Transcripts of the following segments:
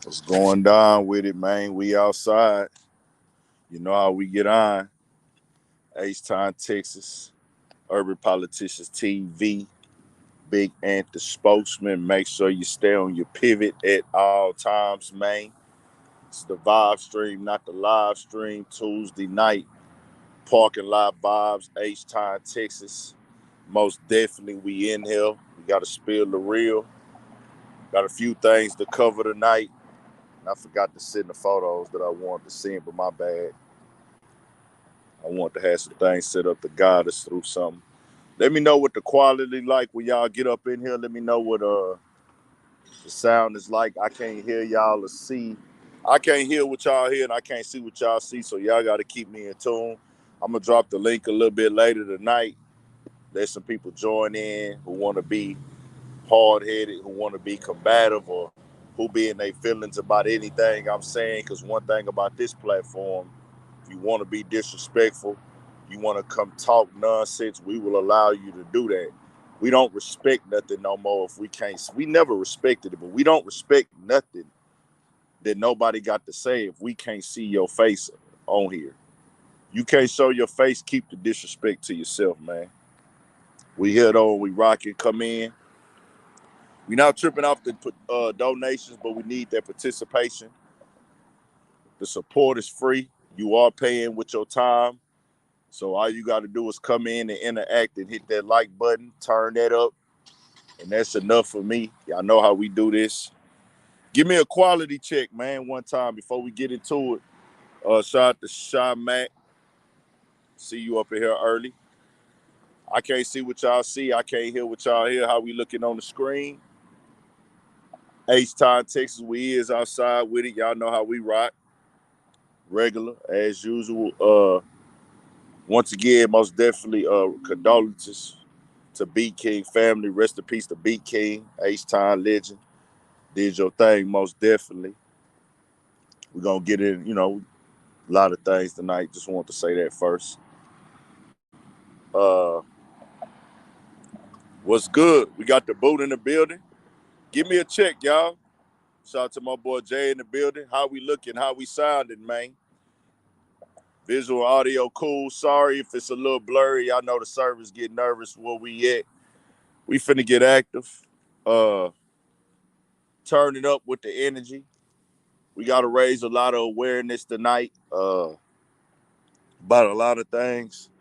What's going down with it, man? We outside. You know how we get on. H-Town, Texas. Urban Politicians TV. Big Ant, the spokesman. Make sure you stay on your pivot at all times, man. It's the vibe stream, not the live stream. Tuesday night. Parking lot vibes, H-Town, Texas. Most definitely we in here. We got to spill the real. Got a few things to cover tonight. I forgot to send the photos that I wanted to send, but my bad. I want to have some things set up to guide us through something. Let me know what the quality like when y'all get up in here. Let me know what the sound is like. I can't hear y'all or see. I can't hear what y'all hear and I can't see what y'all see. So y'all got to keep me in tune. I'm gonna drop the link a little bit later tonight. Let some people join in who want to be hard headed, who want to be combative, or who be in their feelings about anything I'm saying. Because one thing about this platform, if you want to be disrespectful, you want to come talk nonsense, we will allow you to do that. We don't respect nothing no more if we can't. We never respected it, but we don't respect nothing that nobody got to say if we can't see your face on here. You can't show your face, keep the disrespect to yourself, man. We here though, we rocking, come in. We not tripping off the donations, but we need that participation. The support is free. You are paying with your time. So all you got to do is come in and interact and hit that like button, turn that up, and that's enough for me. Y'all know how we do this. Give me a quality check, man, one time before we get into it. Shout out to Shy Mac. See you up in here early. I can't see what y'all see. I can't hear what y'all hear. How we looking on the screen? H-Town, Texas, we is outside with it. Y'all know how we rock. Regular, as usual. Once again, most definitely condolences to Beat King family. Rest in peace to Beat King, H-Town legend. Did your thing, most definitely. We're going to get in, a lot of things tonight. Just want to say that first. Uh, what's good? We got the boot in the building. Give me a check, y'all. Shout out to my boy Jay in the building. How we looking? How we sounding, man? Visual, audio, cool. Sorry if it's a little blurry. Y'all know the servers get nervous where we at. We finna get active. Turn it up with the energy. We got to raise a lot of awareness tonight about a lot of things.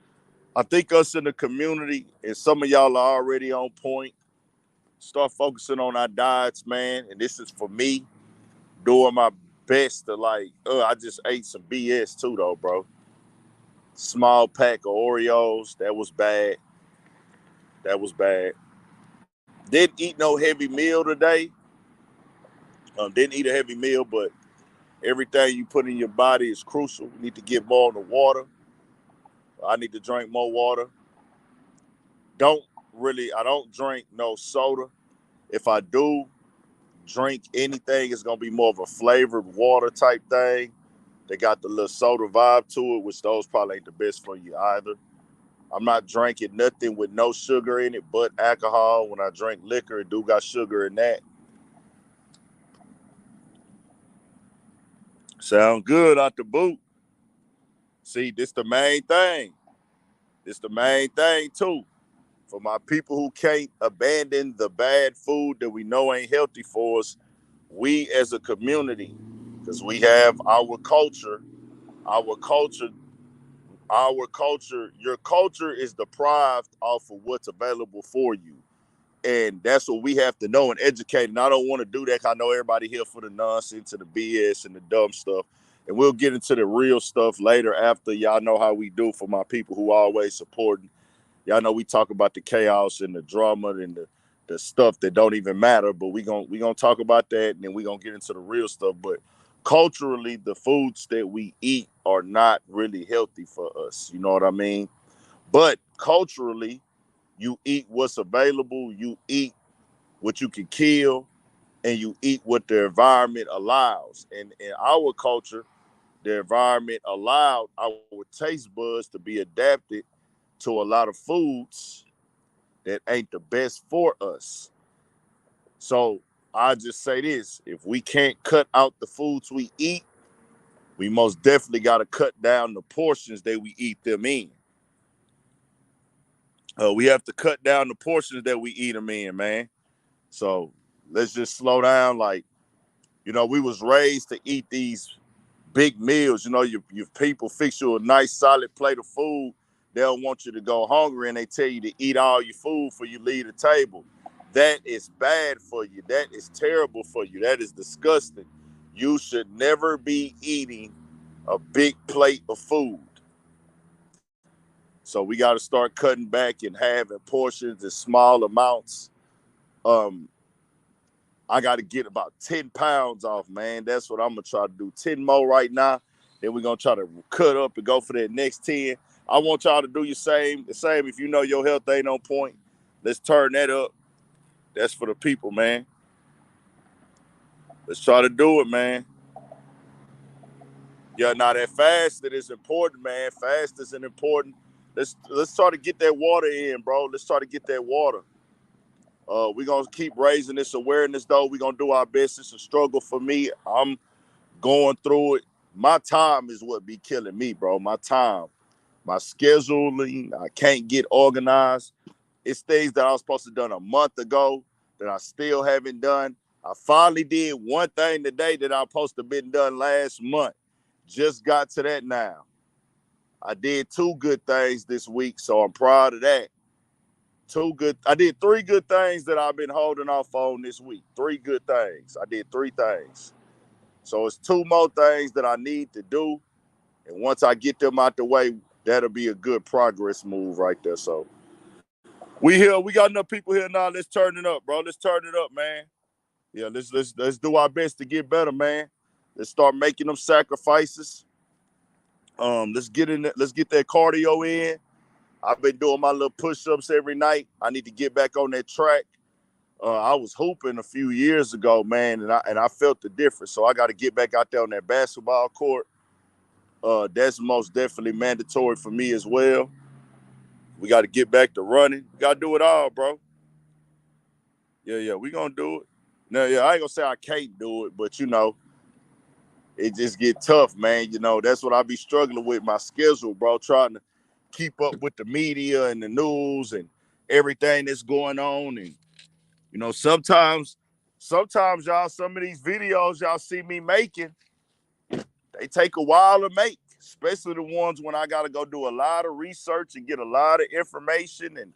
I think us in the community, and some of y'all are already on point, start focusing on our diets, man. And this is for me doing my best to I just ate some BS too, though, bro. Small pack of Oreos. That was bad. That was bad. Didn't eat no heavy meal today. Didn't eat a heavy meal, but everything you put in your body is crucial. You need to get more on the water. I need to drink more water. I don't drink no soda. If I do drink anything, it's gonna be more of a flavored water type thing. They got the little soda vibe to it, which those probably ain't the best for you either. I'm not drinking nothing with no sugar in it but alcohol. When I drink liquor, it do got sugar in that. Sound good out the boot. See, this the main thing. This the main thing too. For my people who can't abandon the bad food that we know ain't healthy for us, we as a community, because we have our culture, your culture is deprived off of what's available for you. And that's what we have to know and educate. And I don't want to do that, 'cause I know everybody here for the nonsense and the BS and the dumb stuff. And we'll get into the real stuff later after y'all know how we do for my people who always supporting. Y'all know we talk about the chaos and the drama and the stuff that don't even matter, but we gonna talk about that, and then we gonna get into the real stuff. But culturally, the foods that we eat are not really healthy for us. You know what I mean? But culturally, you eat what's available, you eat what you can kill, and you eat what the environment allows. And in our culture, the environment allowed our taste buds to be adapted to a lot of foods that ain't the best for us. So I just say this: if we can't cut out the foods we eat, we most definitely got to cut down the portions that we eat them in. We have to cut down the portions that we eat them in, man. So let's just slow down. Like, we was raised to eat these big meals. Your people fix you a nice solid plate of food. They don't want you to go hungry, and they tell you to eat all your food before you leave the table. That is bad for you. That is terrible for you. That is disgusting. You should never be eating a big plate of food. So we got to start cutting back and having portions in small amounts. I got to get about 10 pounds off, man. That's what I'm going to try to do. 10 more right now. Then we're going to try to cut up and go for that next 10. I want y'all to do the same. If you know your health ain't on point, let's turn that up. That's for the people, man. Let's try to do it, man. Yeah, now that fasting is important, man. Fasting is important. Let's try to get that water in, bro. Let's try to get that water. We're going to keep raising this awareness, though. We're going to do our best. It's a struggle for me. I'm going through it. My time is what be killing me, bro. My time. My scheduling. I can't get organized. It's things that I was supposed to have done a month ago that I still haven't done. I finally did one thing today that I was supposed to have been done last month. Just got to that now. I did 2 good things this week, so I'm proud of that. I did 3 good things that I've been holding off on this week. 3 good things. I did 3 things. So it's 2 more things that I need to do. And once I get them out the way, that'll be a good progress move right there. So we here. We got enough people here now. Let's turn it up, bro. Let's turn it up, man. Yeah, let's do our best to get better, man. Let's start making them sacrifices. Let's get that cardio in. I've been doing my little push-ups every night. I need to get back on that track. I was hooping a few years ago, man, and I felt the difference. So I got to get back out there on that basketball court. That's most definitely mandatory for me as well. We got to get back to running. We got to do it all, bro. Yeah, we gonna do it. No, yeah, I ain't gonna say I can't do it, but it just get tough, man. That's what I be struggling with, my schedule, bro, trying to keep up with the media and the news and everything that's going on. And sometimes y'all, some of these videos y'all see me making, they take a while to make, especially the ones when I got to go do a lot of research and get a lot of information and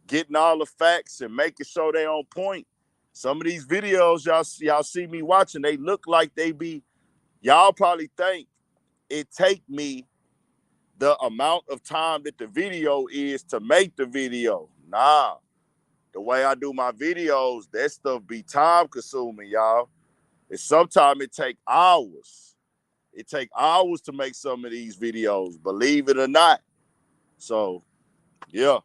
getting all the facts and making sure they on point. Some of these videos y'all see me watching, they look like y'all probably think it take me the amount of time that the video is to make the video. Nah, the way I do my videos, that stuff be time consuming, y'all. And sometimes it take hours. It take hours to make some of these videos, believe it or not. So, yeah.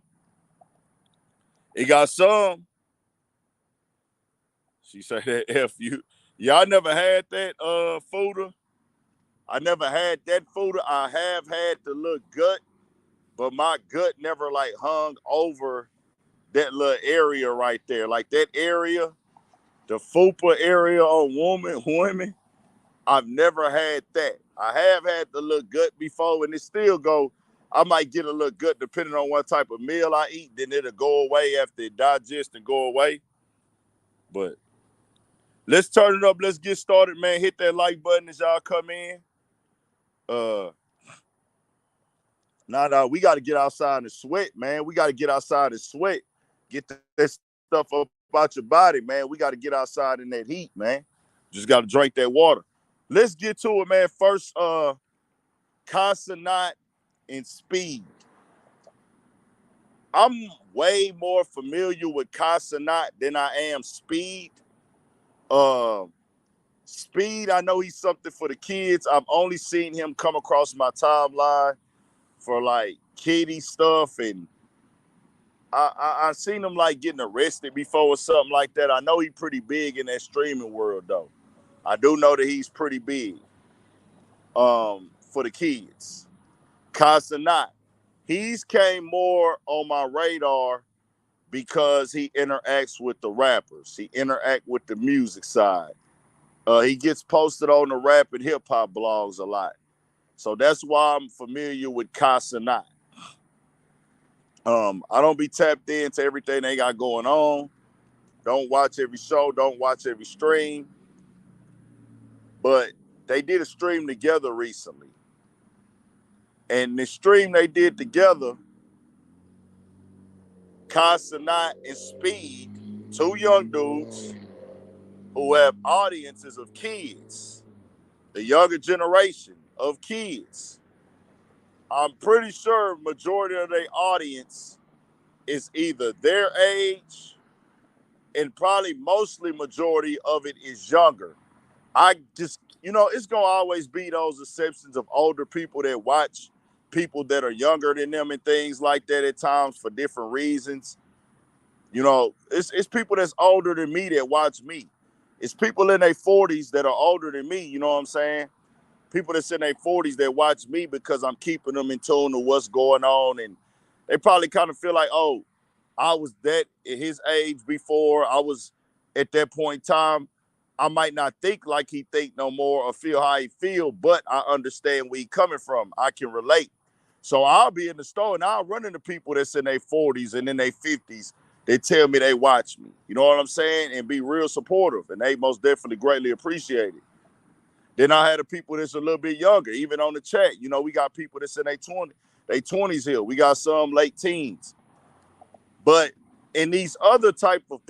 It got some. She said that F you. Y'all never had that fooder? I never had that fooder. I have had the little gut, but my gut never like hung over that little area right there. Like that area, the fupa area on women, I've never had that. I have had the little gut before, and it still go. I might get a little gut depending on what type of meal I eat. Then it'll go away after it digests and go away. But let's turn it up. Let's get started, man. Hit that like button as y'all come in. Now, we got to get outside and sweat, man. We got to get outside and sweat. Get that stuff up out your body, man. We got to get outside in that heat, man. Just got to drink that water. Let's get to it, man. First, Cenat and Speed. I'm way more familiar with Cenat than I am Speed. Speed, I know he's something for the kids. I've only seen him come across my timeline for like kiddie stuff, and I seen him like getting arrested before or something like that. I know he's pretty big in that streaming world though. I do know that he's pretty big for the kids. Cenat, he's came more on my radar because he interacts with the rappers. He interacts with the music side. He gets posted on the rap and hip hop blogs a lot. So that's why I'm familiar with Cenat. I don't be tapped into everything they got going on. Don't watch every show. Don't watch every stream. But they did a stream together recently. And the stream they did together, Cenat and Speed, two young dudes who have audiences of kids, the younger generation of kids. I'm pretty sure majority of their audience is either their age, and probably mostly majority of it is younger. I just, it's going to always be those exceptions of older people that watch people that are younger than them and things like that at times for different reasons. It's people that's older than me that watch me. It's people in their 40s that are older than me, you know what I'm saying? People that's in their 40s that watch me because I'm keeping them in tune to what's going on. And they probably kind of feel like, oh, I was that at his age before. I was at that point in time. I might not think like he think no more or feel how he feel, but I understand where he coming from. I can relate. So I'll be in the store and I'll run into people that's in their 40s and in their 50s. They tell me they watch me. You know what I'm saying? And be real supportive. And they most definitely greatly appreciate it. Then I had the people that's a little bit younger, even on the chat. We got people that's in their 20s here. We got some late teens. But in these other type of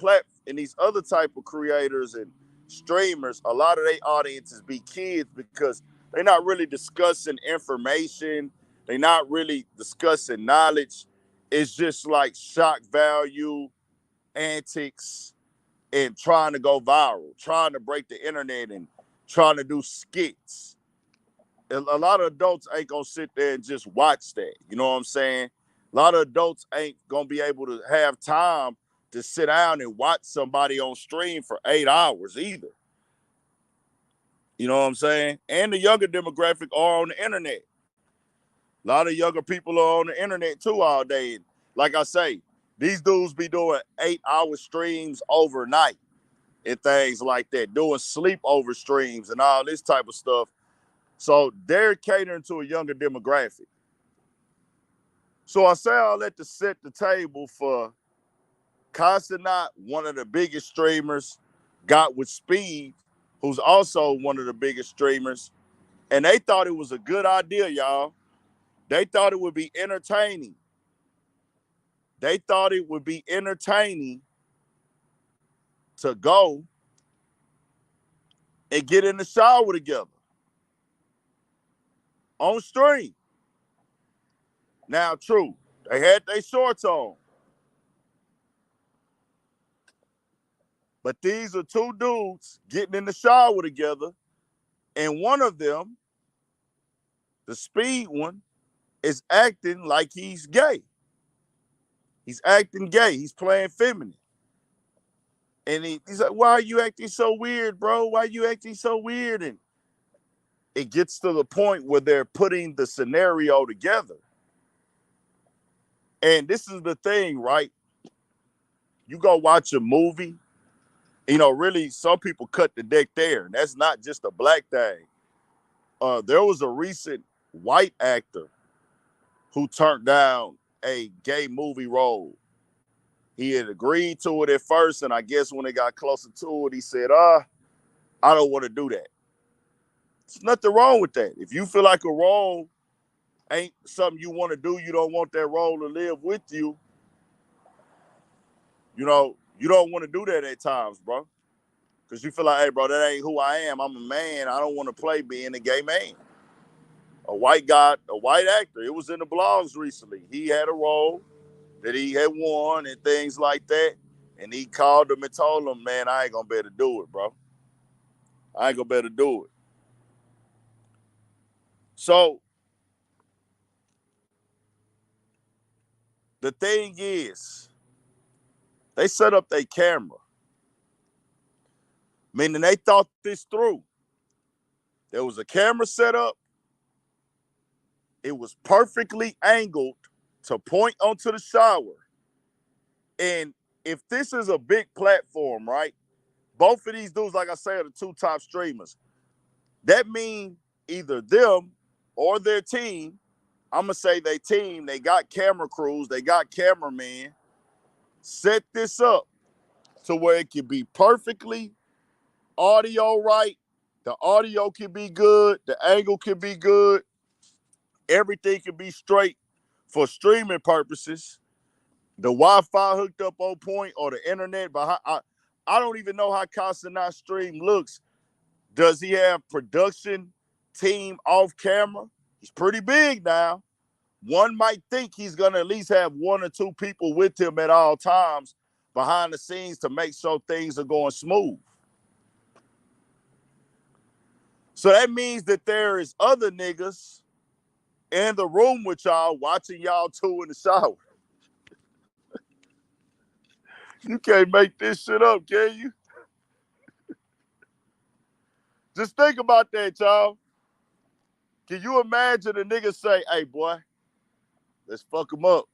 creators and streamers, a lot of their audiences be kids because they're not really discussing information. They're not really discussing knowledge. It's just like shock value, antics, and trying to go viral, trying to break the internet and trying to do skits. A lot of adults ain't gonna sit there and just watch that. You know what I'm saying? A lot of adults ain't gonna be able to have time to sit down and watch somebody on stream for 8 hours either. You know what I'm saying? And the younger demographic are on the internet. A lot of younger people are on the internet too all day. And like I say, these dudes be doing 8-hour streams overnight and things like that, doing sleepover streams and all this type of stuff. So they're catering to a younger demographic. So I say all that to set the table for Cenat, one of the biggest streamers, got with Speed, who's also one of the biggest streamers. And they thought it was a good idea, y'all. They thought it would be entertaining. They thought it would be entertaining to go and get in the shower together on stream. Now, true, they had their shorts on. But these are two dudes getting in the shower together, and one of them, the Speed one, is acting like he's gay. He's acting gay. He's playing feminine. And he's like, why are you acting so weird, bro? Why are you acting so weird? And it gets to the point where they're putting the scenario together. And this is the thing, right? You go watch a movie, really some people cut the deck there. And that's not just a black thing. There was a recent white actor who turned down a gay movie role. He had agreed to it at first, and I guess when it got closer to it, he said, I don't want to do that. There's nothing wrong with that. If you feel like a role ain't something you want to do, you don't want that role to live with you, you don't want to do that at times, bro. Because you feel like, hey, bro, that ain't who I am. I'm a man. I don't want to play being a gay man. A white actor. It was in the blogs recently. He had a role that he had won and things like that. And he called him and told him, man, I ain't going to be able to do it, bro. I ain't going to be able to do it. So the thing is, they set up their camera, meaning they thought this through. There was a camera set up. It was perfectly angled to point onto the shower. And if this is a big platform, right? Both of these dudes, like I say, are the two top streamers. That means either them or their team. I'm gonna say they team. They got camera crews. They got cameramen. Set this up to where it can be perfectly audio right. The audio can be good. The angle can be good. Everything can be straight for streaming purposes. The Wi-Fi hooked up on point or the internet, but I don't even know how Cenat stream looks. Does he have production team off camera? He's pretty big now. One might think he's going to at least have one or two people with him at all times behind the scenes to make sure things are going smooth. So that means that there is other niggas in the room with y'all watching y'all two in the shower. You can't make this shit up, can you? Just think about that, y'all. Can you imagine a nigga say, hey, boy, let's fuck him up.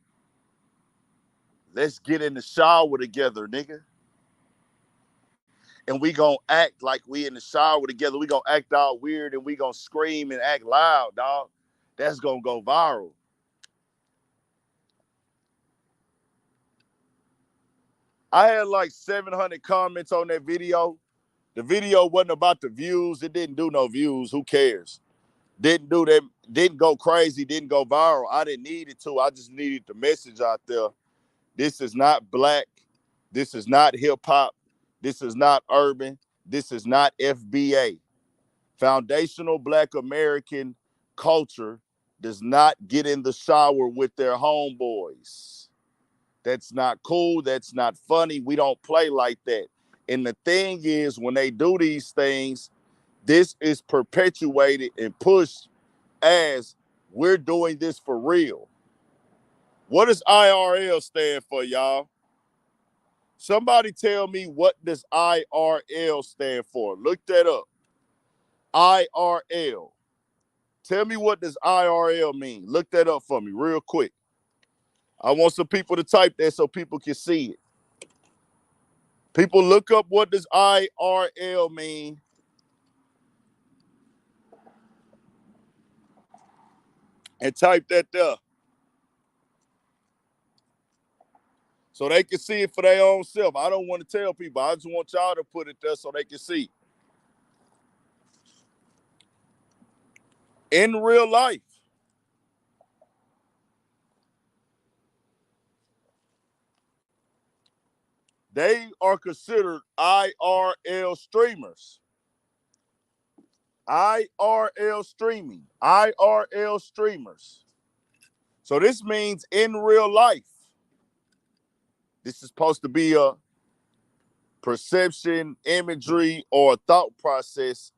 Let's get in the shower together, nigga. And we gonna act like we in the shower together. We gonna act all weird and we gonna scream and act loud, dog. That's gonna go viral. I had like 700 comments on that video. The video wasn't about the views. It didn't do no views. Who cares? Didn't do that. Didn't go crazy. Didn't go viral. I didn't need it to. I just needed the message out there. This is not black. This is not hip hop. This is not urban. This is not FBA. Foundational Black American culture does not get in the shower with their homeboys. That's not cool. That's not funny. We don't play like that. And the thing is, when they do these things, this is perpetuated and pushed as we're doing this for real. What does IRL stand for, y'all? Somebody tell me, what does IRL stand for? Look that up. IRL. Tell me, what does IRL mean? Look that up for me real quick. I want some people to type that so people can see it. People, look up what does IRL mean. And type that there. So they can see it for their own self. I don't want to tell people. I just want y'all to put it there so they can see. In real life, they are considered IRL streamers. IRL streaming. IRL streamers. So this means in real life. This is supposed to be a perception, imagery, or thought process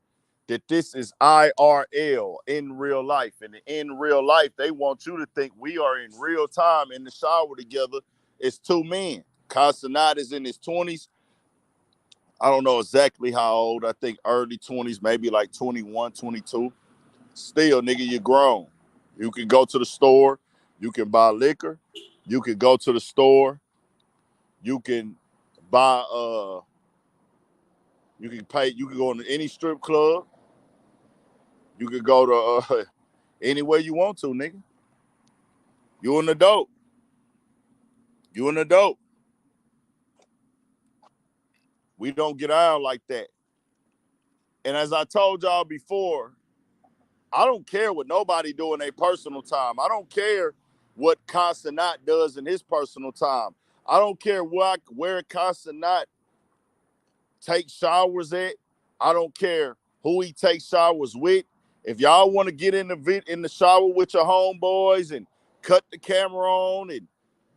that this is IRL, in real life. And in real life, they want you to think we are in real time in the shower together. It's two men. Cenat is in his 20s. I don't know exactly how old. I think early 20s, maybe like 21, 22. Still, nigga, you're grown. You can go to the store. You can buy liquor. You can go to the store. You can buy, you can pay, you can go to any strip club. You can go to anywhere you want to, nigga. You an adult. You an adult. We don't get out like that. And as I told y'all before, I don't care what nobody do in their personal time. I don't care what Cenat does in his personal time. I don't care where Cenat takes showers at. I don't care who he takes showers with. If y'all want to get in the shower with your homeboys and cut the camera on and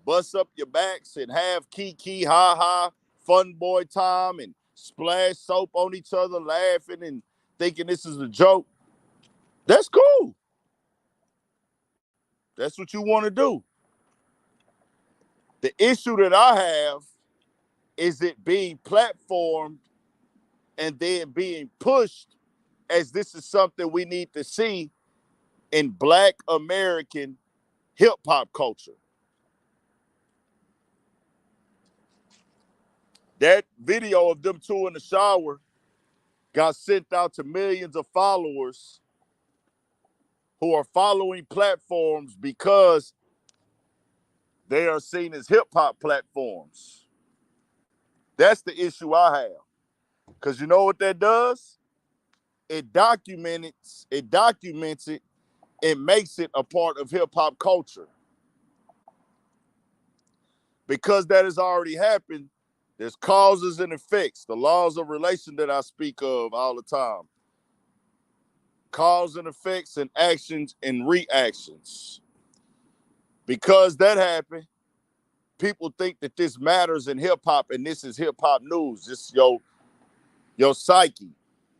bust up your backs and have kiki, ha-ha, fun boy time and splash soap on each other, laughing and thinking this is a joke, that's cool. That's what you want to do. The issue that I have is it being platformed and then being pushed as this is something we need to see in Black American hip-hop culture. That video of them two in the shower got sent out to millions of followers who are following platforms because they are seen as hip-hop platforms. That's the issue I have. Because you know what that does? It documents it, and makes it a part of hip-hop culture. Because that has already happened, there's causes and effects, the laws of relation that I speak of all the time. Cause and effects and actions and reactions. Because that happened, people think that this matters in hip-hop and this is hip-hop news. This is your psyche,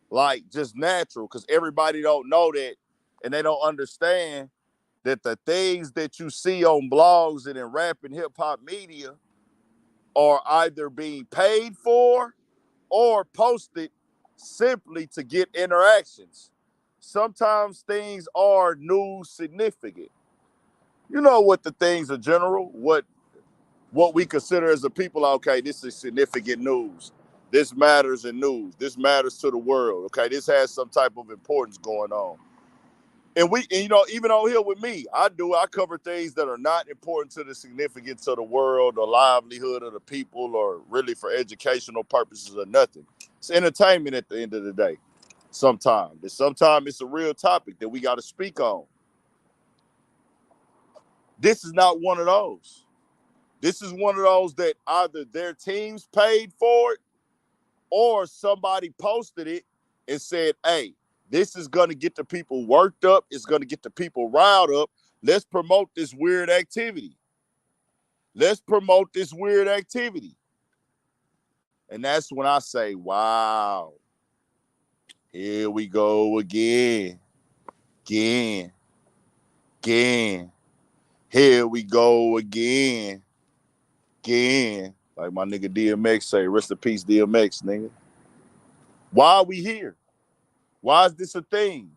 like just natural, because everybody don't know that and they don't understand that the things that you see on blogs and in rap and hip-hop media are either being paid for or posted simply to get interactions. Sometimes things are news significant. You know what the things are general, what we consider as a people, okay, this is significant news. This matters in news. This matters to the world. Okay, this has some type of importance going on. And even on here with me, I cover things that are not important to the significance of the world or livelihood of the people or really for educational purposes or nothing. It's entertainment at the end of the day. Sometimes it's a real topic that we got to speak on. This is not one of those. This is one of those that either their teams paid for it or somebody posted it and said, hey, this is going to get the people worked up. It's going to get the people riled up. Let's promote this weird activity. And that's when I say, wow, here we go again. Here we go again. Like my nigga DMX say, rest in peace, DMX, nigga. Why are we here? Why is this a thing?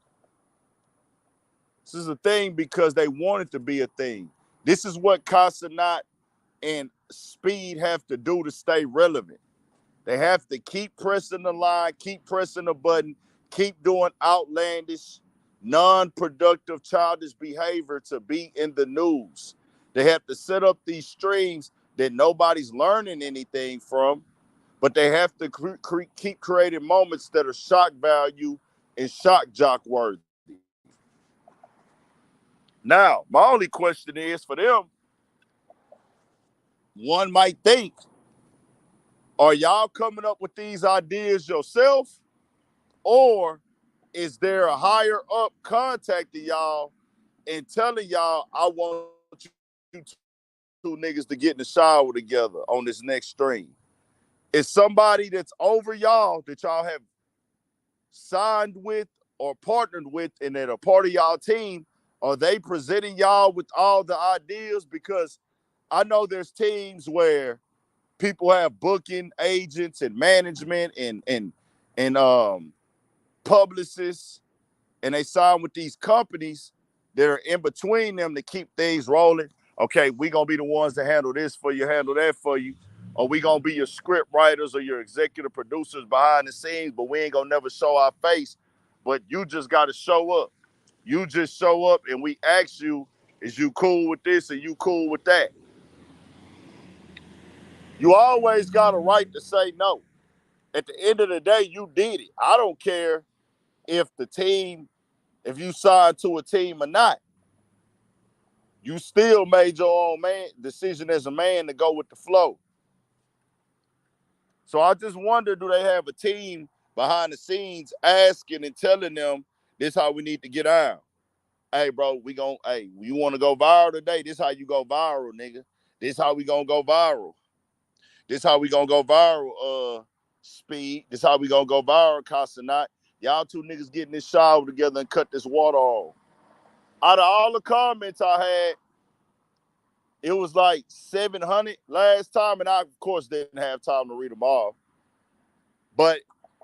This is a thing because they want it to be a thing. This is what Cenat and Speed have to do to stay relevant. They have to keep pressing the line, keep pressing the button, keep doing outlandish, non-productive, childish behavior to be in the news. They have to set up these streams that nobody's learning anything from, but they have to keep creating moments that are shock value and shock jock worthy. Now, my only question is for them, one might think, are y'all coming up with these ideas yourself? Or is there a higher up contacting y'all and telling y'all, I want you two niggas to get in the shower together on this next stream? Is somebody that's over y'all that y'all have signed with or partnered with and that are part of y'all team, are they presenting y'all with all the ideas? Because I know there's teams where people have booking agents and management and publicists, and they sign with these companies that are in between them to keep things rolling. Okay, we gonna be the ones that handle this for you, handle that for you. Or we gonna be your script writers or your executive producers behind the scenes, but we ain't gonna never show our face. But you just gotta show up. You just show up and we ask you, is you cool with this and you cool with that? You always got a right to say no. At the end of the day, you did it. I don't care if you signed to a team or not. You still made your own decision as a man to go with the flow. So I just wonder, do they have a team behind the scenes asking and telling them, this how we need to get out? Hey, bro, you want to go viral today? This how you go viral, nigga. This how we gonna go viral. This how we gonna go viral, Speed. This how we gonna go viral, Cenat. Y'all two niggas get in this shower together and cut this water off. Out of all the comments I had, it was like 700 last time, and I, of course, didn't have time to read them all. But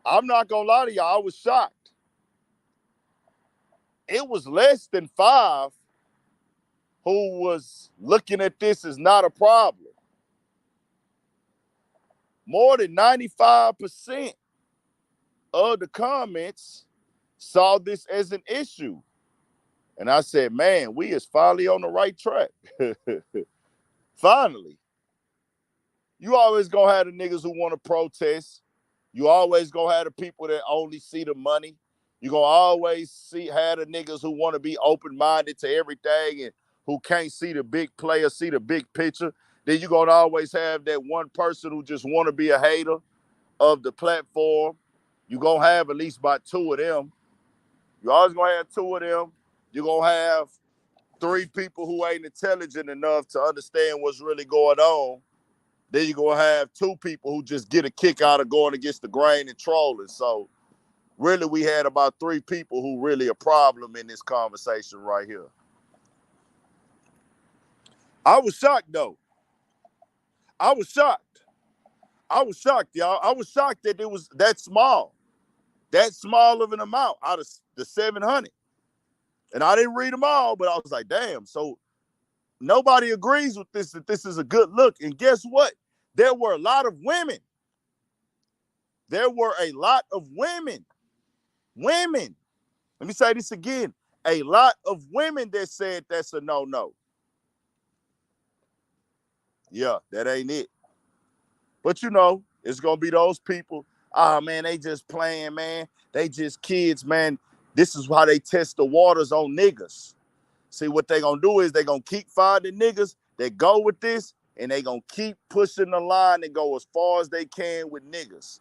I'm not gonna lie to y'all, I was shocked. It was less than 5 who was looking at this as not a problem. more than 95% of the comments saw this as an issue. And I said, man, we is finally on the right track. Finally. You always gonna have the niggas who want to protest. You always gonna have the people that only see the money. You gonna always have the niggas who want to be open-minded to everything and who can't see the big player, see the big picture. Then you gonna always have that one person who just want to be a hater of the platform. You gonna have at least about two of them. You always gonna have two of them. You're gonna have three people who ain't intelligent enough to understand what's really going on. Then you're going to have two people who just get a kick out of going against the grain and trolling. So really we had about three people who really a problem in this conversation right here. I was shocked, though. I was shocked, y'all. I was shocked that it was that small of an amount out of the 700. And I didn't read them all, but I was like, damn. So nobody agrees with this, that this is a good look. And guess what? There were a lot of women. There were a lot of women. Women. Let me say this again. A lot of women that said that's a no-no. Yeah, that ain't it. But you know, it's going to be those people. Oh, man, they just playing, man. They just kids, man. This is how they test the waters on niggas. See, what they going to do is they going to keep finding niggas that go with this, and they going to keep pushing the line and go as far as they can with niggas.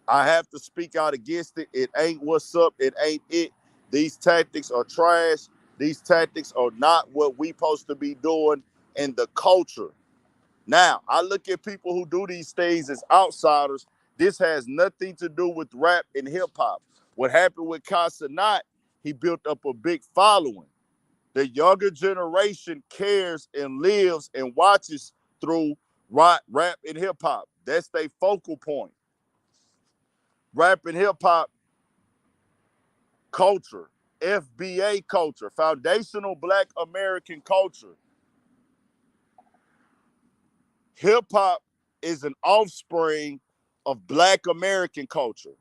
I have to speak out against it. It ain't what's up. It ain't it. These tactics are trash. These tactics are not what we supposed to be doing in the culture. Now, I look at people who do these things as outsiders. This has nothing to do with rap and hip-hop. What happened with Cenat, he built up a big following. The younger generation cares and lives and watches through rap and hip-hop. That's their focal point. Rap and hip-hop culture, FBA culture, foundational Black American culture. Hip-hop is an offspring of Black American culture.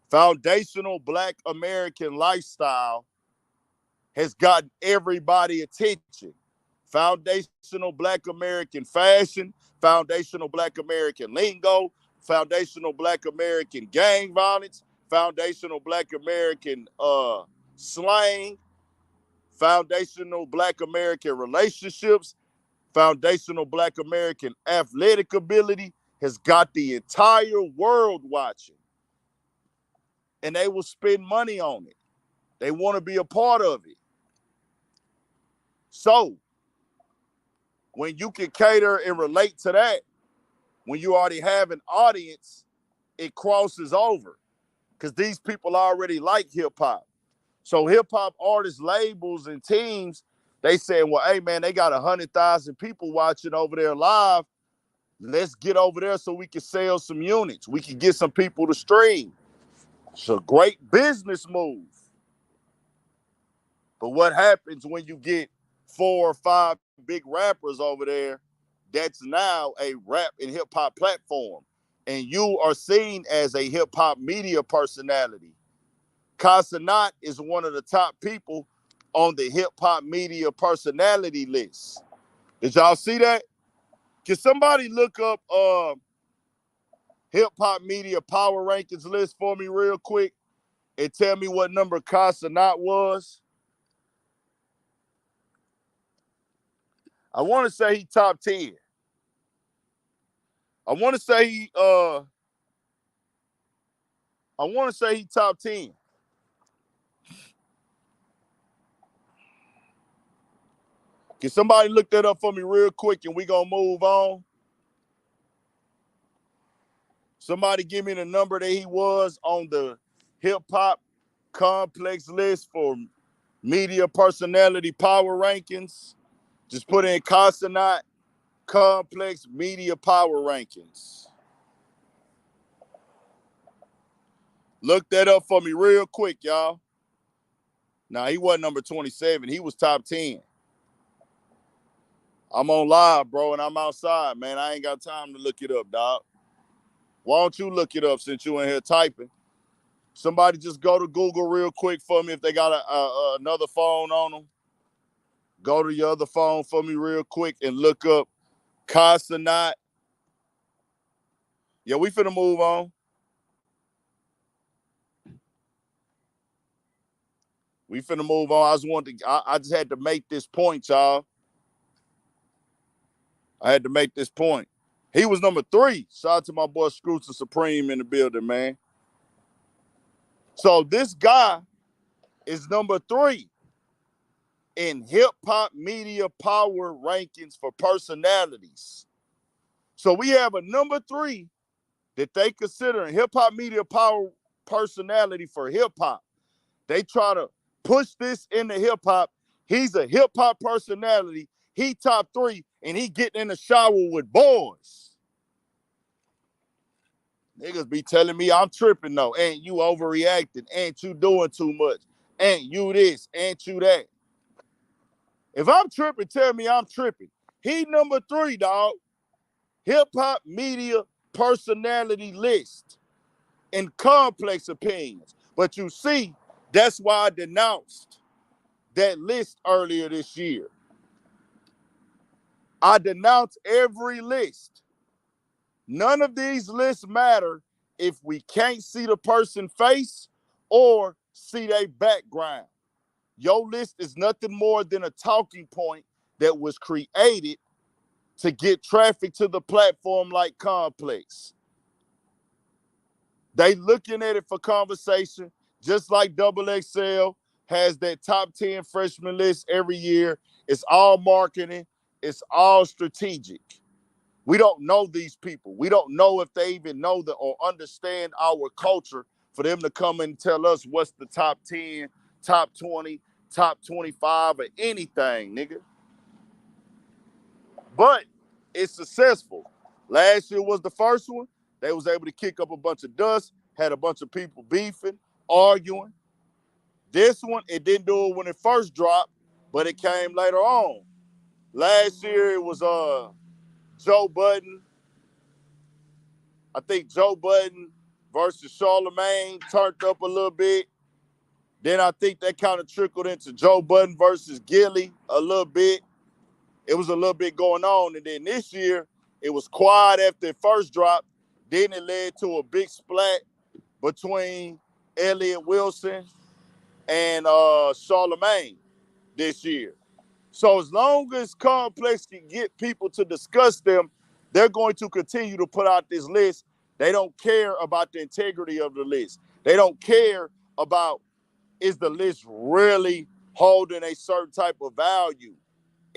Foundational Black American lifestyle has gotten everybody attention. Foundational Black American fashion, foundational Black American lingo, foundational Black American gang violence, foundational Black American slang, foundational Black American relationships, foundational Black American athletic ability has got the entire world watching. And they will spend money on it. They want to be a part of it. So, when you can cater and relate to that, when you already have an audience, it crosses over. Because these people already like hip-hop. So hip-hop artists, labels, and teams, they say, well, hey, man, they got 100,000 people watching over there live. Let's get over there so we can sell some units. We can get some people to stream. It's a great business move. But what happens when you get 4 or 5 big rappers over there? That's now a rap and hip-hop platform. And you are seen as a hip-hop media personality. Cenat is one of the top people on the hip-hop media personality list. Did y'all see that? Can somebody look up hip-hop media power rankings list for me real quick and tell me what number Cenat was? I want to say he top 10. I want to say he top 10. Can somebody look that up for me real quick and we gonna move on? Somebody give me the number that he was on the hip-hop complex list for media personality power rankings. Just put in Cenat complex media power rankings. Look that up for me real quick, y'all. Nah, he wasn't number 27. He was top 10. I'm on live, bro, and I'm outside, man. I ain't got time to look it up, dog. Why don't you look it up since you in here typing? Somebody just go to Google real quick for me if they got another phone on them. Go to your other phone for me real quick and look up Cenat. Yeah, we finna move on. We finna move on. I just had to make this point, y'all. I had to make this point. He was number 3. Shout out to my boy Scrooge Supreme in the building, man. So this guy is number 3 in hip-hop media power rankings for personalities. So we have a number 3 that they consider a hip-hop media power personality for hip-hop. They try to push this into hip-hop. He's a hip-hop personality. He top 3, and he getting in the shower with boys. Niggas be telling me I'm tripping though. Ain't you overreacting? Ain't you doing too much? Ain't you this? Ain't you that? If I'm tripping, tell me I'm tripping. He number 3, dog. Hip-hop media personality list in complex opinions. But you see, that's why I denounced that list earlier this year. I denounced every list. None of these lists matter if we can't see the person's face or see their background. Your list is nothing more than a talking point that was created to get traffic to the platform like Complex. They looking at it for conversation, just like XXL has that top 10 freshman list every year. It's all marketing. It's all strategic. We don't know these people. We don't know if they even know or understand our culture for them to come and tell us what's the top 10, top 20, top 25, or anything, nigga. But it's successful. Last year was the first one. They was able to kick up a bunch of dust, had a bunch of people beefing, arguing. This one, it didn't do it when it first dropped, but it came later on. Last year, it was Joe Budden. I think Joe Budden versus Charlemagne turned up a little bit. Then I think that kind of trickled into Joe Budden versus Gilly a little bit. It was a little bit going on. And then this year, it was quiet after it first dropped. Then it led to a big splat between Elliott Wilson and Charlemagne this year. So as long as Complex can get people to discuss them, they're going to continue to put out this list. They don't care about the integrity of the list. They don't care about, is the list really holding a certain type of value?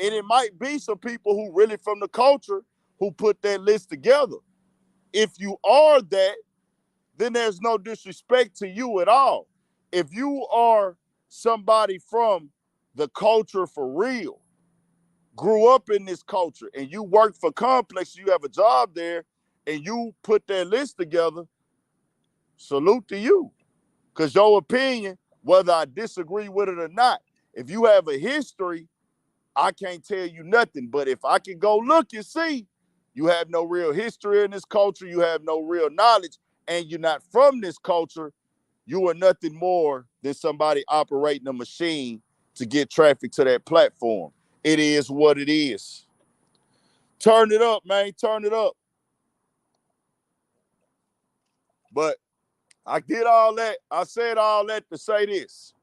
And it might be some people who really from the culture who put that list together. If you are that, then there's no disrespect to you at all. If you are somebody from the culture for real, grew up in this culture, and you work for Complex, you have a job there, and you put that list together, salute to you. Because your opinion, whether I disagree with it or not, if you have a history, I can't tell you nothing. But if I can go look and see, you have no real history in this culture, you have no real knowledge, and you're not from this culture, you are nothing more than somebody operating a machine to get traffic to that platform. It is what it is. Turn it up, man. Turn it up. But I did all that. I said all that to say this.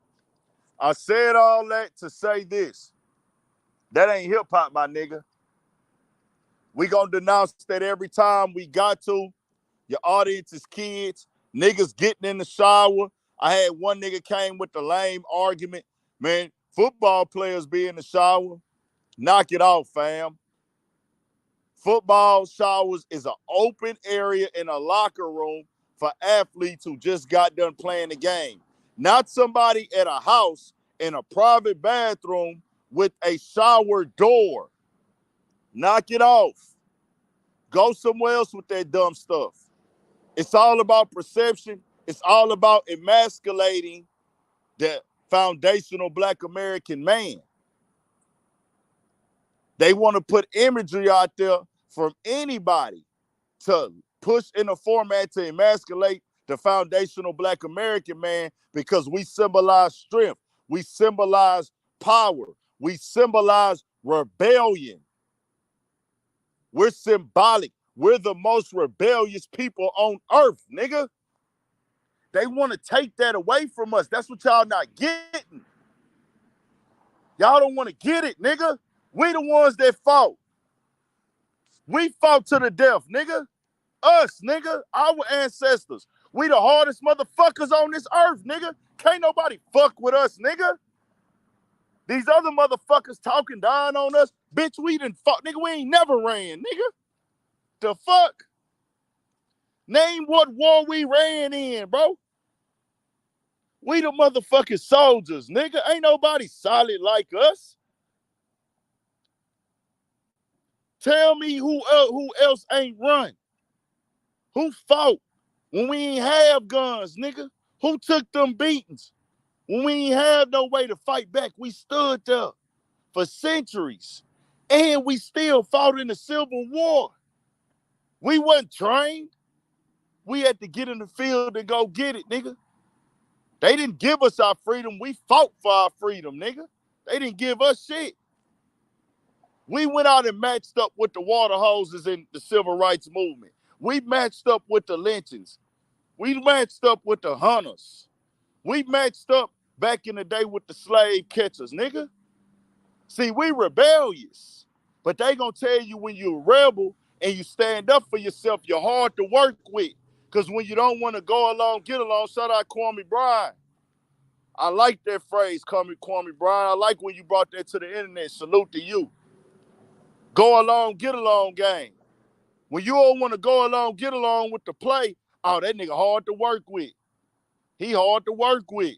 I said all that to say this. That ain't hip-hop, my nigga. We gonna denounce that every time we got to. Your audience is kids. Niggas getting in the shower. I had one nigga came with the lame argument. Man, football players be in the shower. Knock it off, fam. Football showers is an open area in a locker room for athletes who just got done playing the game. Not somebody at a house in a private bathroom with a shower door. Knock it off. Go somewhere else with that dumb stuff. It's all about perception. It's all about emasculating the foundational Black American man. They want to put imagery out there from anybody to pushed in a format to emasculate the foundational Black American man because we symbolize strength. We symbolize power. We symbolize rebellion. We're symbolic. We're the most rebellious people on earth, nigga. They want to take that away from us. That's what y'all not getting. Y'all don't want to get it, nigga. We the ones that fought. We fought to the death, nigga. Us, nigga. Our ancestors. We the hardest motherfuckers on this earth, nigga. Can't nobody fuck with us, nigga. These other motherfuckers talking down on us. Bitch, we done fought. Nigga, we ain't never ran, nigga. The fuck? Name what war we ran in, bro. We the motherfucking soldiers, nigga. Ain't nobody solid like us. Tell me who else ain't run? Who fought when we ain't have guns, nigga? Who took them beatings? When we ain't have no way to fight back, we stood there for centuries. And we still fought in the Civil War. We wasn't trained. We had to get in the field and go get it, nigga. They didn't give us our freedom. We fought for our freedom, nigga. They didn't give us shit. We went out and matched up with the water hoses in the civil rights movement. We matched up with the lynchings. We matched up with the hunters. We matched up back in the day with the slave catchers, nigga. See, we rebellious. But they gonna tell you when you're a rebel and you stand up for yourself, you're hard to work with. Because when you don't want to go along, get along, shout out Kwame Bryant. I like that phrase, Kwame Bryant. I like when you brought that to the internet. Salute to you. Go along, get along game. When you don't want to go along, get along with the play, oh, that nigga hard to work with. He hard to work with.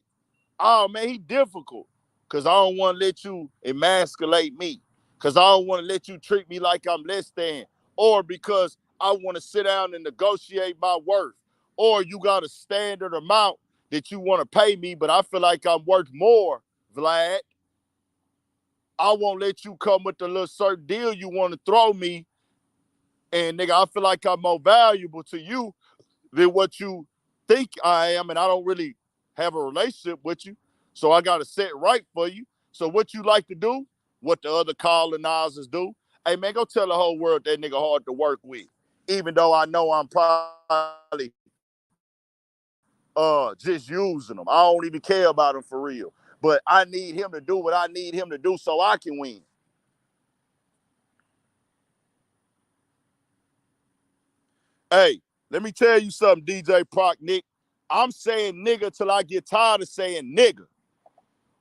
Oh, man, he difficult. Because I don't want to let you emasculate me. Because I don't want to let you treat me like I'm less than. Or because I want to sit down and negotiate my worth. Or you got a standard amount that you want to pay me, but I feel like I'm worth more, Vlad. I won't let you come with the little certain deal you want to throw me. And nigga, I feel like I'm more valuable to you than what you think I am. And I don't really have a relationship with you. So I got to set right for you. So what you like to do, what the other colonizers do, hey man, go tell the whole world that nigga hard to work with. Even though I know I'm probably just using them. I don't even care about him for real. But I need him to do what I need him to do so I can win. Hey, let me tell you something, DJ Proc Nick. I'm saying nigga till I get tired of saying nigga.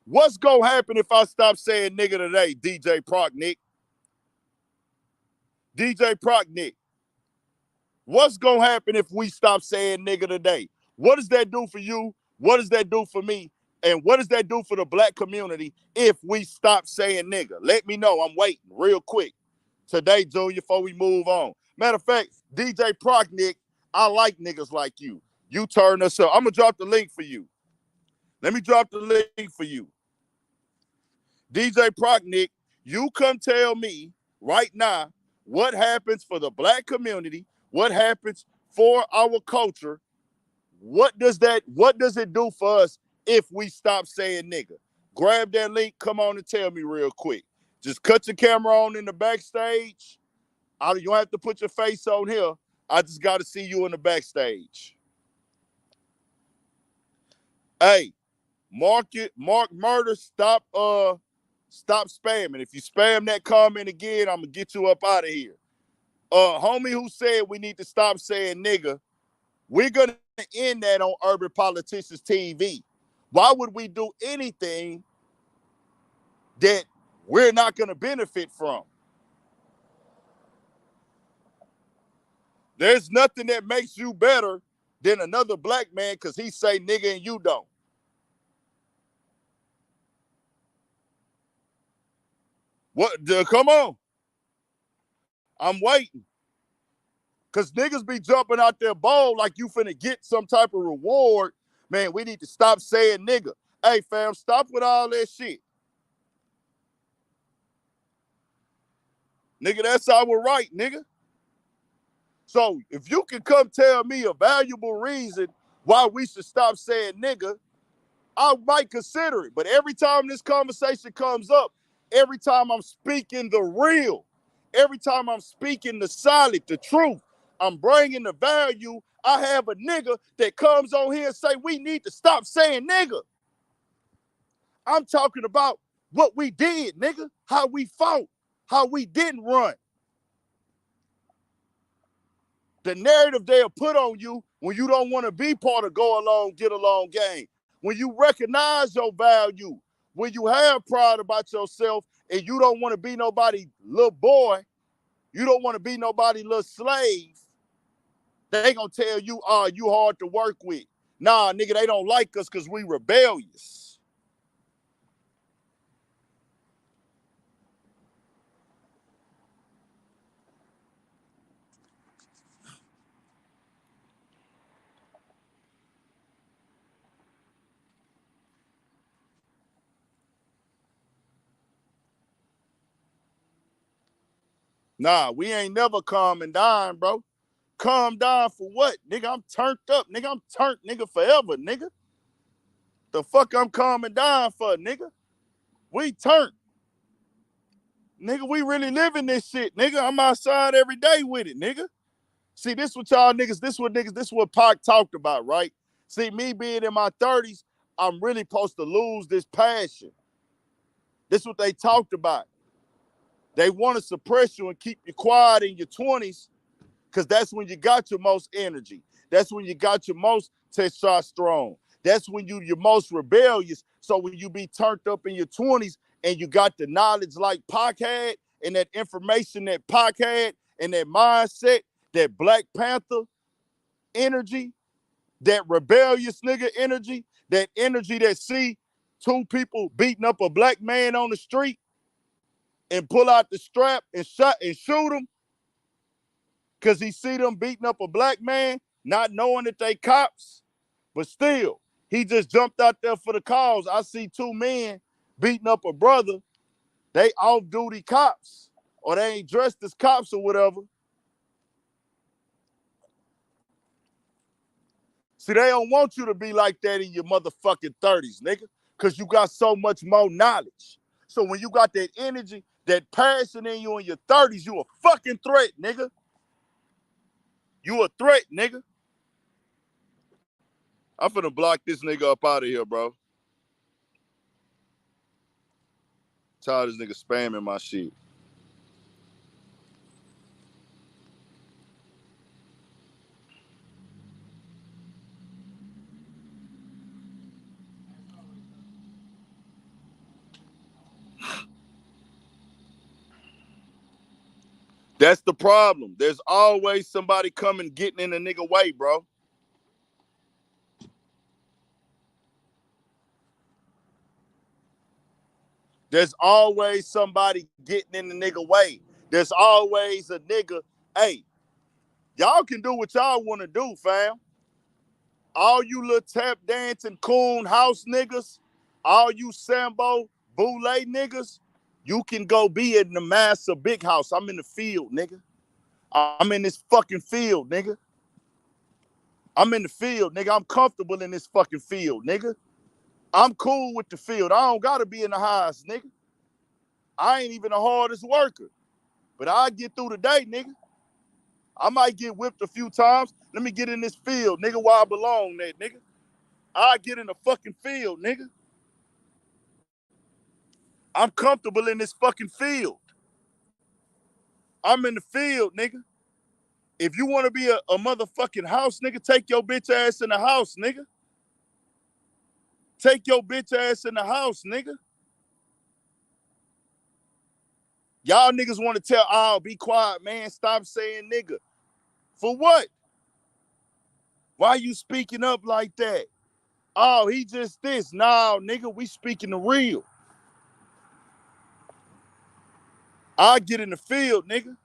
What's gonna happen if I stop saying nigga today, DJ Proc Nick? DJ Proc Nick. What's gonna happen if we stop saying nigga today? What does that do for you? What does that do for me? And what does that do for the black community if we stop saying nigga? Let me know. I'm waiting real quick. Today, Junior, before we move on. Matter of fact, DJ Proc Nick, I like niggas like you. You turn us up. I'm going to drop the link for you. Let me drop the link for you. DJ Proc Nick, you come tell me right now what happens for the black community, what happens for our culture. What does it do for us if we stop saying nigga? Grab that link, come on and tell me real quick. Just cut your camera on in the backstage. You don't have to put your face on here. I just got to see you in the backstage. Hey, Mark Murder, stop spamming. If you spam that comment again, I'm gonna get you up out of here. Homie who said we need to stop saying nigga, we're gonna end that on Urban Politicians TV. Why would we do anything that we're not gonna benefit from? There's nothing that makes you better than another black man because he say nigga and you don't. What? Come on. I'm waiting. Because niggas be jumping out there bold like you finna get some type of reward. Man, we need to stop saying nigga. Hey, fam, stop with all that shit. Nigga, that's our right, nigga. So if you can come tell me a valuable reason why we should stop saying nigga, I might consider it. But every time this conversation comes up, every time I'm speaking the real, every time I'm speaking the solid, the truth, I'm bringing the value. I have a nigga that comes on here and say, we need to stop saying nigga. I'm talking about what we did, nigga, how we fought, how we didn't run. The narrative they'll put on you when you don't want to be part of go along, get along game. When you recognize your value, when you have pride about yourself and you don't want to be nobody little boy, you don't want to be nobody little slave, they gonna tell you, oh, you hard to work with. Nah, nigga, they don't like us because we rebellious. Nah, we ain't never calming down, bro. Calm down for what? Nigga, I'm turned up. Nigga, I'm turned, nigga, forever, nigga. The fuck I'm calming down for, nigga? We turned. Nigga, we really living this shit, nigga. I'm outside every day with it, nigga. See, this what y'all niggas, this what Pac talked about, right? See, me being in my 30s, I'm really supposed to lose this passion. This what they talked about. They want to suppress you and keep you quiet in your 20s because that's when you got your most energy. That's when you got your most testosterone. That's when you're most rebellious. So when you be turned up in your 20s and you got the knowledge like Pac had and that information that Pac had and that mindset, that Black Panther energy, that rebellious nigga energy, that energy that see two people beating up a black man on the street and pull out the strap and shoot him because he see them beating up a black man, not knowing that they cops, but still, he just jumped out there for the cause. I see two men beating up a brother. They off-duty cops, or they ain't dressed as cops or whatever. See, they don't want you to be like that in your motherfucking 30s, nigga, because you got so much more knowledge. So when you got that energy, that passion in you in your 30s, you a fucking threat, nigga. You a threat, nigga. I'm finna block this nigga up out of here, bro. Tired of this nigga spamming my shit. That's the problem. There's always somebody coming getting in a nigga way, bro. There's always somebody getting in the nigga way. There's always a nigga, hey, y'all can do what y'all want to do, fam. All you little tap dancing coon house niggas, all you Sambo boule niggas, you can go be in the master big house. I'm in the field, nigga. I'm in this fucking field, nigga. I'm in the field, nigga. I'm comfortable in this fucking field, nigga. I'm cool with the field. I don't gotta be in the house, nigga. I ain't even the hardest worker. But I get through the day, nigga. I might get whipped a few times. Let me get in this field, nigga, where I belong there, nigga. I get in the fucking field, nigga. I'm comfortable in this fucking field. I'm in the field, nigga. If you want to be a motherfucking house, nigga, take your bitch ass in the house, nigga. Take your bitch ass in the house, nigga. Y'all niggas want to tell, oh, be quiet, man. Stop saying nigga. For what? Why you speaking up like that? Oh, he just this. Nah, nigga, we speaking the real. I get in the field, nigga.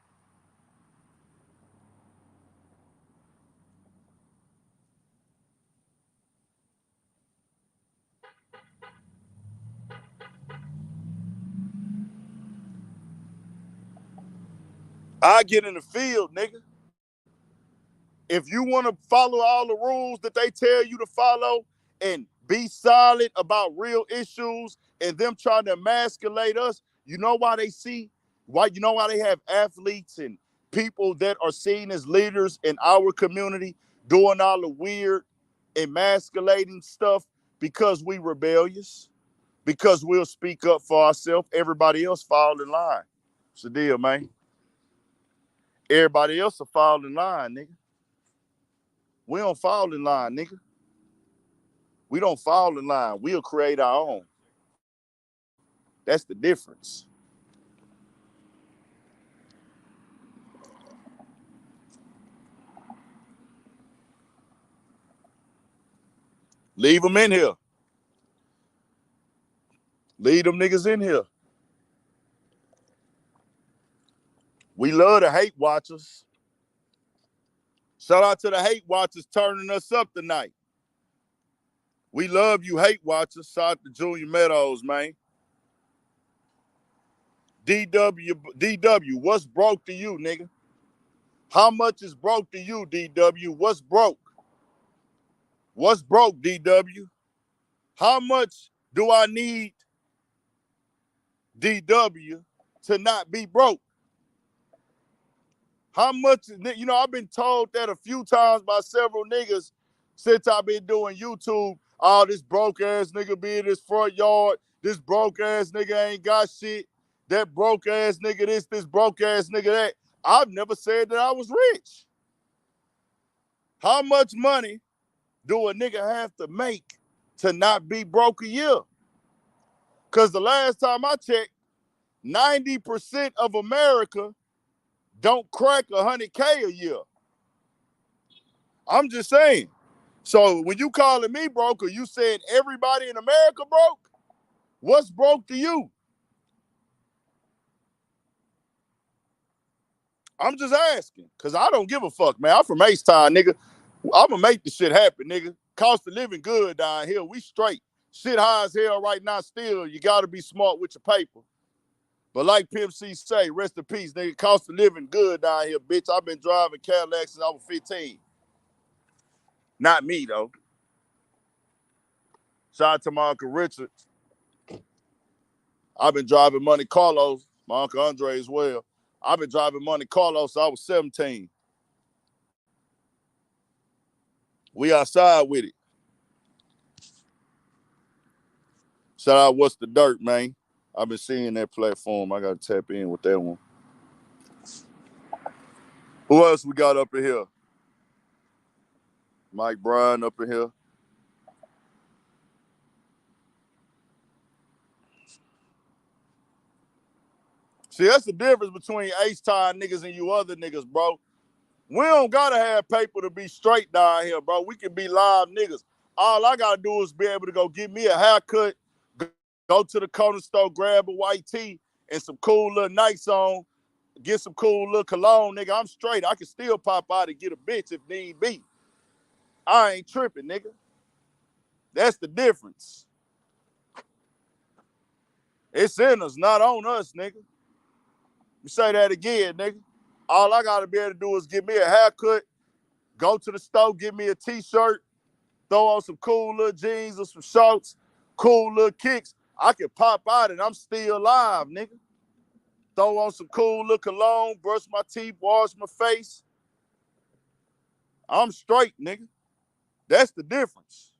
I get in the field, nigga. If you want to follow all the rules that they tell you to follow and be silent about real issues and them trying to emasculate us, you know why they see? Why you know why they have athletes and people that are seen as leaders in our community doing all the weird emasculating stuff? Because we rebellious, because we'll speak up for ourselves. Everybody else fall in line. It's the deal, man. Everybody else will fall in line, nigga. We don't fall in line, nigga. We don't fall in line. We'll create our own. That's the difference. Leave them in here. Leave them niggas in here. We love the hate watchers. Shout out to the hate watchers turning us up tonight. We love you, hate watchers. Shout out to Junior Meadows, man. DW, what's broke to you, nigga? How much is broke to you, DW? What's broke? What's broke, DW? How much do I need, DW, to not be broke? How much, you know, I've been told that a few times by several niggas since I've been doing YouTube. Oh, this broke ass nigga be in his front yard. This broke ass nigga ain't got shit. That broke ass nigga this broke ass nigga that. I've never said that I was rich. How much money do a nigga have to make to not be broke a year? Because the last time I checked, 90% of America don't crack 100K a year. I'm just saying. So when you calling me broke, or you saying everybody in America broke? What's broke to you? I'm just asking, because I don't give a fuck, man. I'm from H-Town, nigga. I'm going to make the shit happen, nigga. Cost of living good down here. We straight. Shit high as hell right now still. You got to be smart with your paper. But like Pimp C say, rest in peace, nigga. Cost of living good down here, bitch. I've been driving Cadillac since I was 15. Not me, though. Shout out to my Uncle Richard. I've been driving Monte Carlos. My Uncle Andre as well. I've been driving Monte Carlos since I was 17. We outside with it. Shout out What's the Dirt, man. I've been seeing that platform. I got to tap in with that one. Who else we got up in here? Mike Bryan up in here. See, that's the difference between H-Time niggas and you other niggas, bro. We don't got to have paper to be straight down here, bro. We can be live niggas. All I got to do is be able to go get me a haircut, go to the corner store, grab a white tee and some cool little nights on, get some cool little cologne, nigga. I'm straight. I can still pop out and get a bitch if need be. I ain't tripping, nigga. That's the difference. It's in us, not on us, nigga. You say that again, nigga. All I gotta be able to do is get me a haircut, go to the store, get me a t-shirt, throw on some cool little jeans or some shorts, cool little kicks. I can pop out and I'm still alive, nigga. Throw on some cool little cologne, brush my teeth, wash my face. I'm straight, nigga. That's the difference.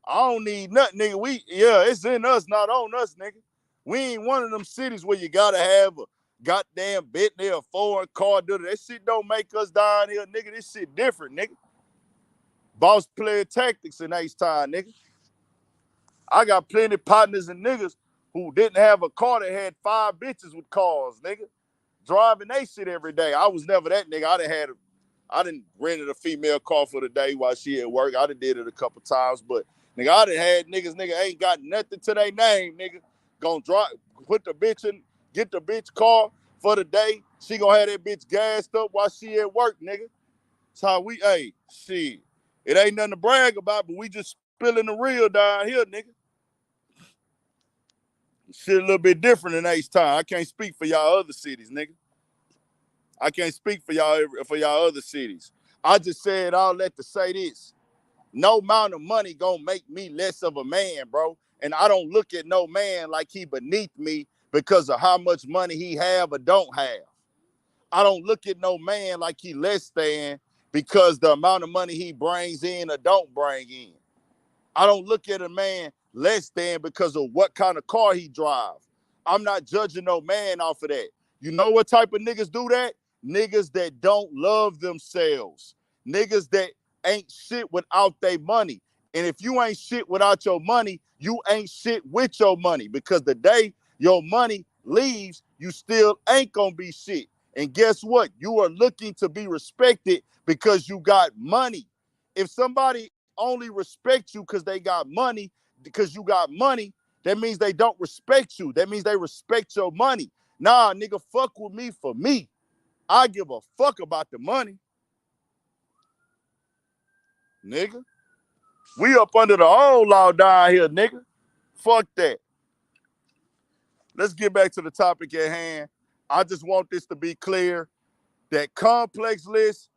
I don't need nothing, nigga. It's in us, not on us, nigga. We ain't one of them cities where you gotta have a goddamn Bentley or foreign car. That shit don't make us down here, nigga. This shit different, nigga. Boss player tactics in H-Time, nigga. I got plenty of partners and niggas who didn't have a car that had 5 bitches with cars, nigga. Driving they shit every day. I was never that nigga. I done rented a female car for the day while she at work. I done did it a couple times, but nigga, I done had niggas, nigga, ain't got nothing to their name, nigga. Gonna drive, put the bitch in, get the bitch car for the day. She gonna have that bitch gassed up while she at work, nigga. That's how we, shit. It ain't nothing to brag about, but we just spilling the real down here, nigga. Shit a little bit different in H-Time. I can't speak for y'all other cities, nigga. I can't speak for y'all other cities. I just said all that to say this. No amount of money gonna make me less of a man, bro. And I don't look at no man like he beneath me because of how much money he have or don't have. I don't look at no man like he less than because the amount of money he brings in or don't bring in. I don't look at a man less than because of what kind of car he drive. I'm not judging no man off of that. You know what type of niggas do that? Niggas that don't love themselves. Niggas that ain't shit without their money. And if you ain't shit without your money, you ain't shit with your money, because the day your money leaves, you still ain't gonna be shit. And guess what? You are looking to be respected because you got money. If somebody only respect you because they got money, because you got money, that means they don't respect you. That means they respect your money. Nah, nigga, fuck with me for me. I give a fuck about the money. Nigga. We up under the old law down here, nigga. Fuck that. Let's get back to the topic at hand. I just want this to be clear that complex list,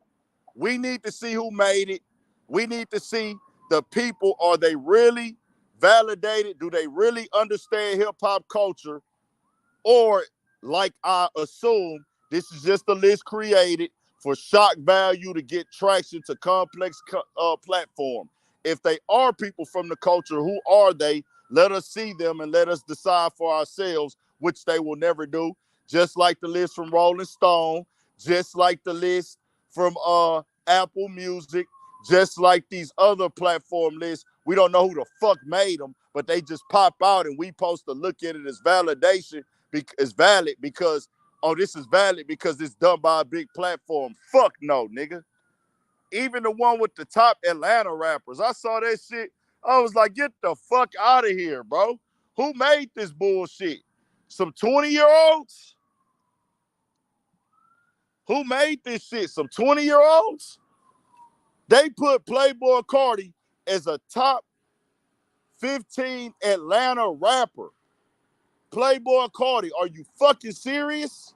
we need to see who made it. We need to see the people. Are they really validated? Do they really understand hip-hop culture? Or, like I assume, this is just a list created for shock value to get traction to complex platform. If they are people from the culture, who are they? Let us see them and let us decide for ourselves, which they will never do. Just like the list from Rolling Stone, just like the list from Apple Music, just like these other platform lists. We don't know who the fuck made them, but they just pop out and we supposed to look at it as validation. It's valid because, oh, this is valid because it's done by a big platform. Fuck no, nigga. Even the one with the top Atlanta rappers, I saw that shit. I was like, get the fuck out of here, bro. Who made this bullshit? Some 20-year-olds? Who made this shit? Some 20-year-olds? They put Playboi Carti as a top 15 Atlanta rapper. Playboi Carti, are you fucking serious?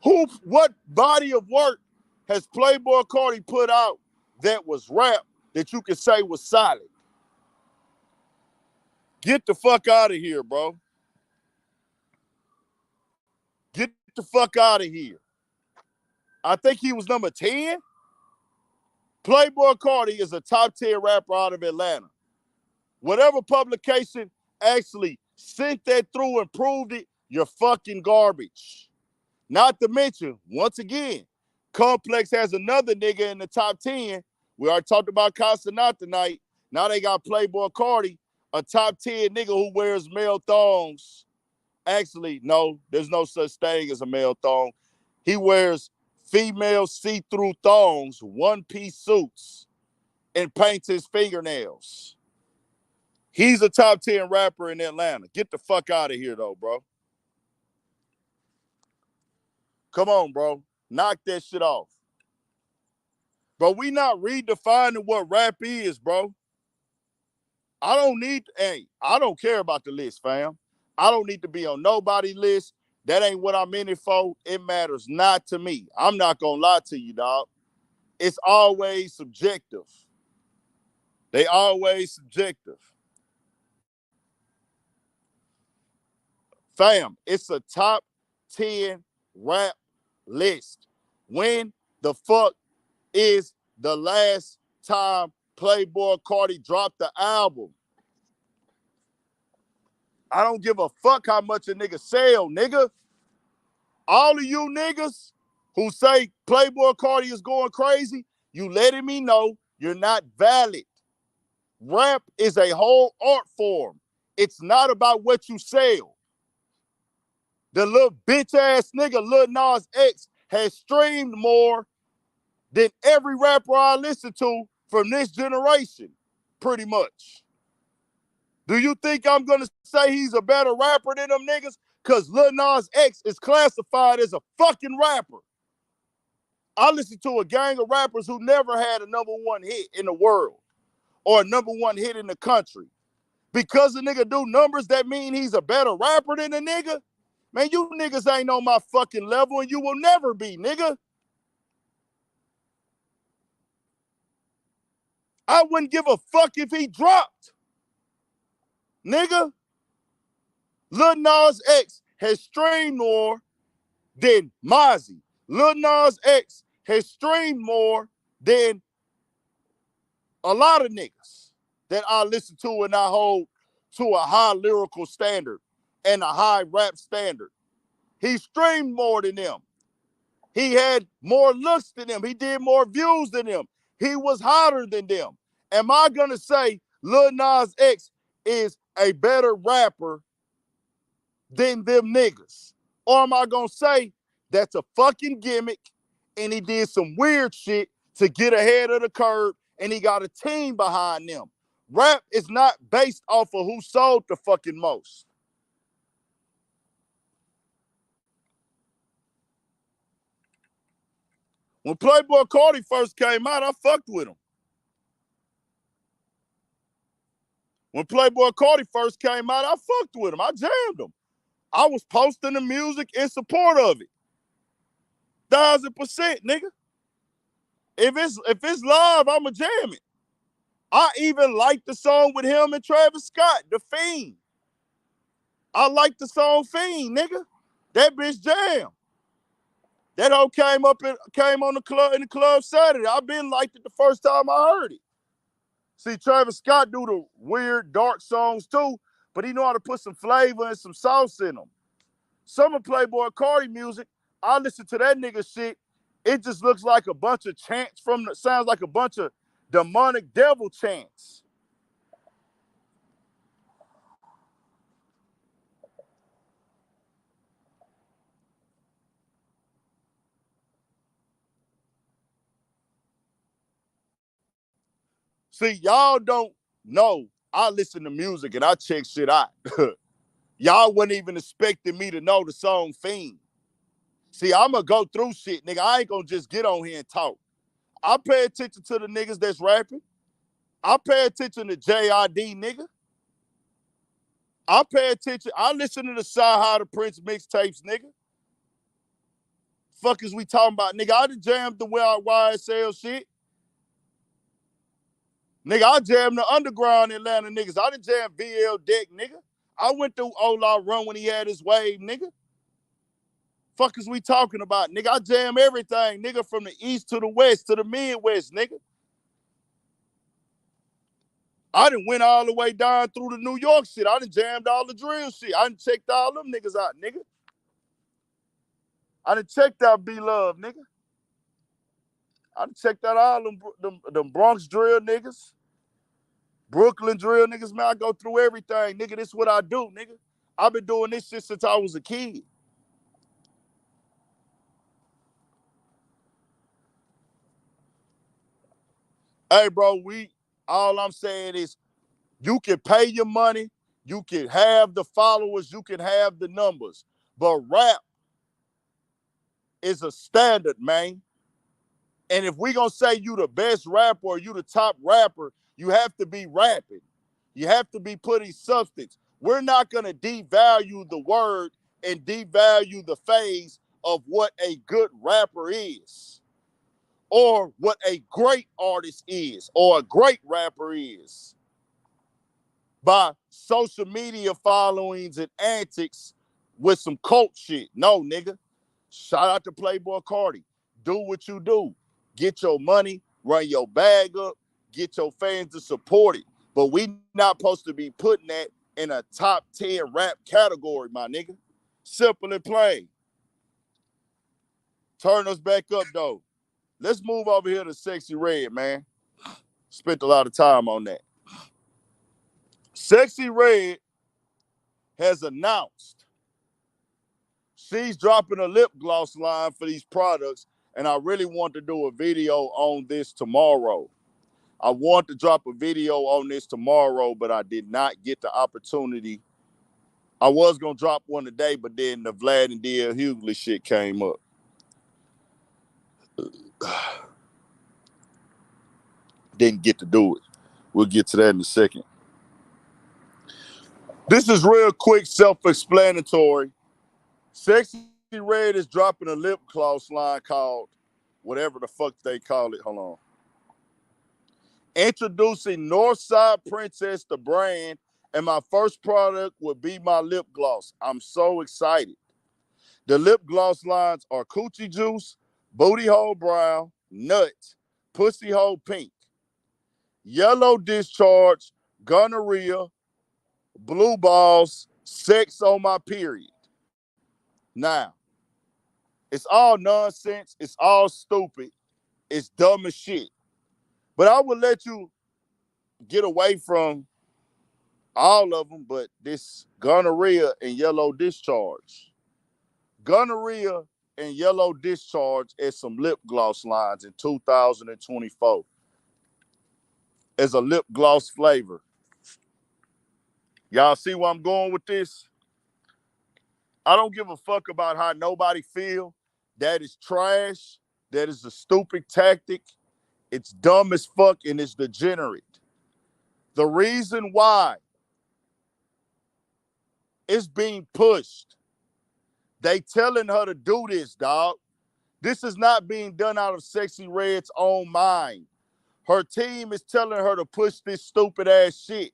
What body of work has Playboi Carti put out that was rap that you could say was solid? Get the fuck out of here, bro. Get the fuck out of here. I think he was number 10. Playboi Carti is a top 10 rapper out of Atlanta. Whatever publication actually sent that through and proved it, you're fucking garbage. Not to mention, once again, Complex has another nigga in the top 10. We already talked about Cenat tonight. Now they got Playboi Carti, a top 10 nigga who wears male thongs. Actually, no, there's no such thing as a male thong. He wears female see-through thongs, one-piece suits, and paints his fingernails. He's a top 10 rapper in Atlanta. Get the fuck out of here, though, bro. Come on, bro. Knock that shit off. Bro, we not redefining what rap is, bro. I don't care about the list, fam. I don't need to be on nobody's list. That ain't what I'm in it for. It matters not to me. I'm not gonna lie to you, dog. It's always subjective. They always subjective. Fam, it's a top 10 rap list. When the fuck is the last time Playboi Carti dropped the album? I don't give a fuck how much a nigga sell, nigga. All of you niggas who say Playboi Carti is going crazy, you letting me know you're not valid. Rap is a whole art form. It's not about what you sell. The little bitch ass nigga Lil Nas X has streamed more than every rapper I listen to from this generation, pretty much. Do you think I'm gonna say he's a better rapper than them niggas? Cause Lil Nas X is classified as a fucking rapper. I listen to a gang of rappers who never had a #1 hit in the world or a #1 hit in the country. Because a nigga do numbers, that mean he's a better rapper than a nigga? Man, you niggas ain't on my fucking level and you will never be, nigga. I wouldn't give a fuck if he dropped. Nigga, Lil Nas X has streamed more than Mozzie. Lil Nas X has streamed more than a lot of niggas that I listen to and I hold to a high lyrical standard and a high rap standard. He streamed more than them. He had more looks than them. He did more views than them. He was hotter than them. Am I gonna say Lil Nas X is a better rapper than them niggas? Or am I gonna say that's a fucking gimmick and he did some weird shit to get ahead of the curve and he got a team behind them? Rap is not based off of who sold the fucking most. When Playboi Carti first came out, I fucked with him. When Playboi Carti first came out, I fucked with him. I jammed him. I was posting the music in support of it. 1,000%, nigga. If it's live, I'ma jam it. I even like the song with him and Travis Scott, The Fiend. I like the song Fiend, nigga. That bitch jam. That hoe came on the club in the club Saturday. I been liked it the first time I heard it. See, Travis Scott do the weird, dark songs too, but he know how to put some flavor and some sauce in them. Some of Playboi Carti music, I listen to that nigga shit, it just looks like a bunch of chants sounds like a bunch of demonic devil chants. See, y'all don't know. I listen to music and I check shit out. Y'all wasn't even expecting me to know the song Fiend. See, I'm going to go through shit, nigga. I ain't going to just get on here and talk. I pay attention to the niggas that's rapping. I pay attention to J.I.D., nigga. I pay attention. I listen to the Sci-Hi the Prince mixtapes, nigga. Fuck is we talking about, nigga? I done jammed the YSL shit. Nigga, I jammed the underground Atlanta niggas. I done jammed VL Deck, nigga. I went through Ola Run when he had his wave, nigga. Fuck is we talking about, nigga? I jam everything, nigga, from the east to the west to the Midwest, nigga. I done went all the way down through the New York shit. I done jammed all the drill shit. I done checked all them niggas out, nigga. I done checked out B-Love, nigga. I done checked out all them Bronx drill niggas. Brooklyn drill niggas, man. I go through everything, nigga. This is what I do, nigga. I've been doing this shit since I was a kid. Hey, bro, all I'm saying is you can pay your money, you can have the followers, you can have the numbers, but rap is a standard, man. And if we gonna say you the best rapper or you the top rapper, you have to be rapping. You have to be putting substance. We're not gonna devalue the word and devalue the phase of what a good rapper is, or what a great artist is, or a great rapper is, by social media followings and antics with some cult shit. No, nigga. Shout out to Playboi Carti. Do what you do. Get your money, run your bag up, get your fans to support it. But we not supposed to be putting that in a top 10 rap category, my nigga. Simple and plain. Turn us back up, though. Let's move over here to Sexyy Red, man. Spent a lot of time on that. Sexyy Red has announced she's dropping a lip gloss line for these products, and I really want to do a video on this tomorrow. I want to drop a video on this tomorrow, but I did not get the opportunity. I was going to drop one today, but then the Vlad and D.L. Hughley shit came up. Didn't get to do it. We'll get to that in a second. This is real quick, self-explanatory. Sexy Red is dropping a lip gloss line called whatever the fuck they call it. Hold on. Introducing Northside Princess, the brand, and my first product would be my lip gloss. I'm so excited. The lip gloss lines are Coochie Juice, Booty Hole Brown, Nut, Pussy Hole Pink, Yellow Discharge, Gonorrhea, Blue Balls, Sex on My Period. Now, it's all nonsense. It's all stupid. It's dumb as shit. But I would let you get away from all of them, but this gonorrhea and yellow discharge. Gonorrhea and yellow discharge as some lip gloss lines in 2024 as a lip gloss flavor. Y'all see where I'm going with this? I don't give a fuck about how nobody feel. That is trash. That is a stupid tactic. It's dumb as fuck and it's degenerate. The reason why it's being pushed, they telling her to do this, dog. This is not being done out of Sexy Red's own mind. Her team is telling her to push this stupid ass shit.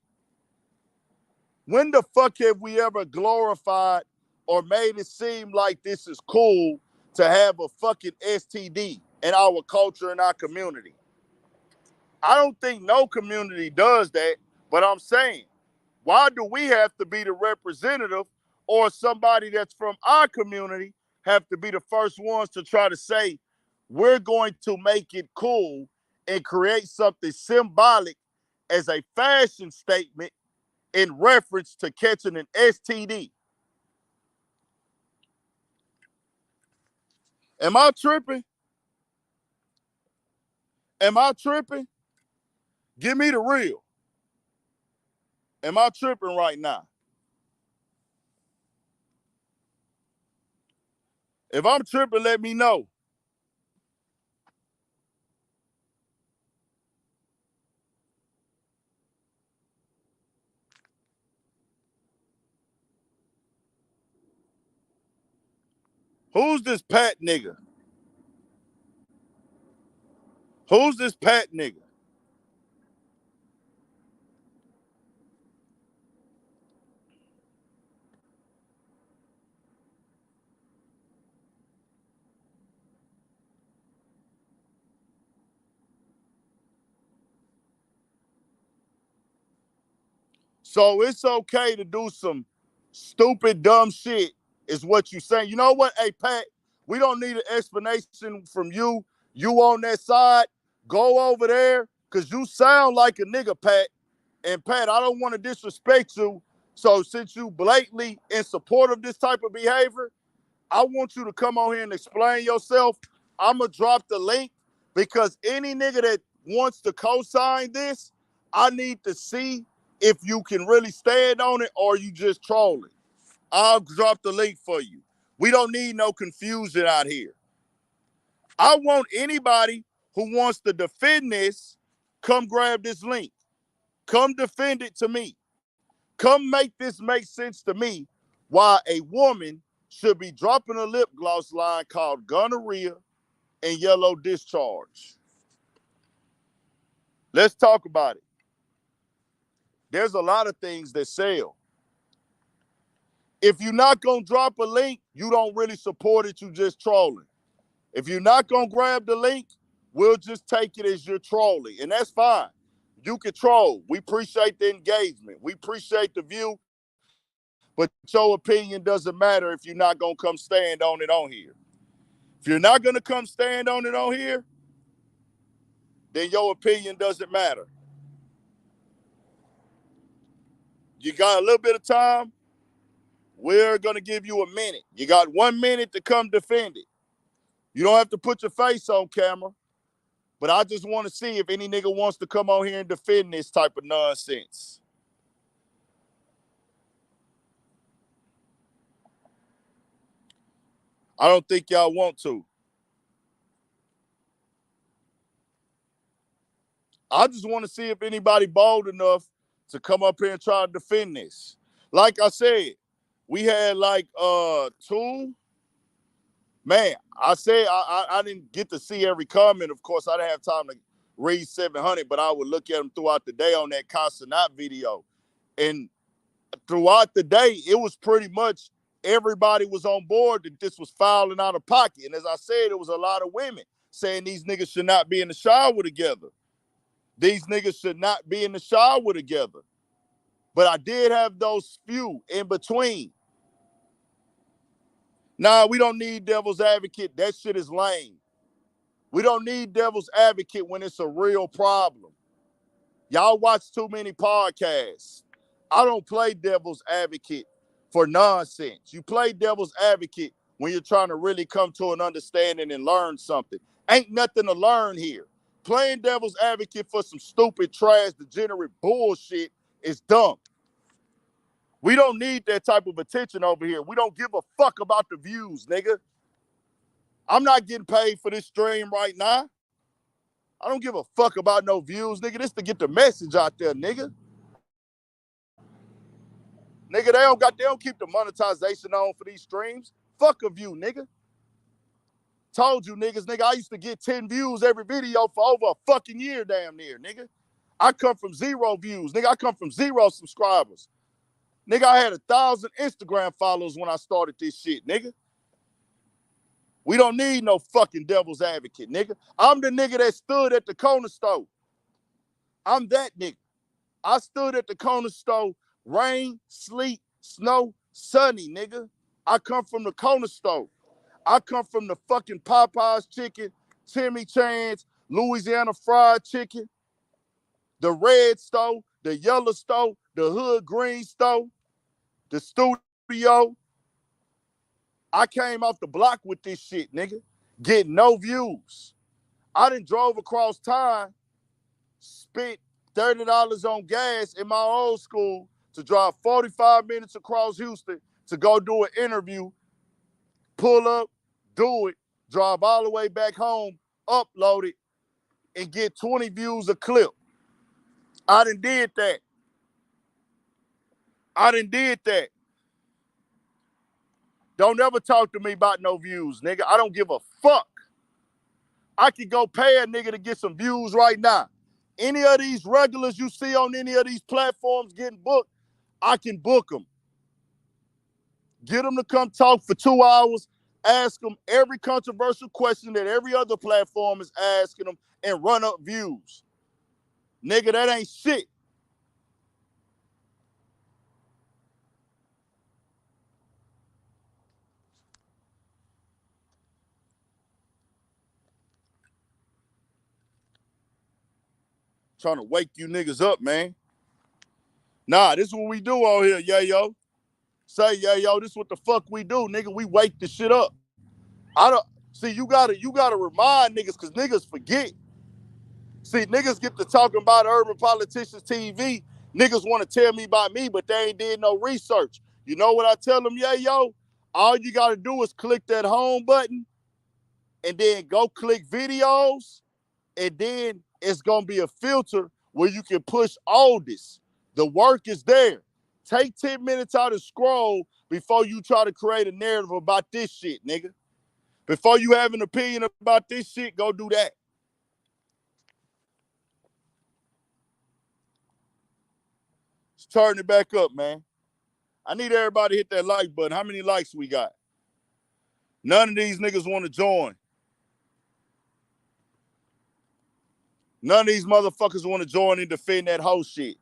When the fuck have we ever glorified or made it seem like this is cool to have a fucking STD in our culture and our community? I don't think no community does that, but I'm saying, why do we have to be the representative or somebody that's from our community have to be the first ones to try to say, we're going to make it cool and create something symbolic as a fashion statement in reference to catching an STD? Am I tripping? Am I tripping? Give me the real. Am I tripping right now? If I'm tripping, let me know. Who's this Pat nigga? Who's this Pat nigga? So it's okay to do some stupid, dumb shit, is what you saying. You know what? Hey, Pat, we don't need an explanation from you. You on that side, go over there, because you sound like a nigga, Pat. And Pat, I don't want to disrespect you. So since you blatantly in support of this type of behavior, I want you to come on here and explain yourself. I'm going to drop the link because any nigga that wants to co-sign this, I need to see if you can really stand on it or you just trolling. I'll drop the link for you. We don't need no confusion out here. I want anybody who wants to defend this, come grab this link. Come defend it to me. Come make this make sense to me why a woman should be dropping a lip gloss line called gonorrhea and yellow discharge. Let's talk about it. There's a lot of things that sell. If you're not going to drop a link, you don't really support it, you just trolling. If you're not going to grab the link, we'll just take it as you're trolling, and that's fine. You can troll. We appreciate the engagement. We appreciate the view, but your opinion doesn't matter if you're not going to come stand on it on here. If you're not going to come stand on it on here, then your opinion doesn't matter. You got a little bit of time. We're going to give you a minute. You got 1 minute to come defend it. You don't have to put your face on camera, but I just want to see if any nigga wants to come on here and defend this type of nonsense. I don't think y'all want to. I just want to see if anybody bold enough to come up here and try to defend this. Like I said, We had like two. Man, I said I didn't get to see every comment. Of course, I didn't have time to read 700, but I would look at them throughout the day on that Cenat video. And throughout the day, it was pretty much everybody was on board that this was fouling out of pocket. And as I said, it was a lot of women saying these niggas should not be in the shower together. These niggas should not be in the shower together. But I did have those few in between. Nah, we don't need devil's advocate. That shit is lame. We don't need devil's advocate when it's a real problem. Y'all watch too many podcasts. I don't play devil's advocate for nonsense. You play devil's advocate when you're trying to really come to an understanding and learn something. Ain't nothing to learn here. Playing devil's advocate for some stupid, trash, degenerate bullshit is dumb. We don't need that type of attention over here. We don't give a fuck about the views, nigga. I'm not getting paid for this stream right now. I don't give a fuck about no views, nigga. This to get the message out there, nigga. Nigga, they don't keep the monetization on for these streams. Fuck a view, nigga. Told you niggas, nigga, I used to get 10 views every video for over a fucking year damn near, nigga. I come from 0 views, nigga. I come from 0 subscribers. Nigga, I had 1,000 Instagram followers when I started this shit, nigga. We don't need no fucking devil's advocate, nigga. I'm the nigga that stood at the corner store. I'm that nigga. I stood at the corner store, rain, sleet, snow, sunny, nigga. I come from the corner store. I come from the fucking Popeyes chicken, Timmy Chan's, Louisiana fried chicken, the red store, the yellow store, the hood green store, the studio. I came off the block with this shit, nigga. Getting no views. I done drove across town, spent $30 on gas in my old school to drive 45 minutes across Houston to go do an interview, pull up, do it, drive all the way back home, upload it, and get 20 views a clip. I done did that. I done did that. Don't ever talk to me about no views, nigga. I don't give a fuck. I could go pay a nigga to get some views right now. Any of these regulars you see on any of these platforms getting booked, I can book them. Get them to come talk for 2 hours, ask them every controversial question that every other platform is asking them, and run up views. Nigga, that ain't shit. Trying to wake you niggas up, man. Nah, this is what we do out here, yeah, yo. Say, yeah, yo, this is what the fuck we do, nigga. We wake the shit up. I don't see you gotta remind niggas because niggas forget. See, niggas get to talking about Urban Politicians TV. Niggas want to tell me about me, but they ain't did no research. You know what I tell them, yeah, yo? All you gotta do is click that home button and then go click videos, and then it's gonna be a filter where you can push all this. The work is there. Take 10 minutes out and scroll before you try to create a narrative about this shit, nigga. Before you have an opinion about this shit, go do that. Let's turn it back up, man. I need everybody to hit that like button. How many likes we got? None of these niggas want to join. None of these motherfuckers want to join and defend that whole shit.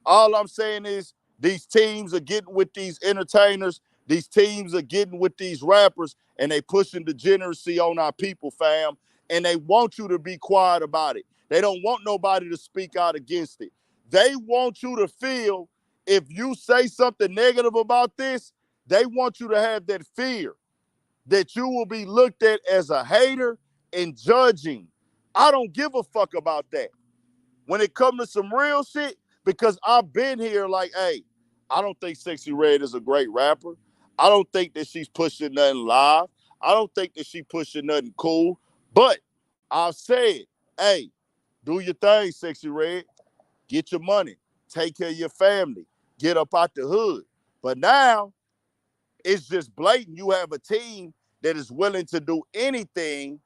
All I'm saying is these teams are getting with these entertainers. These teams are getting with these rappers, and they pushing degeneracy on our people, fam. And they want you to be quiet about it. They don't want nobody to speak out against it. They want you to feel if you say something negative about this, they want you to have that fear that you will be looked at as a hater and judging. I don't give a fuck about that. When it comes to some real shit, because I've been here like, hey, I don't think Sexyy Red is a great rapper. I don't think that she's pushing nothing live. I don't think that she pushing nothing cool. But I've said, hey, do your thing, Sexyy Red. Get your money. Take care of your family. Get up out the hood. But now, It's just blatant. You have a team that is willing to do anything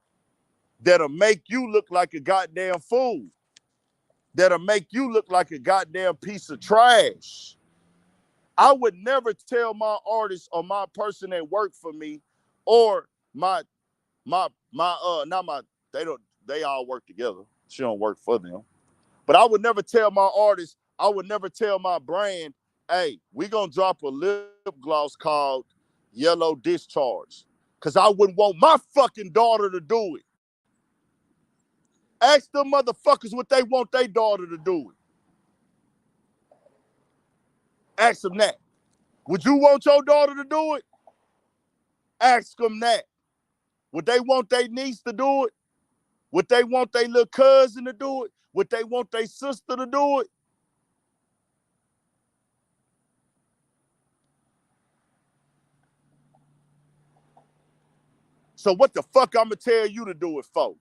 that'll make you look like a goddamn fool. That'll make you look like a goddamn piece of trash. I would never tell my artist or my person that worked for me or my not my they all work together. She don't work for them. But I would never tell my artist, I would never tell my brand, hey, we gonna drop a lip gloss called Yellow Discharge. Cause I wouldn't want my fucking daughter to do it. Ask them motherfuckers what they want their daughter to do it. Ask them that. Would you want your daughter to do it? Ask them that. Would they want their niece to do it? Would they want their little cousin to do it? Would they want their sister to do it? So what the fuck I'm gonna tell you to do it for?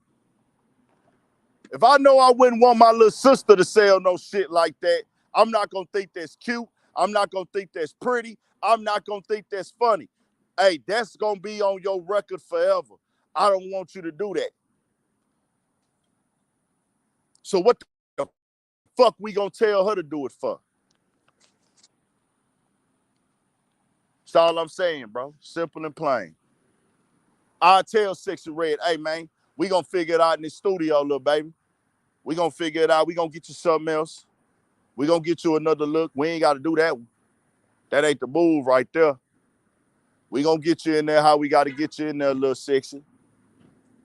If I know I wouldn't want my little sister to sell no shit like that, I'm not gonna think that's cute. I'm not gonna think that's pretty. I'm not gonna think that's funny. Hey, that's gonna be on your record forever. I don't want you to do that. So what the fuck we gonna tell her to do it for? That's all I'm saying, bro. Simple and plain. I tell Sexyy Red, hey man, we gonna figure it out in this studio, little baby. We gonna figure it out. We gonna get you something else. We gonna get you another look. We ain't gotta do that one. That ain't the move right there. We gonna get you in there how we gotta get you in there, little Sexyy.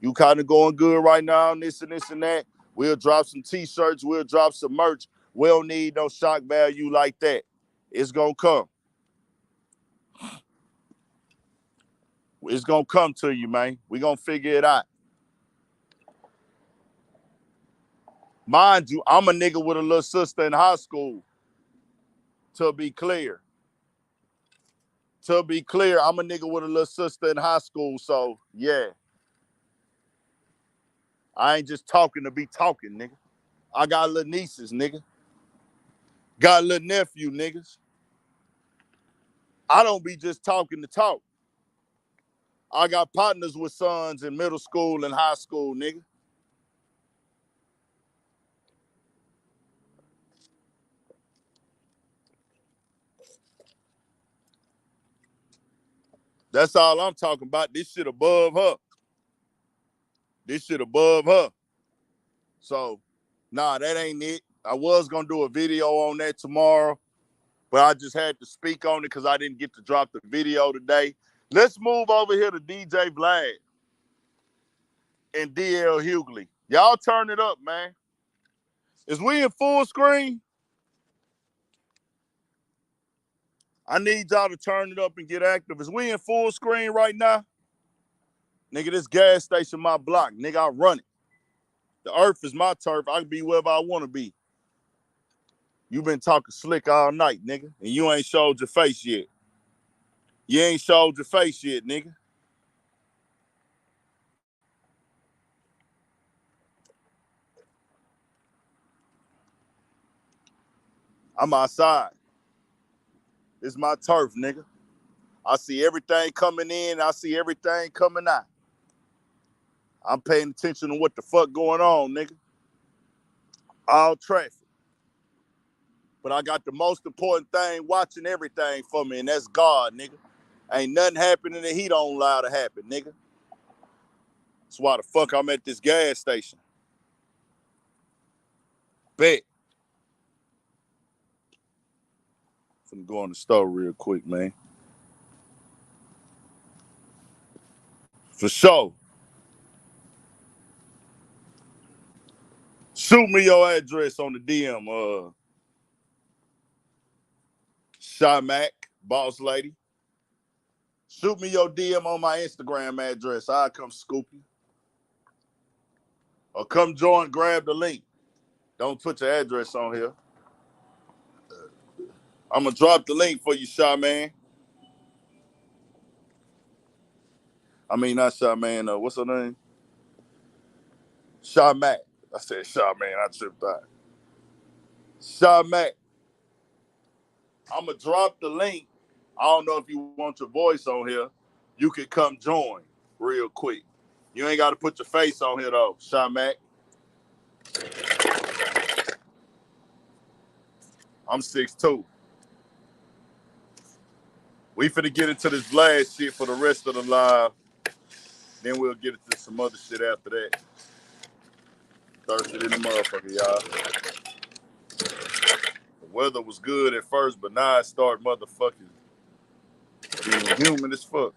You kind of going good right now, and this and this and that. We'll drop some t-shirts. We'll drop some merch. We don't need no shock value like that. It's gonna come. It's gonna come to you, man. We gonna figure it out. Mind you, I'm a nigga with a little sister in high school. To be clear. To be clear, I'm a nigga with a little sister in high school, so yeah. I ain't just talking to be talking, nigga. I got little nieces, nigga. Got a little nephew, niggas. I don't be just talking to talk. I got partners with sons in middle school and high school, nigga. That's all I'm talking about. This shit above her. This shit above her. So, nah, that ain't it. I was gonna do a video on that tomorrow, but I just had to speak on it because I didn't get to drop the video today. Let's move over here to DJ Vlad and DL Hughley. Y'all turn it up, man. Is we in full screen? I need y'all to turn it up and get active. Is we in full screen right now? Nigga, this gas station my block. Nigga, I run it. The earth is my turf. I can be wherever I want to be. You been talking slick all night, nigga, and you ain't showed your face yet. You ain't showed your face yet, nigga. I'm outside. It's my turf, nigga. I see everything coming in. I see everything coming out. I'm paying attention to what the fuck going on, nigga. All traffic. But I got the most important thing watching everything for me, and that's God, nigga. Ain't nothing happening that he don't allow to happen, nigga. That's why the fuck I'm at this gas station. Bet. Finna go in the store real quick, man. For sure. Shoot me your address on the DM, Shy boss lady. Shoot me your DM on my Instagram address. I'll come scoop you. Or come join, grab the link. Don't put your address on here. I'm going to drop the link for you, Shy Man. I mean, not Shy Man. What's her name? Shy Mac. I said Shy Man. I tripped out. Shy Mac. I'm going to drop the link I don't know if you want your voice on here. You can come join real quick. You ain't got to put your face on here though, Sharpe. I'm 6'2". We finna get into this Vlad shit for the rest of the live. Then we'll get into some other shit after that. Thirsty in the motherfucker, y'all. The weather was good at first, but now it start motherfucking being humid as fuck.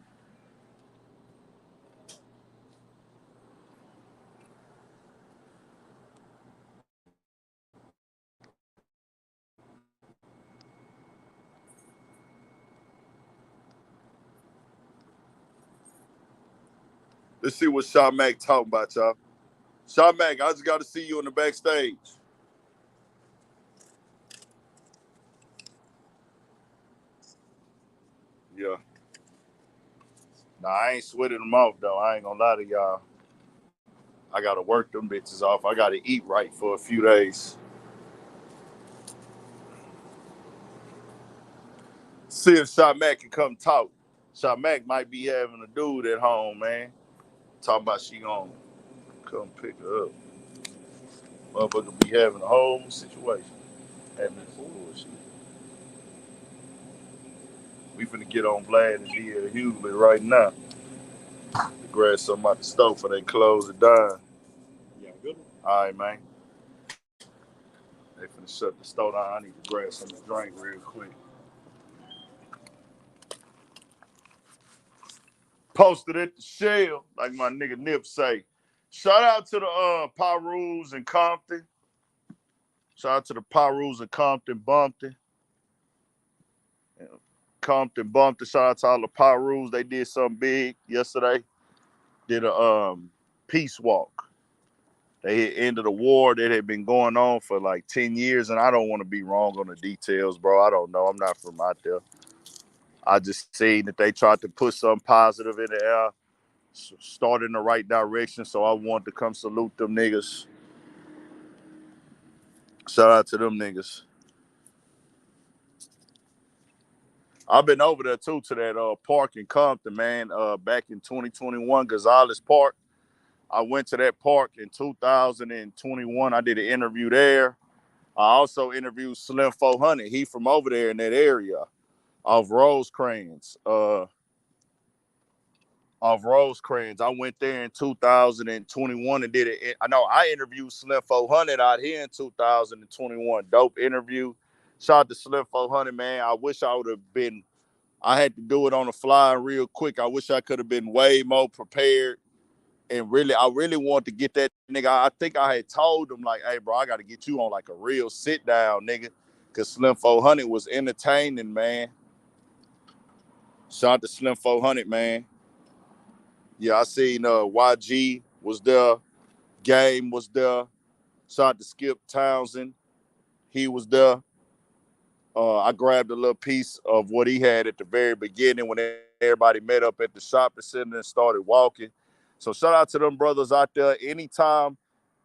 Let's see what Sharpe talking about, y'all. Sharpe, I just got to see you in the backstage. Yeah. Nah, I ain't sweating them off, though. I ain't gonna lie to y'all. I gotta work them bitches off. I gotta eat right for a few days. See if Sharpe can come talk. Sharpe might be having a dude at home, man. Talking about she gonna come pick her up. Motherfucker be having a whole situation. Having some bullshit. We finna get on Vlad and be at Hughley right now. To grab something out the stove before they close it down. Yeah, good. All right, man. They finna shut the store down. I need to grab something to drink real quick. Posted at the shell, like my nigga Nip say. Shout out to the Pyrus in Compton. Shout out to the Pyrus in Compton, Bumpton. Compton, Bumpton. Shout out to all the Pyrus. They did something big yesterday. Did a peace walk. They had ended a war that had been going on for like 10 years, and I don't want to be wrong on the details, bro. I don't know. I'm not from out there. I just seen that they tried to put something positive in the air, start in the right direction, so I wanted to come salute them niggas. Shout out to them niggas. I've been over there too to that park in Compton, man. Back in 2021, Gonzalez Park. I went to that park in 2021. I did an interview there. I also interviewed Slim 400. He from over there in that area of Rosecrans. Of Rosecrans. I went there in 2021 and did it. I know I interviewed Slim 400 out here in 2021. Dope interview. Shout out to Slim 400, man. I wish I would have been. I had to do it on the fly real quick. I wish I could have been way more prepared. And really, I really want to get that nigga. I think I had told him, like, hey, bro, I got to get you on like a real sit down, nigga. Because Slim 400 was entertaining, man. Shout out to Slim 400, man. Yeah, I seen YG was there. Game was there. Shout out to Skip Townsend. He was there. I grabbed a little piece of what he had at the very beginning when everybody met up at the shopping center and started walking. So shout out to them brothers out there. Anytime,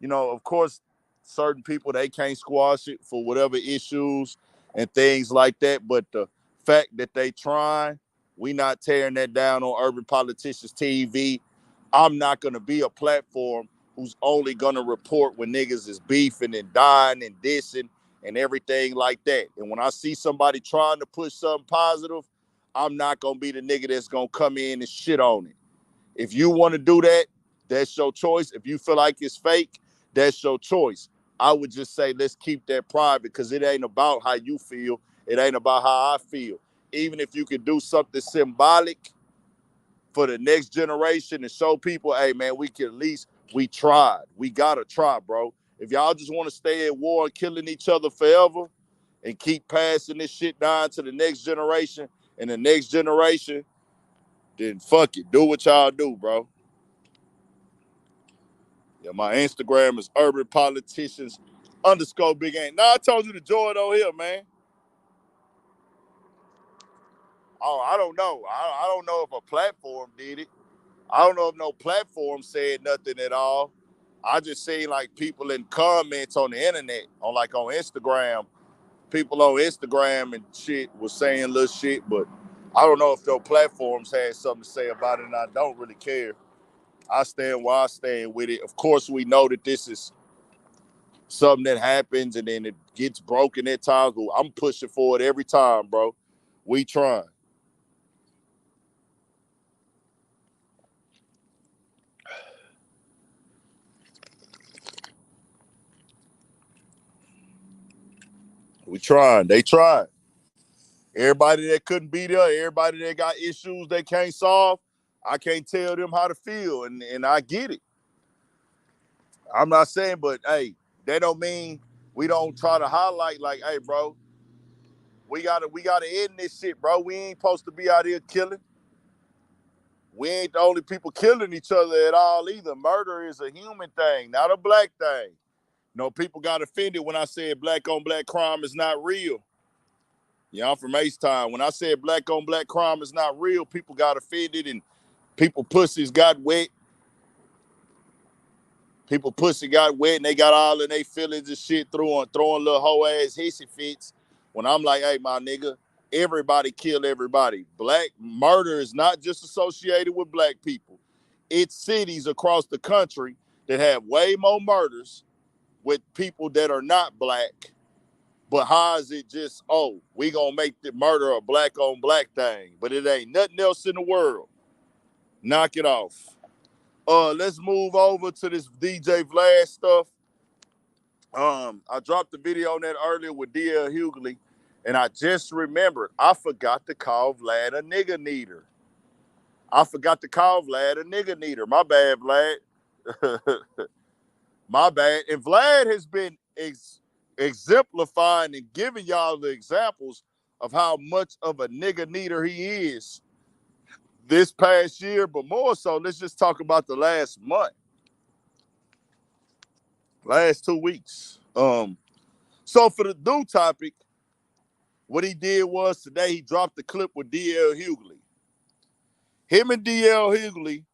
of course, certain people, they can't squash it for whatever issues and things like that. But the fact that they trying, we not tearing that down on Urban Politicians TV. I'm not going to be a platform who's only going to report when niggas is beefing and dying and dissing and everything like that. And when I see somebody trying to push something positive, I'm not going to be the nigga that's going to come in and shit on it. If you want to do that, that's your choice. If you feel like it's fake, that's your choice. I would just say let's keep that private because it ain't about how you feel. It ain't about how I feel. Even if you could do something symbolic for the next generation and show people, hey, man, we can at least, we tried. We got to try, bro. If y'all just want to stay at war and killing each other forever and keep passing this shit down to the next generation and the next generation, then fuck it. Do what y'all do, bro. Yeah, my Instagram is Urban Politicians _ Big Ain't. Now I told you to join on here, man. Oh, I don't know. I don't know if a platform did it. I don't know if no platform said nothing at all. I just seen like people in comments on the internet, on Instagram. People on Instagram and shit was saying little shit, but I don't know if those platforms had something to say about it, and I don't really care. I stand where I stand with it. Of course, we know that this is something that happens and then it gets broken at times, but I'm pushing for it every time, bro. We trying. We trying. They tried. Everybody that couldn't be there, everybody that got issues they can't solve, I can't tell them how to feel, and I get it. I'm not saying, but hey, that don't mean we don't try to highlight like, hey, bro, we gotta end this shit, bro. We ain't supposed to be out here killing. We ain't the only people killing each other at all either. Murder is a human thing, not a black thing. You know, people got offended when I said black on black crime is not real. Yeah, I'm from H-Town. When I said black on black crime is not real, people got offended and people pussies got wet. People pussy got wet and they got all in their feelings and shit throwing little hoe ass hissy fits. When I'm like, hey, my nigga, everybody kill everybody. Black murder is not just associated with black people. It's cities across the country that have way more murders with people that are not black. But how is it just, oh, we gonna make the murder a black on black thing, but it ain't nothing else in the world. Knock it off. Let's move over to this DJ Vlad stuff. I dropped the video on that earlier with DL Hughley, and I just remembered I forgot to call Vlad a nigga needer. I forgot to call Vlad a nigga needer. My bad, Vlad. My bad. And Vlad has been exemplifying and giving y'all the examples of how much of a nigga needer he is this past year, but more so, let's just talk about the last month. Last 2 weeks. So for the new topic, what he did was today he dropped the clip with DL Hughley. Him and DL Hughley,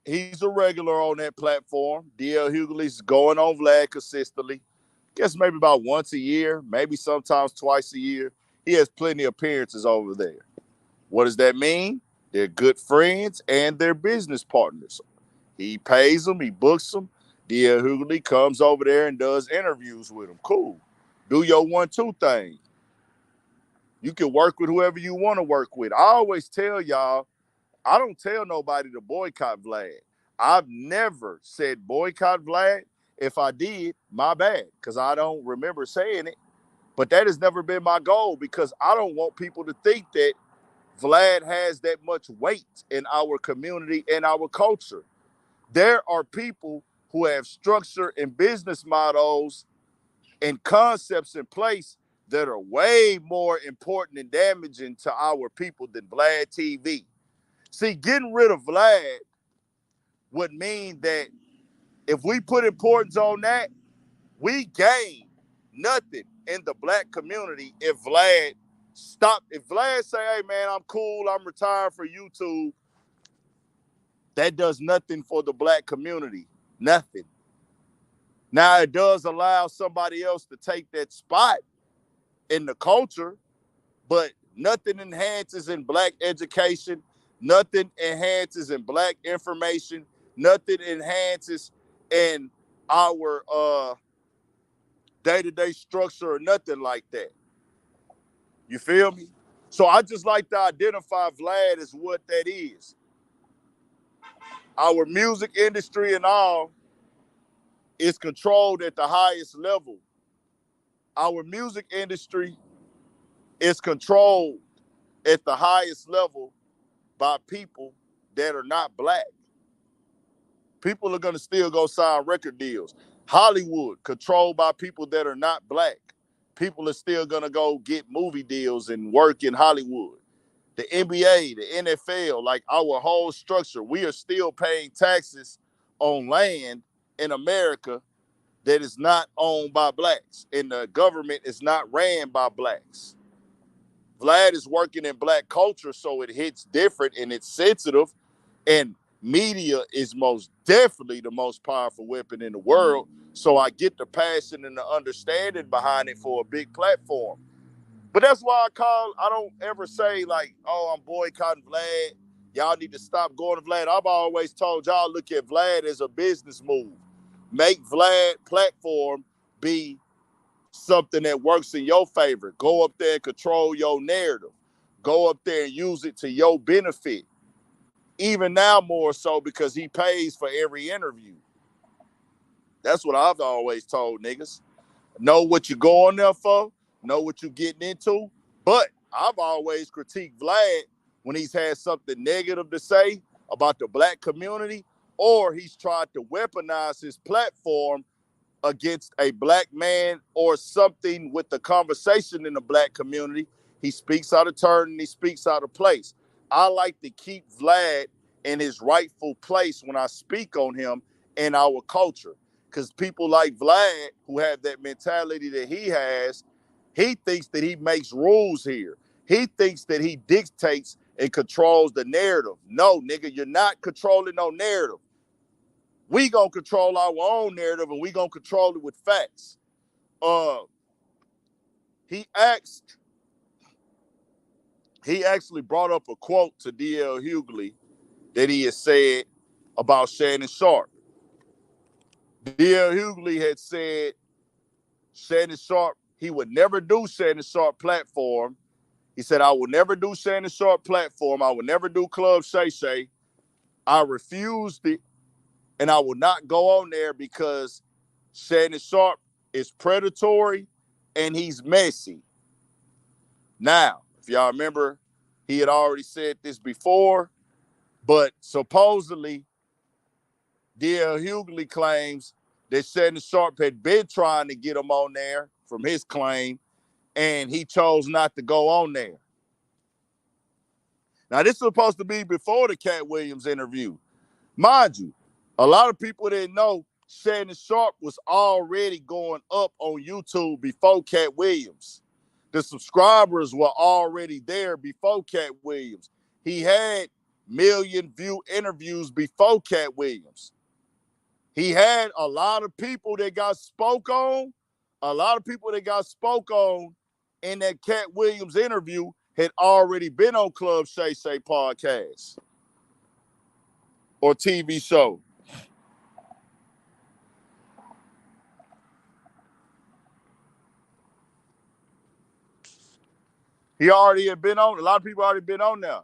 he's a regular on that platform. DL Hughley's going on Vlad consistently. Guess maybe about once a year, maybe sometimes twice a year. He has plenty of appearances over there. What does that mean? They're good friends and they're business partners. He pays them, he books them. DL Hughley comes over there and does interviews with him. Cool. Do your 1-2 thing. You can work with whoever you want to work with. I always tell y'all, I don't tell nobody to boycott Vlad. I've never said boycott Vlad. If I did, my bad, because I don't remember saying it. But that has never been my goal because I don't want people to think that Vlad has that much weight in our community and our culture. There are people who have structure and business models and concepts in place that are way more important and damaging to our people than Vlad TV. See, getting rid of Vlad would mean that if we put importance on that, we gain nothing in the black community if Vlad stopped. If Vlad say, hey, man, I'm cool, I'm retired for YouTube, that does nothing for the black community. Nothing. Now, it does allow somebody else to take that spot in the culture, but nothing enhances in black education. Nothing enhances in black information. Nothing enhances in our day-to-day structure or nothing like that. You feel me? So I just like to identify Vlad as what that is. Our music industry and all is controlled at the highest level. Our music industry is controlled at the highest level by people that are not black. People are going to still go sign record deals. Hollywood, controlled by people that are not black. People are still going to go get movie deals and work in Hollywood. The NBA, the NFL, like our whole structure, we are still paying taxes on land in America that is not owned by blacks, and the government is not ran by blacks. Vlad is working in black culture, so it hits different and it's sensitive. And media is most definitely the most powerful weapon in the world. So I get the passion and the understanding behind it for a big platform. But that's why I don't ever say like, oh, I'm boycotting Vlad. Y'all need to stop going to Vlad. I've always told y'all, look at Vlad as a business move. Make Vlad platform be something that works in your favor. Go up there and control your narrative. Go up there and use it to your benefit. Even now more so because he pays for every interview. That's what I've always told niggas. Know what you're going there for. Know what you're getting into. But I've always critiqued Vlad when he's had something negative to say about the black community, or he's tried to weaponize his platform against a black man or something with the conversation in the black community. He speaks out of turn and he speaks out of place. I like to keep Vlad in his rightful place when I speak on him and our culture. Because people like Vlad, who have that mentality that he has, he thinks that he makes rules here. He thinks that he dictates and controls the narrative. No, nigga, you're not controlling no narrative. We gonna control our own narrative and we gonna control it with facts. He actually brought up a quote to D.L. Hughley that he had said about Shannon Sharpe. D.L. Hughley had said Shannon Sharpe, he would never do Shannon Sharpe platform. He said, I will never do Shannon Sharpe platform. I will never do Club Sexyy. I refused it, and I will not go on there because Shannon Sharpe is predatory and he's messy. Now, if y'all remember, he had already said this before, but supposedly D.L. Hughley claims that Shannon Sharpe had been trying to get him on there from his claim, and he chose not to go on there. Now, this is supposed to be before the Cat Williams interview. Mind you, a lot of people didn't know Shannon Sharpe was already going up on YouTube before Cat Williams. The subscribers were already there before Cat Williams. He had million-view interviews before Cat Williams. He had a lot of people that got spoke on. A lot of people that got spoke on in that Cat Williams interview had already been on Club Shay podcast or TV show. He already had been on. A lot of people already been on there.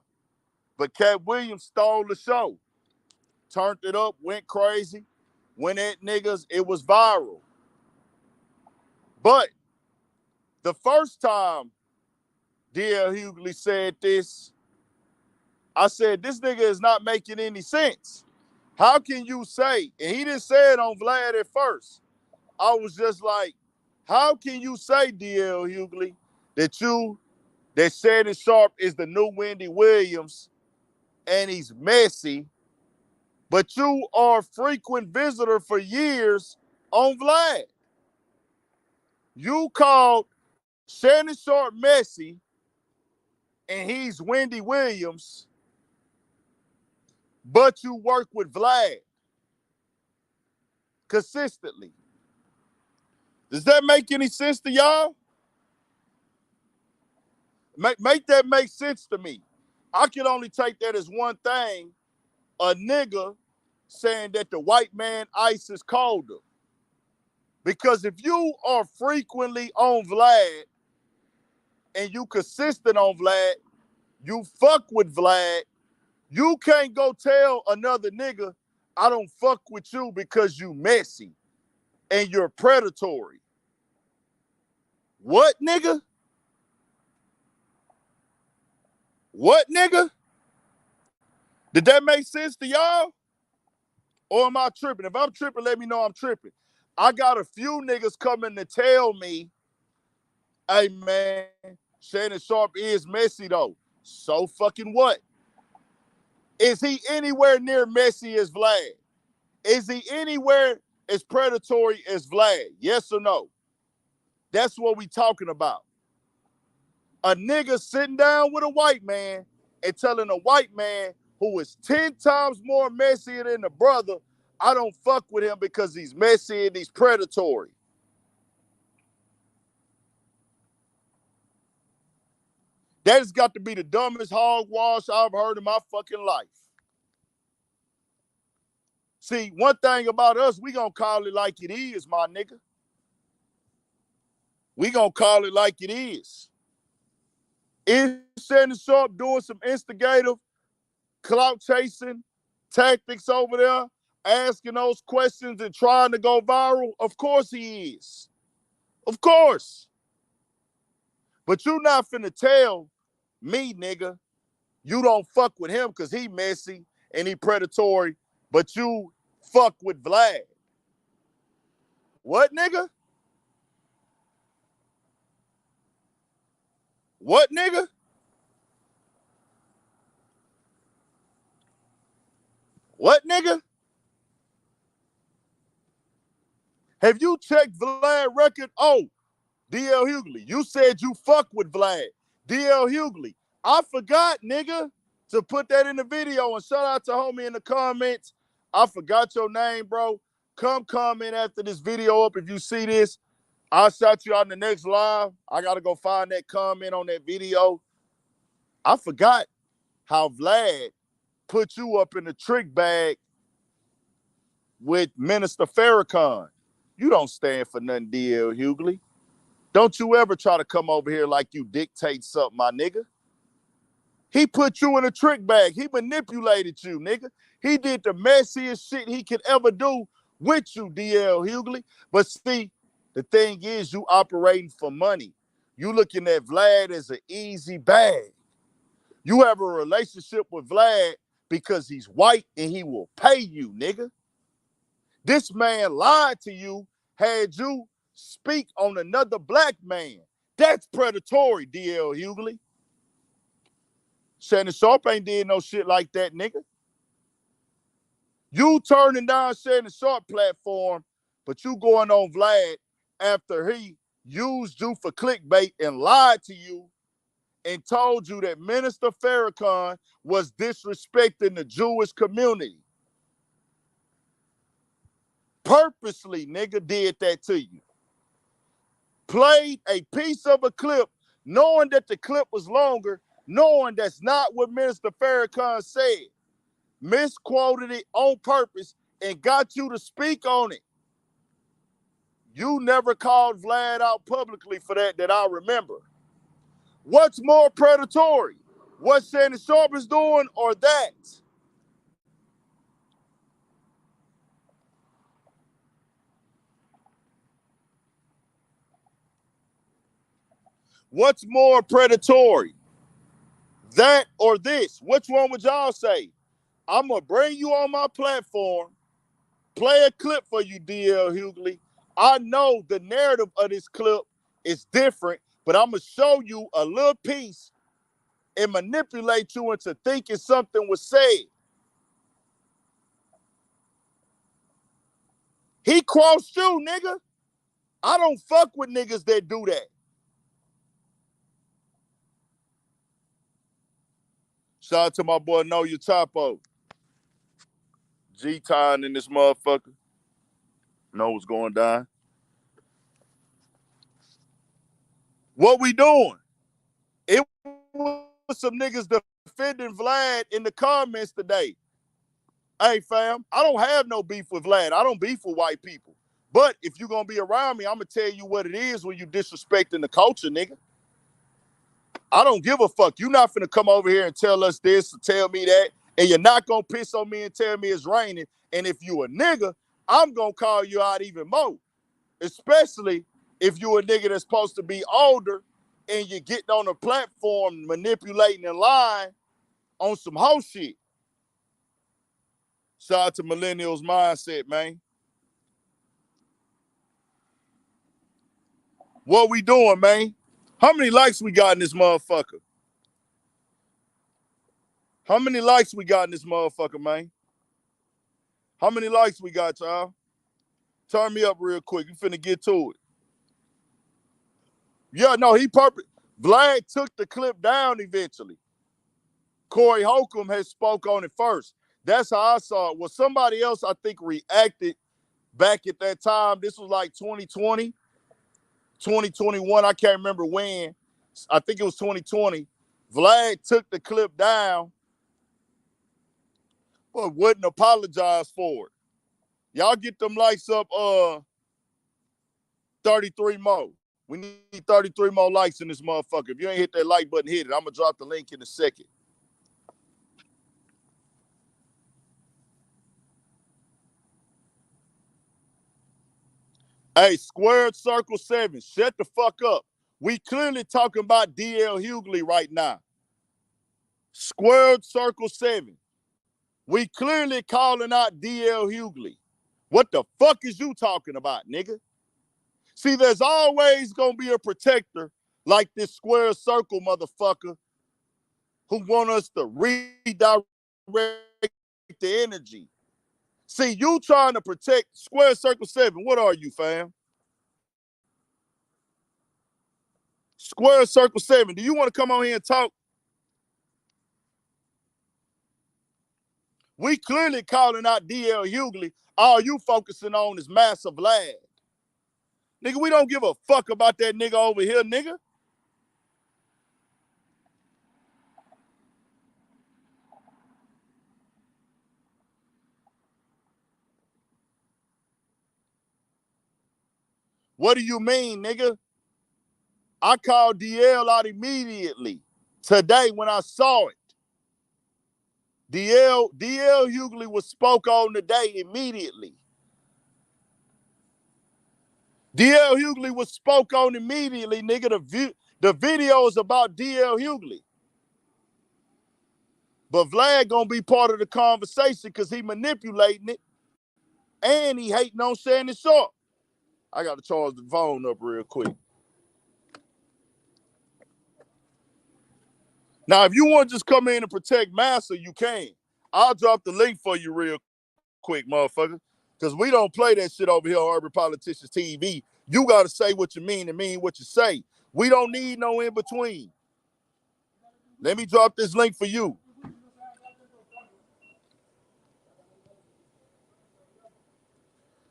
But Cat Williams stole the show. Turned it up, went crazy. Went at niggas. It was viral. But the first time D.L. Hughley said this, I said, this nigga is not making any sense. How can you say, and he didn't say it on Vlad at first. I was just like, how can you say, D.L. Hughley, that Shannon Sharpe is the new Wendy Williams and he's messy, but you are a frequent visitor for years on Vlad? You called Shannon Sharpe messy and he's Wendy Williams, but you work with Vlad consistently. Does that make any sense to y'all? Make that make sense to me. I can only take that as one thing, a nigga saying that the white man ice is colder. Because if you are frequently on Vlad and you consistent on Vlad, you fuck with Vlad, you can't go tell another nigga, I don't fuck with you because you messy and you're predatory. What, nigga? What, nigga? Did that make sense to y'all? Or am I tripping? If I'm tripping, let me know I'm tripping. I got a few niggas coming to tell me, hey, man, Shannon Sharpe is messy, though. So fucking what? Is he anywhere near messy as Vlad? Is he anywhere as predatory as Vlad? Yes or no? That's what we talking about. A nigga sitting down with a white man and telling a white man who is 10 times more messy than the brother, I don't fuck with him because he's messy and he's predatory. That has got to be the dumbest hogwash I've heard in my fucking life. See, one thing about us, we gonna call it like it is, my nigga. We gonna call it like it is. Is Shannon Sharpe doing some instigative, clout chasing tactics over there, asking those questions and trying to go viral? Of course he is. Of course. But you not finna tell me, nigga, you don't fuck with him because he messy and he predatory, but you fuck with Vlad. What, nigga? What, nigga? What, nigga? Have you checked Vlad record? Oh, DL Hughley, you said you fuck with Vlad. DL Hughley, I forgot, nigga, to put that in the video, and shout out to homie in the comments. I forgot your name, bro. Come comment after this video up if you see this. I'll shout you out in the next live. I got to go find that comment on that video. I forgot how Vlad put you up in the trick bag with Minister Farrakhan. You don't stand for nothing, DL Hughley. Don't you ever try to come over here like you dictate something, my nigga. He put you in a trick bag. He manipulated you, nigga. He did the messiest shit he could ever do with you, DL Hughley. But see, the thing is, you operating for money. You looking at Vlad as an easy bag. You have a relationship with Vlad because he's white and he will pay you, nigga. This man lied to you, had you speak on another black man. That's predatory, DL Hughley. Shannon Sharpe ain't did no shit like that, nigga. You turning down Shannon Sharpe platform, but you going on Vlad after he used you for clickbait and lied to you and told you that Minister Farrakhan was disrespecting the Jewish community. Purposely, nigga, did that to you. Played a piece of a clip, knowing that the clip was longer, knowing that's not what Minister Farrakhan said. Misquoted it on purpose and got you to speak on it. You never called Vlad out publicly for that I remember. What's more predatory? What Shannon Sharpe is doing or that? What's more predatory? That or this? Which one would y'all say? I'm going to bring you on my platform, play a clip for you, DL Hughley. I know the narrative of this clip is different, but I'm going to show you a little piece and manipulate you into thinking something was said. He crossed you, nigga. I don't fuck with niggas that do that. Shout out to my boy Know Your Chapo. G-Time in this motherfucker. Know what's going down. What we doing? It was some niggas defending Vlad in the comments today. Hey, fam, I don't have no beef with Vlad. I don't beef with white people. But if you're going to be around me, I'm going to tell you what it is when you disrespecting the culture, nigga. I don't give a fuck. You're not finna come over here and tell us this or tell me that, and you're not going to piss on me and tell me it's raining. And if you a nigga, I'm going to call you out even more, especially if you a nigga that's supposed to be older and you're getting on a platform manipulating and lying on some hoe shit. Shout out to Millennials Mindset, man. What we doing, man? How many likes we got in this motherfucker? How many likes we got in this motherfucker, man? How many likes we got, y'all? Turn me up real quick. You finna get to it. Yeah, no, Vlad took the clip down eventually. Corey Holcomb has spoke on it first. That's how I saw it. Well, somebody else, I think, reacted back at that time. This was like 2020, 2021. I can't remember when. I think it was 2020. Vlad took the clip down, but wouldn't apologize for it. Y'all get them likes up 33 more. We need 33 more likes in this motherfucker. If you ain't hit that like button, hit it. I'm going to drop the link in a second. Hey, squared circle 7, shut the fuck up. We clearly talking about DL Hughley right now. Squared circle 7. We clearly calling out DL Hughley. What the fuck is you talking about, nigga? See, there's always gonna be a protector like this square circle motherfucker who want us to redirect the energy. See, you trying to protect square circle 7. What are you, fam? Square circle 7. Do you want to come on here and talk? We clearly calling out DL Hughley. All you focusing on is Massive Vlad. Nigga, we don't give a fuck about that nigga over here, nigga. What do you mean, nigga? I called DL out immediately today when I saw it. DL Hughley was spoke on today immediately. DL Hughley was spoke on immediately, nigga. The video is about DL Hughley. But Vlad gonna be part of the conversation because he manipulating it and he hating on Shannon Sharpe. I gotta charge the phone up real quick. Now, if you want to just come in and protect Massa, you can. I'll drop the link for you real quick, motherfucker. Because we don't play that shit over here on Urban Politicians TV. You got to say what you mean and mean what you say. We don't need no in-between. Let me drop this link for you.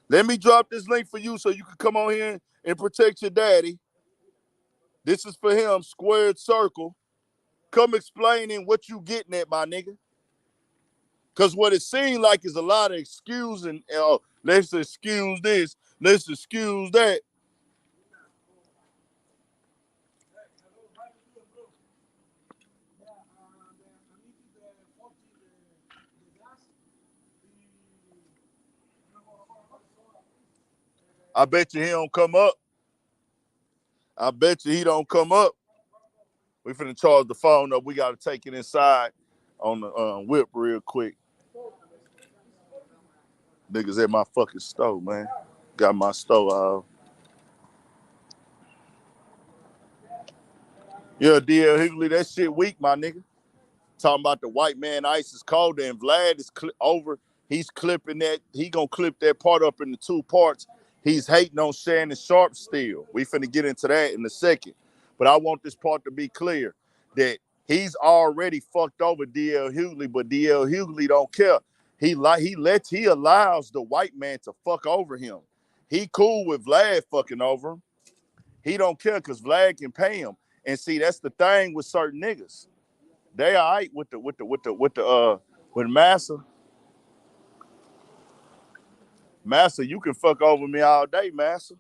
Let me drop this link for you so you can come on here and protect your daddy. This is for him, squared circle. Come explaining what you getting at, my nigga. Because what it seemed like is a lot of excusing. Let's excuse this. Let's excuse that. I bet you he don't come up. I bet you he don't come up. We finna charge the phone up. We got to take it inside on the whip real quick. Niggas at my fucking stove, man. Got my stove out. Yeah, DL Hughley, that shit weak, my nigga. Talking about the white man ice is colder and Vlad is over. He's clipping that. He gonna clip that part up into 2 parts. He's hating on Shannon Sharpe still. We finna get into that in a second. But I want this part to be clear that he's already fucked over DL Hughley, but DL Hughley don't care. He allows the white man to fuck over him. He cool with Vlad fucking over him. He don't care because Vlad can pay him. And see, that's the thing with certain niggas. They all right with Massa. Massa, you can fuck over me all day, Massa.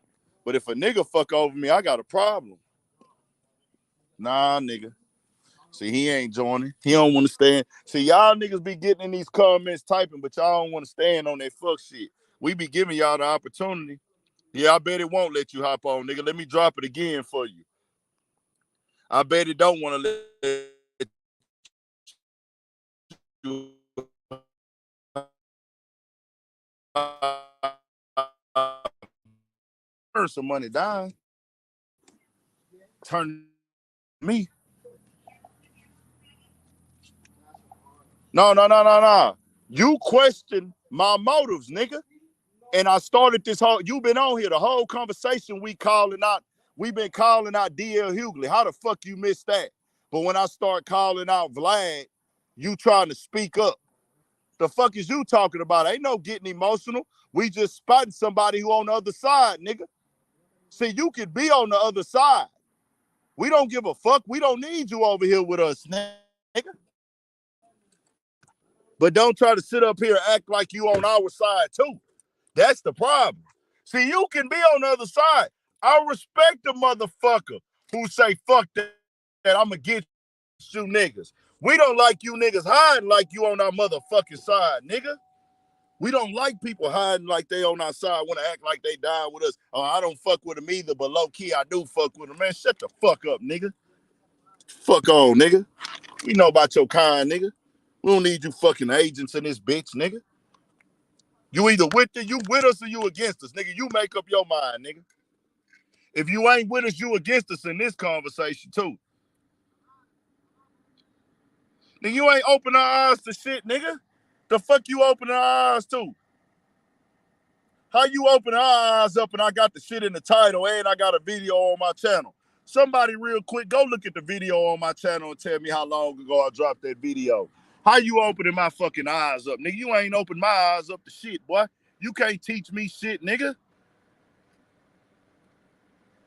But if a nigga fuck over me, I got a problem. Nah, nigga. See, he ain't joining. He don't want to stand. See, y'all niggas be getting in these comments typing, but y'all don't want to stand on that fuck shit. We be giving y'all the opportunity. Yeah, I bet it won't let you hop on, nigga. Let me drop it again for you. I bet it don't want to let you turn some money down. Turn me. No. You question my motives, nigga. And I started this whole, you've been on here, the whole conversation we've been calling out DL Hughley. How the fuck you missed that? But when I start calling out Vlad, you trying to speak up. The fuck is you talking about? Ain't no getting emotional. We just spotting somebody who on the other side, nigga. See, you could be on the other side. We don't give a fuck. We don't need you over here with us, nigga. But don't try to sit up here and act like you on our side too. That's the problem. See, you can be on the other side. I respect the motherfucker who say, fuck that, I'm going to get you niggas. We don't like you niggas hiding like you on our motherfucking side, nigga. We don't like people hiding like they on our side, want to act like they down with us. Oh, I don't fuck with them either, but low-key, I do fuck with them. Man, shut the fuck up, nigga. Fuck on, nigga. We know about your kind, nigga. We don't need you fucking agents in this bitch, nigga. You either with us or you against us, nigga. You make up your mind, nigga. If you ain't with us, you against us in this conversation, too. Nigga, you ain't open our eyes to shit, nigga. The fuck you open our eyes to? How you open our eyes up and I got the shit in the title and I got a video on my channel? Somebody real quick, go look at the video on my channel and tell me how long ago I dropped that video. How you opening my fucking eyes up? Nigga, you ain't opened my eyes up to shit, boy. You can't teach me shit, nigga.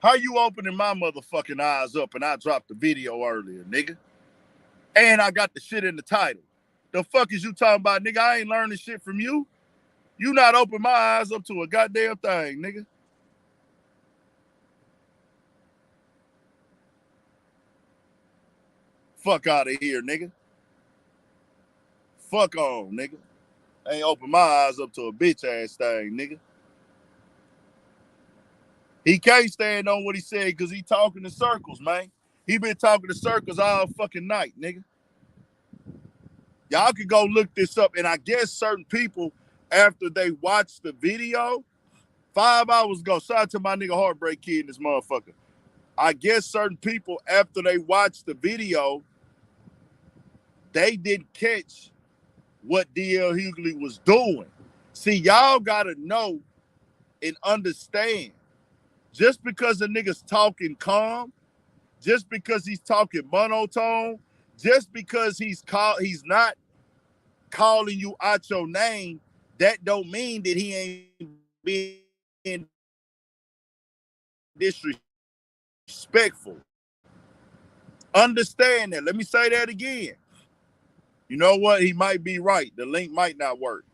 How you opening my motherfucking eyes up and I dropped the video earlier, nigga? And I got the shit in the title. The fuck is you talking about, nigga? I ain't learning shit from you. You not open my eyes up to a goddamn thing, nigga. Fuck out of here, nigga. Fuck on, nigga. I ain't open my eyes up to a bitch ass thing, nigga. He can't stand on what he said because he talking in circles, man. He been talking in circles all fucking night, nigga. Y'all can go look this up, and I guess certain people, after they watch the video, 5 hours ago, shout out to my nigga Heartbreak Kid and this motherfucker. I guess certain people, after they watched the video, they didn't catch what DL Hughley was doing. See, y'all gotta know and understand, just because the nigga's talking calm, just because he's talking monotone, just because he's not calling you out your name, that don't mean that he ain't being disrespectful. Understand that. Let me say that again. You know what? He might be right. The link might not work.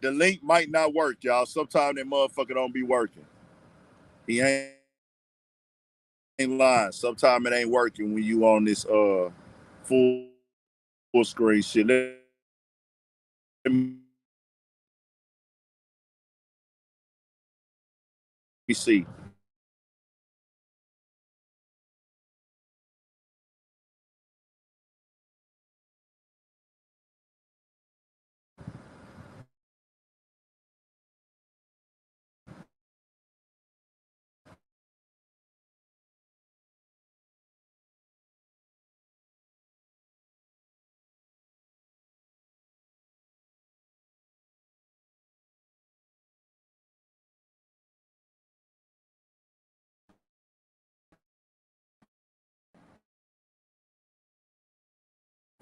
The link might not work, y'all. Sometimes that motherfucker don't be working. He ain't lying. Sometimes it ain't working when you on this full screen shit. Let me see.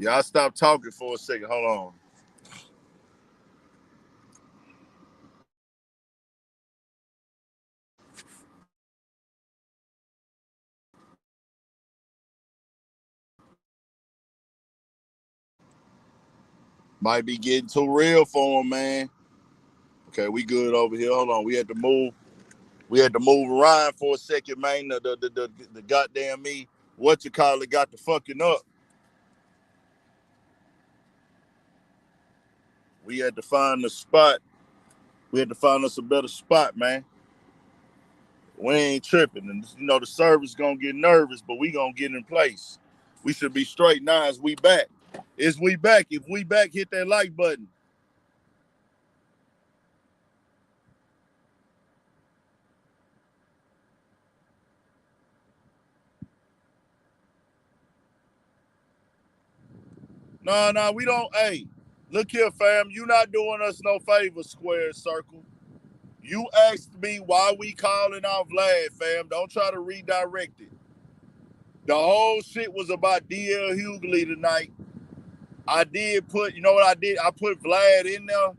Y'all stop talking for a second. Hold on. Might be getting too real for him, man. Okay, we good over here. Hold on. We had to move. We had to move around for a second, man. The goddamn me, what you call it, got the fucking up. We had to find a spot. We had to find us a better spot, man. We ain't tripping. And, you know, the server's going to get nervous, but we going to get in place. We should be straight now as we back. Is we back? If we back, hit that like button. No, we don't. Hey, look here, fam. You not doing us no favor, square circle. You asked me why we calling out Vlad, fam. Don't try to redirect it. The whole shit was about DL Hughley tonight. I did put, you know what I did? I put Vlad in there,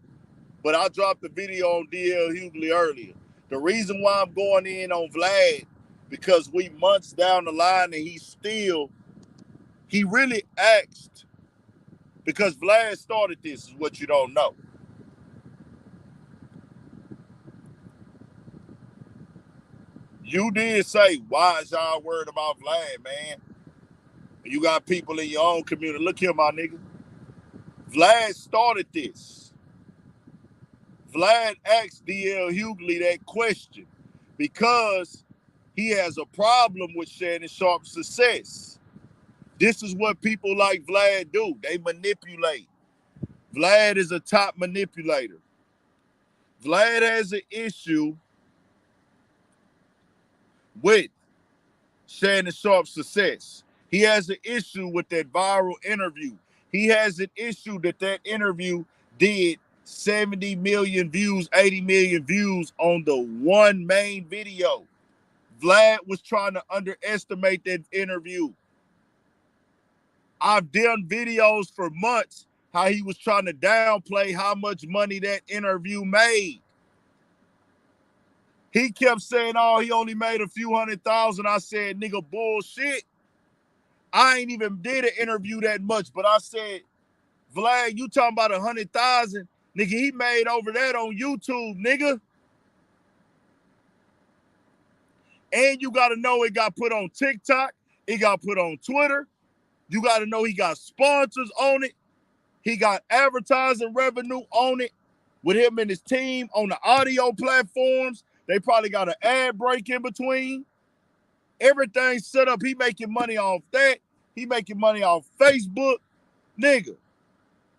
but I dropped the video on DL Hughley earlier. The reason why I'm going in on Vlad because we months down the line and he really asked, because Vlad started this, is what you don't know. You did say, why is y'all worried about Vlad, man? You got people in your own community. Look here, my nigga. Vlad started this. Vlad asked DL Hughley that question because he has a problem with Shannon Sharpe's success. This is what people like Vlad do. They manipulate. Vlad is a top manipulator. Vlad has an issue with Shannon Sharpe's success. He has an issue with that viral interview. He has an issue that interview did 70 million views, 80 million views on the one main video. Vlad was trying to underestimate that interview. I've done videos for months how he was trying to downplay how much money that interview made. He kept saying, oh, he only made a few $100,000. I said, nigga, bullshit. I ain't even did an interview that much, but I said, Vlad, you talking about 100,000? Nigga, he made over that on YouTube, nigga. And you got to know it got put on TikTok. It got put on Twitter. You got to know he got sponsors on it. He got advertising revenue on it with him and his team on the audio platforms. They probably got an ad break in between. Everything's set up. He making money off that. He making money off Facebook. Nigga,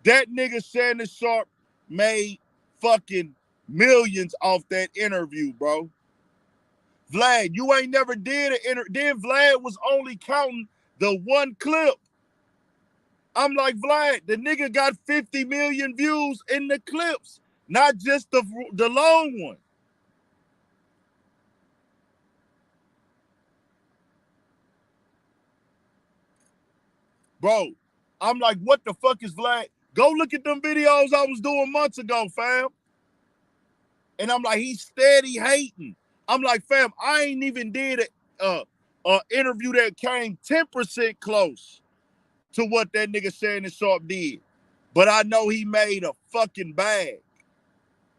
that nigga Shannon Sharpe made fucking millions off that interview, bro. Vlad, you ain't never did an interview. Then Vlad was only counting the one clip. I'm like, Vlad, the nigga got 50 million views in the clips, not just the long one. Bro, I'm like, what the fuck is Vlad? Go look at them videos I was doing months ago, fam. And I'm like, he's steady hating. I'm like, fam, I ain't even did a interview that came 10% close to what that nigga Shannon Sharpe did. But I know he made a fucking bag.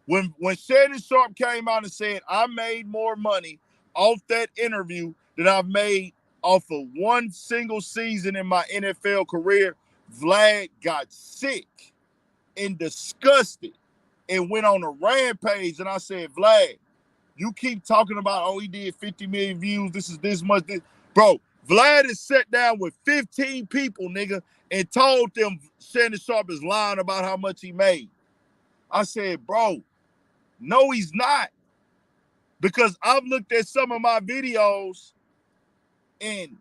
When Shannon Sharpe came out and said, I made more money off that interview than I've made off of one single season in my NFL career, Vlad got sick and disgusted and went on a rampage. And I said, Vlad, you keep talking about, oh, he did 50 million views. This is this much. Bro, Vlad is sat down with 15 people, nigga, and told them Shannon Sharpe is lying about how much he made. I said, bro, no, he's not. Because I've looked at some of my videos and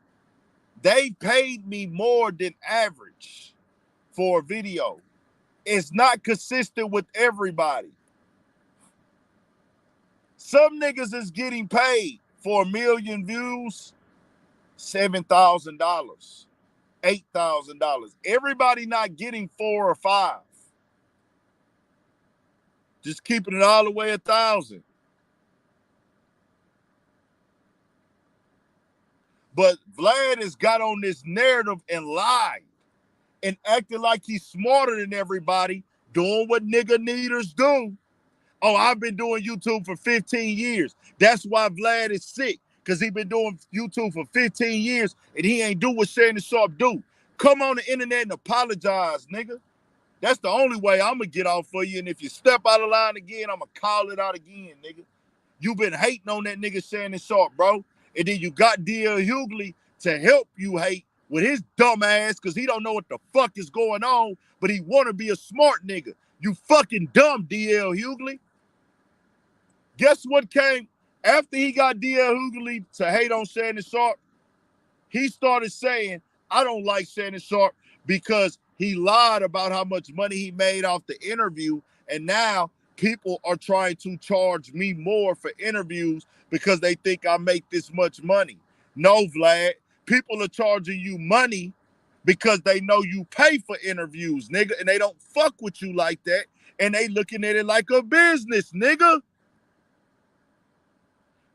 they paid me more than average for a video. It's not consistent with everybody. Some niggas is getting paid for 1 million views, $7,000, $8,000. Everybody not getting 4 or 5. Just keeping it all the way 1,000. But Vlad has got on this narrative and lied and acted like he's smarter than everybody, doing what nigga needers do. Oh, I've been doing YouTube for 15 years. That's why Vlad is sick, because he been doing YouTube for 15 years and he ain't do what Shannon Sharpe do. Come on the internet and apologize, nigga. That's the only way I'm going to get off for you. And if you step out of line again, I'm going to call it out again, nigga. You been hating on that nigga Shannon Sharpe, bro. And then you got DL Hughley to help you hate with his dumb ass, because he don't know what the fuck is going on, but he want to be a smart nigga. You fucking dumb, DL Hughley. Guess what came after he got DL Hughley to hate on Shannon Sharpe? He started saying, I don't like Shannon Sharpe because he lied about how much money he made off the interview, and now people are trying to charge me more for interviews because they think I make this much money. No, Vlad, people are charging you money because they know you pay for interviews, nigga, and they don't fuck with you like that, and they looking at it like a business, nigga.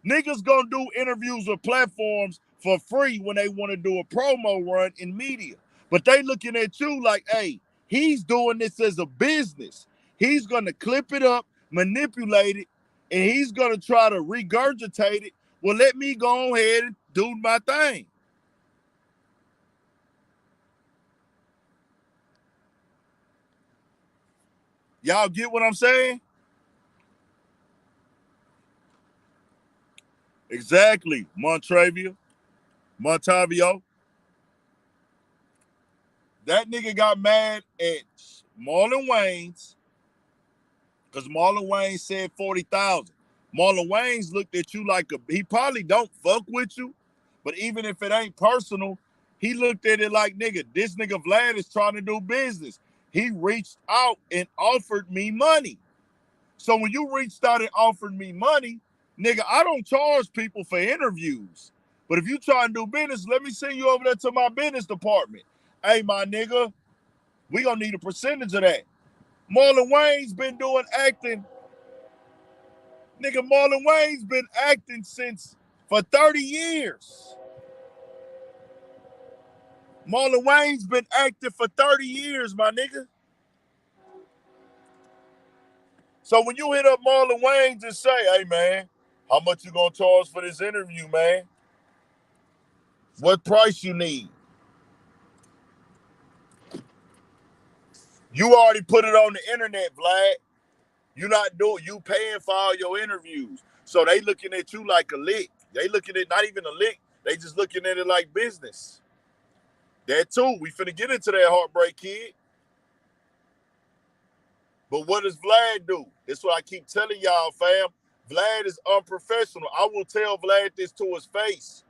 Niggas gonna do interviews with platforms for free when they want to do a promo run in media. But they looking at you like, hey, he's doing this as a business. He's gonna clip it up, manipulate it, and he's gonna try to regurgitate it. Well, let me go ahead and do my thing. Y'all get what I'm saying? Exactly, Montavio. That nigga got mad at Marlon Wayans because Marlon Wayans said 40,000. Marlon Wayans looked at you like he probably don't fuck with you, but even if it ain't personal, he looked at it like, nigga, this nigga Vlad is trying to do business. He reached out and offered me money. So when you reached out and offered me money, nigga, I don't charge people for interviews. But if you try and do business, let me send you over there to my business department. Hey, my nigga, we gonna need a percentage of that. Marlon Wayne's been doing acting. Nigga, Marlon Wayne's been acting for 30 years. Marlon Wayne's been acting for 30 years, my nigga. So when you hit up Marlon Wayans and say, hey, man, how much you gonna charge for this interview, man? What price you need? You already put it on the internet, Vlad. You paying for all your interviews. So they looking at you like a lick. They looking at not even a lick. They just looking at it like business. That too. We finna get into that Heartbreak Kid. But what does Vlad do? That's what I keep telling y'all, fam. Vlad is unprofessional. I will tell Vlad this to his face.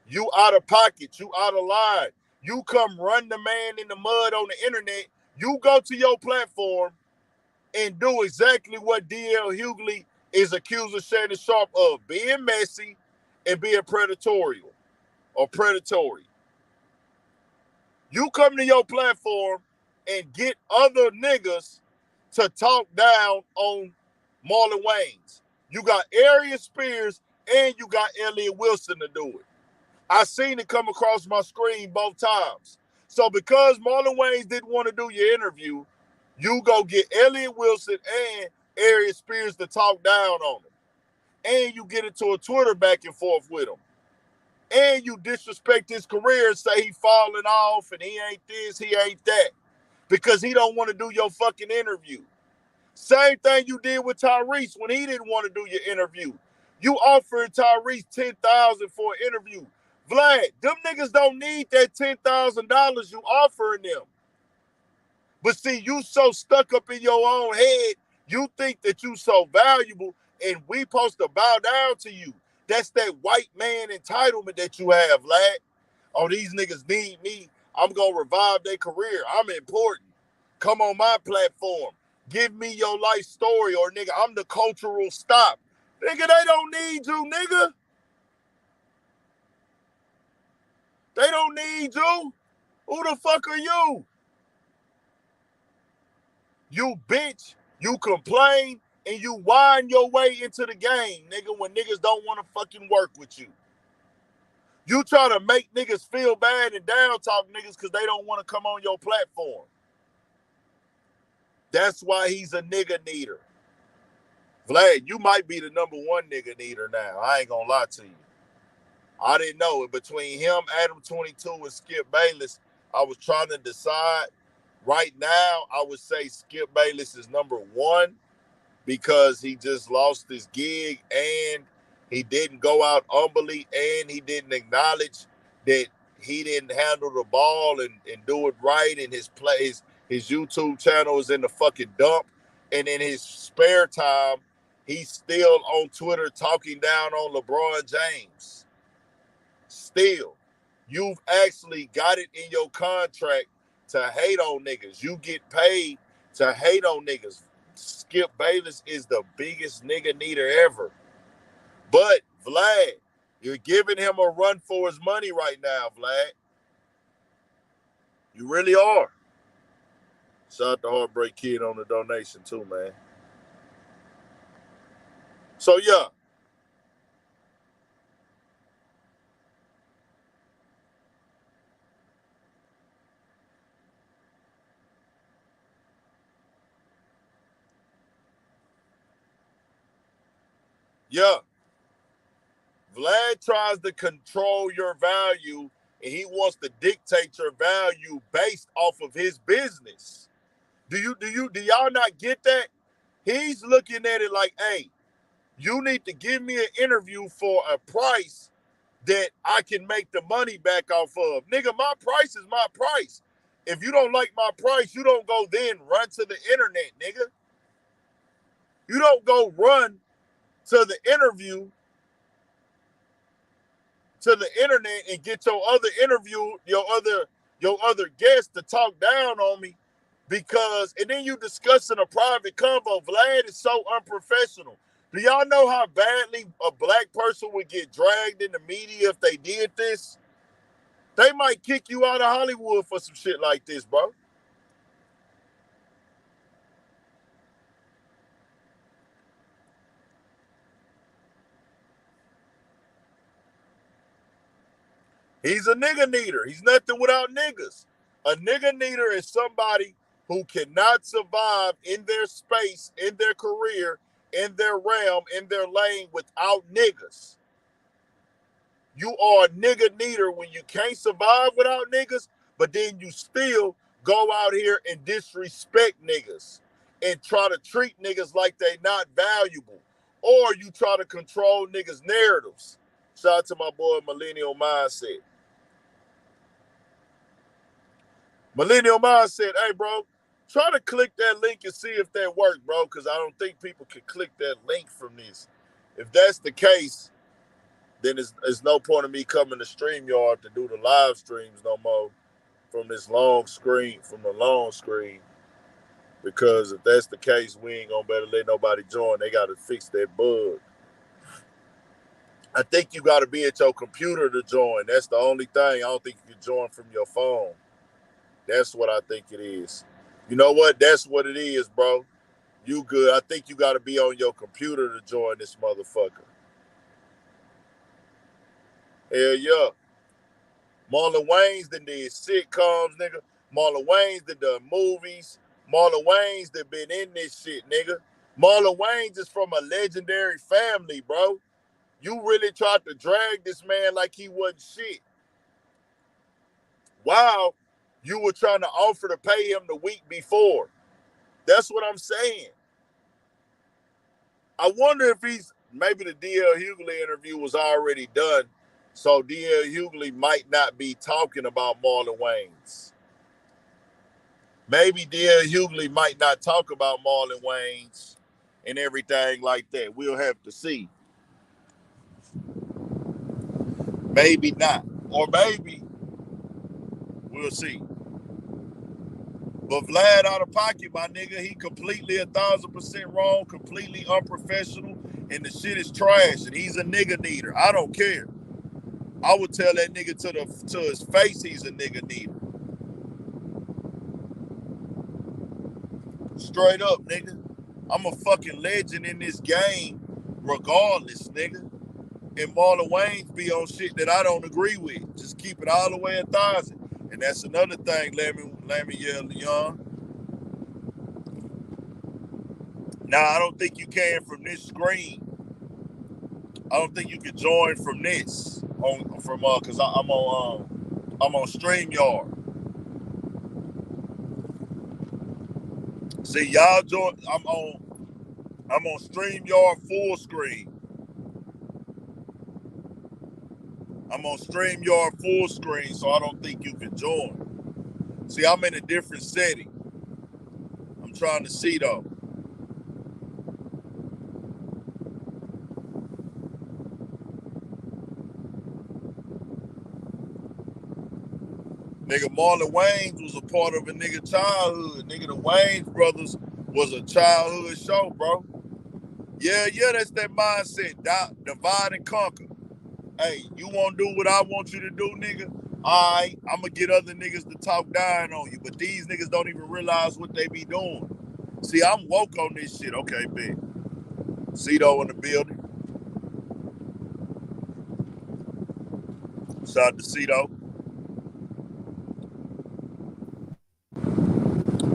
You out of pocket. You out of line. You come run the man in the mud on the internet. You go to your platform and do exactly what D.L. Hughley is accusing Shannon Sharpe of, being messy and being predatory. You come to your platform and get other niggas to talk down on Marlon Wayans. You got Arian Spears and you got Elliott Wilson to do it. I seen it come across my screen both times. So because Marlon Wayans didn't want to do your interview, you go get Elliott Wilson and Arian Spears to talk down on him. And you get into a Twitter back and forth with him. And you disrespect his career and say he falling off and he ain't this, he ain't that. Because he don't want to do your fucking interview. Same thing you did with Tyrese when he didn't want to do your interview. You offered Tyrese $10,000 for an interview. Vlad, them niggas don't need that $10,000 you offering them. But see, you so stuck up in your own head, you think that you so valuable and we supposed to bow down to you. That's that white man entitlement that you have, Vlad. Oh, these niggas need me. I'm going to revive their career. I'm important. Come on my platform. Give me your life story, or nigga, I'm the cultural stop. Nigga, they don't need you, nigga. They don't need you. Who the fuck are you? You bitch, you complain, and you whine your way into the game, nigga, when niggas don't want to fucking work with you. You try to make niggas feel bad and down talk niggas because they don't want to come on your platform. That's why he's a nigga needer. Vlad, you might be the number one nigga needer now. I ain't gonna lie to you. I didn't know it. Between him, Adam 22, and Skip Bayless, I was trying to decide. Right now, I would say Skip Bayless is number one because he just lost his gig and he didn't go out humbly and he didn't acknowledge that he didn't handle the ball and do it right, and his YouTube channel is in the fucking dump. And in his spare time, he's still on Twitter talking down on LeBron James. Still, you've actually got it in your contract to hate on niggas. You get paid to hate on niggas. Skip Bayless is the biggest nigga needer ever. But, Vlad, you're giving him a run for his money right now, Vlad. You really are. Shout out to Heartbreak Kid on the donation too, man. So, yeah. Yeah. Vlad tries to control your value, and he wants to dictate your value based off of his business. Do y'all not get that? He's looking at it like, hey, you need to give me an interview for a price that I can make the money back off of. Nigga, my price is my price. If you don't like my price, you don't go then run to the internet, nigga. You don't go run to the internet and get your other guests to talk down on me and then you discussing a private convo. Vlad is so unprofessional. Do y'all know how badly a black person would get dragged in the media if they did this? They might kick you out of Hollywood for some shit like this, bro. He's a nigga needer. He's nothing without niggas. A nigga needer is somebody who cannot survive in their space, in their career, in their realm, in their lane without niggas. You are a nigga needer when you can't survive without niggas, but then you still go out here and disrespect niggas and try to treat niggas like they not valuable. Or you try to control niggas' narratives. Shout out to my boy Millennial Mindset. Millennial Mindset, hey, bro, try to click that link and see if that works, bro, because I don't think people can click that link from this. If that's the case, then there's no point of me coming to StreamYard to do the live streams no more from the long screen, because if that's the case, we ain't gonna better let nobody join. They gotta fix that bug. I think you gotta be at your computer to join. That's the only thing. I don't think you can join from your phone. That's what I think it is. You know what? That's what it is, bro. You good. I think you gotta be on your computer to join this motherfucker. Hell yeah. Marlon Wayans that did sitcoms, nigga. Marlon Wayans that done movies. Marlon Wayans that been in this shit, nigga. Marlon Wayans is from a legendary family, bro. You really tried to drag this man like he wasn't shit. Wow, you were trying to offer to pay him the week before. That's what I'm saying. I wonder if maybe the D.L. Hughley interview was already done, so D.L. Hughley might not be talking about Marlon Wayans. Maybe D.L. Hughley might not talk about Marlon Wayans and everything like that. We'll have to see. Maybe not. Or maybe we'll see. But Vlad out of pocket, my nigga, he completely 1,000% wrong, completely unprofessional, and the shit is trash, and he's a nigga needer. I don't care. I would tell that nigga to his face he's a nigga needer. Straight up, nigga. I'm a fucking legend in this game regardless, nigga. And Marlon Wayans be on shit that I don't agree with. Just keep it all the way 1,000. And that's another thing, Lammy Young. Now, I don't think you can from this screen. I don't think you can join from this because I'm on StreamYard. See, y'all join. I'm on StreamYard full screen. I'm on StreamYard full screen, so I don't think you can join. See, I'm in a different setting. I'm trying to see though. Nigga, Marlon Wayans was a part of a nigga childhood. Nigga, the Wayans brothers was a childhood show, bro. Yeah, that's that mindset. Divide and conquer. Hey, you want to do what I want you to do, nigga? All right, I'm going to get other niggas to talk down on you. But these niggas don't even realize what they be doing. See, I'm woke on this shit. Okay, big. Cito in the building. Shout out to Cito.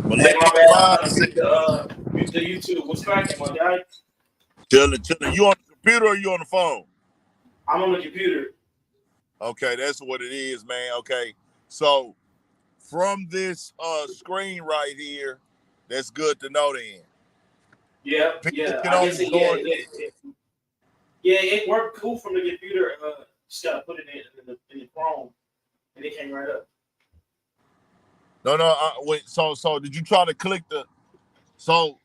Hey, my man, I'm trying to get the YouTube. What's cracking, my guy? Chillin'. You on the computer or you on the phone? I'm on the computer. Okay, that's what it is, man. Okay, so from this screen right here, that's good to know. Then Yeah, people yeah. can I only guess join. it worked cool from the computer. Just gotta put it in the Chrome, and it came right up. No. Wait. So did you try to click the? So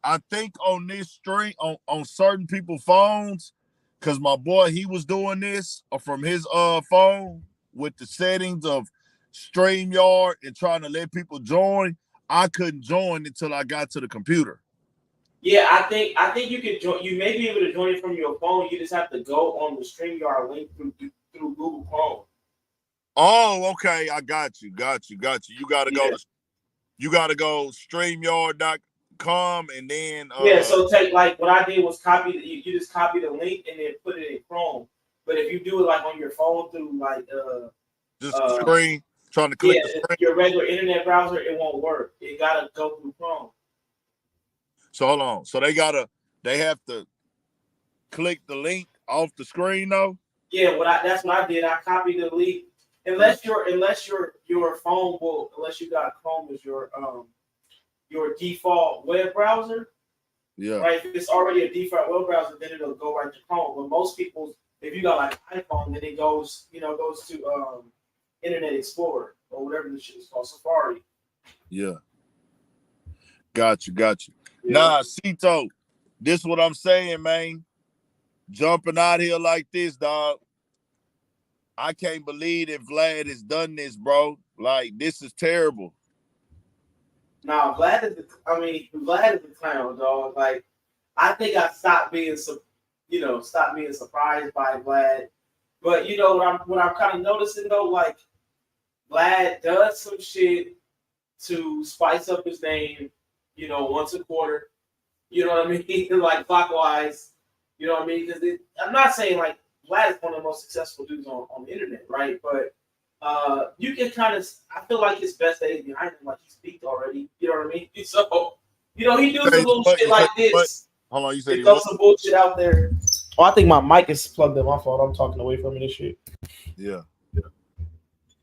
I think on this stream on certain people's phones, because my boy he was doing this from his phone with the settings of StreamYard and trying to let people join. I couldn't join until I got to the computer. Yeah, I think you can join. You may be able to join it from your phone. You just have to go on the StreamYard link through Google Chrome. Oh, okay. I got you. You gotta Yeah. go StreamYard.com and then Yeah, so take like what I did was copy. You just copy the link and then put it in Chrome. But if you do it like on your phone through like just the screen, trying to yeah, click the screen. your regular internet browser, it won't work. It gotta go through Chrome. So hold on. So they have to click the link off the screen though. Yeah, that's what I did. I copied the link. Unless your phone will unless you got Chrome as your default web browser. Yeah. Right. If it's already a default web browser, then it'll go right to Chrome. But most people, if you got like an iPhone, then it goes to Internet Explorer or whatever this shit is called, Safari. Yeah. Got you. Yeah. Nah, Cito, this what I'm saying, man. Jumping out here like this, dog. I can't believe that Vlad has done this, bro. Like, this is terrible. Now, Vlad is a clown, dog. Like, I think I stopped being surprised by Vlad. But you know what I'm kind of noticing though, like Vlad does some shit to spice up his name, once a quarter. You know what I mean? Like clockwise. You know what I mean? Because I'm not saying like Vlad is one of the most successful dudes on the internet, right? But you can kind of, I feel like his best days behind him, like he's peaked already. You know what I mean? So, he do some little shit like this. Hold on, you said he throws some bullshit out there. Oh, I think my mic is plugged in. My fault. I'm talking away from me this shit. Yeah.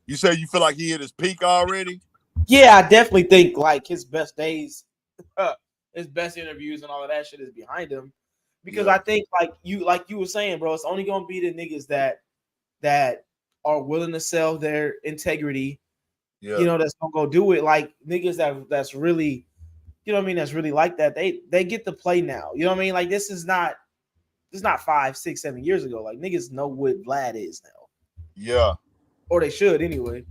You say you feel like he hit his peak already? Yeah, I definitely think like his best days, his best interviews and all of that shit is behind him. Because I think like you were saying, bro, it's only gonna be the niggas that are willing to sell their integrity. Yeah. That's gonna go do it. Like niggas that's really, that's really like that. They get to play now. You know what I mean? Like this is not 5, 6, 7 years ago. Like niggas know what Vlad is now. Yeah. Or they should anyway.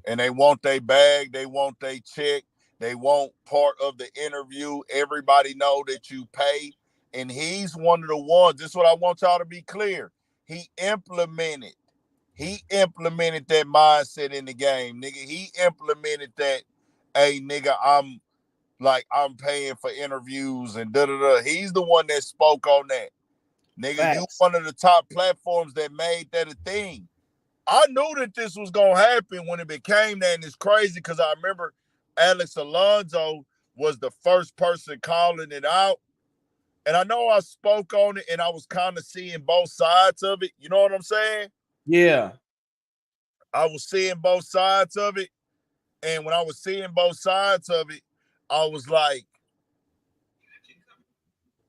And they want their bag, they want their check, they want part of the interview. Everybody know that you pay. And he's one of the ones. This is what I want y'all to be clear. He implemented that mindset in the game, nigga. He implemented that, hey, nigga, I'm paying for interviews and da-da-da. He's the one that spoke on that. Nigga, Facts. you one of the top platforms that made that a thing. I knew that this was going to happen when it became that, and it's crazy because I remember Alex Alonso was the first person calling it out. And I know I spoke on it, and I was kind of seeing both sides of it. You know what I'm saying? Yeah. I was seeing both sides of it. And when I was seeing both sides of it, I was like,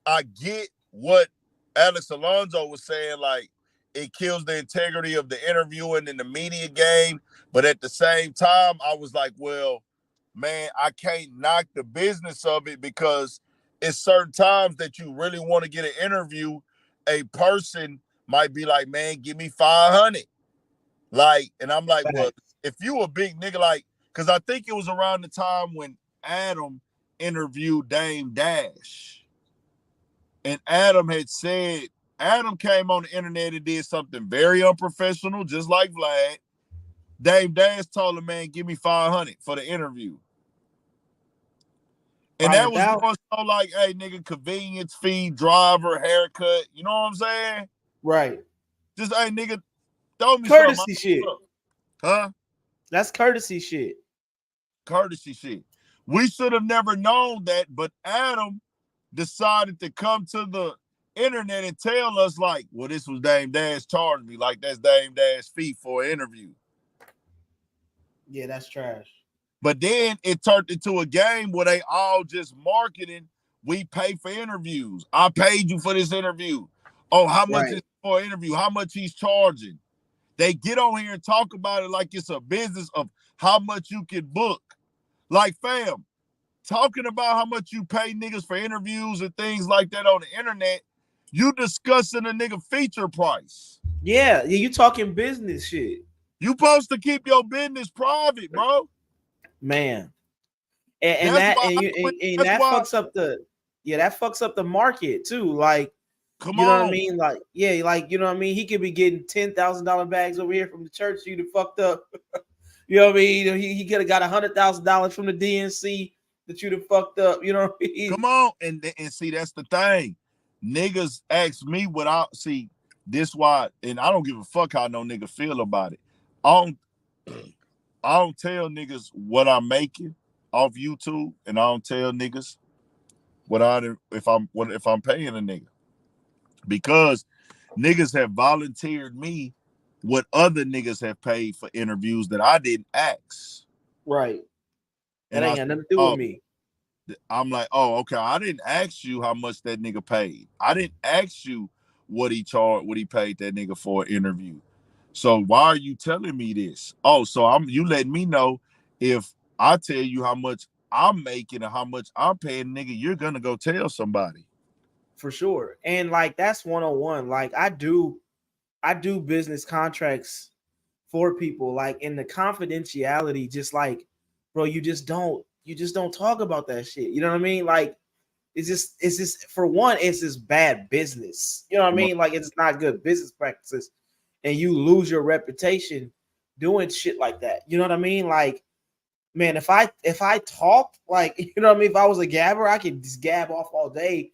I get what Alex Alonso was saying, like, it kills the integrity of the interviewing in the media game. But at the same time, I was like, well, man, I can't knock the business of it because it's certain times that you really want to get an interview. A person might be like, man, give me 500. Like, and I'm like, well, if you a big nigga, like, because I think it was around the time when Adam interviewed Dame Dash. And Adam came on the internet and did something very unprofessional, just like Vlad. Dame Dash told him, man, give me 500 for the interview. And that was more so like, hey, nigga, convenience fee, driver, haircut. You know what I'm saying? Right. Just, hey, nigga, throw me courtesy something. Shit. Huh? That's courtesy shit. Courtesy shit. We should have never known that, but Adam decided to come to the internet and tell us like, well, this was Dame Dash charged me, like that's Dame Dash fee for an interview. Yeah, that's trash. But then it turned into a game where they all just marketing. We pay for interviews. I paid you for this interview. Oh, how much is for an interview? How much he's charging? They get on here and talk about it like it's a business of how much you can book. Like, fam, talking about how much you pay niggas for interviews and things like that on the internet, you discussing a nigga feature price. Yeah, you talking business shit. You supposed to keep your business private, bro. Man. And that fucks up the market too. Like, come you know on. what I mean? Like, yeah, like, you know what I mean? He could be getting $10,000 bags over here from the church. You done fucked up. You know what I mean? He could have got $100,000 from the DNC that you done fucked up. You know what I mean? Come on, and see, that's the thing. Niggas ask me what I see. This why, and I don't give a fuck how no nigga feel about it. I don't tell niggas what I'm making off YouTube, and I don't tell niggas if I'm paying a nigga, because niggas have volunteered me what other niggas have paid for interviews that I didn't ask. Right. That ain't got nothing to do with me. I'm like, oh, okay. I didn't ask you how much that nigga paid. I didn't ask you what he paid that nigga for an interview. So why are you telling me this? Oh, so you letting me know if I tell you how much I'm making and how much I'm paying, nigga, you're gonna go tell somebody. For sure. And like, that's 101. Like, I do business contracts for people, like, in the confidentiality, just like, bro, you just don't talk about that shit. You know what I mean? Like, it's just for one, it's just bad business. You know what I mean? Like, it's not good business practices, and you lose your reputation doing shit like that. You know what I mean? Like, man, if I talk, like, you know what I mean? If I was a gabber, I could just gab off all day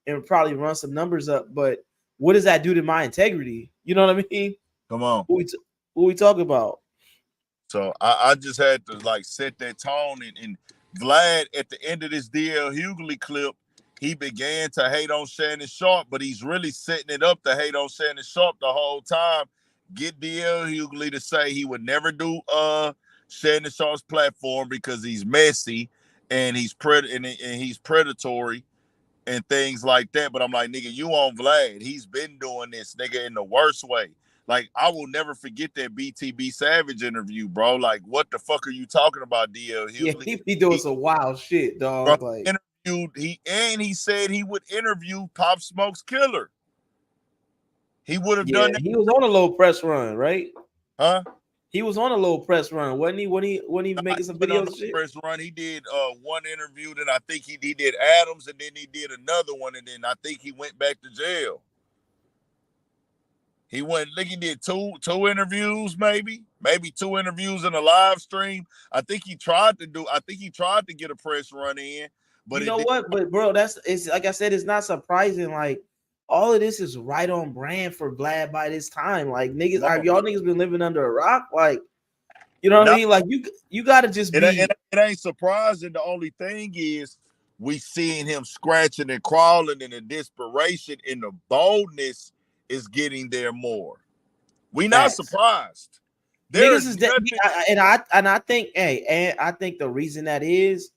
and probably run some numbers up. But what does that do to my integrity? You know what I mean? Come on. Who we talk about? So I just had to like set that tone, and Vlad at the end of this DL Hughley clip, he began to hate on Shannon Sharpe, but he's really setting it up to hate on Shannon Sharpe the whole time. Get DL Hughley to say he would never do Shannon Sharpe's platform because he's messy and he's predatory and things like that. But I'm like, nigga, you on Vlad. He's been doing this, nigga, in the worst way. Like, I will never forget that BTB Savage interview, bro. Like, what the fuck are you talking about, DL Hughley? Yeah, he be doing some wild shit, dog. Bro, like, he said he would interview Pop Smoke's killer. He would have done that. He was on a little press run, right? Huh? He was on a little press run, wasn't he? When he making some videos and shit? Press run. He did one interview, then I think he did Adams, and then he did another one, and then I think he went back to jail. He did two interviews, maybe 2 interviews in a live stream. I think he tried to get a press run in, but you know what? But bro, it's like I said, it's not surprising. Like, all of this is right on brand for Vlad by this time. Like, niggas, y'all niggas been living under a rock? Like, you know what I mean? Like, you gotta just be. It ain't surprising. The only thing is we seeing him scratching and crawling in the desperation, and the boldness is getting there more. We not surprised. Niggas is and I think, and I think the reason that is,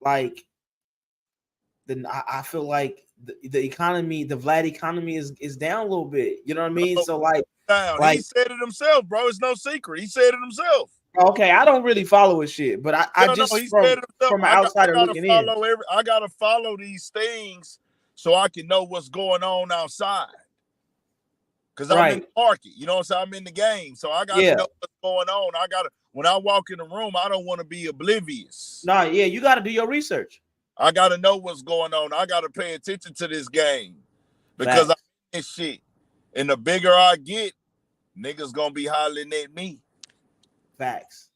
like, I feel like the economy, the Vlad economy is down a little bit. You know what I mean? So like, he said it himself, bro. It's no secret. He said it himself. Okay, I don't really follow his shit, but from an outsider looking in, I gotta follow these things so I can know what's going on outside. Cause I'm in the market, you know what I'm saying? I'm in the game, so I gotta know what's going on. When I walk in the room, I don't want to be oblivious. Nah, yeah, you gotta do your research. I gotta know what's going on. I gotta pay attention to this game because I'm in this shit. And the bigger I get, niggas gonna be hollering at me. Facts.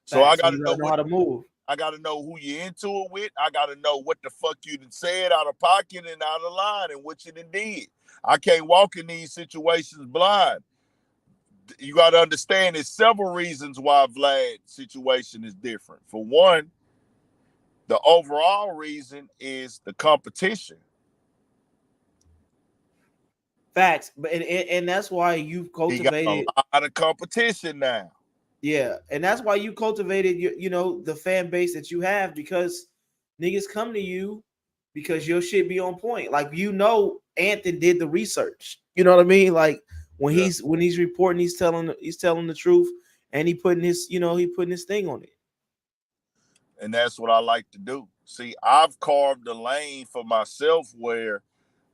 So I gotta know how to move. I gotta know who you're into it with. I gotta know what the fuck you done said out of pocket and out of line and what you done did. I can't walk in these situations blind. You gotta understand there's several reasons why Vlad's situation is different. For one, the overall reason is the competition. Facts, but and that's why you've He got a cultivated. lot of competition now. Yeah, and that's why you cultivated the fan base that you have, because niggas come to you because your shit be on point. Like, Anthony did the research. You know what I mean? Like, when Yeah. he's reporting, he's telling the truth, and he putting his thing on it. And that's what I like to do. See, I've carved a lane for myself where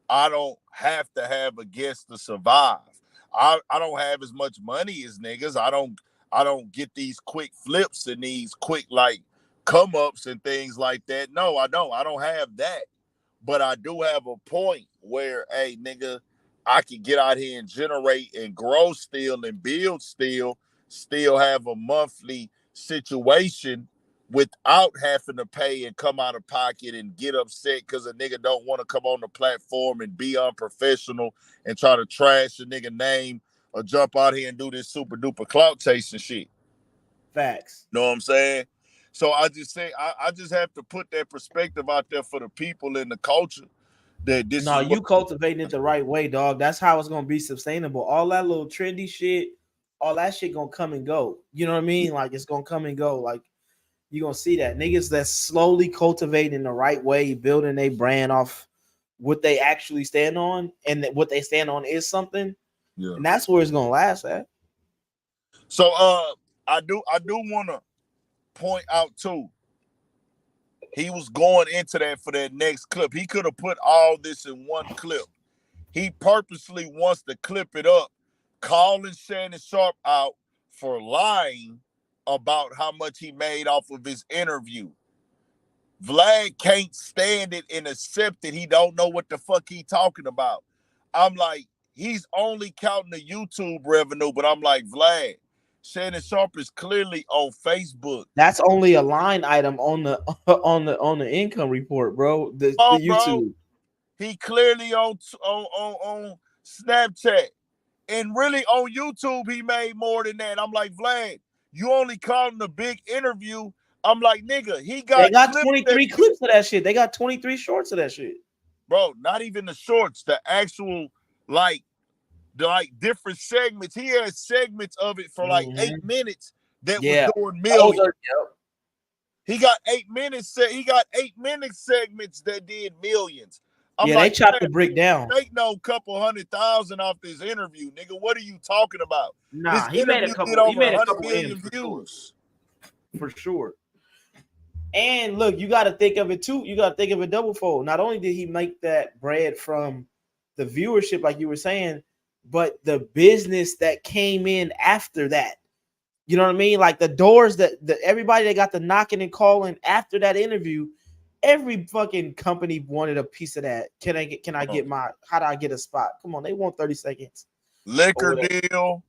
I don't have to have a guest to survive. I don't have as much money as niggas. I don't get these quick flips and these quick like come ups and things like that. No, I don't. I don't have that. But I do have a point where, hey, nigga, I can get out here and generate and grow still and build still have a monthly situation without having to pay and come out of pocket and get upset because a nigga don't want to come on the platform and be unprofessional and try to trash a nigga name or jump out here and do this super duper clout chasing shit. Facts. Know what I'm saying? So I just say I just have to put that perspective out there for the people in the culture that this No, is what. you cultivating it the right way, dog. That's how it's gonna be sustainable. All that little trendy shit, all that shit gonna come and go. You know what I mean? Like, it's gonna come and go. Like, you're gonna see that niggas that's slowly cultivating the right way, building a brand off what they actually stand on, and that what they stand on is something, Yeah. and that's where it's gonna last at. So I do want to point out too. He was going into that for that next clip. He could have put all this in one clip. He purposely wants to clip it up, calling Shannon Sharpe out for lying about how much he made off of his interview. Vlad can't stand it and accept it. He don't know what the fuck he talking about. I'm like, he's only counting the YouTube revenue, but I'm like, Vlad, Shannon Sharpe is clearly on Facebook. That's only a line item on the on the income report, bro. The Oh, bro, YouTube. he clearly on Snapchat. And really on YouTube, he made more than that. I'm like, Vlad, you only called him a big interview. I'm like, nigga, he They got got clips that 23 clips of that shit. They got 23 shorts of that shit. bro, not even the shorts, the actual like different segments. He had segments of it for like 8 minutes that was Yeah. doing Those millions. are, yep. He got 8 minutes. He got 8 minute segments that did millions. I'm Yeah, they like, chopped man, the brick down. make no couple 100,000 off this interview, nigga. What are you talking about? This Nah, interview did over he made a 100 couple M's million for sure. views. For sure. And look, you got to think of it too. You got to think of it double fold. Not only did he make that bread from the viewership, like you were saying, but the business that came in after that. You know what I mean? Like, the doors that everybody that got the knocking and calling after that interview, every fucking company wanted a piece of that. How do I get a spot? Come on, they want 30 seconds or Liquor whatever. deal,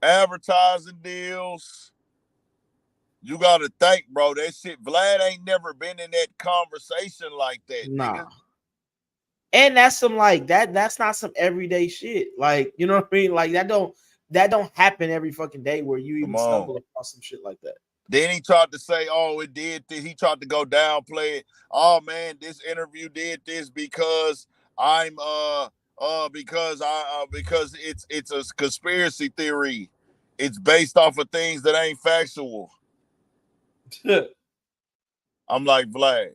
advertising deals. You gotta think, bro. That shit, Vlad ain't never been in that conversation like that, Nah. nigga. And that's some like that's not some everyday shit. Like, you know what I mean? Like, that don't happen every fucking day where you Come even on. stumble across some shit like that. Then he tried to say, "Oh, it did this." He tried to go downplay it. Oh man, this interview did this because I'm because it's a conspiracy theory. It's based off of things that ain't factual. I'm like, Vlad,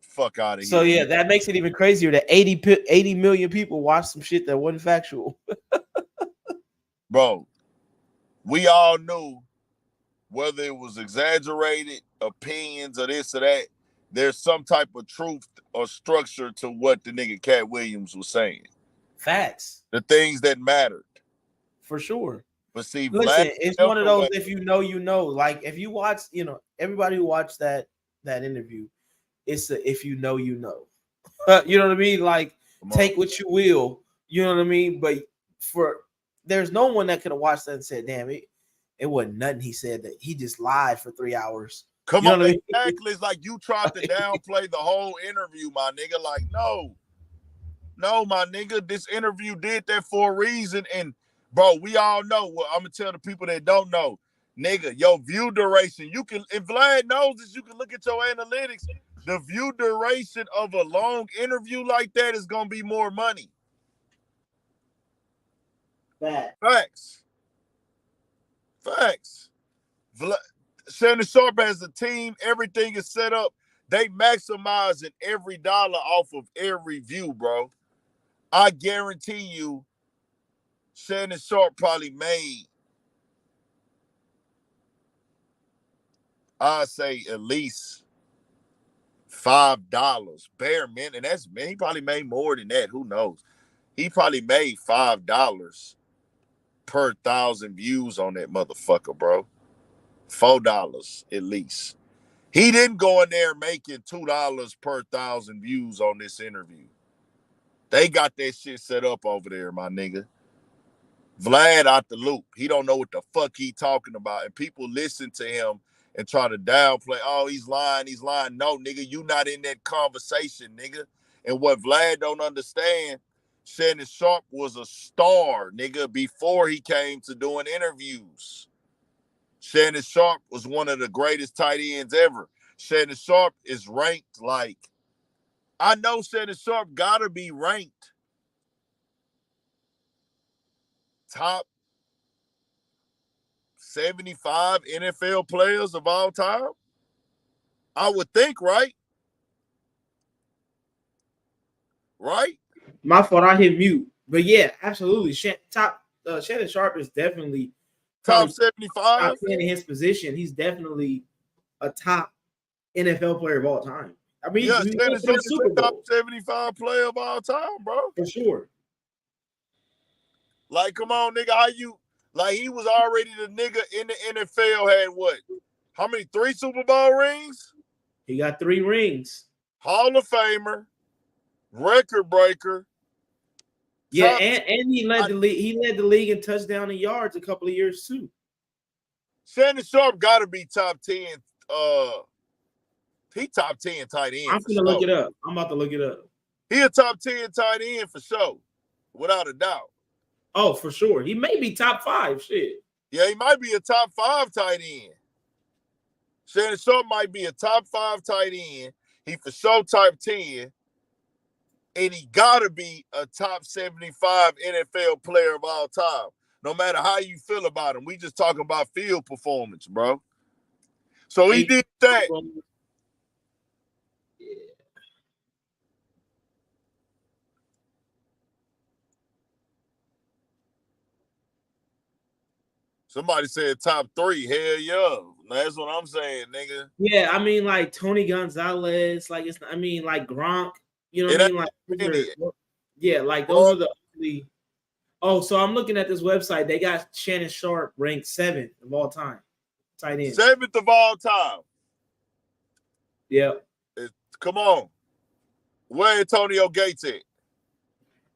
fuck out of So here. yeah, that makes it even crazier that 80 million people watched some shit that wasn't factual. Bro, we all knew whether it was exaggerated opinions or this or that, there's some type of truth or structure to what the nigga Cat Williams was saying. Facts. The things that mattered. For sure. But see, Vlad Listen, it's one stepped of those, away. if you know, you know. Like, if you watch, everybody who watched that interview, it's a if you know, you know. You know what I mean? Like, take what you will, you know what I mean? But there's no one that could have watched that and said, damn, it wasn't nothing he said, that he just lied for 3 hours. Come You know on, what I mean? exactly. It's like you tried to downplay the whole interview, my nigga. Like, no, my nigga, this interview did that for a reason. And bro, we all know. Well, I'm gonna tell the people that don't know, nigga, your view duration. You can, and Vlad knows this. You can look at your analytics. The view duration of a long interview like that is gonna be more money. Facts. Facts. Shannon Sharpe has a team. Everything is set up. They maximizing every dollar off of every view, bro. I guarantee you, Shannon Sharpe probably made, I'd say, at least $5 bare minimum. And that's, man, he probably made more than that. Who knows? He probably made $5 per 1,000 views on that motherfucker, bro. $4 at least. He didn't go in there making $2 per 1,000 views on this interview. They got that shit set up over there, my nigga. Vlad out the loop. He don't know what the fuck he talking about. And people listen to him and try to downplay, oh, he's lying. No, nigga, you not in that conversation, nigga. And what Vlad don't understand, Shannon Sharpe was a star, nigga, before he came to doing interviews. Shannon Sharpe was one of the greatest tight ends ever. Shannon Sharpe is ranked like, I know Shannon Sharpe gotta be ranked top 75 NFL players of all time. I would think, right? Right? My fault, I hit mute. But yeah, absolutely. Shannon Sharpe is definitely Top 75. top 10 in his position. He's definitely a top NFL player of all time. I mean, yeah, he Shannon went to the Super Bowl. Top 75 player of all time, bro. For sure. Like, come on, nigga. How you, like, he was already the nigga in the NFL, had what? How many? 3 Super Bowl rings? He got 3 rings. Hall of Famer, record breaker. Yeah, and he led the league. He led the league in touchdown and yards a couple of years too. Shannon Sharpe got to be top 10. He top 10 tight end. I'm gonna look it up. I'm about to look it up. He a top 10 tight end for sure, without a doubt. Oh, for sure. He may be top 5. Shit. Yeah, he might be a top 5 tight end. Shannon Sharpe might be a top 5 tight end. He for sure top 10. And he gotta be a top 75 NFL player of all time. No matter how you feel about him. We just talking about field performance, bro. So he did that. Yeah. Somebody said top 3. Hell yeah. That's what I'm saying, nigga. Yeah, I mean, like Tony Gonzalez, like it's. I mean, like Gronk. You know what I mean? Like, yeah, like those are the only. Oh, so I'm looking at this website. They got Shannon Sharpe ranked 7th of all time. Tight end. 7th of all time. Yeah. Come on. Where Antonio Gates at?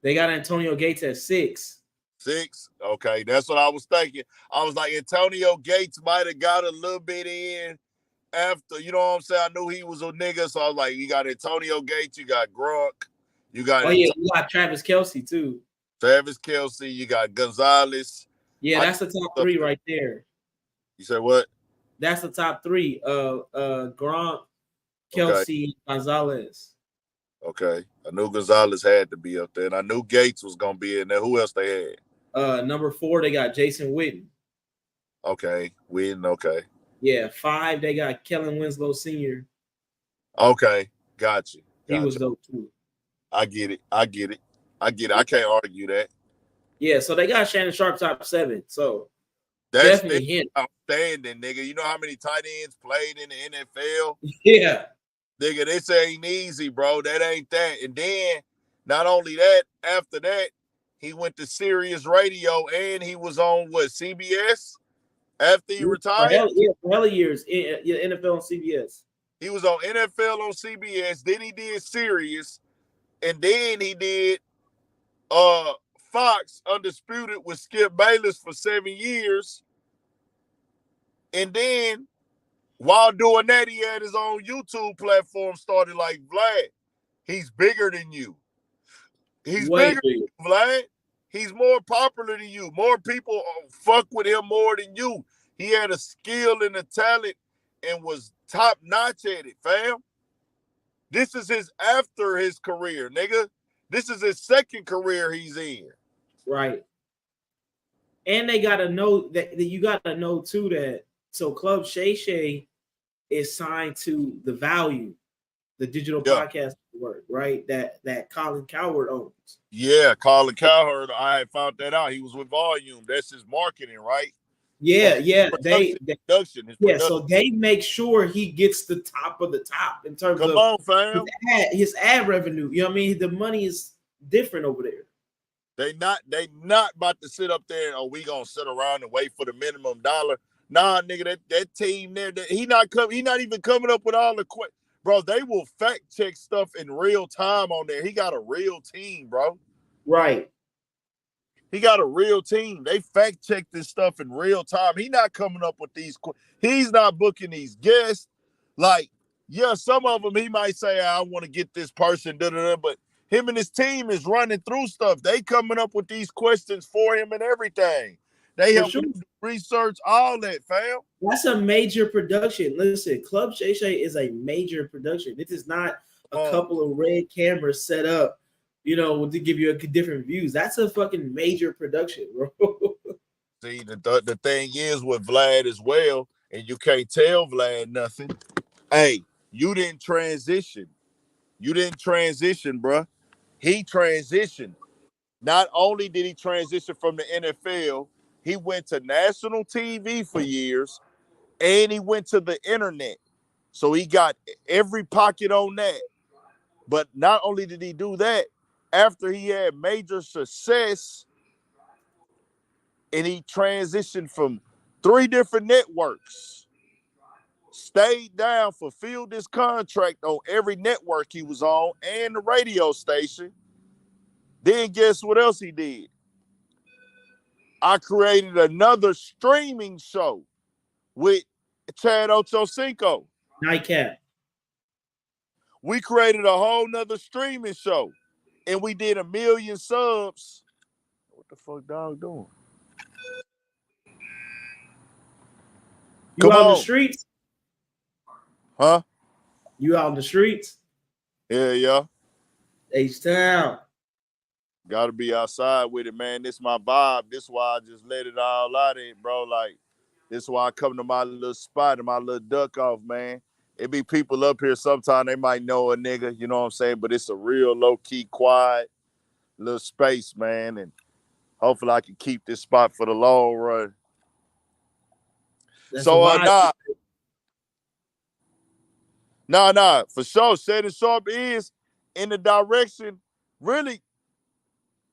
They got Antonio Gates at 6. 6? Okay, that's what I was thinking. I was like, Antonio Gates might have got a little bit in after, you know what I'm saying? I knew he was a nigga, so I was like, you got Antonio Gates, you got Gronk, you got you got Travis Kelce too. Travis Kelce, you got Gonzalez. Yeah, that's the top 3 right there. You said what? That's the top 3. Gronk, Kelce, okay. Gonzalez. Okay. I knew Gonzalez had to be up there, and I knew Gates was gonna be in there. Who else they had? Number 4, they got Jason Witten. Okay. Witten, okay. Yeah, 5, they got Kellen Winslow Sr. Okay, got you. He was dope too. I get it. I can't argue that. Yeah, so they got Shannon Sharpe top 7. So that's definitely outstanding, nigga. You know how many tight ends played in the NFL? Yeah. Nigga, this ain't easy, bro. That ain't that. And then, not only that, after that, he went to Sirius Radio and he was on, what, CBS? After he retired? For hella years, NFL on CBS. He was on NFL on CBS. Then he did Sirius. And then he did Fox Undisputed with Skip Bayless for 7 years. And then, while doing that, he had his own YouTube platform started like, Vlad, he's bigger than you. He's bigger than you, Vlad. He's more popular than you. More people fuck with him more than you. He had a skill and a talent and was top-notch at it, fam. This is his after his career, nigga. This is his second career he's in. Right. And they gotta know that you gotta know too that so Club Shay is signed to the value, the digital Yeah. podcast work, right? That Colin Coward owns. Yeah, Colin Cowherd, I had found that out. He was with Volume. That's his marketing, right? Or Yeah, yeah. production, his Yeah, production. so they make sure he gets the top of the top in terms Come of on, fam. his ad revenue. You know what I mean? The money is different over there. They not about to sit up there and we gonna sit around and wait for the minimum dollar. Nah, nigga, that team there, he not even coming up with all the bro. They will fact check stuff in real time on there. He got a real team, bro. Right. He got a real team. They fact check this stuff in real time. He not coming up with these. He's not booking these guests. Like, yeah, some of them he might say, I want to get this person, but him and his team is running through stuff. They coming up with these questions for him and everything. They For helping sure. him research all that, fam. That's a major production. Listen, Club Shay is a major production. This is not a couple of red cameras set up, to give you different views. That's a fucking major production, bro. See, the thing is with Vlad as well, and you can't tell Vlad nothing. Hey, you didn't transition. You didn't transition, bruh. He transitioned. Not only did he transition from the NFL, he went to national TV for years, and he went to the internet. So he got every pocket on that. But not only did he do that, after he had major success and he transitioned from 3 different networks, stayed down, fulfilled his contract on every network he was on and the radio station. Then guess what else he did? I created another streaming show with Chad Ochocinco. Nightcap. We created a whole nother streaming show, and we did 1 million subs. What the fuck dog doing? You Come out in the on. streets? Huh? You out in the streets? Yeah. H-Town. Gotta be outside with it, man. This my vibe. This why I just let it all out of it, bro. Like, this why I come to my little spot and my little duck off, man. It be people up here sometimes, they might know a nigga, you know what I'm saying? But it's a real low-key, quiet little space, man. And hopefully I can keep this spot for the long run. That's a So, vibe. nah, for sure. Shannon Sharpe is in the direction. Really,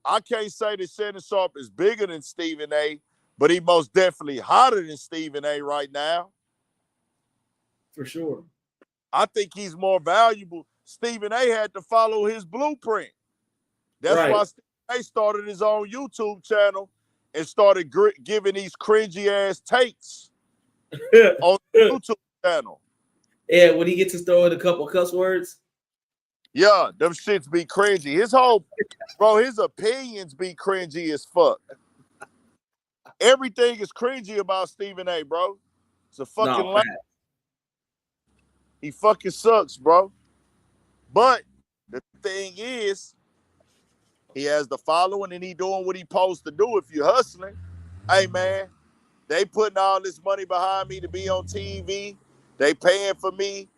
I can't say that Shannon Sharpe is bigger than Stephen A., but he most definitely hotter than Stephen A. right now. For sure. I think he's more valuable. Stephen A. had to follow his blueprint. That's why Stephen A. started his own YouTube channel and started giving these cringy ass takes on the YouTube channel. Yeah, when he gets to throw in a couple cuss words. Yeah, them shits be cringy. His opinions be cringy as fuck. Everything is cringy about Stephen A., bro. It's a fucking lie. He fucking sucks, bro. But the thing is, he has the following and he doing what he supposed to do. If you're hustling, hey man, they putting all this money behind me to be on TV. They paying for me.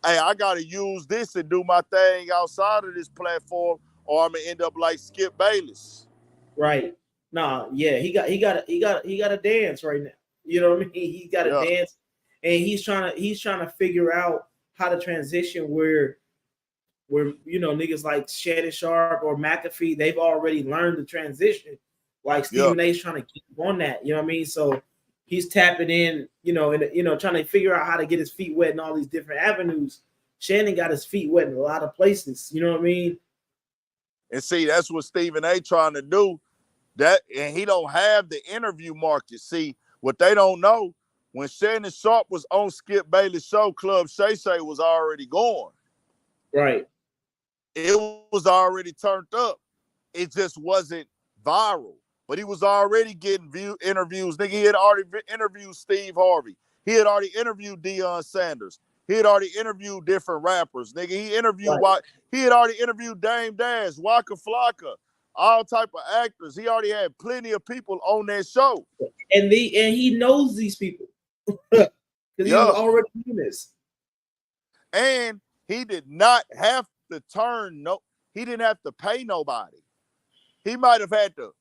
Hey, I gotta use this and do my thing outside of this platform, or I'm gonna end up like Skip Bayless. Right. Nah, yeah, he got to dance right now. You know what I mean? He got to dance, and he's trying to figure out how to transition where niggas like Shannon Sharpe or McAfee, they've already learned the transition. Like Stephen A's trying to keep on that. You know what I mean? So he's tapping in, trying to figure out how to get his feet wet in all these different avenues. Shannon got his feet wet in a lot of places. You know what I mean? And see, that's what Stephen A. trying to do. And he don't have the interview market. See, what they don't know, when Shannon Sharpe was on Skip Bayless' show, Club Sexyy was already going. Right. It was already turned up. It just wasn't viral. But he was already getting interviews. Nigga, he had already interviewed Steve Harvey. He had already interviewed Deion Sanders. He had already interviewed different rappers. Nigga, he had already interviewed Dame Dash, Waka Flocka. all type of actors. He already had plenty of people on that show. And he knows these people because he was Yeah. already doing this. And he did not have to he didn't have to pay nobody. He might have had to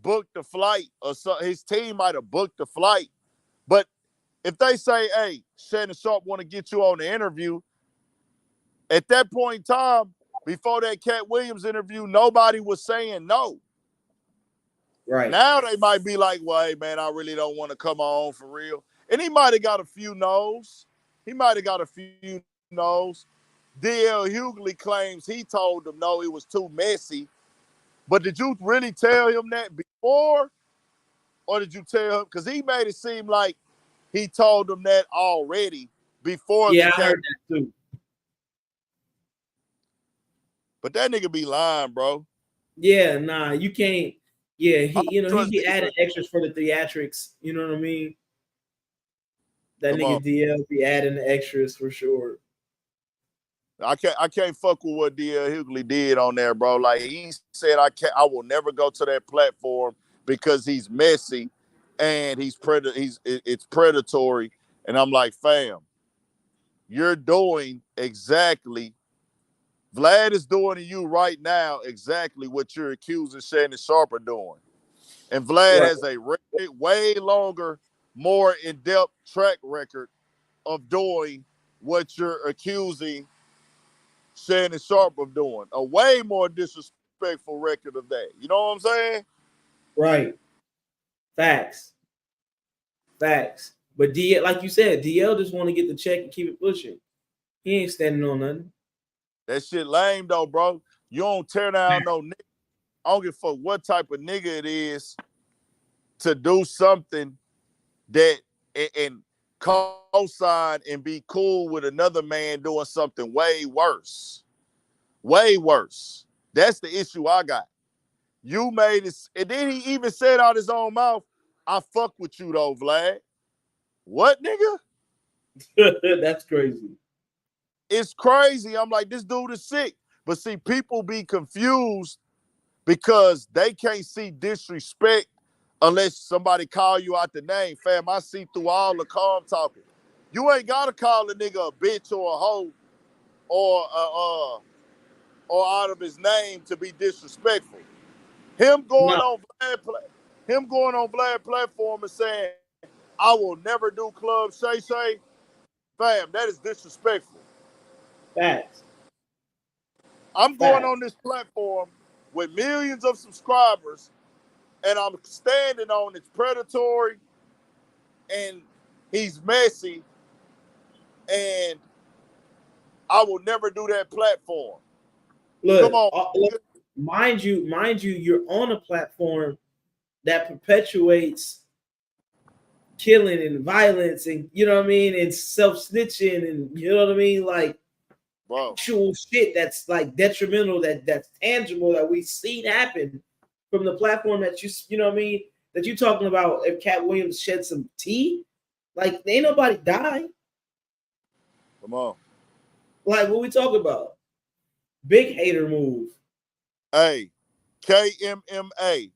book the flight, or so his team might have booked the flight. But if they say, hey, Shannon Sharpe want to get you on the interview, at that point in time, before that Cat Williams interview, nobody was saying no. Right. Now they might be like, well, hey, man, I really don't want to come on for real. And he might have got a few no's. D.L. Hughley claims he told them no, it was too messy. But did you really tell him that before? Or did you tell him? Because he made it seem like he told them that already before I heard that too. But that nigga be lying, bro. Yeah, nah, you can't. Yeah, he be adding extras for the theatrics. You know what I mean? That nigga DL be adding the extras for sure. I can't fuck with what D.L. Hughley did on there, bro. Like he said, I will never go to that platform because he's messy and it's predatory. And I'm like, fam, you're doing exactly. Vlad is doing to you right now exactly what you're accusing Shannon Sharpe of doing. And Vlad has a way longer, more in-depth track record of doing what you're accusing Shannon Sharpe of doing. A way more disrespectful record of that. You know what I'm saying? Right. Facts. But like you said, DL just want to get the check and keep it pushing. He ain't standing on nothing. That shit lame though, bro. You don't tear down no nigga. I don't give a fuck what type of nigga it is to do something that and co-sign and be cool with another man doing something way worse. Way worse. That's the issue I got. You made it, and then he even said out his own mouth, I fuck with you though, Vlad. What, nigga? That's crazy. It's crazy. I'm like, this dude is sick. But see, people be confused because they can't see disrespect unless somebody call you out the name. Fam, I see through all the calm talking. You ain't gotta call a nigga a bitch or a hoe or out of his name to be disrespectful. Him going on Vlad platform and saying, I will never do Club Sexyy, fam, that is disrespectful. Facts. I'm going on this platform with millions of subscribers, and I'm standing on it's predatory, and he's messy, and I will never do that platform. Look, come on. Look, mind you, you're on a platform that perpetuates killing and violence, and you know what I mean, and self-snitching, and you know what I mean, like actual shit that's like detrimental, that's tangible, that we've seen happen from the platform that you know what I mean, that you talking about. If Cat Williams shed some tea, like ain't nobody die. Come on. Like what we talking about? Big hater move. Hey, KMMA.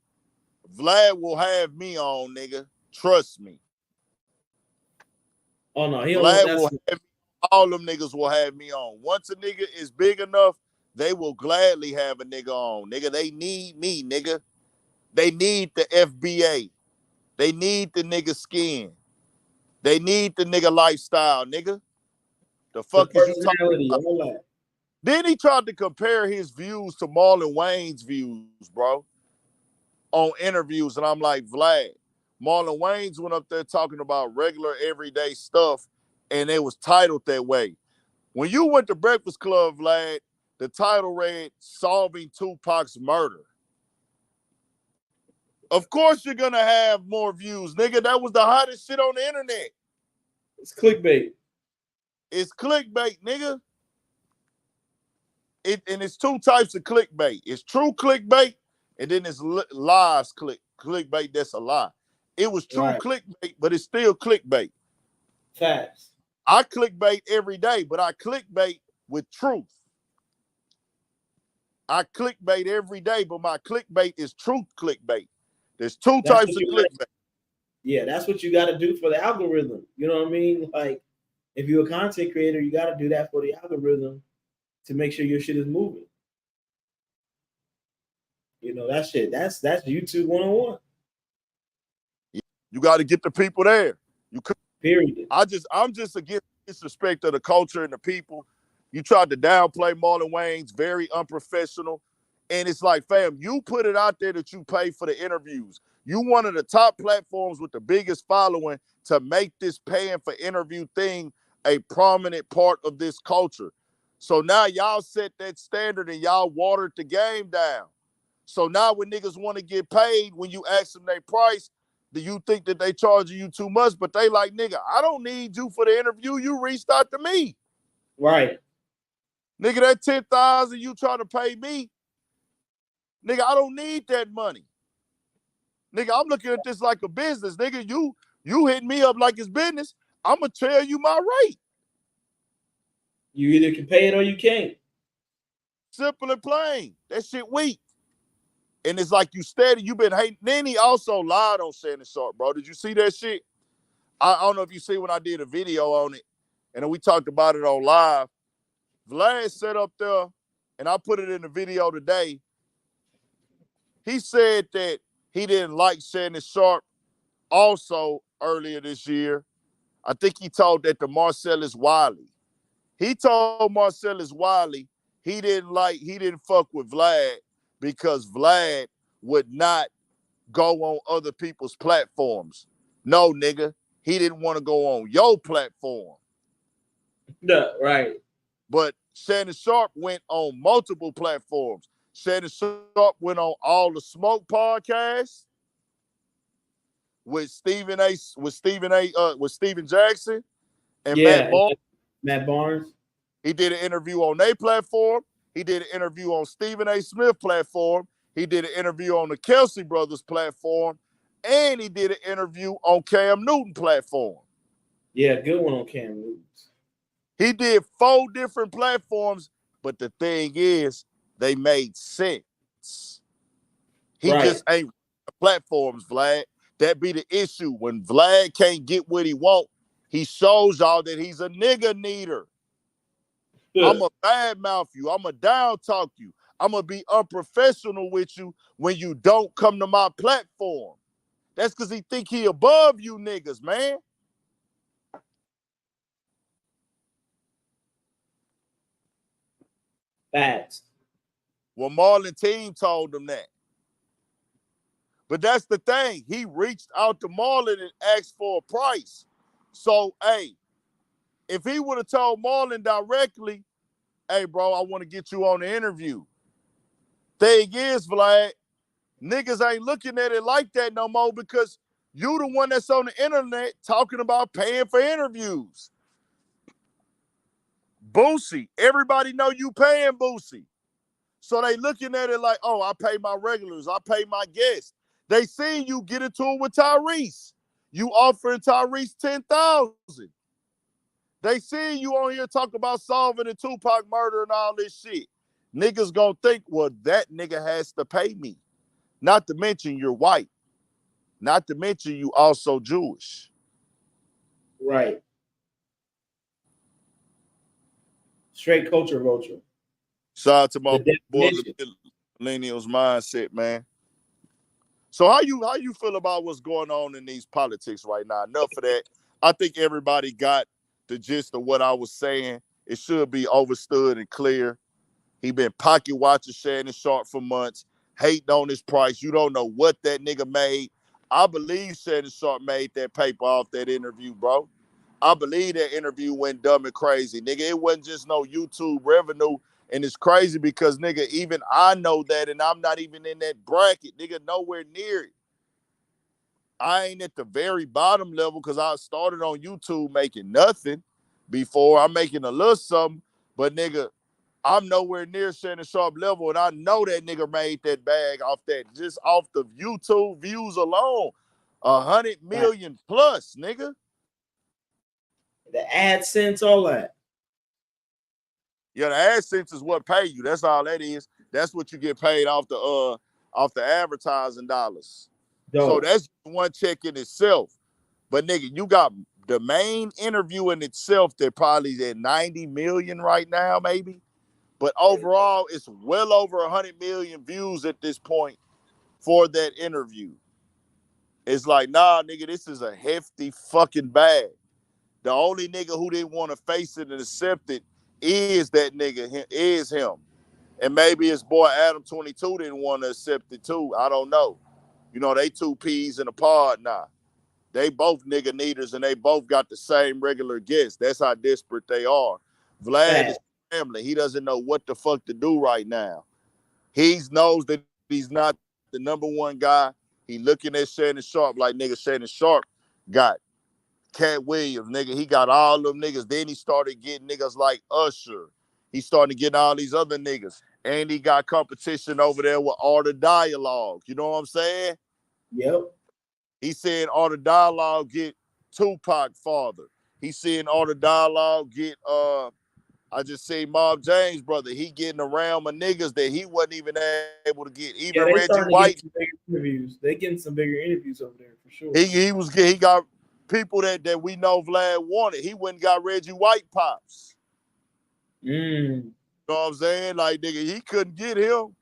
Vlad will have me on, nigga. Trust me. Oh no, Vlad will have all them niggas will have me on. Once a nigga is big enough, they will gladly have a nigga on. Nigga, they need me, nigga. They need the FBA. They need the nigga skin. They need the nigga lifestyle, nigga. The fuck is you talking about? All that. Then he tried to compare his views to Marlon Wayne's views, bro, on interviews. And I'm like, Vlad, Marlon Wayne's went up there talking about regular, everyday stuff, and it was titled that way. When you went to Breakfast Club, Vlad, the title read, Solving Tupac's Murder. Of course you're going to have more views, nigga. That was the hottest shit on the internet. It's clickbait. It's clickbait, nigga. And it's two types of clickbait. It's true clickbait, and then it's lies clickbait that's a lie. It was true clickbait, but it's still clickbait. Facts. I clickbait every day, but I clickbait with truth. I clickbait every day, but my clickbait is truth clickbait. There's two That's types what of you clickbait. Yeah, that's what you got to do for the algorithm. You know what I mean? Like, if you're a content creator, you got to do that for the algorithm to make sure your shit is moving. You know that shit. That's YouTube 101. You got to get the people there. You could. Period. I'm just against disrespect of the culture and the people. You tried to downplay Marlon Wayans, very unprofessional. And it's like, fam, you put it out there that you pay for the interviews. You one of the top platforms with the biggest following to make this paying for interview thing a prominent part of this culture. So now y'all set that standard and y'all watered the game down. So now when niggas want to get paid, when you ask them their price, do you think that they charging you too much? But they like, nigga, I don't need you for the interview. You reached out to me. Right. Nigga, that 10,000 you trying to pay me, nigga, I don't need that money. Nigga, I'm looking at this like a business. Nigga, you hit me up like it's business. I'm going to tell you my rate. You either can pay it or you can't. Simple and plain. That shit weak. And it's like you steady. You been hating. Then he also lied on Shannon Sharpe, bro. Did you see that shit? I don't know if you see when I did a video on it. And then we talked about it on live. Vlad sat up there, and I put it in the video today. He said that he didn't like Shannon Sharpe also earlier this year. I think he told that to Marcellus Wiley. He told Marcellus Wiley he didn't fuck with Vlad because Vlad would not go on other people's platforms. No, nigga, he didn't want to go on your platform. No, right. But Shannon Sharpe went on multiple platforms. Shannon Sharpe went on all the Smoke podcasts with Stephen Jackson and Matt Yeah. Barnes. Matt Barnes. He did an interview on their platform. He did an interview on Stephen A. Smith platform. He did an interview on the Kelsey Brothers platform. And he did an interview on Cam Newton platform. Yeah, good one on Cam Newton. He did 4 different platforms, but the thing is, they made sense. He Right. just ain't platforms, Vlad. That be the issue. When Vlad can't get what he want, he shows y'all that he's a nigga needer. I'm a badmouth you. I'm a down talk you. I'm going to be unprofessional with you when you don't come to my platform. That's because he think he above you niggas, man. Facts. Well, Marlon team told him that. But that's the thing. He reached out to Marlon and asked for a price. So, hey, if he would have told Marlon directly, hey, bro, I want to get you on the interview. Thing is, Vlad, niggas ain't looking at it like that no more because you the one that's on the internet talking about paying for interviews. Boosie, everybody know you paying Boosie. So they looking at it like, oh, I pay my regulars, I pay my guests. They seen you get into it with Tyrese. You offering Tyrese 10,000. They seen you on here talk about solving the Tupac murder and all this shit. Niggas gonna think, well, that nigga has to pay me. Not to mention you're white. Not to mention you also Jewish. Right. Straight culture vulture. Shout out to my The boy definition. millennials mindset, man. So how you feel about what's going on in these politics right now? Enough of that. I think everybody got the gist of what I was saying. It should be overstood and clear. He been pocket watching Shannon Sharpe for months, hating on his price. You don't know what that nigga made. I believe Shannon Sharpe made that paper off that interview, bro. I believe that interview went dumb and crazy. Nigga, it wasn't just no YouTube revenue. And it's crazy because, nigga, even I know that and I'm not even in that bracket. Nigga, nowhere near it. I ain't at the very bottom level because I started on YouTube making nothing before. I'm making a little something. But, nigga, I'm nowhere near Shannon Sharpe level, and I know that nigga made that bag off that, just off the YouTube views alone. 100 million plus, nigga. The AdSense, all that. Yeah, the AdSense is what pay you. That's all that is. That's what you get paid off the advertising dollars. So Dope. that's one check in itself. But nigga, you got the main interview in itself that probably at 90 million right now, maybe. But overall, it's well over 100 million views at this point for that interview. It's like, nah, nigga, this is a hefty fucking bag. The only nigga who didn't want to face it and accept it is that nigga, is him. And maybe his boy Adam 22 didn't want to accept it too. I don't know. You know, they two peas in a pod now. They both nigga needers and they both got the same regular guests. That's how desperate they are. Vlad is Fat. family. He doesn't know what the fuck to do right now. He knows that he's not the number one guy. He looking at Shannon Sharpe like nigga Shannon Sharpe got Cat Williams, nigga. He got all them niggas. Then he started getting niggas like Usher. He started getting all these other niggas. And he got competition over there with Art of Dialogue. You know what I'm saying? Yep. He said Art of Dialogue get Tupac father. He said Art of Dialogue get I just seen Mob James brother. He getting around my niggas that he wasn't even able to get. Even Yeah, Reggie they starting White, to get some bigger interviews. They getting some bigger interviews over there for sure. he got people that we know Vlad wanted. He went and got Reggie White pops. Mm. You know what I'm saying? Like, nigga, he couldn't get him.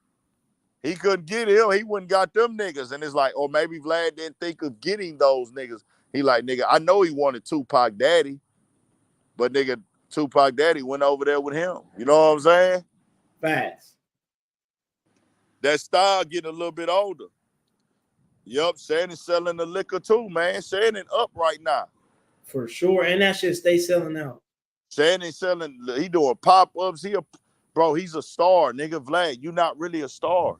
He couldn't get him. He wouldn't got them niggas. And it's like, or maybe Vlad didn't think of getting those niggas. He like, nigga, I know he wanted Tupac Daddy, but nigga, Tupac Daddy went over there with him. You know what I'm saying? Fast. That style getting a little bit older. Yup, Shannon selling the liquor too, man. Shannon up right now. For sure. And that shit stay selling out. Shannon selling, he doing pop-ups. Bro, he's a star, nigga. Vlad, you not really a star.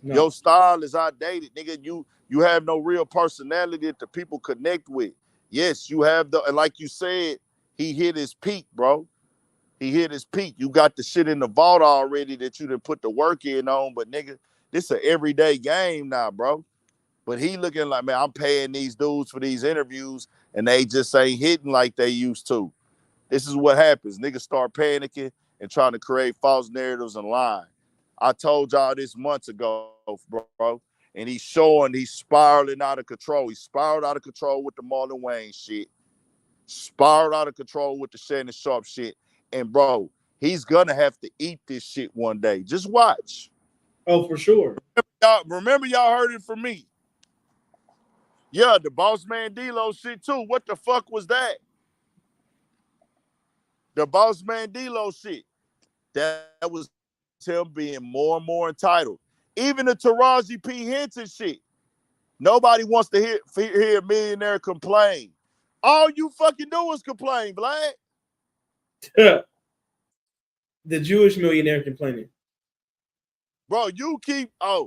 Your No. style is outdated, nigga. You have no real personality that the people connect with. Yes, you have and like you said, he hit his peak, bro. He hit his peak. You got the shit in the vault already that you done put the work in on, but nigga, this an everyday game now, bro. But he looking like, man, I'm paying these dudes for these interviews and they just ain't hitting like they used to. This is what happens. Niggas start panicking and trying to create false narratives and lying. I told y'all this months ago, bro. And he's spiraling out of control. He spiraled out of control with the Marlon Wayne shit. Spiraled out of control with the Shannon Sharpe shit. And bro, he's gonna have to eat this shit one day. Just watch. Oh, for sure. Remember y'all heard it from me. Yeah, the Boss Man D-Lo shit too. What the fuck was that? The Boss Man D-Lo shit. That was him being more and more entitled. Even the Taraji P. Henson shit. Nobody wants to hear a millionaire complain. All you fucking do is complain, Vlad. The Jewish millionaire complaining. Bro, you keep, uh,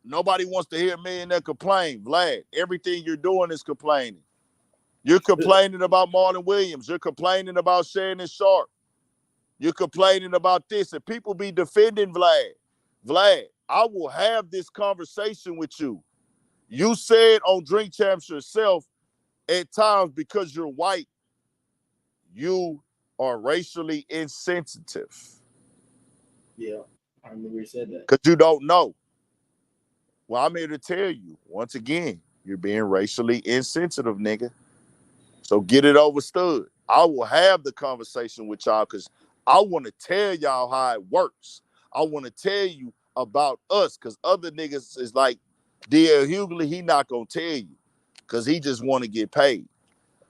nobody wants to hear a millionaire complain. Vlad, everything you're doing is complaining. You're complaining about Marlon Williams. You're complaining about Shannon Sharpe. You're complaining about this. And people be defending Vlad. Vlad, I will have this conversation with you. You said on Drink Champs yourself, at times because you're white, you are racially insensitive. Yeah, I remember he said that. Because you don't know. Well, I'm here to tell you, once again, you're being racially insensitive, nigga. So get it overstood. I will have the conversation with y'all because I want to tell y'all how it works. I want to tell you about us because other niggas is like D.L. Hughley, he not going to tell you because he just want to get paid,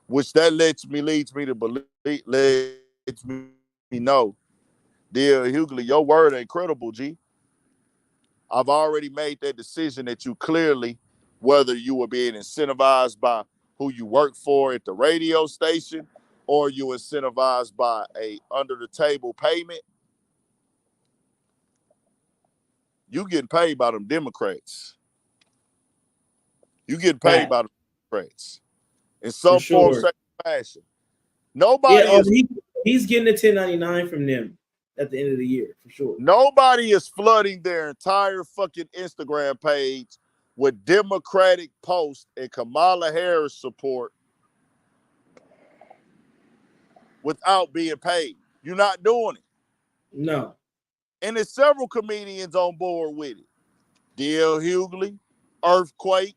which that leads me to believe, lets me know, D.L. Hughley, your word ain't credible, G. I've already made that decision that you clearly, whether you were being incentivized by who you work for at the radio station or you incentivized by a under the table payment, you getting paid by them Democrats. You getting paid Fat. by the Democrats in For some form, sure. shape, or fashion. Yeah, Nobody oh, is he's getting a 1099 from them at the end of the year, for sure. nobody is flooding their entire fucking Instagram page with Democratic posts and Kamala Harris support without being paid. You're not doing it. No. And there's several comedians on board with it. D.L. Hughley, Earthquake.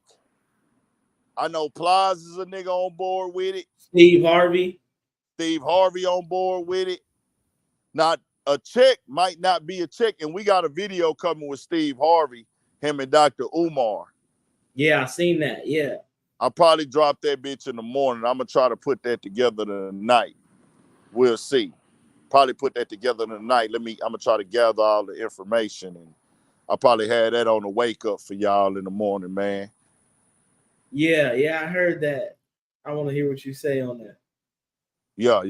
I know Plaza's a nigga on board with it. Steve Harvey. Steve Harvey on board with it. Not a check might not be a check. And we got a video coming with Steve Harvey, him and Dr. Umar. Yeah, I seen that. Yeah. I'll probably drop that bitch in the morning. I'm going to try to put that together tonight. We'll see. Probably put that together tonight. I'm going to try to gather all the information. And I'll probably have that on the wake up for y'all in the morning, man. Yeah, I heard that. I want to hear what you say on that. Yeah.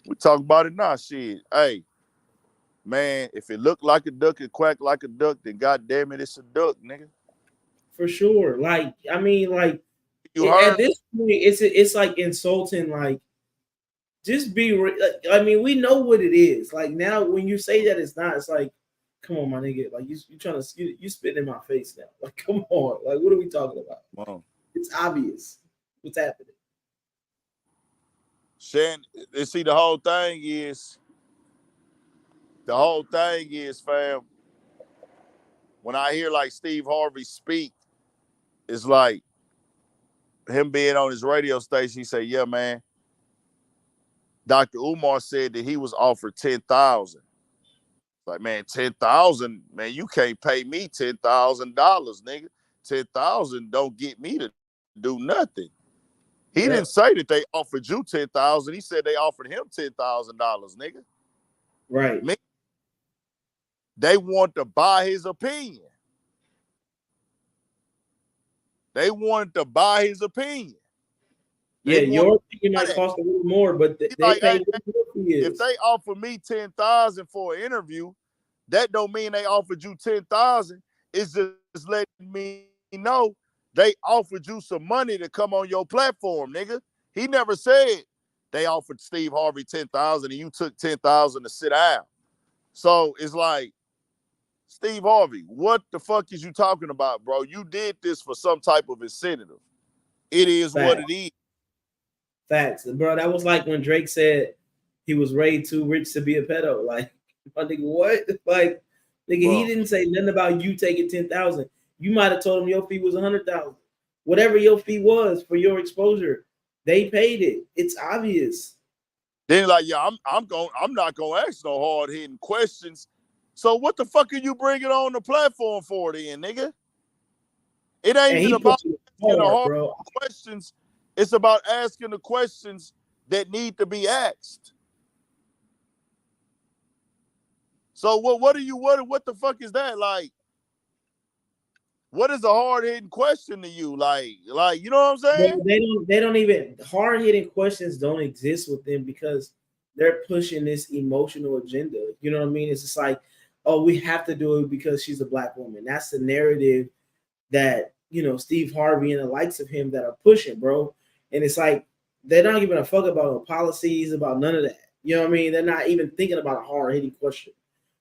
We talk about it now, shit. Hey, man, if it look like a duck, it quack like a duck, then goddamn it, it's a duck, nigga. For sure. Like, I mean, like, You at heard? this point, it's like insulting. Like, just be. I mean, we know what it is. Like now, when you say that it's not, it's like, come on, my nigga. Like you trying to you spit in my face now. Like, come on. Like, what are we talking about? Wow. It's obvious what's happening. Shannon, see, the whole thing is, fam, when I hear like Steve Harvey speak, it's like him being on his radio station. He say, "Yeah, man, Dr. Umar said that he was offered 10,000. Like, man, 10,000, man, you can't pay me $10,000, nigga. 10,000 don't get me to do nothing." He didn't say that they offered you 10,000. He said they offered him $10,000, nigga. Right. Me, they want to buy his opinion. They wanted to buy his opinion. Yeah, your opinion might cost a little more, but they like, pay hey, if they offer me 10,000 for an interview, that don't mean they offered you 10,000. It's just letting me know they offered you some money to come on your platform, nigga. He never said they offered Steve Harvey 10,000 and you took 10,000 to sit down. So it's like, Steve Harvey, what the fuck is you talking about, bro? You did this for some type of incentive. It is what it is. Facts, bro. That was like when Drake said he was raised too rich to be a pedo. Like, my nigga, what? Like, nigga, bro, he didn't say nothing about you taking 10,000. You might have told him your fee was 100,000. Whatever your fee was for your exposure, they paid it. It's obvious. Then like, yeah, I'm not gonna ask no hard hitting questions. So what the fuck are you bringing on the platform for then, nigga? It ain't even about asking the hard questions. It's about asking the questions that need to be asked. So what the fuck is that? Like, what is a hard hitting question to you? Like, you know what I'm saying? They don't even, hard hitting questions don't exist with them because they're pushing this emotional agenda. You know what I mean? It's just like, oh, we have to do it because she's a black woman. That's the narrative that, you know, Steve Harvey and the likes of him that are pushing, bro. And it's like, they're not giving a fuck about policies, about none of that. You know what I mean? They're not even thinking about a hard hitting question.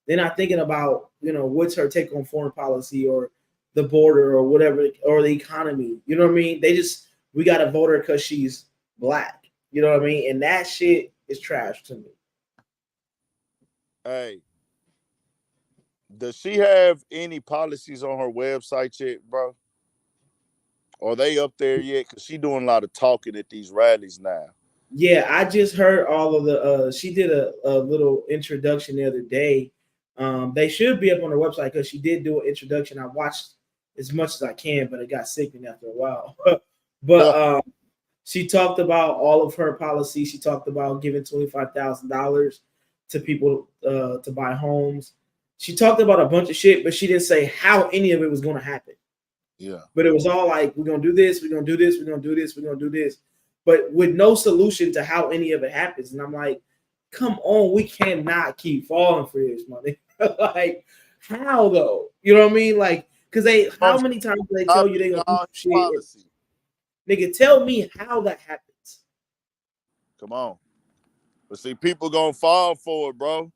They're not thinking about, you know, what's her take on foreign policy or the border or whatever, or the economy. You know what I mean? They just, we got to vote her because she's black. You know what I mean? And that shit is trash to me. Hey, does she have any policies on her website yet, bro? Are they up there yet? Because she doing a lot of talking at these rallies now. Yeah, I just heard all of the, she did a little introduction the other day. They should be up on her website because she did do an introduction. I watched as much as I can, but it got sickening after a while. But she talked about all of her policies. She talked about giving $25,000 to people to buy homes. She talked about a bunch of shit, but she didn't say how any of it was going to happen. Yeah. But it was all like, we're going to do this, we're going to do this, we're going to do this, we're going to do this. But with no solution to how any of it happens. And I'm like, come on, we cannot keep falling for this, money. Like, how though? You know what I mean? Like, because how many times do they tell you they gonna do shit? Policy. Nigga, tell me how that happens. Come on. But see, people gonna fall for it, bro.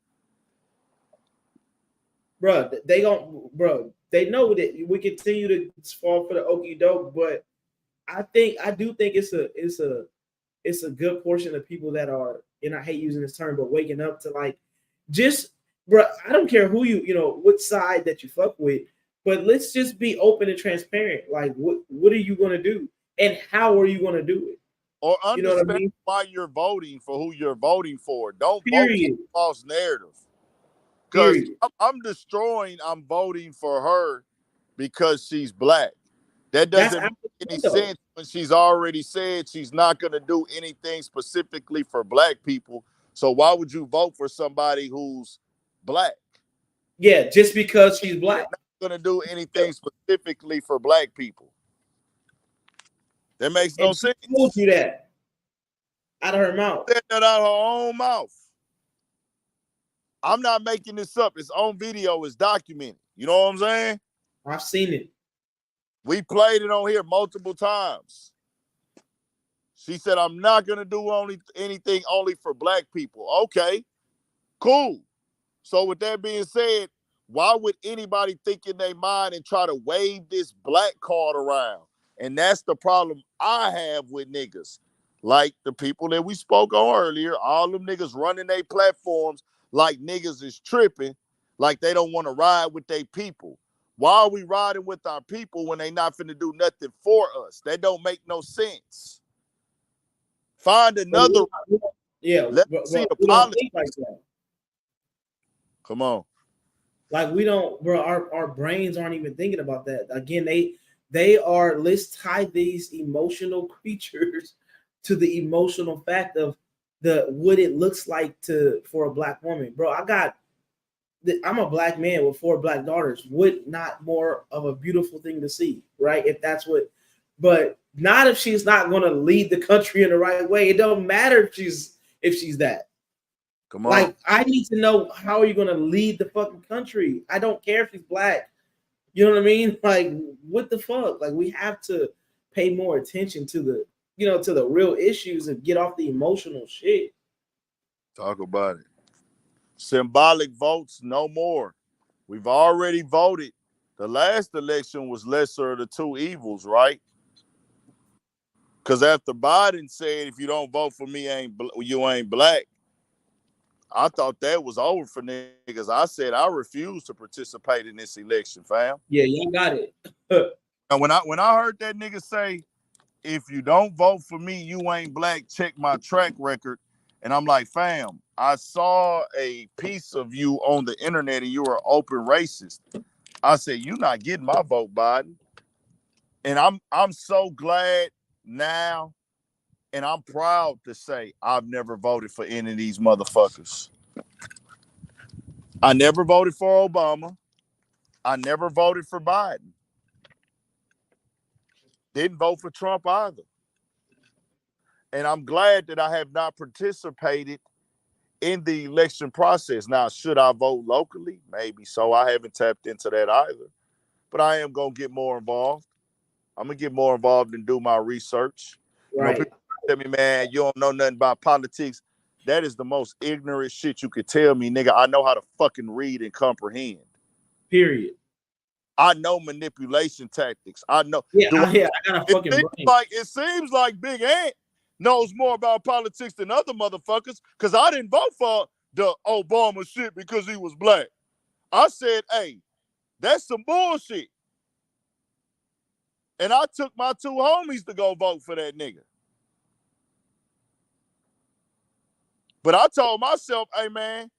Bro, they know that we continue to fall for the okie doke, but I do think it's a good portion of people that are, and I hate using this term, but waking up to like, just bro, I don't care who you know, what side that you fuck with, but let's just be open and transparent. Like, what are you gonna do, and how are you gonna do it? Or You know what I understand mean? why you're voting for who you're voting for. Don't vote for Period. a false narrative. Because Period. I'm voting for her because she's black. That That's doesn't make any absolutely though. sense when she's already said she's not going to do anything specifically for black people. So why would you vote for somebody who's black? Yeah, just because she's You're black. not going to do anything specifically for black people. That makes no And she told sense. you that out of her mouth. Said that out of her own mouth. I'm not making this up. It's on video. It's documented. You know what I'm saying? I've seen it. We played it on here multiple times. She said, I'm not going to do anything only for black people. Okay, cool. So with that being said, why would anybody think in their mind and try to wave this black card around? And that's the problem I have with niggas. Like the people that we spoke on earlier, all them niggas running their platforms like niggas is tripping, like they don't want to ride with their people. Why are we riding with our people when they not finna do nothing for us? That don't make no sense. Find another. Yeah, Let me see but the we don't policy. think like that. Come on. Like we don't, bro. Our brains aren't even thinking about that. Again, they are. Let's tie these emotional creatures to the emotional fact of the what it looks like for a black woman, bro. I'm a black man with 4 black daughters. Would not more of a beautiful thing to see, right? If that's what, but not if she's not going to lead the country in the right way. It don't matter if she's that. Come on. Like, I need to know, how are you going to lead the fucking country? I don't care if she's black. You know what I mean? Like, what the fuck? Like, we have to pay more attention to the real issues and get off the emotional shit. Talk about it. Symbolic votes, no more. We've already voted. The last election was lesser of the two evils, right? Because after Biden said, if you don't vote for me, you ain't black, I thought that was over for niggas. I said I refuse to participate in this election, fam. Yeah, y'all got it. And when I heard that nigga say, if you don't vote for me, you ain't black, check my track record. And I'm like, fam, I saw a piece of you on the internet and you were open racist. I said, you're not getting my vote, Biden. And I'm so glad now, and I'm proud to say I've never voted for any of these motherfuckers. I never voted for Obama. I never voted for Biden. Didn't vote for Trump either. And I'm glad that I have not participated in the election process. Now, should I vote locally? Maybe so. I haven't tapped into that either. But I am going to get more involved. I'm going to get more involved and do my research. You know, Right. people tell me, man, you don't know nothing about politics. That is the most ignorant shit you could tell me, nigga. I know how to fucking read and comprehend. Period. I know manipulation tactics. I know. Yeah, I got a fucking brain. It seems like Big Ant knows more about politics than other motherfuckers, because I didn't vote for the Obama shit because he was black. I said, hey, that's some bullshit. And I took my 2 homies to go vote for that nigga. But I told myself, hey, man,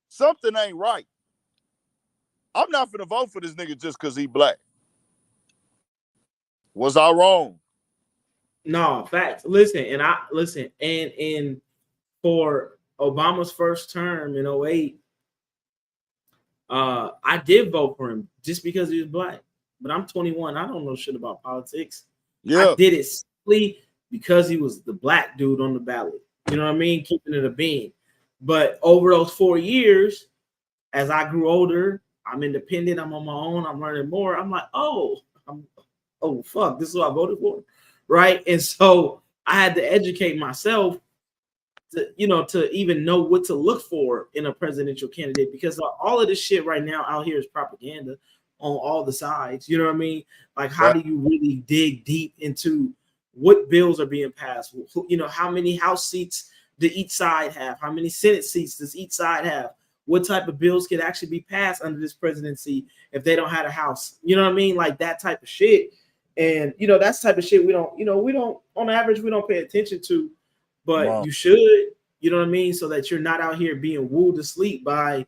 something ain't right. I'm not finna vote for this nigga just because he black. Was I wrong? No, facts. Listen, and for Obama's first term in 08, I did vote for him just because he was black. But I'm 21. I don't know shit about politics. Yeah. I did it simply because he was the black dude on the ballot. You know what I mean? Keeping it a bean. But over those 4 years, as I grew older, I'm independent. I'm on my own. I'm learning more. I'm like, oh fuck, this is what I voted for, right? And so I had to educate myself to even know what to look for in a presidential candidate, because all of this shit right now out here is propaganda on all the sides. You know what I mean? Like, how do you really dig deep into what bills are being passed? You know, how many House seats do each side have? How many Senate seats does each side have? what type of bills could actually be passed under this presidency if they don't have a house. You know what I mean? Like that type of shit. And that's the type of shit we don't on average we don't pay attention to, but you should, you know what I mean, so that you're not out here being wooed to sleep by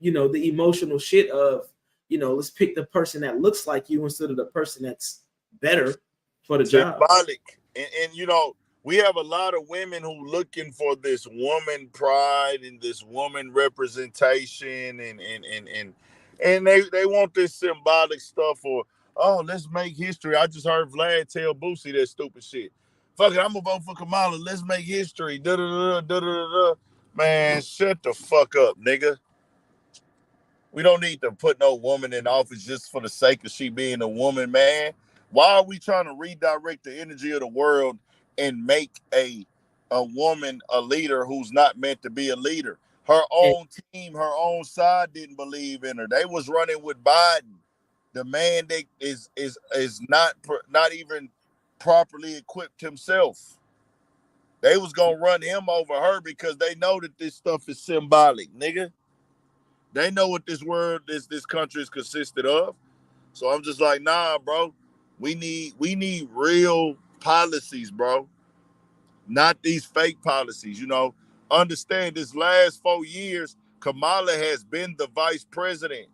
the emotional shit of let's pick the person that looks like you instead of the person that's better for the job. Symbolic. And we have a lot of women who looking for this woman pride and this woman representation and they want this symbolic stuff, or let's make history. I just heard Vlad tell Boosie that stupid shit. Fuck it, I'm gonna vote for Kamala. Let's make history. Da da da da da da. Man, shut the fuck up, nigga. We don't need to put no woman in office just for the sake of she being a woman, man. Why are we trying to redirect the energy of the world and make a woman a leader who's not meant to be a leader? Her own team, her own side didn't believe in her. They was running with Biden, the man that is not even properly equipped himself. They was gonna run him over her because they know that this stuff is symbolic, nigga. They know what this country is consisted of. So I'm just like, nah, bro. We need real policies, bro. Not these fake policies. Understand this last 4 years, Kamala has been the vice president.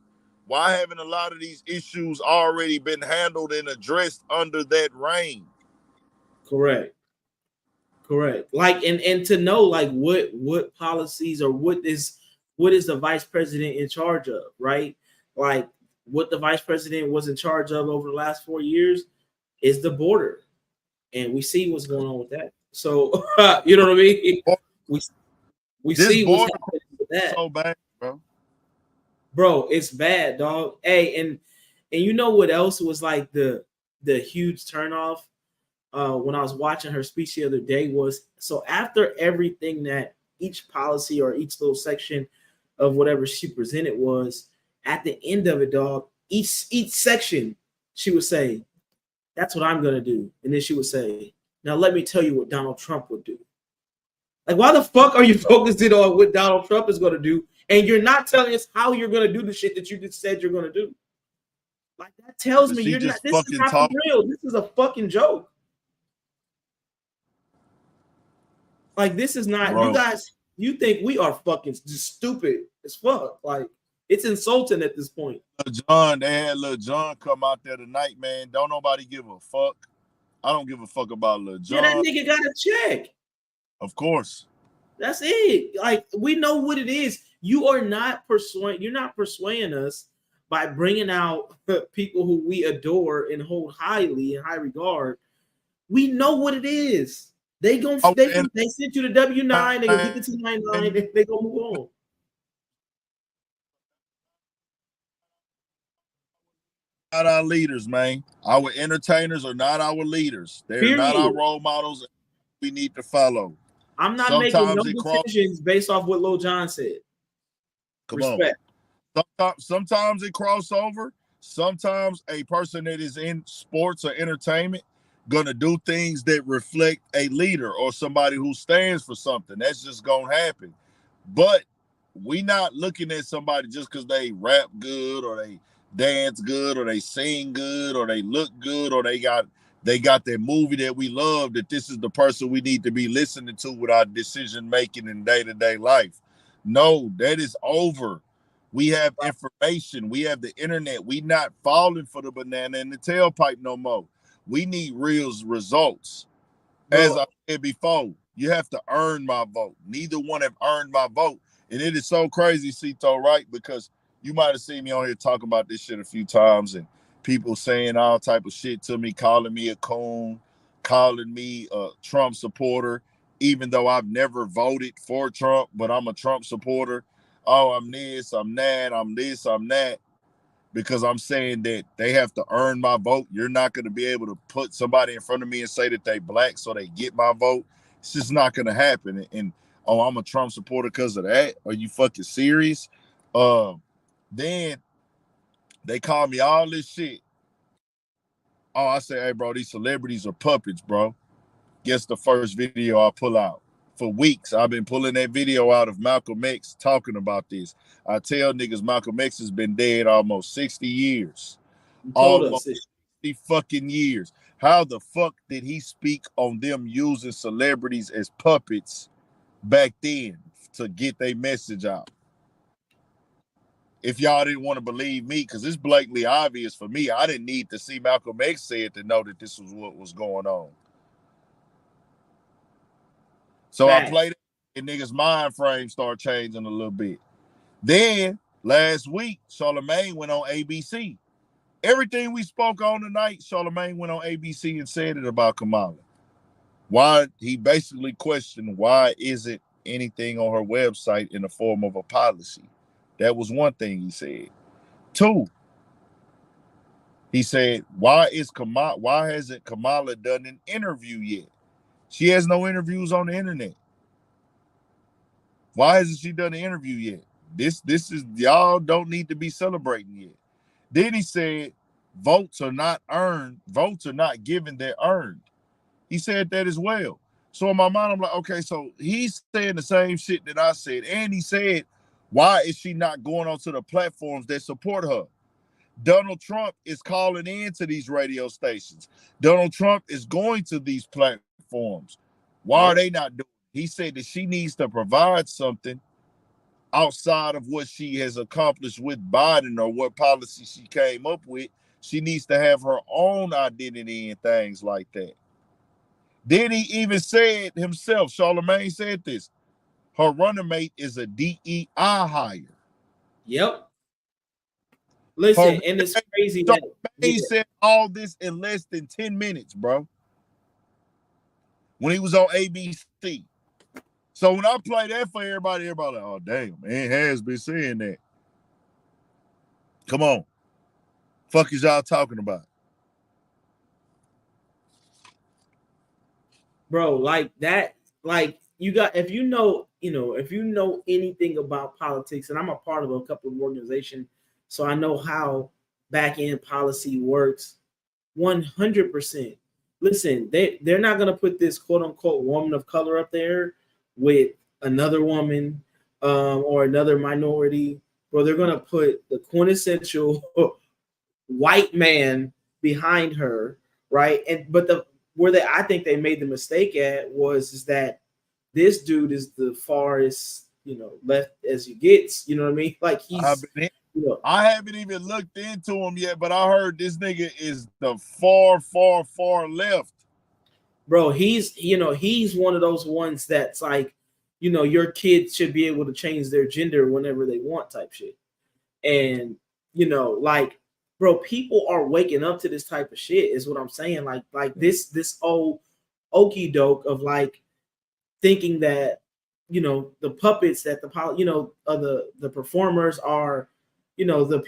Why haven't a lot of these issues already been handled and addressed under that reign? Correct. Like, and to know like what policies or what is the vice president in charge of, right? Like what the vice president was in charge of over the last 4 years is the border, and we see what's going on with that. So you know what I mean? We see what's happening with that. So bad, bro. It's bad, dog. Hey, and you know what else was like the huge turnoff when I was watching her speech the other day was, so after everything that each policy or each little section of whatever she presented was, at the end of it, dog, each section she would say, that's what I'm gonna do, and then she would say, now let me tell you what Donald Trump would do. Like, why the fuck are you focusing on what Donald Trump is gonna do, and you're not telling us how you're gonna do the shit that you just said you're gonna do? Like, that tells me you're not. This is not for real. This is a fucking joke. Like, this is not. Bro. You guys, you think we are fucking just stupid as fuck? Like, it's insulting at this point. They had Lil Jon come out there tonight, man. Don't nobody give a fuck. I don't give a fuck about Lil Jon. Yeah, that nigga got a check. Of course. That's it. Like, we know what it is. You are not persuading. You're not persuading us by bringing out people who we adore and hold highly in high regard. We know what it is. They sent you the W-9. They gonna get the T-99. And they gonna move on. Not our leaders, man. Our entertainers are not our leaders. They're not our role models. We need to follow. I'm not making no decisions based off what Lil Jon said. Respect. Sometimes it cross over. Sometimes a person that is in sports or entertainment gonna do things that reflect a leader or somebody who stands for something. That's just gonna happen. But we not looking at somebody just because they rap good or they dance good or they sing good or they look good or they got that movie that we love, that this is the person we need to be listening to with our decision making in day-to-day life. No, that is over. We have information. We have the internet. We not falling for the banana in the tailpipe no more. We need real results. As I said before, you have to earn my vote. Neither one have earned my vote. And it is so crazy, Cito, right? Because you might have seen me on here talking about this shit a few times and people saying all type of shit to me, calling me a coon, calling me a Trump supporter, even though I've never voted for Trump, but I'm a Trump supporter. Oh, I'm this, I'm that, I'm this, I'm that. Because I'm saying that they have to earn my vote. You're not going to be able to put somebody in front of me and say that they black so they get my vote. It's just not going to happen. And oh, I'm a Trump supporter because of that? Are you fucking serious? Then they call me all this shit. Oh, I say, hey, bro, these celebrities are puppets, bro. Guess the first video I pull out. for weeks. I've been pulling that video out of Malcolm X talking about this. I tell niggas Malcolm X has been dead almost 60 years. You told Almost us it. 60 fucking years. How the fuck did he speak on them using celebrities as puppets back then to get their message out? If y'all didn't want to believe me, because it's blatantly obvious for me, I didn't need to see Malcolm X say it to know that this was what was going on. So I played it, and niggas' mind frame start changing a little bit. Then last week, Charlemagne went on ABC. Everything we spoke on tonight, Charlemagne went on ABC and said it about Kamala. Why he basically questioned why isn't anything on her website in the form of a policy. That was one thing he said. Two, he said, why hasn't Kamala done an interview yet? She has no interviews on the internet. Why hasn't she done an interview yet? This is, y'all don't need to be celebrating yet. Then he said, votes are not earned. Votes are not given, they're earned. He said that as well. So in my mind, I'm like, okay, so he's saying the same shit that I said. And he said, why is she not going onto the platforms that support her? Donald Trump is calling into these radio stations. Donald Trump is going to these platforms. Why are they not doing it? He said that she needs to provide something outside of what she has accomplished with Biden or what policy she came up with. She needs to have her own identity and things like that. Then he even said himself, Charlemagne said this, her running mate is a DEI hire. Yep. Listen, and it's crazy that he said all this in less than 10 minutes, bro. When he was on ABC. So when I play that for everybody like, oh, damn, man, has been saying that. Come on. Fuck is y'all talking about? Bro, like that, like you got, if you know anything about politics, and I'm a part of a couple of organizations, so I know how back end policy works 100%. Listen, they're not gonna put this quote unquote woman of color up there with another woman or another minority, bro. They're gonna put the quintessential white man behind her, right? But I think they made the mistake at is that this dude is the farthest, left as you gets. You know what I mean? Like I haven't even looked into him yet, but I heard this nigga is the far, far, far left. Bro, he's one of those ones that's like, your kids should be able to change their gender whenever they want type shit. And, like, bro, people are waking up to this type of shit is what I'm saying. Like this old okey doke of like thinking that, the puppets that the performers are, the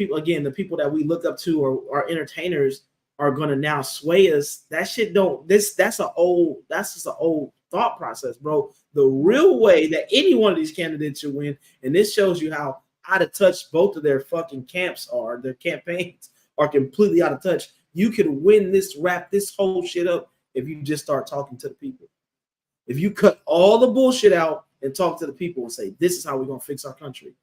people that we look up to or our entertainers are gonna now sway us. That shit that's just an old thought process, bro. The real way that any one of these candidates should win, and this shows you how out of touch both of their fucking camps are, their campaigns are completely out of touch. You can win this, wrap this whole shit up if you just start talking to the people. If you cut all the bullshit out and talk to the people and say, this is how we're gonna fix our country.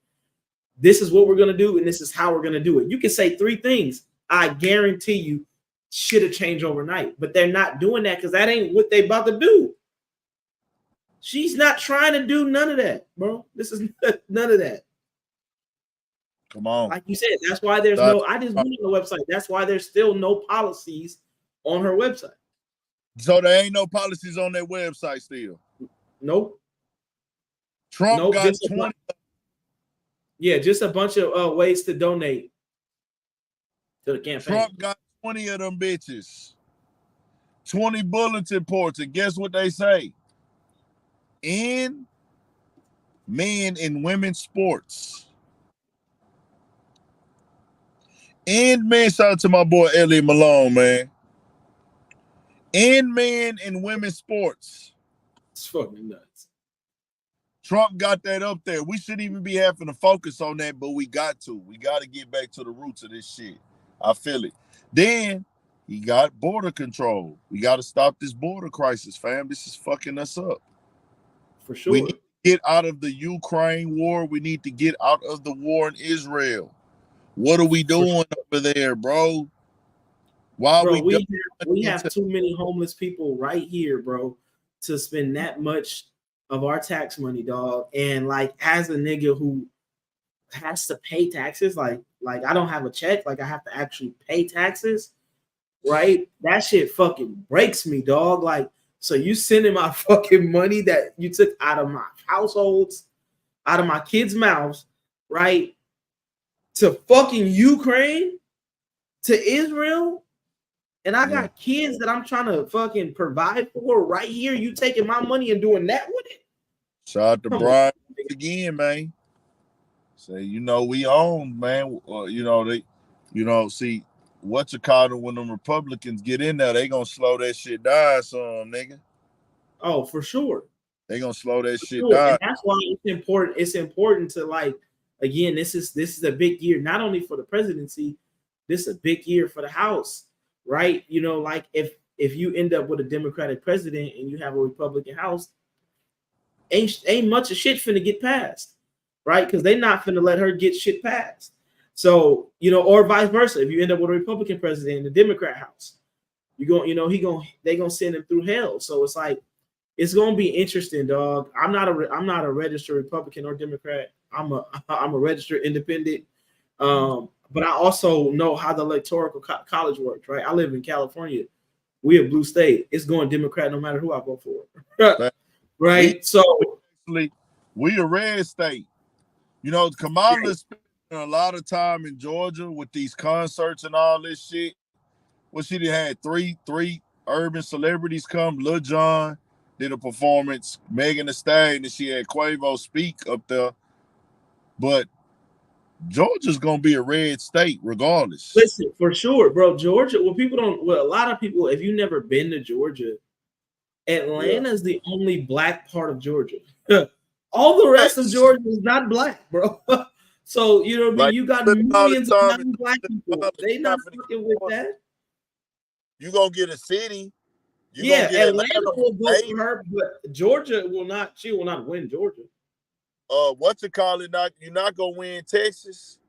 This is what we're gonna do, and this is how we're gonna do it. You can say 3 things. I guarantee you shit will change overnight. But they're not doing that because that ain't what they about to do. She's not trying to do none of that, bro. This is none of that. Come on. Like you said, that's why there's I just went on the website. That's why there's still no policies on her website. So there ain't no policies on their website still? Nope. Trump got 20. Yeah, just a bunch of ways to donate to the campaign. Trump got 20 of them bitches. 20 bulletin boards. And guess what they say? In men and women's sports. And man, shout out to my boy Elliot Malone, man. In men and women's sports. It's fucking nuts. Trump got that up there. We shouldn't even be having to focus on that, but we got to. We got to get back to the roots of this shit. I feel it. Then he got border control. We got to stop this border crisis, fam. This is fucking us up. for We need sure. to get out of the Ukraine war. We need to get out of the war in Israel. What are we For doing over there, bro? Why are bro, we dumping we into? have too many homeless people right here, bro, to spend that much of our tax money, dog. And like as a nigga who has to pay taxes, like I don't have a check, like I have to actually pay taxes, right? That shit fucking breaks me, dog. Like, so you sending my fucking money that you took out of my households, out of my kids' mouths, right? To fucking Ukraine, to Israel, and I Yeah. got kids that I'm trying to fucking provide for right here. You taking my money and doing that with it? Shout out to Come on. Brian again, man. Say, we own, man. They, see, what's a call when them Republicans get in there, they gonna slow that shit down, some nigga. Oh, for sure. They gonna slow that For shit sure. down. And that's why it's important. It's important to like, again, this is a big year, not only for the presidency, this is a big year for the House, right? Like if you end up with a Democratic president and you have a Republican House, ain't much of shit finna get passed, right? Because they're not finna let her get shit passed. So, or vice versa. If you end up with a Republican president in the Democrat House, they gonna send him through hell. So it's like it's gonna be interesting, dog. I'm not a registered Republican or Democrat. I'm a registered independent. But I also know how the electoral college works, right? I live in California. We a blue state. It's going Democrat no matter who I vote for. Right? So we a red state. Kamala spent a lot of time in Georgia with these concerts and all this shit. Well, she had three urban celebrities come. Lil Jon did a performance, Megan Thee Stallion, and she had Quavo speak up there. But Georgia's gonna be a red state regardless. Listen, for sure, bro. Georgia. A lot of people, if you've never been to Georgia, Atlanta is the only black part of Georgia. All the rest of Georgia is not black, bro. So you know what I mean. Like, you got millions of black people. They not fucking with that. You gonna get a city. Yeah, Atlanta will vote for her, but Georgia will not. She will not win Georgia. What's it called? You're not gonna win Texas.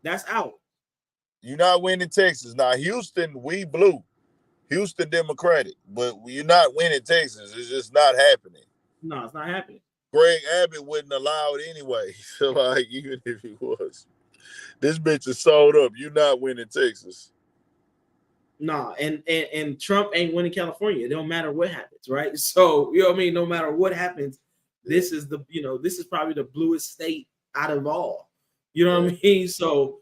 That's out. You're not winning Texas. Now Houston, we blue. Houston Democratic, but you're not winning Texas. It's just not happening. No, it's not happening. Greg Abbott wouldn't allow it anyway. So like, even if he was, this bitch is sold up. You're not winning Texas. Nah, and Trump ain't winning California. It don't matter what happens, right? So you know what I mean. No matter what happens, this is this is probably the bluest state out of all. You know what I mean? So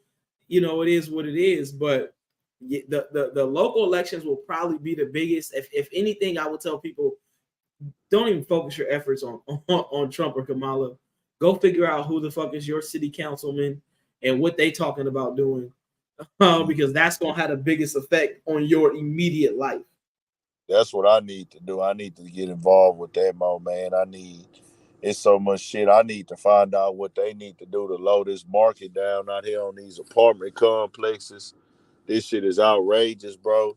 it is what it is. But the local elections will probably be the biggest. If anything, I would tell people, don't even focus your efforts on Trump or Kamala. Go figure out who the fuck is your city councilman and what they talking about doing. Because that's gonna have the biggest effect on your immediate life. That's what I need to do. I need to get involved with that more, man. It's so much shit. I need to find out what they need to do to lower this market down out here on these apartment complexes. This shit is outrageous, bro.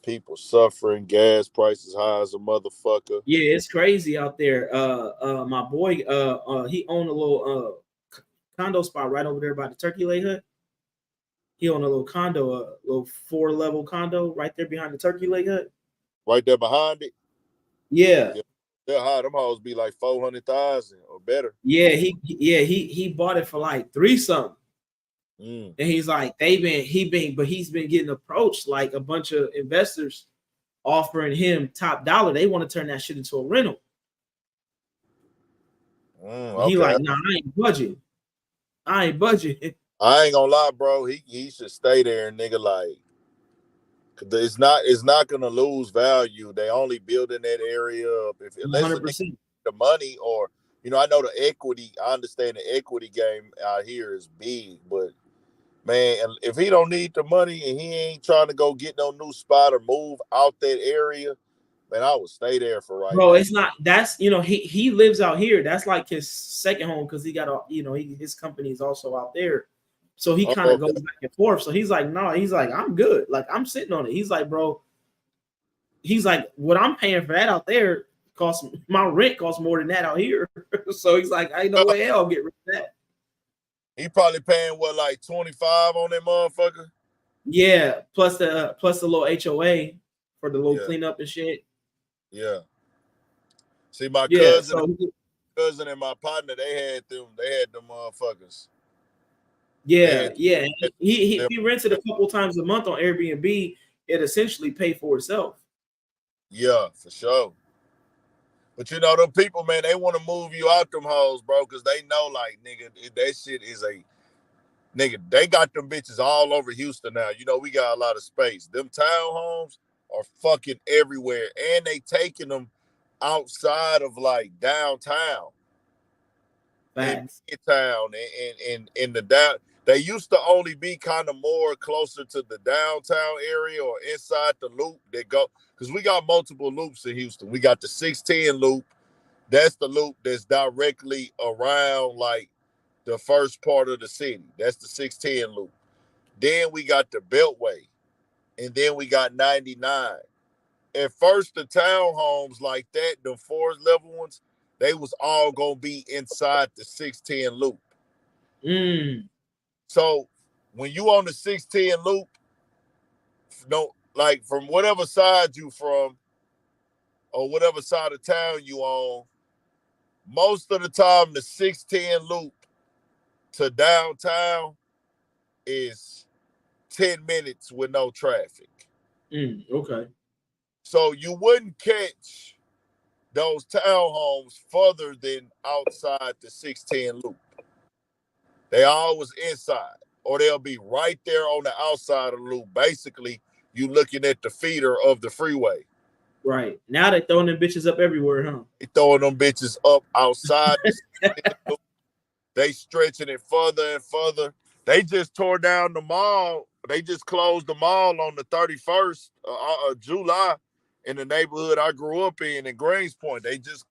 People suffering, gas prices high as a motherfucker. Yeah, it's crazy out there. My boy, he owned a little condo spot right over there by the Turkey Leg Hut. He owned a little condo, a little 4-level condo right there behind the Turkey Leg Hut. Right there behind it. Yeah. They're high. Them hoes be like 400,000 or better. Yeah, he bought it for like 3 something. And he's like, he's been getting approached like a bunch of investors offering him top dollar. They want to turn that shit into a rental. Okay. He like, nah, I ain't budging. I ain't gonna lie, bro. He should stay there, nigga. Like, it's not gonna lose value. They only building that area up unless 100%. The money or I know the equity. I understand the equity game out here is big, but man, if he don't need the money and he ain't trying to go get no new spot or move out that area, man, I would stay there for right Bro, now. it's not. That's he lives out here. That's like his second home because he got his company is also out there, so he kind of goes back and forth. So he's like, no, he's like, I'm good. Like I'm sitting on it. He's like, bro, he's like, what I'm paying for that out there my rent costs more than that out here. So he's like, I ain't no way I'll get rid of that. He probably paying what, like 25 on that motherfucker? Yeah, plus the little HOA for the little Yeah. cleanup and shit. Yeah. See, my Yeah, cousin and my partner, they had them motherfuckers. Yeah. He rented a couple times a month on Airbnb. It essentially paid for itself. Yeah, for sure. But you know, them people, man, they want to move you out them hoes, bro, because they know, like, nigga, that shit is a nigga. They got them bitches all over Houston now. You know, we got a lot of space. Them townhomes are fucking everywhere, and they taking them outside of like downtown. Facts. In town and in the down. They used to only be kind of more closer to the downtown area or inside the loop that go, because we got multiple loops in Houston. We got the 610 loop. That's the loop that's directly around like the first part of the city. That's the 610 loop. Then we got the Beltway, and then we got 99. At first, the townhomes like that, the forest level ones, they was all gonna be inside the 610 loop. So when you on the 610 loop, no, like from whatever side you from or whatever side of town you on, most of the time the 610 loop to downtown is 10 minutes with no traffic. Okay. So you wouldn't catch those townhomes further than outside the 610 loop. They always inside, or they'll be right there on the outside of the loop. Basically, you looking at the feeder of the freeway. Right. Now they throwing them bitches up everywhere, huh? They throwing them bitches up outside the loop. They stretching it further and further. They just tore down the mall. They just closed the mall on the 31st of July in the neighborhood I grew up in Greenspoint. They just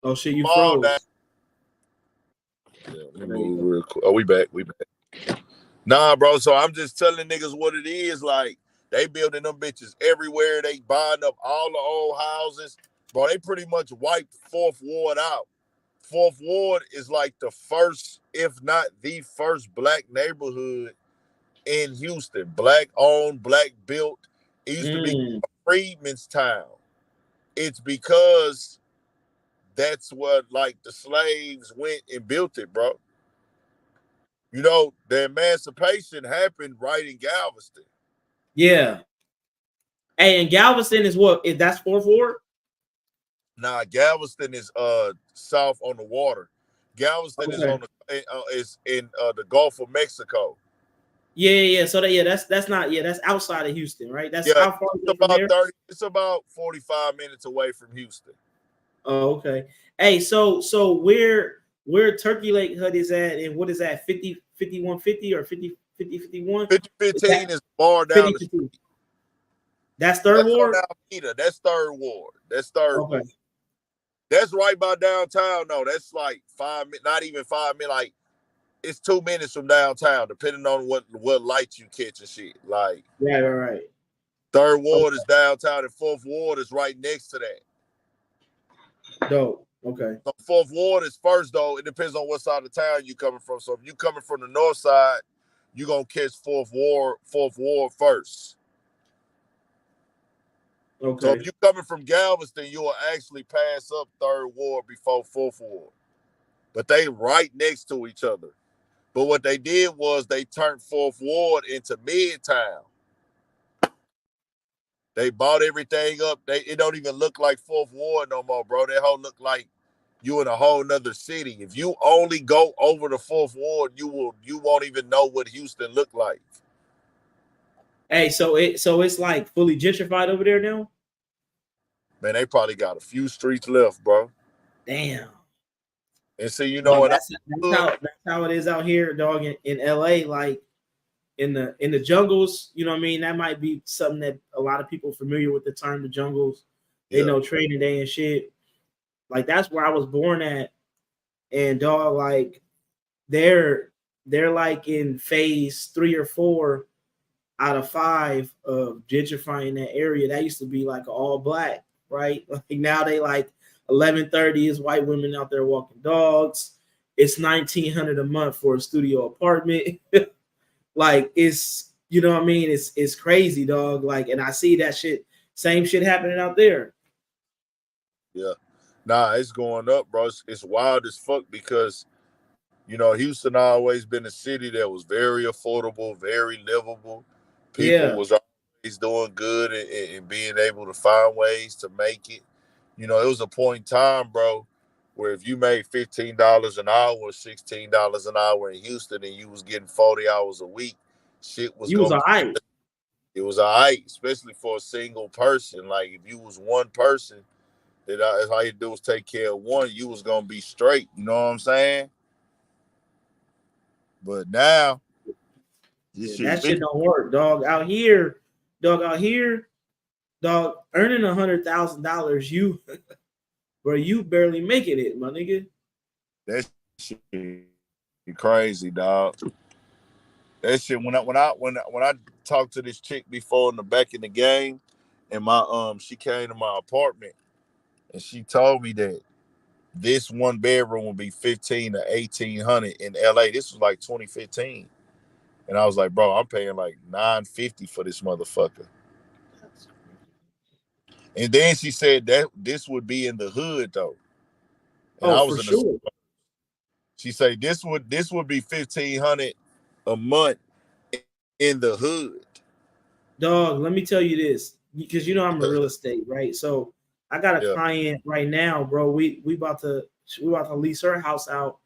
Oh shit, you froze. Yeah, let me move real quick. Oh, we back. Nah, bro. So I'm just telling niggas what it is. Like, they building them bitches everywhere. They buying up all the old houses. Bro, they pretty much wiped Fourth Ward out. Fourth Ward is like the first, if not the first, black neighborhood in Houston. Black owned, black built. It used to be Freedman's Town. It's because that's what, like, the slaves went and built it, bro. You know, the emancipation happened right in Galveston. Yeah. Hey, and Galveston is what? That's Fourth Ward? Nah, Galveston is south on the water. Galveston is on the is in the Gulf of Mexico. Yeah. So that's not that's outside of Houston, right? That's how far it's about 30. It's about 45 minutes away from Houston. Oh, okay. Hey, so where Turkey Lake Hut is at, and what is that? 5150 or 5051? 5015 is far down the street. That's Third Ward? That's Third Ward. That's Third Ward. That's right by downtown. No, that's like 5 minutes, not even 5 minutes. Like, it's 2 minutes from downtown, depending on what lights you catch and shit. Like, right. Third Ward is downtown, and Fourth Ward is right next to that. Dope. Okay. So Fourth Ward is first, though. It depends on what side of town you coming from. So if you coming from the north side, you're gonna catch Fourth Ward first. Okay. So if you coming from Galveston, you will actually pass up Third Ward before Fourth Ward. But they right next to each other. But what they did was they turned Fourth Ward into Midtown. They bought everything up. It don't even look like Fourth Ward no more, bro. That whole look like you in a whole nother city. If you only go over the Fourth Ward, you won't even know what Houston looked like. Hey, so it's like fully gentrified over there now? Man, they probably got a few streets left, bro. Damn. And see, you know, that's how it is out here, dog. In LA, like in the jungles, you know what I mean? That might be something that a lot of people familiar with the term the jungles. They know Training Day and shit. Like, that's where I was born at. and dog, like they're like in phase 3 or 4 out of 5 of gentrifying that area. That used to be like all black, right? Like now they like 11:30 is white women out there walking dogs. It's 1,900 a month for a studio apartment. Like it's, you know what I mean? It's crazy, dog. Like, and I see that shit, same shit happening out there. Yeah. Nah, it's going up, bro. It's wild as fuck because, Houston always been a city that was very affordable, very livable. People Yeah, was always doing good and being able to find ways to make it. It was a point in time, bro, where if you made $15 an hour or $16 an hour in Houston and you was getting 40 hours a week, shit was you was gonna all be right. it was all right, especially for a single person. Like if you was one person that's all you do is take care of one, you was gonna be straight. You know what I'm saying? But now this Yeah, shit that rich. shit don't work, dog. Out here, dog, earning $100,000, bro, you barely making it, my nigga. That shit crazy, dog. That shit when I talked to this chick before in the back in the game, and she came to my apartment and she told me that this one bedroom will be 15 to 1800 in LA. This was like 2015. And I was like, bro, I'm paying like 950 for this motherfucker. And then she said that this would be in the hood though. And Oh, I for was in the sure, she said this would be 1500 a month in the hood. dog. Let me tell you this, because I'm a real estate, right? So I got a Yeah. client right now, bro. We about to lease her house out.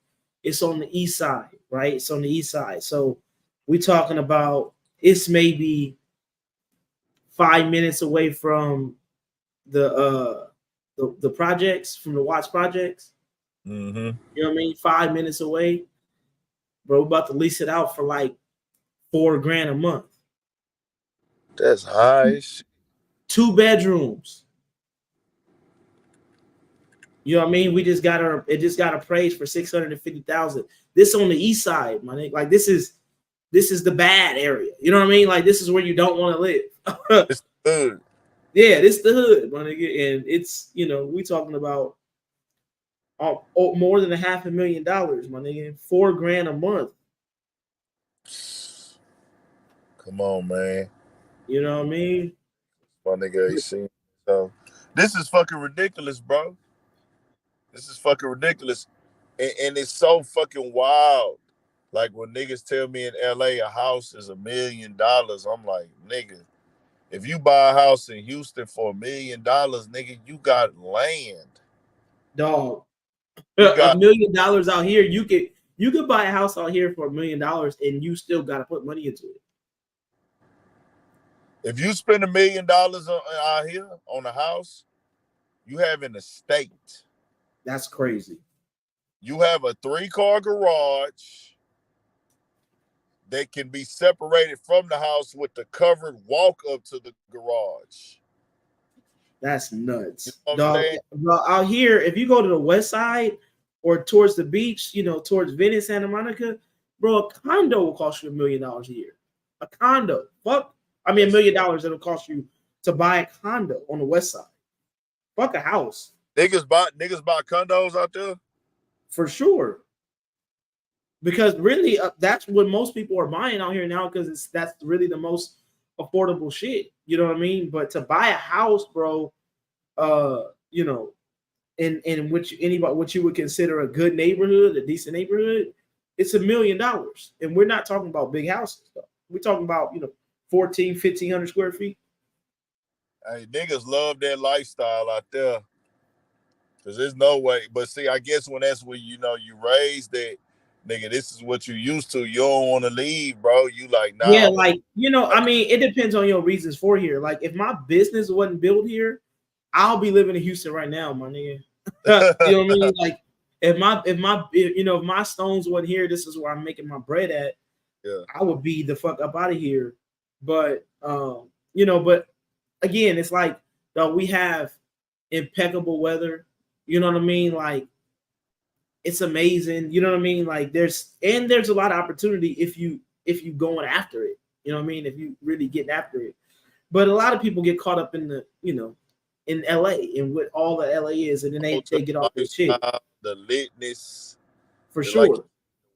It's on the east side, right? It's on the east side. So we talking about, it's maybe 5 minutes away from the projects, from the Watts projects. Mm-hmm. You know what I mean? 5 minutes away, bro. We're about to lease it out for like $4,000 a month. That's high. 2 bedrooms. You know what I mean? It just got appraised for 650,000. This on the east side, my nigga. Like this is the bad area. You know what I mean? Like this is where you don't want to live. It's good. Yeah, this the hood, my nigga. And it's, we talking about more than $500,000, my nigga. $4,000 a month. Come on, man. You know what I mean? My nigga ain't seen. So this is fucking ridiculous, bro. This is fucking ridiculous. And it's so fucking wild. Like when niggas tell me in LA a house is $1 million, I'm like, nigga, if you buy a house in Houston for $1 million, nigga, you got land. Dog. You A got million dollars out here, you could buy a house out here for $1 million, and you still gotta put money into it. if you spend $1 million out here on a house, you have an estate. That's crazy. You have a 3-car garage that can be separated from the house with the covered walk up to the garage. That's You nuts, know what I'm dog. saying? Well, out here, if you go to the west side or towards the beach, towards Venice, Santa Monica, bro, a condo will cost you $1 million a year. A condo, fuck. I mean, That's $1 million it'll cost you to buy a condo on the west side. Fuck a house, niggas buy condos out there. for sure. Because really, that's what most people are buying out here now. Because that's really the most affordable shit. You know what I mean? But to buy a house, bro, uh, you know, in which anybody what you would consider a good neighborhood, a decent neighborhood, it's $1 million. And we're not talking about big houses though. We're talking about 14, 1,500 square feet. Hey, niggas love that lifestyle out there. Cause there's no way. But see, I guess when that's when you raised that, nigga, this is what you used to. You don't want to leave, bro. You like, nah, Yeah, I'm gonna like I mean, it depends on your reasons for here. Like if my business wasn't built here, I'll be living in Houston right now, my nigga. You know what I mean? Like if my stones wasn't here, this is where I'm making my bread at. yeah. I would be the fuck up out of here. But but again, it's like we have impeccable weather. You know what I mean? Like it's amazing. You know what I mean? Like there's a lot of opportunity if you going after it. You know what I mean? If you really get after it. But a lot of people get caught up in the, in LA and what all the LA is, and then Go they to get the off their shit lifestyle, the litness, for the like sure.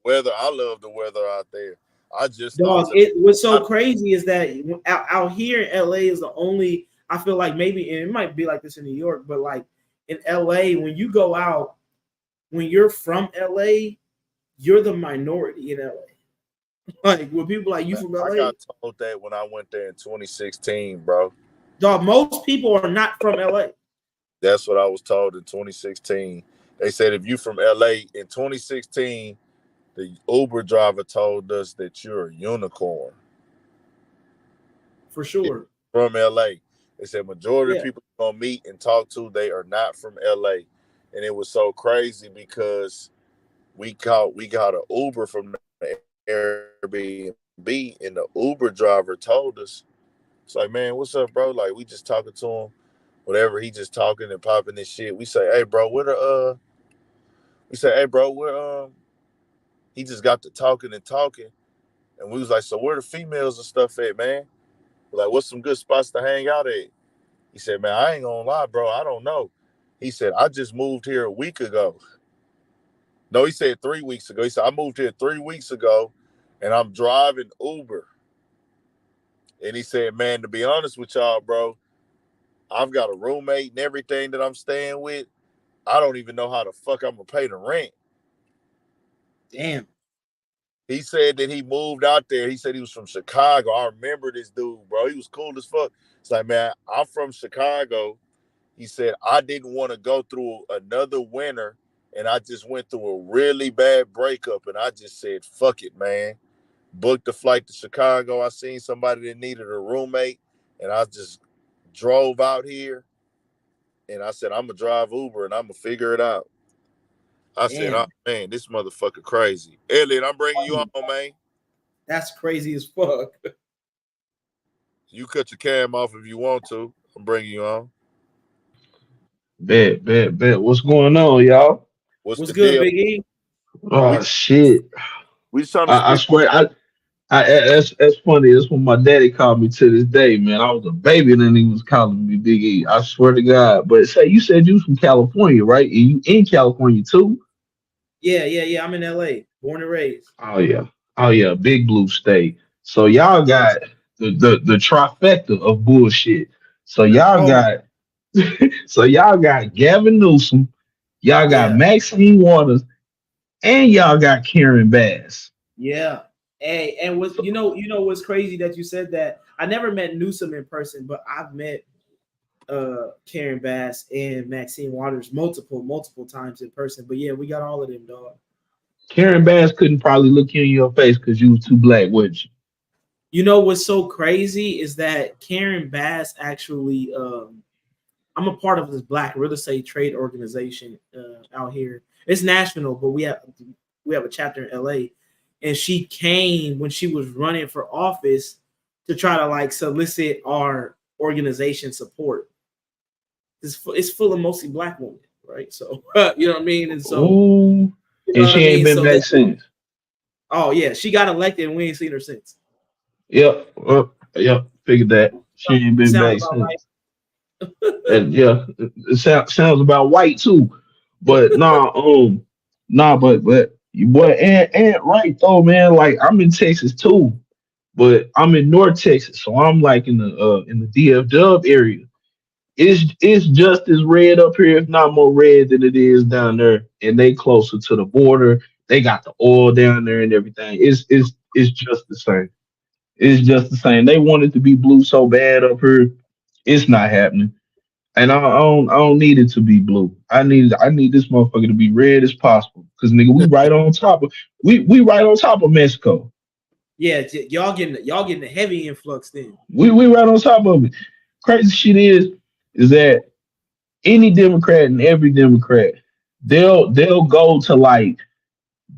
weather. I love the weather out there. I just thought Dog, to it what's so I, crazy is that out here in LA is the only, I feel like maybe, and it might be like this in New York, but like in LA, when you go out, when you're from LA, you're the minority in LA. Like when people like, you from I LA? got told that when I went there in 2016, bro. Dog, most people are not from LA That's what I was told in 2016. They said if you from LA in 2016, the Uber driver told us that you're a unicorn. for Yeah, sure. from LA. They said majority of Yeah, people you're gonna meet and talk to, they are not from LA. And it was so crazy because we got an Uber from the Airbnb, and the Uber driver told us, it's like, man, what's up, bro? Like, we just talking to him, whatever. He just talking and popping this shit. We say, hey, bro, we say, hey, bro, he just got to talking and talking. And we was like, so where the females and stuff at, man? We're like, what's some good spots to hang out at? He said, man, I ain't gonna lie, bro, I don't know. He said, I just moved here a week ago. No, he said 3 weeks ago. He said, I moved here 3 weeks ago and I'm driving Uber. And he said, man, to be honest with y'all, bro, I've got a roommate and everything that I'm staying with. I don't even know how the fuck I'm gonna pay the rent. damn, He said that he moved out there. He said he was from Chicago. I remember this dude, bro. He was cool as fuck. It's like, man, I'm from Chicago. He said, I didn't want to go through another winter. And I just went through a really bad breakup. And I just said, fuck it, man. Booked the flight to Chicago. I seen somebody that needed a roommate. And I just drove out here. And I said, I'm going to drive Uber and I'm going to figure it out. I said, oh, damn, man, this motherfucker crazy. Elliot, I'm bringing you on, man. that's crazy as fuck. You cut your cam off if you want to. I'm bringing you on. Bet, bet, bet. What's going on, y'all? What's What's the good, deal? Big E? We Oh shit! we just trying to I spit. swear, that's funny. That's when my daddy called me to this day, man. I was a baby and then he was calling me Big E. I swear to God. But say you said you was from California, right? And you in California too? Yeah. I'm in LA, born and raised. Oh yeah, oh yeah, big blue state. So y'all got the trifecta of bullshit. So y'all Oh got so y'all got Gavin Newsom, y'all got yeah, Maxine Waters, and y'all got Karen Bass. yeah. Hey, and what what's crazy that you said that. I never met Newsom in person, but I've met Karen Bass and Maxine Waters multiple times in person. But yeah, we got all of them, dog. Karen Bass couldn't probably look you in your face because you was too black, would you? You know what's so crazy is that Karen Bass actually, I'm a part of this Black real estate trade organization out here. It's national, but we have a chapter in LA, and she came when she was running for office to try to like solicit our organization support. It's full of mostly Black women, right? So you know what I mean, and so Ooh, you know and what I she ain't mean. been So back that, since. oh yeah, she got elected, and we ain't seen her since. Yep, yep. Figured that she ain't been Sounds back about since. And yeah, sounds about white too. But nah, but you boy, and right though, man. Like I'm in Texas too, but I'm in North Texas, so I'm like in the DF Dub area. It's just as red up here, if not more red than it is down there, and they closer to the border. They got the oil down there and everything. It's just the same. It's just the same. They want it to be blue so bad up here. It's not happening. And I don't need it to be blue. I need this motherfucker to be red as possible. Cause nigga, we right on top of Mexico. Yeah, y'all getting a heavy influx then. We right on top of it. Crazy shit is that any Democrat and every Democrat, they'll go to like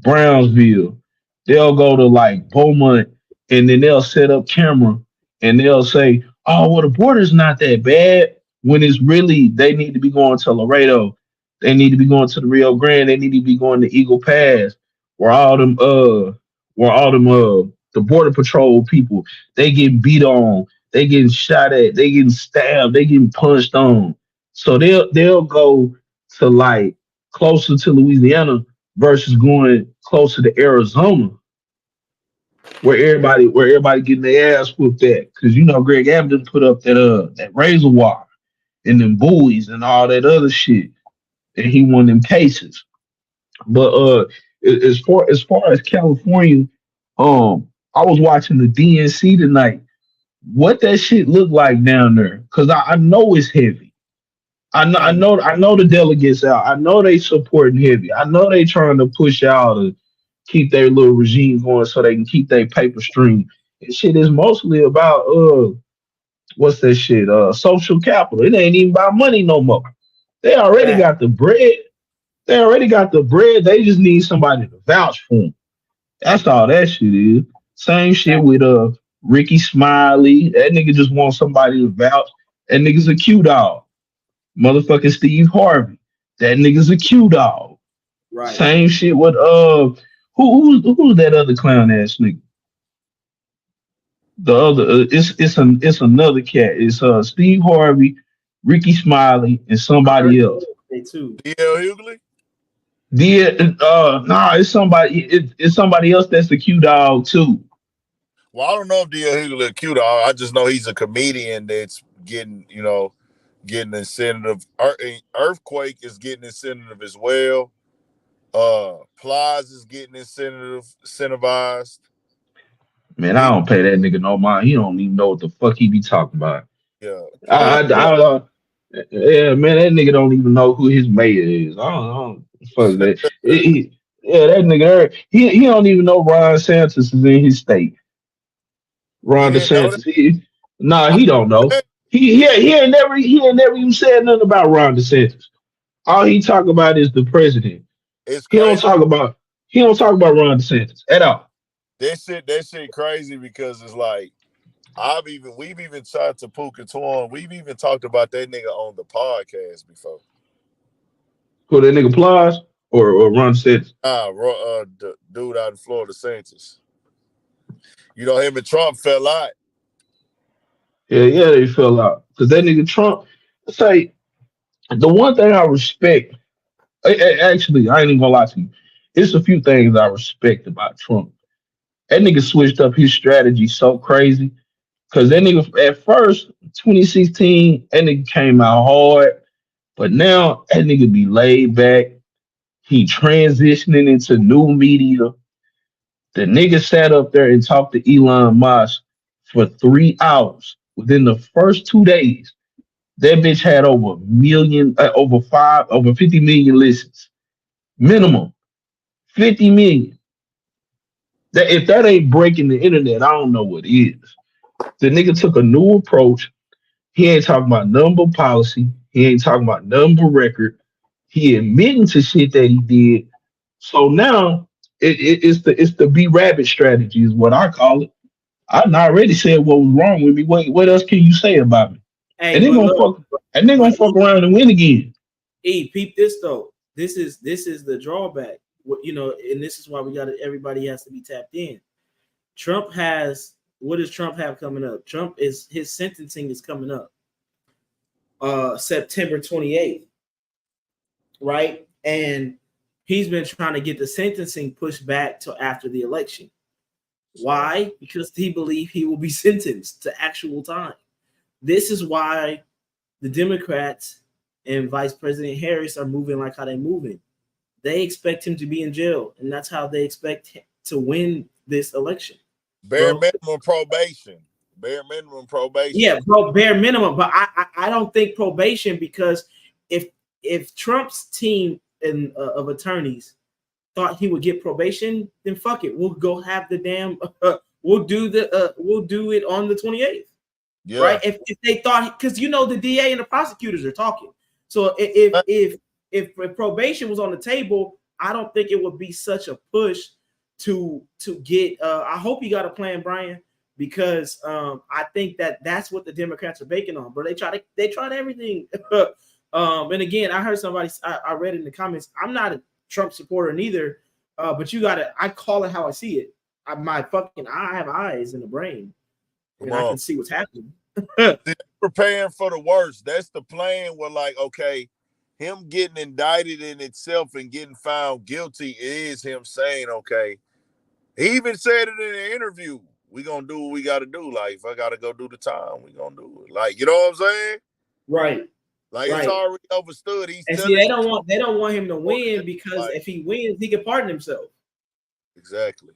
Brownsville, they'll go to like Beaumont, and then they'll set up camera and they'll say, "Oh, well, the border's not that bad." When it's really they need to be going to Laredo. They need to be going to the Rio Grande. They need to be going to Eagle Pass, where all them the border patrol people they get beat on, they getting shot at, they getting stabbed, they getting punched on. So they'll go to like closer to Louisiana versus going closer to Arizona, where everybody getting their ass whooped at. Because you know Greg Abbott done put up that razor wire and them buoys and all that other shit, and he won them cases. But as far as California, I was watching the DNC tonight. What that shit look like down there? Because I know it's heavy. Hey, I know the delegates out. I know they supporting heavy. I know they trying to push out to keep their little regime going so they can keep their paper stream. And shit is mostly about what's that shit? Social capital. It ain't even about money no more. They already back. got the bread. They already got the bread. They just need somebody to vouch for them. That's all that shit is. Same shit with Ricky Smiley. That nigga just wants somebody to vouch. That nigga's a Q dog. Motherfucking Steve Harvey. That nigga's a Q dog. Right. Same shit with who's that other clown ass nigga? The other it's another cat. It's Steve Harvey, Ricky Smiley, and I heard somebody else. they too. DL Hughley. Nah, it's somebody else that's the Q dog too. Well, I don't know if DL Hughley cute. I just know he's a comedian that's getting, getting incentive. Earthquake is getting incentive as well. Plies is getting incentivized. Man, I He, don't pay that nigga no mind. He don't even know what the fuck he be talking about. yeah, Yeah, man, that nigga don't even know who his mayor is. I don't fuck that. Yeah, that nigga there, he don't even know Ron Santos is in his state. you Ron didn't know that. DeSantis. Nah, I, he don't know. He ain't never even said nothing about Ron DeSantis. All he talk about is the president. it's He don't crazy. talk about he don't talk about Ron DeSantis at all. That shit crazy because it's like we've even tried to Puka Torn. We've even talked about that nigga on the podcast before. Who that nigga Plies or Ron DeSantis? The dude out in Florida, Sanchez. Him and Trump fell out. Yeah, they fell out. Because that nigga Trump, say, the one thing I respect, actually, I ain't even gonna lie to you. It's a few things I respect about Trump. That nigga switched up his strategy so crazy. Because that nigga, at first, 2016, that nigga came out hard. But now, that nigga be laid back. He transitioning into new media. The nigga sat up there and talked to Elon Musk for 3 hours. Within the first 2 days, that bitch had over a million, over 50 million listens. Minimum 50 million. That if that ain't breaking the internet, I don't know what is. The nigga took a new approach. He ain't talking about number policy. He ain't talking about number record. He admitting to shit that he did. So now it's the B rabbit strategy is what I call it. I already said what was wrong with me. What else can you say about me? Hey, And they but gonna look, fuck and they gonna but fuck around and win again. peep this though. This is the drawback. And this is why everybody has to be tapped in. Trump has what does Trump have coming up? Trump is his sentencing is coming up September 28th, right? And he's been trying to get the sentencing pushed back to after the election. Why? Because he believes he will be sentenced to actual time. This is why the Democrats and Vice President Harris are moving like how they're moving. They expect him to be in jail, and that's how they expect to win this election, Bare bro. minimum probation. Bare minimum probation. Yeah, bro, bare minimum. But I don't think probation because if Trump's team of attorneys thought he would get probation, then fuck it, we'll go have the damn. We'll do it on the 28th. Yeah. Right? If they thought, because the DA and the prosecutors are talking. So if probation was on the table, I don't think it would be such a push to get. I hope you got a plan, Brian, because I think that's what the Democrats are banking on. But they tried everything And again, I heard somebody, I read in the comments, I'm not a Trump supporter neither, but you gotta, I call it how I see it. I have eyes in the brain, Come and I on. can see what's happening. See, preparing for the worst. That's the plan. Where like, okay, him getting indicted in itself and getting found guilty is him saying, okay. He even said it in an interview. We gonna do what we gotta do. Like, if I gotta go do the time, we gonna do it. Like, you know what I'm saying? Right, Like, it's right. already understood. He's And see, telling they don't want him to win, because like, if he wins, he can pardon himself. exactly.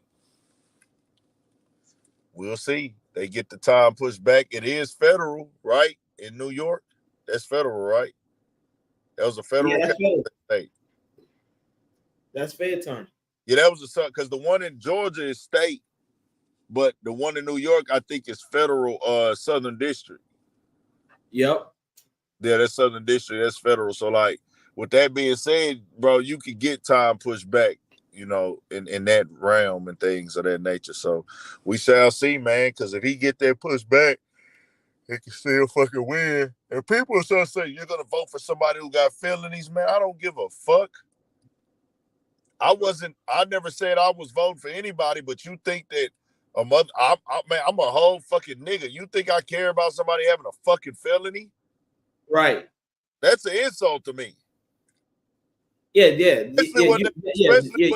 We'll see. They get the time pushed back. It is federal, right? In New York. That's federal, right? That was a Yeah, federal that's fair. state. That's fair time. Yeah, that was a son, because the one in Georgia is state, but the one in New York, I think, is federal Southern District. Yep. Yeah, that's Southern District. That's federal. So, like, with that being said, bro, you could get time pushed back, you know, in that realm and things of that nature. So, we shall see, man, because if he get that pushed back, he can still fucking win. And people are starting to say, you're going to vote for somebody who got felonies, man. I don't give a fuck. I never said I was voting for anybody, but you think that man, I'm a whole fucking nigga. You think I care about somebody having a fucking felony? Right. That's an insult to me. Yeah, Especially what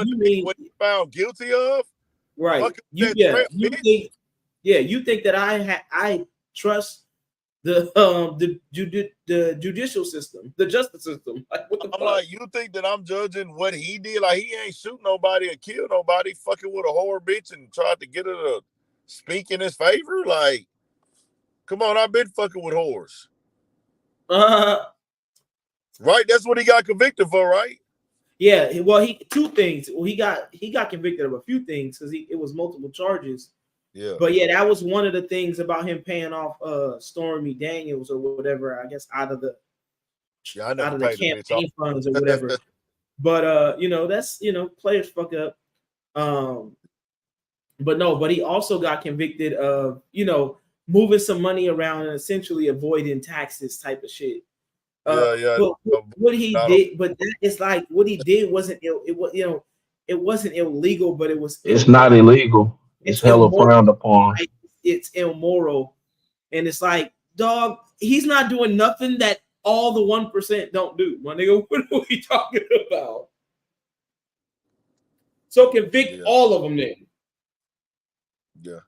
You mean what he found guilty of. right? Fucking You that yeah, trap, you bitch. think you think that I trust the judicial system, the justice system? Like, what the I'm fuck? like, you think that I'm judging what he did? Like, he ain't shoot nobody or kill nobody, fucking with a whore bitch and tried to get her to speak in his favor. Like, come on, I've been fucking with whores. Right? That's what he got convicted for, right? Yeah. Well, he two things. Well, he got convicted of a few things because it was multiple charges. Yeah. But yeah, that was one of the things about him paying off Stormy Daniels or whatever, I guess, out of the campaign funds or whatever. But you know, that's, you know, players fuck up. But he also got convicted of, you know, moving some money around and essentially avoiding taxes type of shit. Yeah. But what he did, but that is like what he did wasn't it was, you know, it wasn't illegal, but it was It's not illegal. It's hella immoral. frowned upon. Right? It's immoral, and it's like, dog, he's not doing nothing that all the 1% don't do. My nigga, what are we talking about? So convict all of them then. Yeah.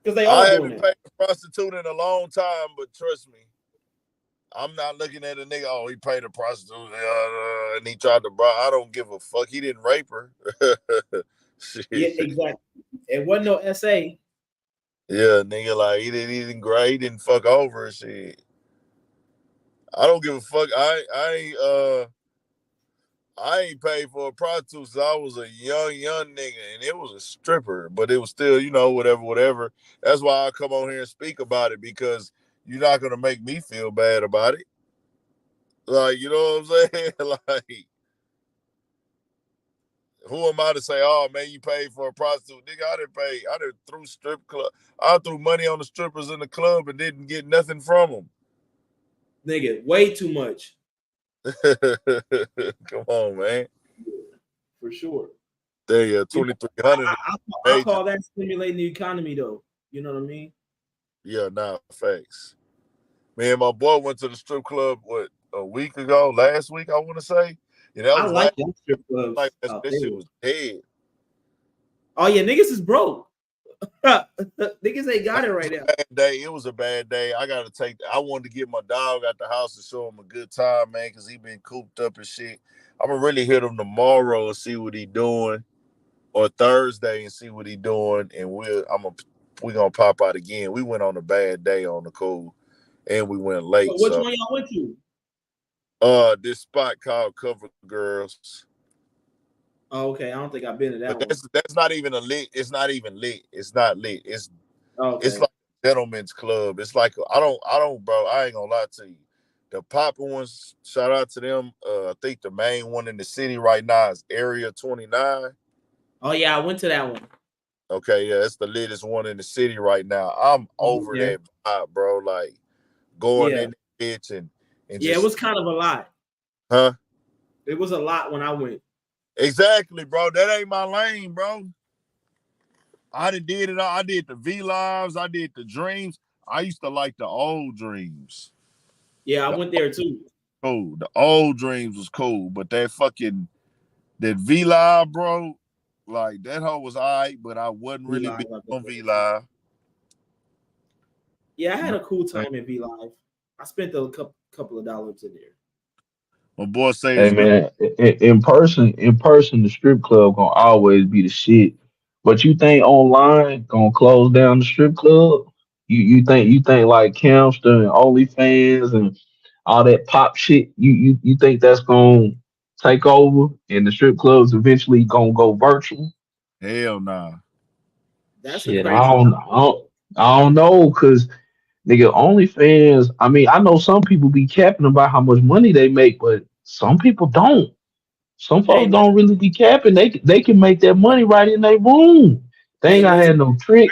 Because they all doing haven't paid a prostitute in a long time, but trust me, I'm not looking at a nigga, oh, he paid a prostitute and he tried to bribe. I don't give a fuck. He didn't rape her. Shit. Yeah, exactly. It wasn't no SA. Yeah, nigga, like he didn't fuck over and shit. I don't give a fuck. I ain't paid for a prostitute since I was a young nigga, and it was a stripper, but it was still, you know, whatever. That's why I come on here and speak about it, because you're not gonna make me feel bad about it. Like, you know what I'm saying? Like, who am I to say, oh man, you paid for a prostitute? Nigga, I didn't pay. I didn't threw strip club. I threw money on the strippers in the club and didn't get nothing from them. Nigga, way too much. Come on, man. For sure. There you go, 2,300. I call that stimulating the economy, though. You know what I mean? Yeah, nah, facts. Me and my boy went to the strip club, what, a week ago, last week, I want to say. Yeah, that was like that strip clubs. Like, that shit was dead. Oh, yeah, niggas is broke. Niggas ain't got it right now. It was a bad day. I wanted to get my dog out the house and show him a good time, man, because he been cooped up and shit. I'm going to really hit him tomorrow and see what he doing, or Thursday and see what he doing, and we're going to pop out again. We went on a bad day on the cool, and we went late. Which one y'all went to? This spot called Cover Girls. Oh, okay. I don't think I've been to that but one. That's not even a lit. It's not even lit. It's not lit. It's It's like a gentleman's club. It's like I don't, bro. I ain't gonna lie to you. The popping ones, shout out to them. I think the main one in the city right now is Area 29. Oh yeah, I went to that one. Okay, yeah, it's the latest one in the city right now. I'm over that vibe, bro. Like going in the bitch and and Yeah, it just was kind of a lot. huh? It was a lot when I went. Exactly, bro. That ain't my lane, bro. I did it all. I did the V lives. I did the dreams. I used to like the old dreams. Yeah, I The went there too. cool. The old dreams was cool, but that V live, bro. Like that hoe was alright, but I wasn't V really Live, big I've been on there V too. live. Yeah, I had My, a cool time in V Live. I spent a couple of dollars in there. my boy say Hey it's good. man, in person, the strip club gonna always be the shit. But you think online gonna close down the strip club? You think like Camster and OnlyFans and all that pop shit? You think that's gonna take over and the strip clubs eventually gonna go virtual? Hell nah. That's a Shit, crazy I don't know, cause nigga, OnlyFans. I mean, I know some people be capping about how much money they make, but some people don't. Some Hey, folks don't really be capping. They can make that money right in their room. They ain't gotta listen. have no trick.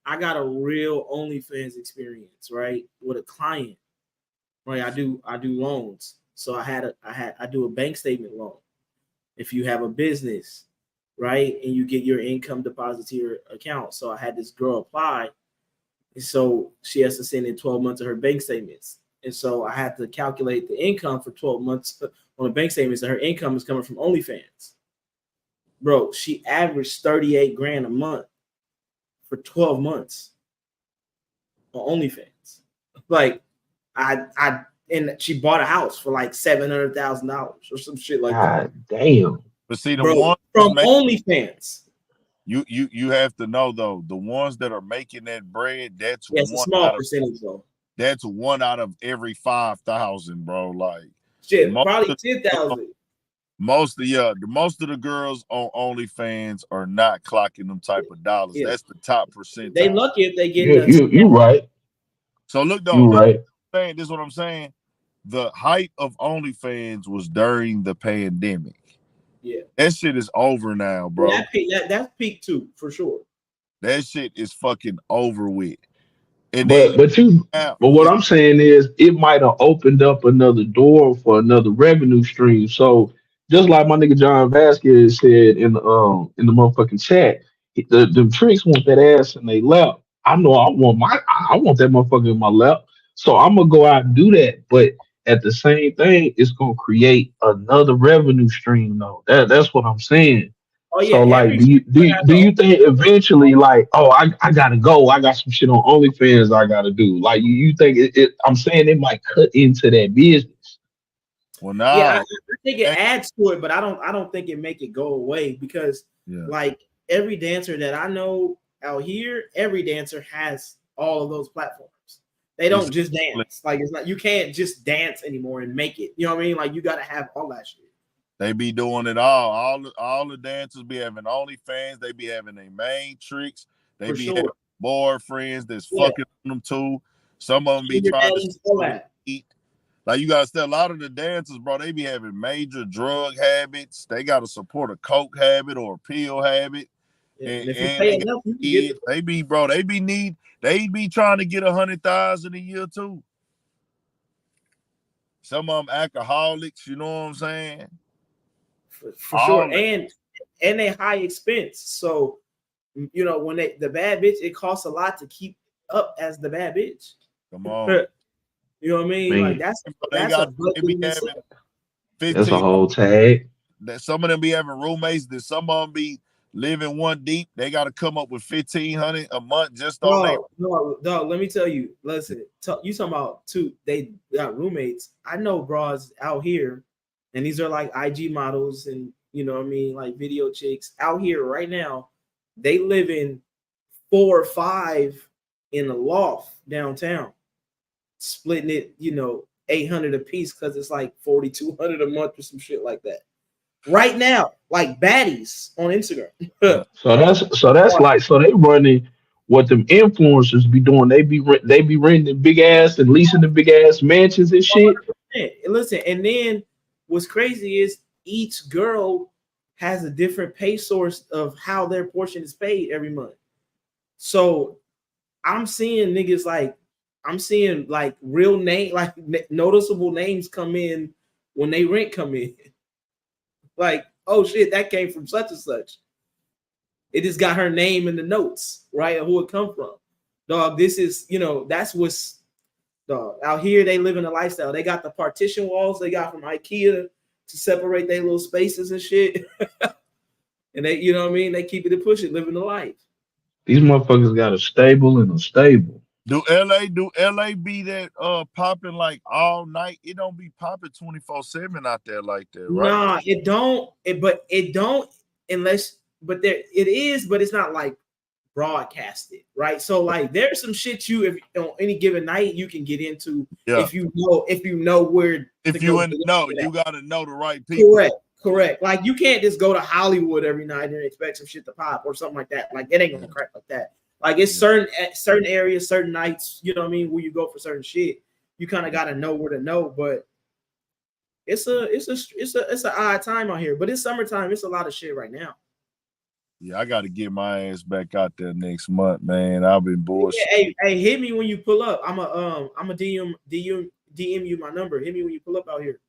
I got a real OnlyFans experience, right? With a client, right? I do loans. So I do a bank statement loan. If you have a business, right, and you get your income deposit to your account. So I had this girl apply, and so she has to send in 12 months of her bank statements. And so I had to calculate the income for 12 months on the bank statements, and her income is coming from OnlyFans. Bro, she averaged 38 grand a month for 12 months on OnlyFans. Like I and she bought a house for like $700,000 or some shit like that. God damn. But see, the Bro, ones from make OnlyFans. you have to know though, the ones that are making that bread, Yeah, it's a small percentage though. that's 1 out of every 5,000, bro. Like Shit, most probably of 10,000. most of the girls on OnlyFans are not clocking them type of dollars. Yeah, That's the top they percentile. lucky if they getting You a you right. So look though, You right. this is what I'm saying. The height of OnlyFans was during the pandemic. yeah. That shit is over now, Yeah, bro. that's peak too, for sure. That shit is fucking over with. And then But but you now but what it's I'm saying is it might have opened up another door for another revenue stream. So just like my nigga John Vasquez said in the motherfucking chat, the tricks want that ass in they lap. I know I want that motherfucker in my lap. So I'm gonna go out and do that. But at the same thing, it's gonna create another revenue stream though. That's what I'm saying. Oh yeah, So like, every do you do stripper you, has do a you think eventually like, oh, I gotta go, I got some shit on OnlyFans I gotta do. Like you think I'm saying it might cut into that business. well yeah, I now. think it adds to it, but I don't think it make it go away because Yeah, like every dancer that I know out here, every dancer has all of those platforms. They don't just exactly. dance. Like it's not you can't just dance anymore and make it. You know what I mean? Like you gotta have all that shit. They be doing it all. All the dancers be having OnlyFans. They be having their main tricks. They For be having sure. boyfriends that's Yeah. fucking on them too. Some of them be Sugar trying to daddies, all show that. eat. Like you gotta say, a lot of the dancers, bro, they be having major drug habits. They gotta support a coke habit or a pill habit, Yeah. and, And if you and pay they got enough, you can get the kids. They be, bro, they be trying to get 100,000 a year too. Some of them alcoholics, you know what I'm saying? for sure. All that. And they high expense. So when the bad bitch, it costs a lot to keep up as the bad bitch. Come on. You know what I mean? Like Man, They that's a got budget they be in having itself. that's a 15. whole tag. That some of them be having roommates. That some of them be living one deep. They got to come up with 1,500 a month just on their. No, let me tell you. Listen, you talking about two? They got roommates. I know bras out here, and these are like IG models, and you know what I mean, like video chicks out here right now. They live in 4 or 5 in a loft downtown, splitting it, 800 a piece because it's like 4,200 a month or some shit like that. Right now, like baddies on Instagram. So they running what them influencers be doing. They be renting big ass and leasing the big ass mansions and shit. 100%. Listen, and then what's crazy is each girl has a different pay source of how their portion is paid every month. So I'm seeing niggas like I'm seeing like real name, like noticeable names come in when they rent come in. Like, oh shit, that came from such and such. It just got her name in the notes, right? Of who it come from. Dog, this is, that's what's dog. Out here, they live in a lifestyle. They got the partition walls they got from IKEA to separate their little spaces and shit. And they, you know what I mean? They keep it and push it, living the life. These motherfuckers got a stable and a stable. Do LA be that popping like all night? It don't be popping 24/7 out there like that, right? Nah, it don't. But it don't unless. But there it is. But it's not like broadcasted, right? So like, there's some shit if on any given night you can get into Yeah. if you know where. If you know, you gotta know the right people. Correct. Like, you can't just go to Hollywood every night and expect some shit to pop or something like that. Like, it ain't gonna crack like that. Like, it's certain areas, certain nights, you know what I mean, where you go for certain shit. You kind of gotta know where to know, but it's an odd time out here. But it's summertime. It's a lot of shit right now. Yeah, I got to get my ass back out there next month, man. I've been bullshit. Hey, hit me when you pull up. I'm a DM you my number. Hit me when you pull up out here.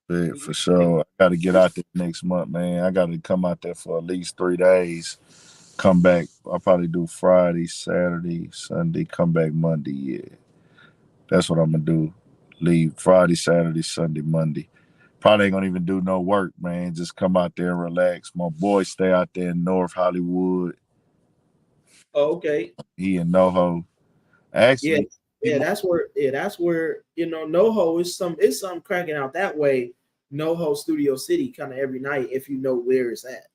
Yeah, for sure. I got to get out there next month, man. I got to come out there for at least 3 days. Come back. I'll probably do Friday, Saturday, Sunday. Come back Monday. Yeah, that's what I'm gonna do. Leave Friday, Saturday, Sunday, Monday. Probably ain't gonna even do no work, man. Just come out there and relax. My boy stay out there in North Hollywood. Oh, okay. He in NoHo. Actually, that's where NoHo is something cracking out that way. NoHo Studio City kind of every night if you know where it's at.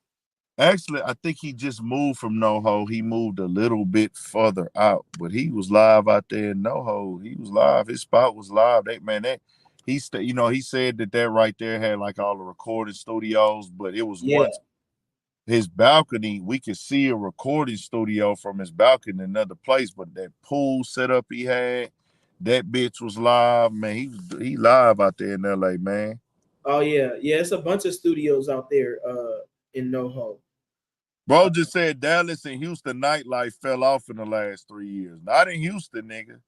Actually, I think he just moved from NoHo. He moved a little bit further out, but he was live out there in NoHo. He was live. His spot was live. He said that right there had like all the recording studios, but it was once his balcony. We could see a recording studio from his balcony in another place, but that pool setup he had, that bitch was live, man. He live out there in LA, man. Oh yeah, it's a bunch of studios out there in NoHo. Bro just said Dallas and Houston nightlife fell off in the last 3 years. Not in Houston, nigga.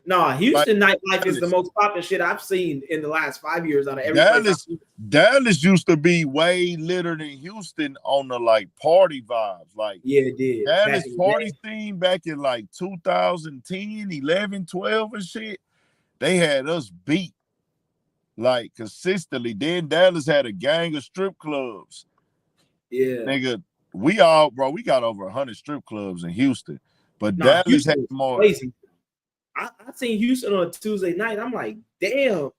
No, Houston nightlife is the most popular shit I've seen in the last 5 years out of every place. Dallas used to be way litter than Houston on the like party vibes. Like, yeah, it did. Dallas party scene back in like 2010, 11, 12 and shit. They had us beat like consistently. Then Dallas had a gang of strip clubs. Yeah. Nigga, we got over 100 strip clubs in Houston. But Dallas Houston had more. Crazy. I seen Houston on a Tuesday night. I'm like, damn.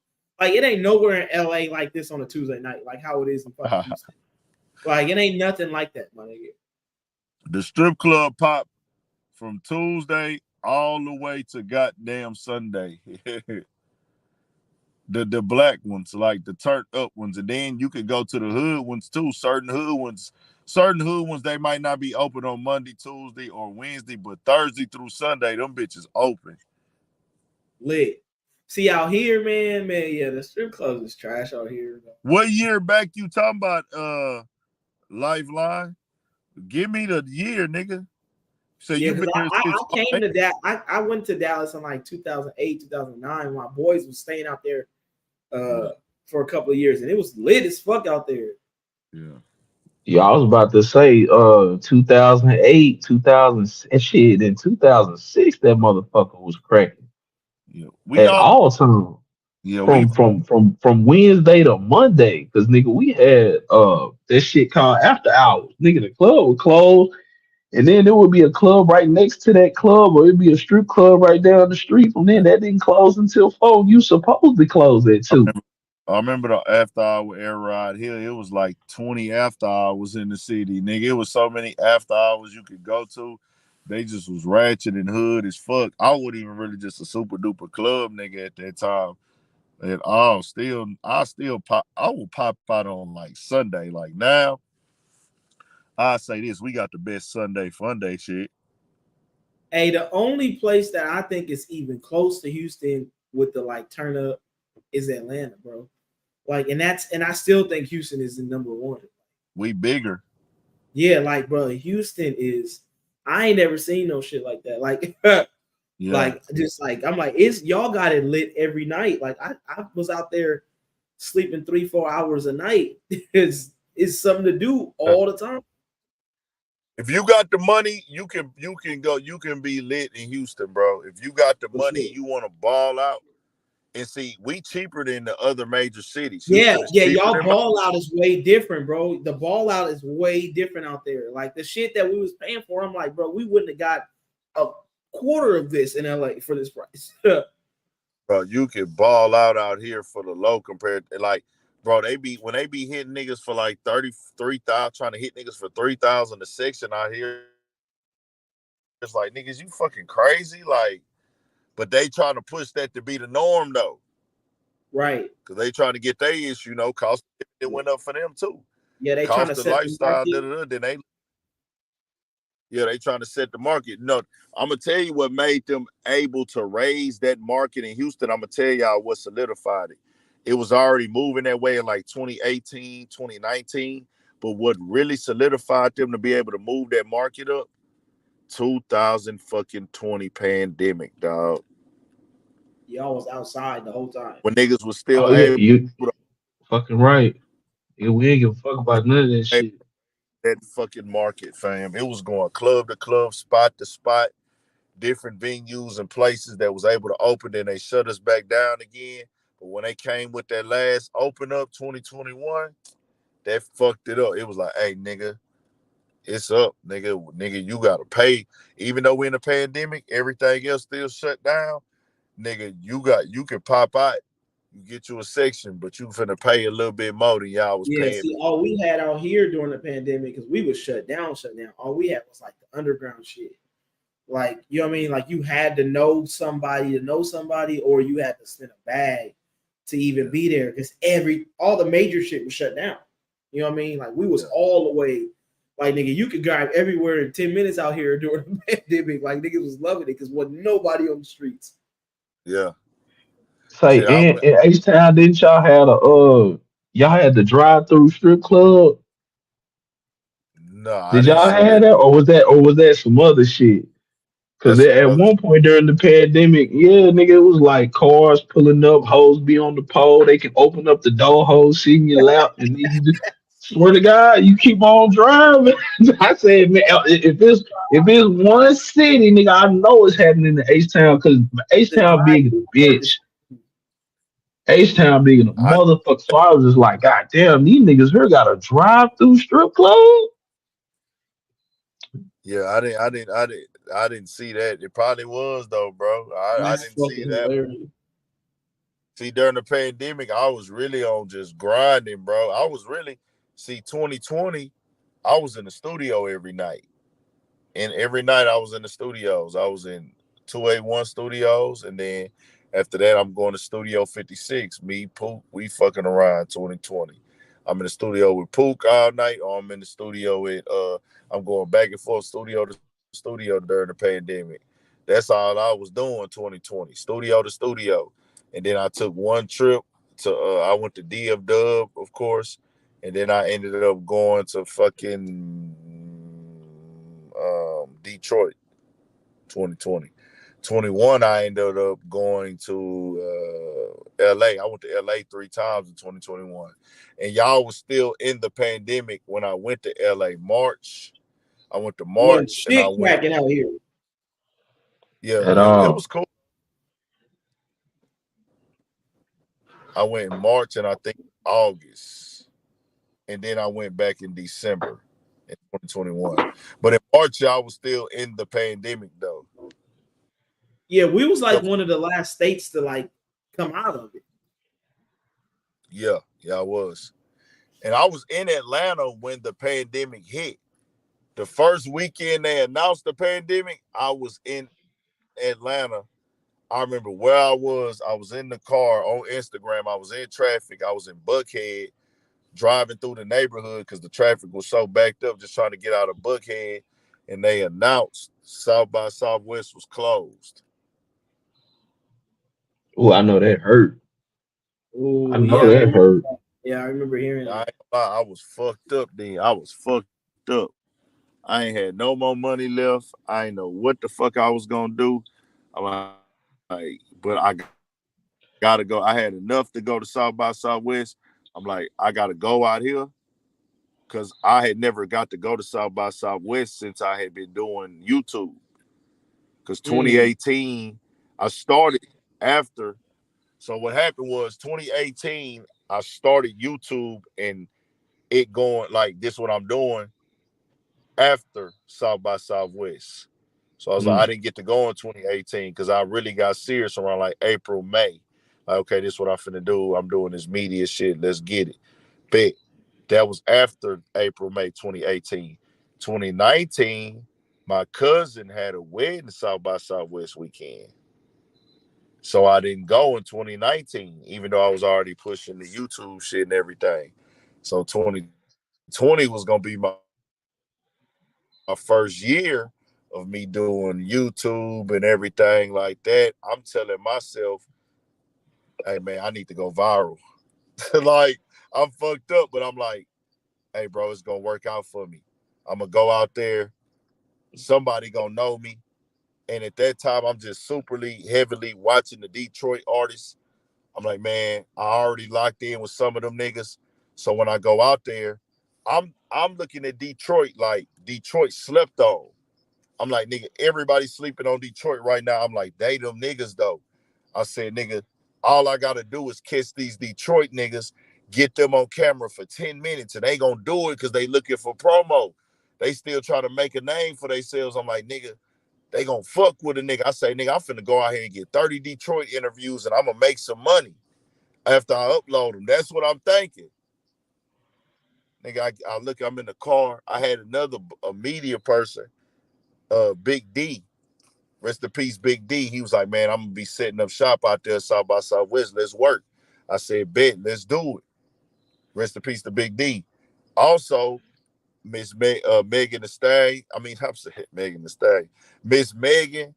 Like, it ain't nowhere in LA like this on a Tuesday night, like how it is in fucking Houston. Like, it ain't nothing like that, my nigga. The strip club pop from Tuesday all the way to goddamn Sunday. the black ones, like the turned up ones, and then you could go to the hood ones too. Certain hood ones, they might not be open on Monday, Tuesday, or Wednesday, but Thursday through Sunday, them bitches open. Lit. See, out here, man, yeah, the strip clubs is trash out here. What year back you talking about? Lifeline? Give me the year, nigga. So yeah, you I came to that. I went to Dallas in like 2008, 2009. My boys was staying out there for a couple of years, and it was lit as fuck out there. Yeah, I was about to say 2008, 2000 shit, in 2006 that motherfucker was cracking. Yeah, at all time. Yeah, from Wednesday to Monday, because nigga, we had this shit called after hours. Nigga, the club would close, and then there would be a club right next to that club, or it'd be a strip club right down the street from then. That didn't close until 4. You supposed to close at 2. I remember the after hour air ride here. It was like 20 after hours in the city, nigga. It was so many after hours you could go to. They just was ratchet and hood as fuck. I wasn't even really just a super duper club nigga at that time at all. I will pop out on like Sunday. Like now, I say this: we got the best Sunday fun day shit. Hey, the only place that I think is even close to Houston with the like turn up is Atlanta, bro. Like, and I still think Houston is the number one. We bigger. Yeah, like, bro, Houston is. I ain't never seen no shit like that. Like, Yeah. Like just like I'm like, it's y'all got it lit every night. Like I was out there sleeping 3-4 hours a night. It's something to do all the time. If you got the money, you can go. You can be lit in Houston, bro. If you got the For money, sure. you want to ball out. And see, we cheaper than the other major cities. Yeah, Houston is yeah, cheaper y'all than. ball out is way different, bro. The ball out is way different out there. Like the shit that we was paying for, I'm like, bro, we wouldn't have got a quarter of this in LA for this price. Bro, you can ball out here for the low compared to like, bro. They be when they be hitting niggas for like 33,000, trying to hit niggas for 3,000 a section out here. It's like niggas, you fucking crazy, like. But they trying to push that to be the norm though, Right. because they trying to get their issue. Cost it Yeah. went up for them too. Yeah, they trying to Cost of set the lifestyle, market. Then they trying to set the market. No, I'm gonna tell you what made them able to raise that market in Houston. I'm gonna tell y'all what solidified it. It was already moving that way in like 2018, 2019. But what really solidified them to be able to move that market up? 2000 fucking 20 pandemic, dog. Y'all was outside the whole time. When niggas was still Oh yeah, able you to fucking right. Yeah, we ain't give a fuck about none of that shit. that fucking market, fam. It was going club to club, spot to spot, different venues and places that was able to open. Then they shut us back down again. But when they came with that last open up 2021, that fucked it up. It was like, hey, nigga, it's up, nigga. Nigga, you gotta pay. Even though we're in a pandemic, everything else still shut down. Nigga, you can pop out. You get you a section, but you finna pay a little bit more than y'all was Yeah, paying. see, all we had out here during the pandemic, because we was shut down. All we had was like the underground shit. Like, you know what I mean? Like you had to know somebody, or you had to spend a bag to even be there because all the major shit was shut down. You know what I mean? Like we was all the way, like nigga, you could drive everywhere in 10 minutes out here during the pandemic. Like niggas was loving it because wasn't nobody on the streets. Yeah. Say, Shit, I went. in H Town, didn't y'all had y'all had the drive through strip club? No, I Did didn't y'all see have that. that, or was that some other shit? Cause That's some at other. one point during the pandemic, yeah, nigga, it was like cars pulling up, hoes be on the pole. They can open up the door hose, sit in your lap, and then you just swear to God, you keep on driving. I said, man, if it's one city, nigga, I know it's happening in the H Town because H The Town drive big as through a part is bitch. H Town big in a I motherfucker. So I was just like, God damn, these niggas here got a drive through strip club. Yeah, I didn't see that. It probably was though, bro. I that's didn't see fucking that. hilarious. See, during the pandemic, I was really on just grinding, bro. I was really 2020. I was in the studio every night. And every night I was in the studios. I was in 281 studios. And then after that, I'm going to Studio 56. Me, Pook, we fucking around 2020. I'm in the studio with Pook all night, or I'm in the studio with I'm going back and forth studio to studio during the pandemic. That's all I was doing 2020, studio to studio. And then I took one trip to I went to DF Dub, of course, and then I ended up going to fucking Detroit 2020. 21, I ended up going to LA. I went to LA 3 times in 2021. And y'all was still in the pandemic when I went to LA. March. I went to Wasn't March and I shit went, cracking out here. yeah, At it all. was cool. I went in March and I think August. And then I went back in December in 2021. But in March, y'all was still in the pandemic though. Yeah, we was like Couple, one of the last states to like come out of it. yeah, I was. And I was in Atlanta when the pandemic hit. The first weekend they announced the pandemic, I was in Atlanta. I remember where I was. I was in the car on Instagram. I was in traffic. I was in Buckhead driving through the neighborhood because the traffic was so backed up, just trying to get out of Buckhead. And they announced South by Southwest was closed. Oh, I know that hurt. I Oh know yeah, I that remember. hurt. Yeah, I remember hearing I that. ain't gonna lie, I was fucked up then. I was fucked up. I ain't had no more money left. I ain't know what the fuck I was gonna do. I'm like, but I gotta go. I had enough to go to South by Southwest. I'm like, I gotta go out here because I had never got to go to South by Southwest since I had been doing YouTube. Because Mm, 2018, I started after. So what happened was 2018, I started YouTube and it going like this what I'm doing after South by Southwest. So I was like, I Mm. didn't get to go in 2018 because I really got serious around like April, May. Like, okay, this is what I'm finna do. I'm doing this media shit. Let's get it. Bet. That was after April, May 2018. 2019, my cousin had a wedding South by Southwest weekend. So I didn't go in 2019, even though I was already pushing the YouTube shit and everything. So 2020 was gonna be my first year of me doing YouTube and everything like that. I'm telling myself, hey man, I need to go viral. Like I'm fucked up, but I'm like, hey bro, it's gonna work out for me. I'm gonna go out there, somebody gonna know me. And at that time, I'm just superly heavily watching the Detroit artists. I'm like, man, I already locked in with some of them niggas. So when I go out there, I'm looking at Detroit like Detroit slept on. I'm like, nigga, everybody sleeping on Detroit right now. I'm like, they them niggas though. I said, nigga, all I gotta do is kiss these Detroit niggas, get them on camera for 10 minutes, and they gonna do it because they looking for promo. They still trying to make a name for themselves. I'm like, nigga, they gonna fuck with a nigga. I say, nigga, I'm finna go out here and get 30 Detroit interviews and I'm gonna make some money after I upload them. That's what I'm thinking. Nigga, I look, I'm in the car. I had another a media person, Big D. Rest in peace, Big D. He was like, man, I'm gonna be setting up shop out there South by Southwest. Let's work. I said, bet, let's do it. Rest in peace to Big D. Also, Megan the Stag. I mean, I'm saying Megan the Stag. Miss Megan,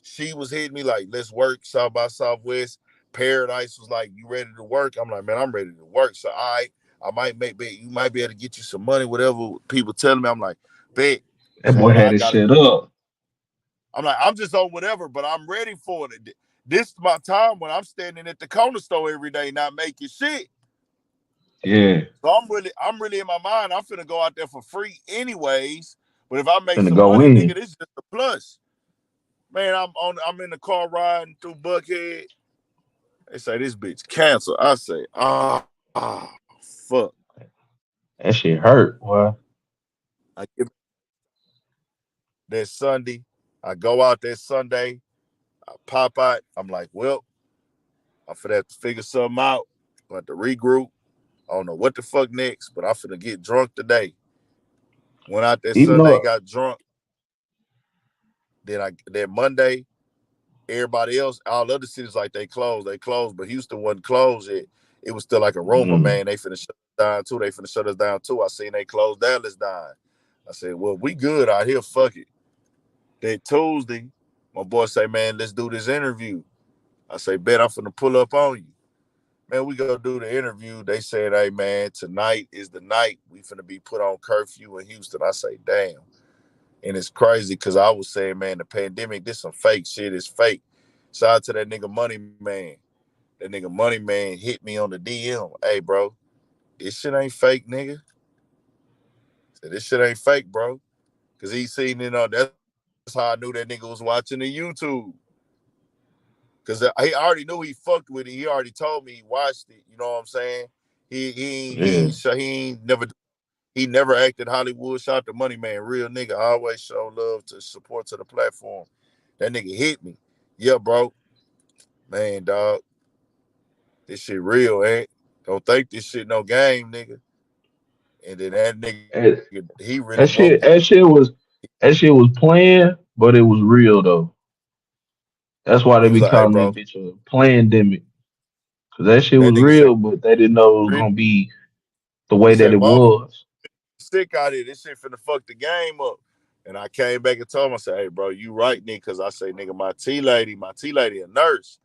she was hitting me like, let's work South by Southwest. Paradise was like, you ready to work? I'm like, man, I'm ready to work. So I might you might be able to get you some money, whatever people telling me. I'm like, bet. That So boy I'm like, had I it gotta set up. I'm like, I'm just on whatever, but I'm ready for it. This is my time when I'm standing at the corner store every day not making shit. Yeah. So I'm really in my mind, I'm finna go out there for free anyways. But if I make Finna some go money, nigga, in. this is just a plus. Man, I'm in the car riding through Buckhead. They say this bitch cancer. I say, fuck. That shit hurt, boy. I get that Sunday. I go out that Sunday. I pop out. I'm like, well, I'm finna have to figure something out. I'm have to regroup. I don't know what the fuck next, but I'm finna get drunk today. Went out that Even Sunday, though got drunk. Then Monday, everybody else, all other cities like they closed. They closed, but Houston wasn't closed yet. It was still like a rumor, mm, man. They finna shut us down too. They finna shut us down too. I seen they closed Dallas down. I said, well, we good out here. Fuck it. That Tuesday, my boy say, man, let's do this interview. I say, bet I'm finna pull up on you. Man, we go do the interview. They said, hey, man, tonight is the night. We finna be put on curfew in Houston. I say, damn. And it's crazy because I was saying, man, the pandemic, this some fake shit. It's fake. Shout out to that nigga Money Man. That nigga Money Man hit me on the DM. Hey, bro, this shit ain't fake, nigga. Said, this shit ain't fake, bro. Cause he seen, that's how I knew that nigga was watching the YouTube. Cause he already knew he fucked with it. He already told me he watched it. You know what I'm saying? yeah. He never acted Hollywood. Shout out to Money Man, real nigga. Always show love to support to the platform. That nigga hit me. Yeah, bro. Man, dog. This shit real, ain't? Don't think this shit no game, nigga. And then that nigga, That, he really want that me. shit that shit was playing, but it was real though. That's why He they was be like, hey, calling that bro. bitch a pandemic. Cause that shit That was nigga say, real, but they didn't know it was real. gonna be the way He that say, it motherfucker was. sick out here. This shit finna fuck the game up. And I came back and told him, I said, hey, bro, you right, nigga. Cause I say, nigga, my T lady a nurse.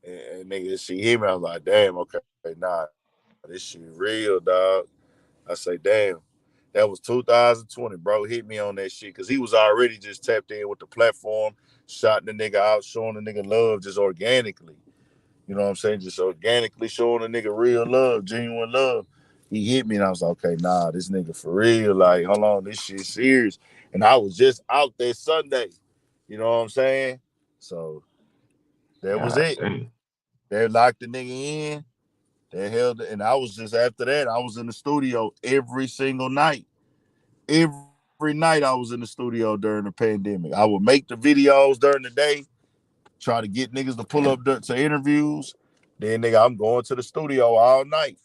And nigga, she hit me. I was like, damn, okay, nah, this shit real, dog. I say, damn. That was 2020, bro. Hit me on that shit because he was already just tapped in with the platform. shouting the nigga out, showing the nigga love just organically. You know what I'm saying? Just organically showing a nigga real love, genuine love. He hit me and I was like, okay, nah, this nigga for real. Like, hold on, this shit serious. And I was just out there Sunday. You know what I'm saying? So that was God it. damn. They locked the nigga in. They held it. And I was just after that, I was in the studio every single night. Every night I was in the studio during the pandemic. I would make the videos during the day, try to get niggas to pull up to interviews. Then nigga, I'm going to the studio all night.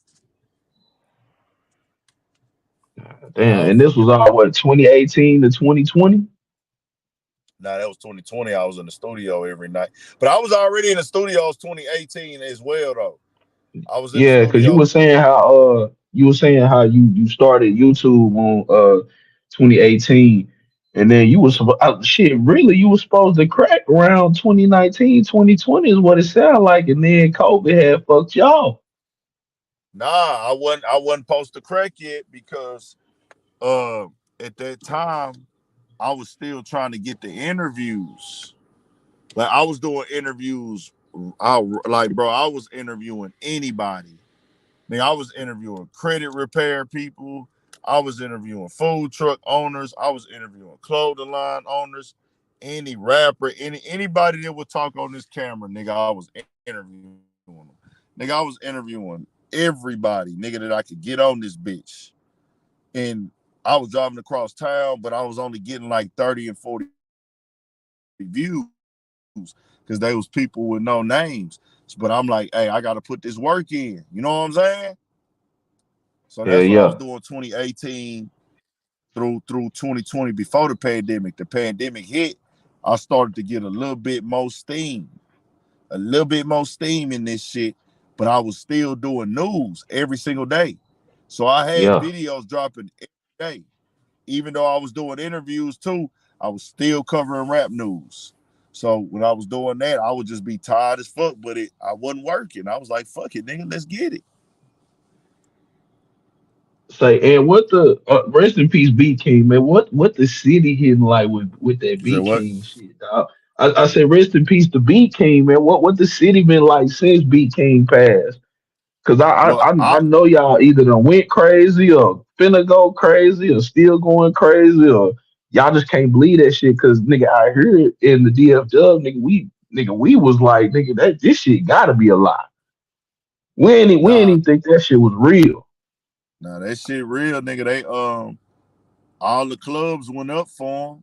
Damn. All And this fucking was all what 2018 to 2020? Nah, that was 2020. I was in the studio every night. But I was already in the studios 2018 as well though. I was in the Yeah, because you studio. were saying how you started YouTube on 2018, and then you was shit really you was supposed to crack around 2019, 2020 is what it sounded like, and then COVID had fucked y'all. Nah, I wasn't supposed to crack yet because at that time I was still trying to get the interviews. Like I was doing interviews. I was interviewing anybody. I was interviewing credit repair people. I was interviewing food truck owners. I was interviewing clothing line owners. Any rapper, anybody that would talk on this camera, nigga, I was interviewing them. Nigga, I was interviewing everybody, nigga, that I could get on this bitch. And I was driving across town, but I was only getting like 30 and 40 views because they was people with no names. But I'm like, hey, I got to put this work in. You know what I'm saying? So that's what I was doing Yeah, yeah, 2018 through 2020 before the pandemic. The pandemic hit, I started to get a little bit more steam in this shit, but I was still doing news every single day. So I had yeah. videos dropping every day. Even though I was doing interviews too, I was still covering rap news. So when I was doing that, I would just be tired as fuck, but I wasn't working. I was like, fuck it, nigga, let's get it. Say, and what the rest in peace, B King, man. What the city hitting like with that You said B what? King shit, dog? I said rest in peace to B King, man. What the city been like since B King passed? Cause Bro, I know y'all either done went crazy or finna go crazy or still going crazy or y'all just can't believe that shit. Cause nigga, I heard it in the DFW, nigga, we was like, nigga, that this shit gotta be a lie. We ain't nah, even think that shit was real. nah, that shit real, nigga. They all the clubs went up for him.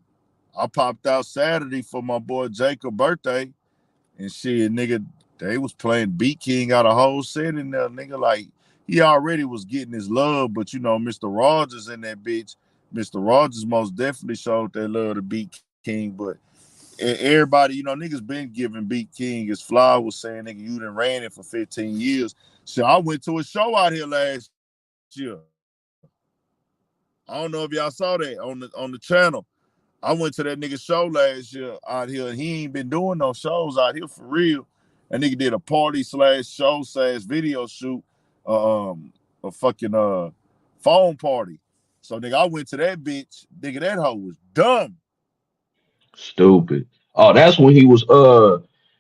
I popped out Saturday for my boy Jacob's birthday, and shit, nigga, they was playing Beat King out a whole set in there, nigga. Like he already was getting his love, but you know, Mr. Rogers in that bitch. Mr. Rogers most definitely showed that love to Beat King, but everybody, you know, niggas been giving Beat King his flower, was saying, nigga, you done ran it for 15 years. So I went to a show out here last year. I don't know if y'all saw that on the channel. I went to that nigga show last year out here. He ain't been doing no shows out here for real. That nigga did a party slash show slash video shoot, a fucking phone party. So nigga, I went to that bitch. Nigga, that hoe was dumb. Stupid. Oh, that's when he was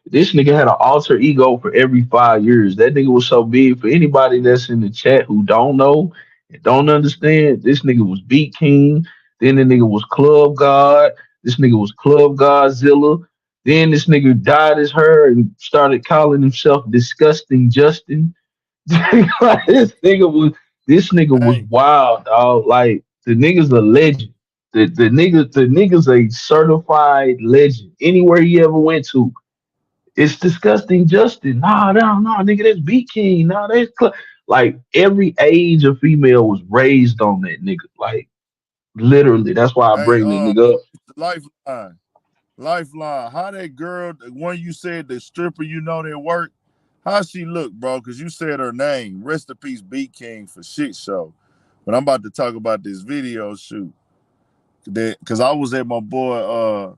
this nigga had an alter ego for every 5 years. That nigga was so big for anybody that's in the chat who don't know and don't understand. This nigga was Beat King. Then the nigga was Club God. This nigga was Club Godzilla. Then this nigga dyed his hair and started calling himself Disgusting Justin. This nigga was Hey, wild, dog. Like the nigga's a legend. The nigga's a certified legend. Anywhere he ever went to, it's disgusting. Justin, nah, nigga, that's B King. Nah, like every age of female was raised on that nigga. Like literally, that's why I hey, bring that nigga up. Lifeline. Lifeline. How that girl, the one you said, the stripper, you know that work, how she look, bro? Because you said her name. Rest in peace, Beat King for shit show. But I'm about to talk about this video shoot. Because I was at my boy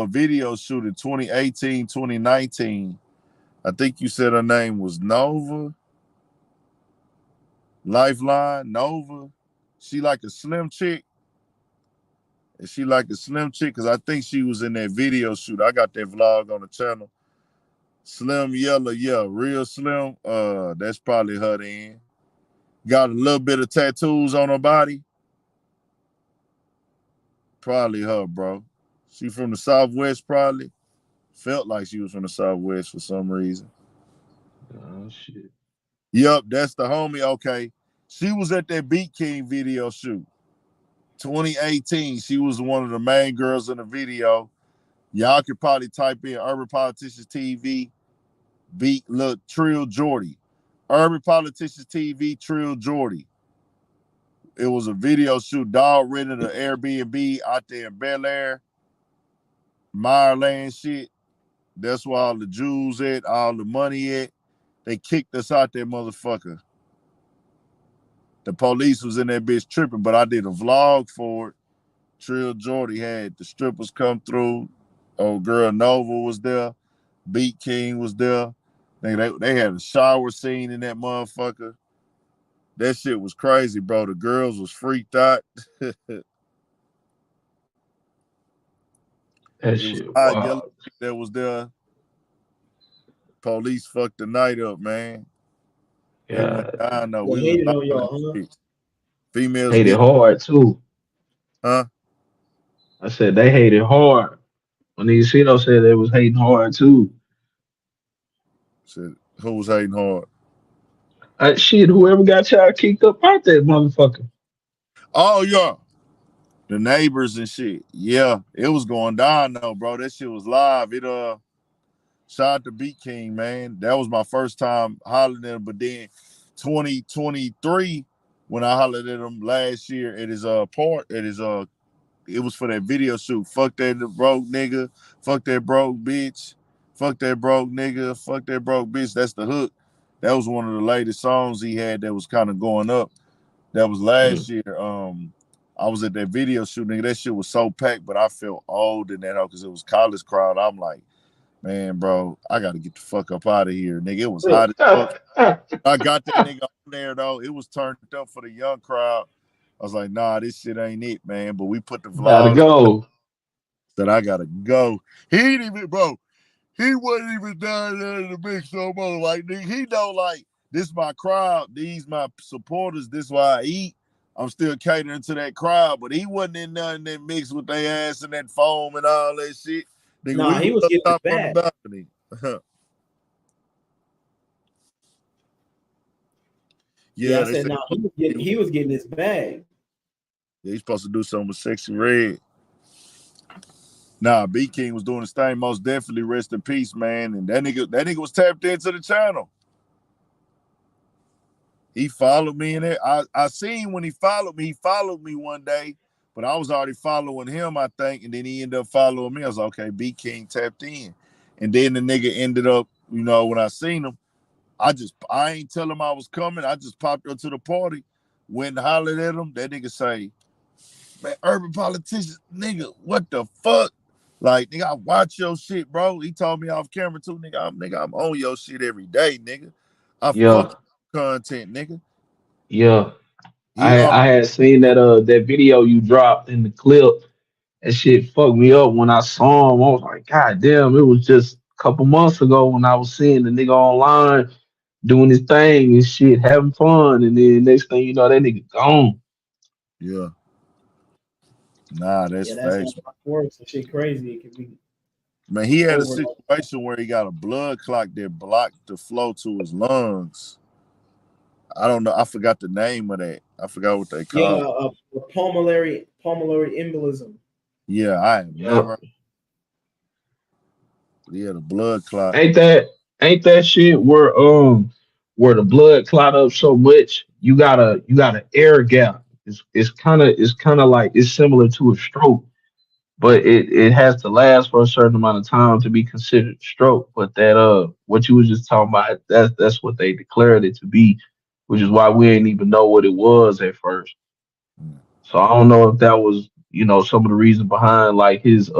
video shoot in 2018, 2019. I think you said her name was Nova, Lifeline, Nova. She like a slim chick. Is she like a slim chick? Cause I think she was in that video shoot. I got that vlog on the channel. Slim Yellow, yeah, real slim. That's probably her then. Got a little bit of tattoos on her body. Probably her, bro. She from the Southwest, probably. Felt like she was from the Southwest for some reason. Oh shit. Yup, that's the homie. Okay. She was at that Beat King video shoot. 2018. She was one of the main girls in the video. Y'all could probably type in Urban Politicians TV, Beat Look Trill Jordy. Urban Politicians TV, Trill Jordy. It was a video shoot. Dog rented an Airbnb out there in Bel Air, Meyerland shit. That's where all the Jews at, all the money at. They kicked us out there, motherfucker. The police was in that bitch tripping, but I did a vlog for it. Trill Jordy had the strippers come through. Old girl Nova was there. Beat King was there. They had a shower scene in that motherfucker. That shit was crazy, bro. The girls was freaked out. It That was shit hot yellow wild. that was there. Police fucked the night up, man. They went Yeah. down though. We They was hated on hollering y'all, huh? shit. Females Hated get, hard too. huh? I said they hated hard. When these Cedo said they was hating hard too. Said, who was hating hard? Shit, whoever got y'all kicked up out that motherfucker. Oh yeah. The neighbors and shit. Yeah, it was going down though, bro. That shit was live. Shout out to Beat King, man. That was my first time hollering at him. But then 2023, when I hollered at him last year at his it was for that video shoot. Fuck that broke nigga. Fuck that broke bitch. Fuck that broke nigga. Fuck that broke bitch. That's the hook. That was one of the latest songs he had that was kind of going up. That was Yeah. last year. I was at that video shoot, nigga. That shit was so packed, but I felt old in that hoe because it was college crowd. I'm like, man, bro, I gotta get the fuck up out of here, nigga. It was hot as fuck. I got that nigga on there though. It was turned up for the young crowd. I was like, nah, this shit ain't it, man. But we put the Gotta vlog go. that I gotta go. He ain't even, bro. He wasn't even down there in the mix no more. Like, nigga, he know, like, this my crowd. These my supporters. This why I eat. I'm still catering to that crowd, but he wasn't in nothing that mixed with their ass and that foam and all that shit. Nigga, Nah, we he was was up getting his top on the bag. balcony. Yeah, Yeah, I they said said nah, he was getting his bag. yeah, he's supposed to do something with Sexy Red. Nah, B King was doing his thing. Most definitely, rest in peace, man. And that nigga was tapped into the channel. He followed me in it. I seen when he followed me one day, but I was already following him, I think, and then he ended up following me. I was like, okay, B King tapped in. And then the nigga ended up, when I seen him, I ain't tell him I was coming. I just popped up to the party, went and hollered at him. That nigga say, man, urban politicians, nigga, what the fuck? Like, nigga, I watch your shit, bro. He told me off camera too, I'm on your shit every day, nigga. I fuck Yeah. your content, nigga. Yeah. He I had seen that video you dropped in the clip. That shit fucked me up when I saw him. I was like, God damn, it was just a couple months ago when I was seeing the nigga online doing his thing and shit, having fun, and then next thing you know, that nigga gone. Yeah. Nah, that's Yeah, that's how facts. it works. And shit crazy. It can be Man, he had a over. situation where he got a blood clot that blocked the flow to his lungs. I don't know. I forgot the name of that. I forgot what they Yeah, call it. a pulmonary embolism. Yeah, I have Yep. never. He had a blood clot. Ain't that ain't that shit where the blood clot up so much you got an air gap. It's kind of like it's similar to a stroke, but it has to last for a certain amount of time to be considered a stroke. But that what you was just talking about, that's what they declared it to be, which is why we didn't even know what it was at first. So I don't know if that was some of the reason behind like his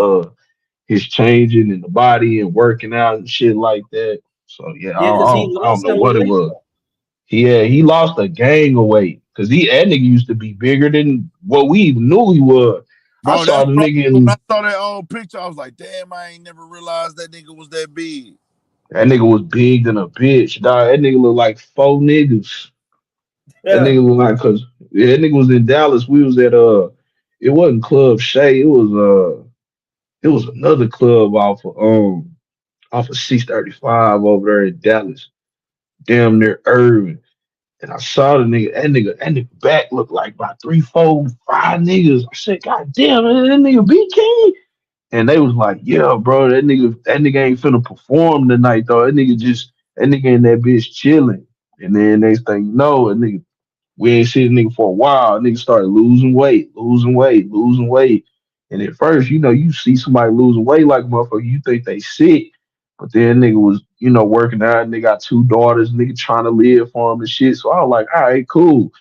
changing in the body and working out and shit like that. So yeah, Yeah, because he I don't lost know hella what it weight. was. He lost a gang of weight because that nigga used to be bigger than what we even knew he was. I Bro, saw that's the bro. nigga When I in saw that old picture, I was like, damn, I ain't never realized that nigga was that big. that nigga was big than a bitch, dog. That nigga looked like four niggas. That Yeah. nigga looked like cause yeah, that nigga was in Dallas. We was at it wasn't Club Shay, it was another club off of 635 over there in Dallas, damn near Irving. And I saw the nigga, that nigga back looked like about three, four, five niggas. I said, God damn, man, that nigga B King. And they was like, yeah, bro, that nigga ain't finna perform tonight, though. That nigga in that bitch chilling. And then next thing you know, we ain't seen the nigga for a while. Nigga started losing weight, losing weight, losing weight. And at first, you see somebody losing weight like a motherfucker, you think they sick. But then nigga was, working out. Nigga got two daughters, nigga trying to live for him and shit. So I was like, all right, cool.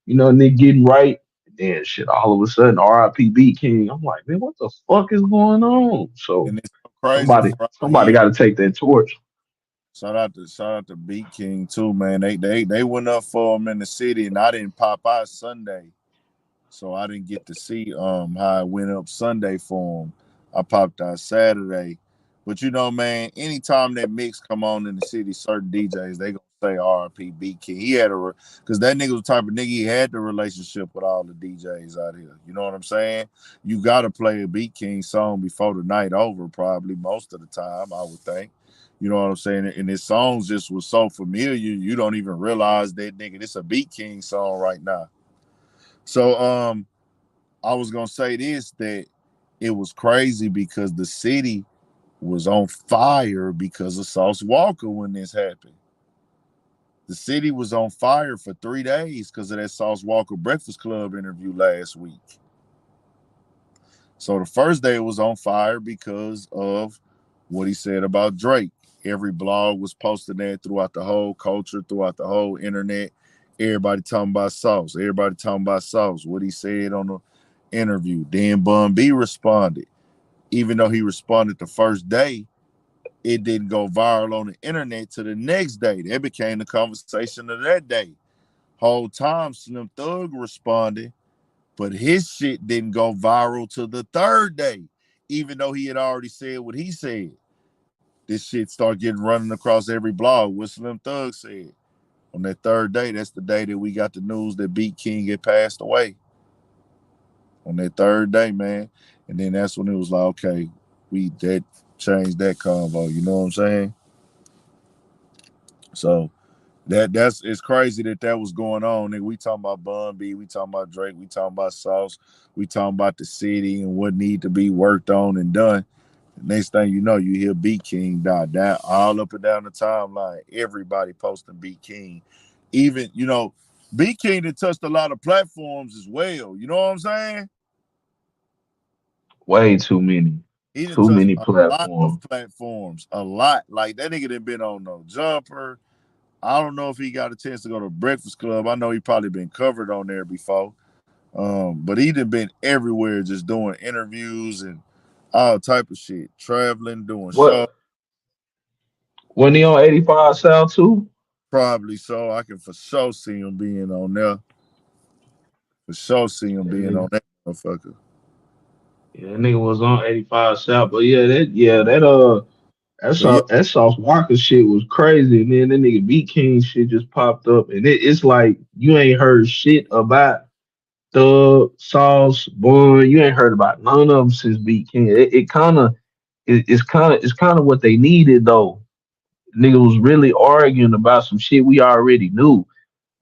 Nigga getting right. And then shit, all of a sudden, RIP Beat King. I'm like, man, what the fuck is going on? So And it's so crazy somebody, for out somebody here. got to take that torch. Shout out to Beat King too, man. They went up for him in the city, and I didn't pop out Sunday. So I didn't get to see how it went up Sunday for him. I popped out Saturday. But man, anytime that mix come on in the city, certain DJs they gonna say RP B King. He had because that nigga was the type of nigga he had the relationship with all the DJs out here. You know what I'm saying? You gotta play a Beat King song before the night over, probably most of the time, I would think. You know what I'm saying? And his songs just was so familiar, you don't even realize that nigga, this a Beat King song right now. So I was gonna say this that it was crazy because the city was on fire because of Sauce Walker when this happened. The city was on fire for 3 days because of that Sauce Walker Breakfast Club interview last week. So the first day it was on fire because of what he said about Drake. Every blog was posting that throughout the whole culture, throughout the whole internet. Everybody talking about Sauce. Everybody talking about Sauce. What he said on the interview. Then Bun B responded. Even though he responded the first day, it didn't go viral on the internet to the next day. That became the conversation of that day. Whole time Slim Thug responded, but his shit didn't go viral to the third day, even though he had already said what he said. This shit started getting running across every blog. What Slim Thug said. On that third day, that's the day that we got the news that Beat King had passed away. On that third day, man. And then that's when it was like, okay, we that changed that convo. You know what I'm saying? So that's it's crazy that was going on. Nigga, we talking about Bun B, we talking about Drake, we talking about Sauce, we talking about the city and what need to be worked on and done. Next thing you know, you hear Beat King die down all up and down the timeline. Everybody posting Beat King. Even, Beat King that touched a lot of platforms as well. You know what I'm saying? Way too many. He done Too touched many a lot of platforms. platforms. A lot. Like that nigga done been on No Jumper. I don't know if he got a chance to go to Breakfast Club. I know he probably been covered on there before. But he done been everywhere just doing interviews and all type of shit. Traveling, doing shows. What when he on 85 South too? Probably so. I can for sure see him being on there. For sure see him That being nigga, on that motherfucker. yeah, that nigga was on 85 South. But But yeah, that Sauce Walker shit was crazy. And then that nigga Beat King shit just popped up. And it's like you ain't heard shit about Thug, Sauce, Bun. You ain't heard about none of them since Beat King. It kind of it's kind of what they needed though. Nigga was really arguing about some shit we already knew.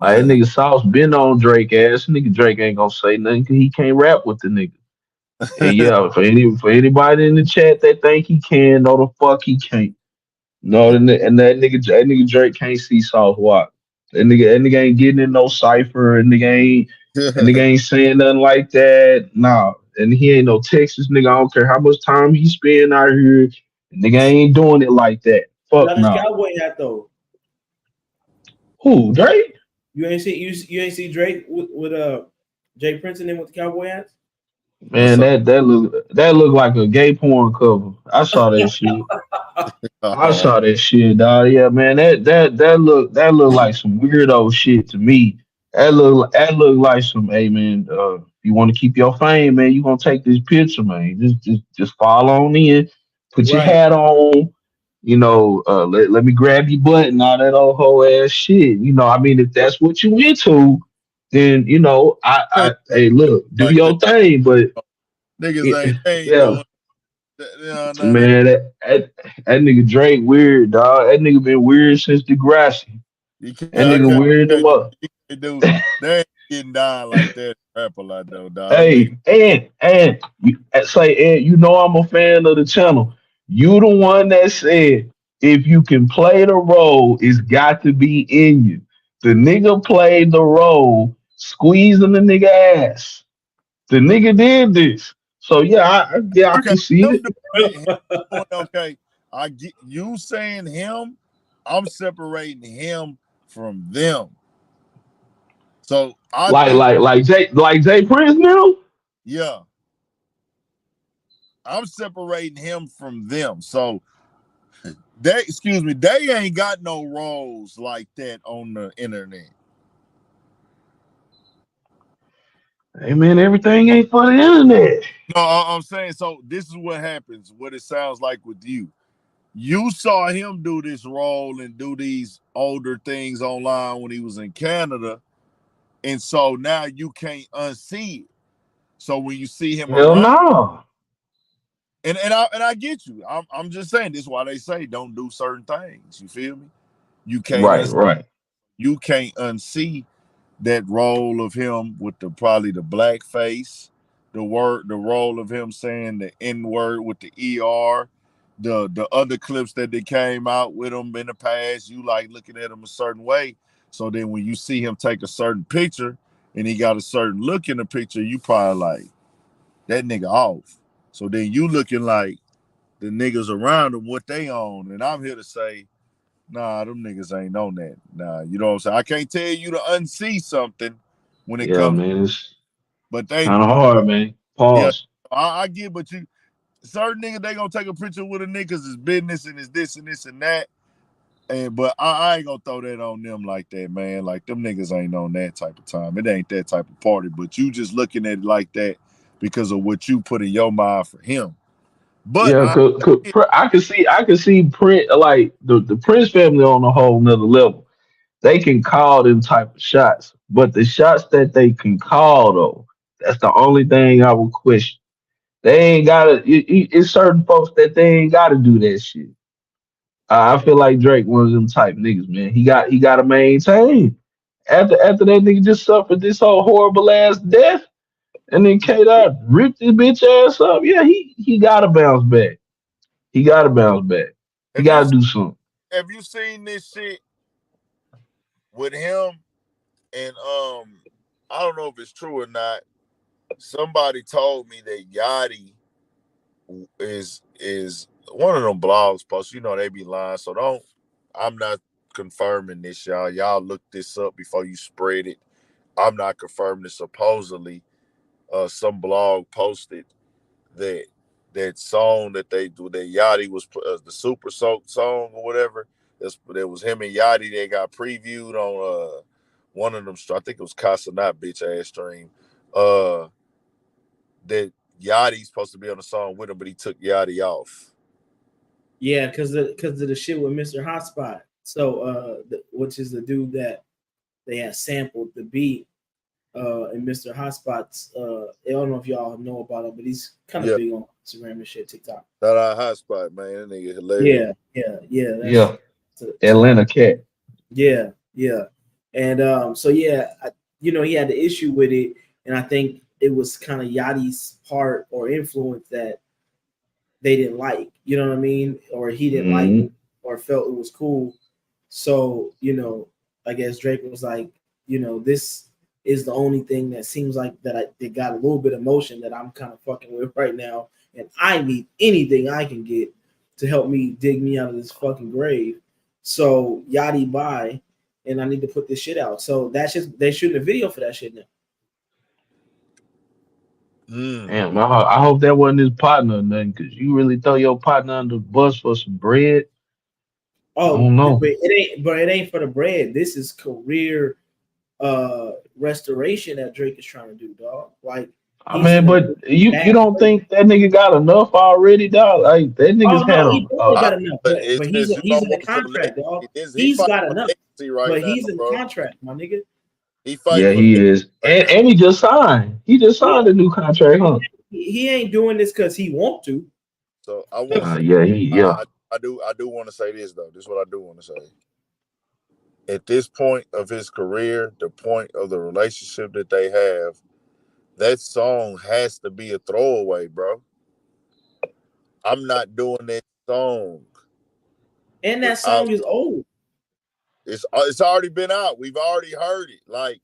Like that yeah. nigga Sauce been on Drake ass. Nigga Drake ain't gonna say nothing 'cause he can't rap with the nigga. And yeah, for anybody in the chat that think he can, no the fuck he can't. No, and that nigga Drake can't see Sauce Walk. That nigga ain't getting in no cipher. And nigga ain't saying nothing like that. Nah, and he ain't no Texas nigga. I don't care how much time he spend out here. Nigga ain't doing it like that. He Fuck got his no. cowboy hat though. Who Drake? You ain't see Drake with Jay Prince and them with the cowboy hats. What's Man, up? that look like a gay porn cover. I saw that shit. I Oh, saw that shit, dog. Yeah, man, that look like some weirdo shit to me. That look like some, hey man, you want to keep your fame, man, you gonna take this picture, man. Just fall on in, put your Right. hat on, let me grab your butt and all that old whole ass shit. I mean, if that's what you into, then Niggas hey, look, do like that. your thing, but Niggas it, they ain't yeah, doing that. No, they man, that nigga Drake weird, dog. That nigga been weird since Degrassi. you can't. That I nigga weird the can't, what? you can't do. They ain't getting down like that. Rap a lot though, dog. Them niggas. Hey, and say, and I'm a fan of the channel. You the one that said if you can play the role, it's got to be in you. The nigga played the role, squeezing the nigga ass. The nigga did this. So yeah, I Okay, can see him it. doing it. Him doing, okay, I get you saying him. I'm separating him from them. So I Like think, like like Jay Prince now. yeah, I'm separating him from them. So excuse me, they ain't got no roles like that on the internet. Hey man, everything ain't for the internet. No, I'm saying so. This is what happens. What it sounds like with you. You saw him do this role and do these older things online when he was in Canada, and so now you can't unsee it. So when you see him Hell around, no. and I get you. I'm just saying this is why they say don't do certain things. You feel me? You can't Right, right. you can't unsee that role of him with the probably the black face, the role of him saying the N word with the ER, the other clips that they came out with him in the past. You like looking at him a certain way. So then when you see him take a certain picture and he got a certain look in the picture, you probably like that nigga off. So then you looking like the niggas around him what they own. And I'm here to say, nah, them niggas ain't on that. Nah, you know what I'm saying? I can't tell you to unsee something when it Yeah, comes, man, but it's they, kind of hard, man. yeah, Pause. I get, but you, certain niggas, they gonna take a picture with a nigga 'cause it's business and it's this and this and that. And, but I ain't gonna throw that on them like that, man. Like, them niggas ain't on that type of time. It ain't that type of party, but you just looking at it like that because of what you put in your mind for him. But Yeah, I can see Prince like the Prince family on a whole nother level. They can call them type of shots, but the shots that they can call though, that's the only thing I would question. They ain't gotta. It's certain folks that they ain't gotta do that shit. I feel like Drake one of them type niggas, man. He got to maintain. After that nigga just suffered this whole horrible ass death, and then K Dot ripped his bitch ass up. Yeah, he got to bounce back. He got to bounce back. He have got you to do something. have you seen this shit with him? And I don't know if it's true or not. Somebody told me that Yachty is one of them blogs posts. You know they be lying, so don't. I'm not confirming this, y'all. Y'all look this up before you spread it. I'm not confirming it. Supposedly, some blog posted that that song that they do that Yachty was the Super Soak song or whatever. That was him and Yachty. They got previewed on one of them. I think it was Casa Not Bitch Ass Stream. Uh, that Yachty's supposed to be on the song with him, but he took Yachty off. Yeah, because of the shit with Mr. Hotspot. So which is the dude that they had sampled the beat and Mr. Hotspot's I don't know if y'all know about him, but he's kind of Yeah, big on Instagram and shit, TikTok. that our hot spot, man. That nigga hilarious. Yeah. That's Yeah, to Atlanta cat. yeah. And so yeah, he had the issue with it, and I think it was kind of Yachty's part or influence that they didn't like, you know what I mean? Or he didn't like Mm, or felt it was cool. So, I guess Drake was like, this is the only thing that seems like that got a little bit of motion that I'm kind of fucking with right now. And I need anything I can get to help me dig me out of this fucking grave. So Yachty bye, and I need to put this shit out. So that's just they shooting a video for that shit now. Mm. damn, I hope that wasn't his partner, then, because you really throw your partner under the bus for some bread. I Oh, don't but know. it ain't for the bread. This is career. restoration that Drake is trying to do, dog. Like I he's mean, in a but you bad don't place. think that nigga got enough already, dog? Like that Oh nigga's had no, he definitely I, got enough, but but it's just you he's don't in a want some contract, dog. legacy. He He's fighting got for enough, legacy right but now, he's in bro. contract, my nigga. He fighting yeah, for he legacy is, right now. and he just signed. He just Yeah, signed a new contract, huh? he ain't doing this because he want to. So I want to say, Yeah, yeah. I do want to say this though. This is what I do want to say. At this point of his career, the point of the relationship that they have, that song has to be a throwaway, bro. I'm not doing that song And that without. song is old. It's already been out. We've already heard it. Like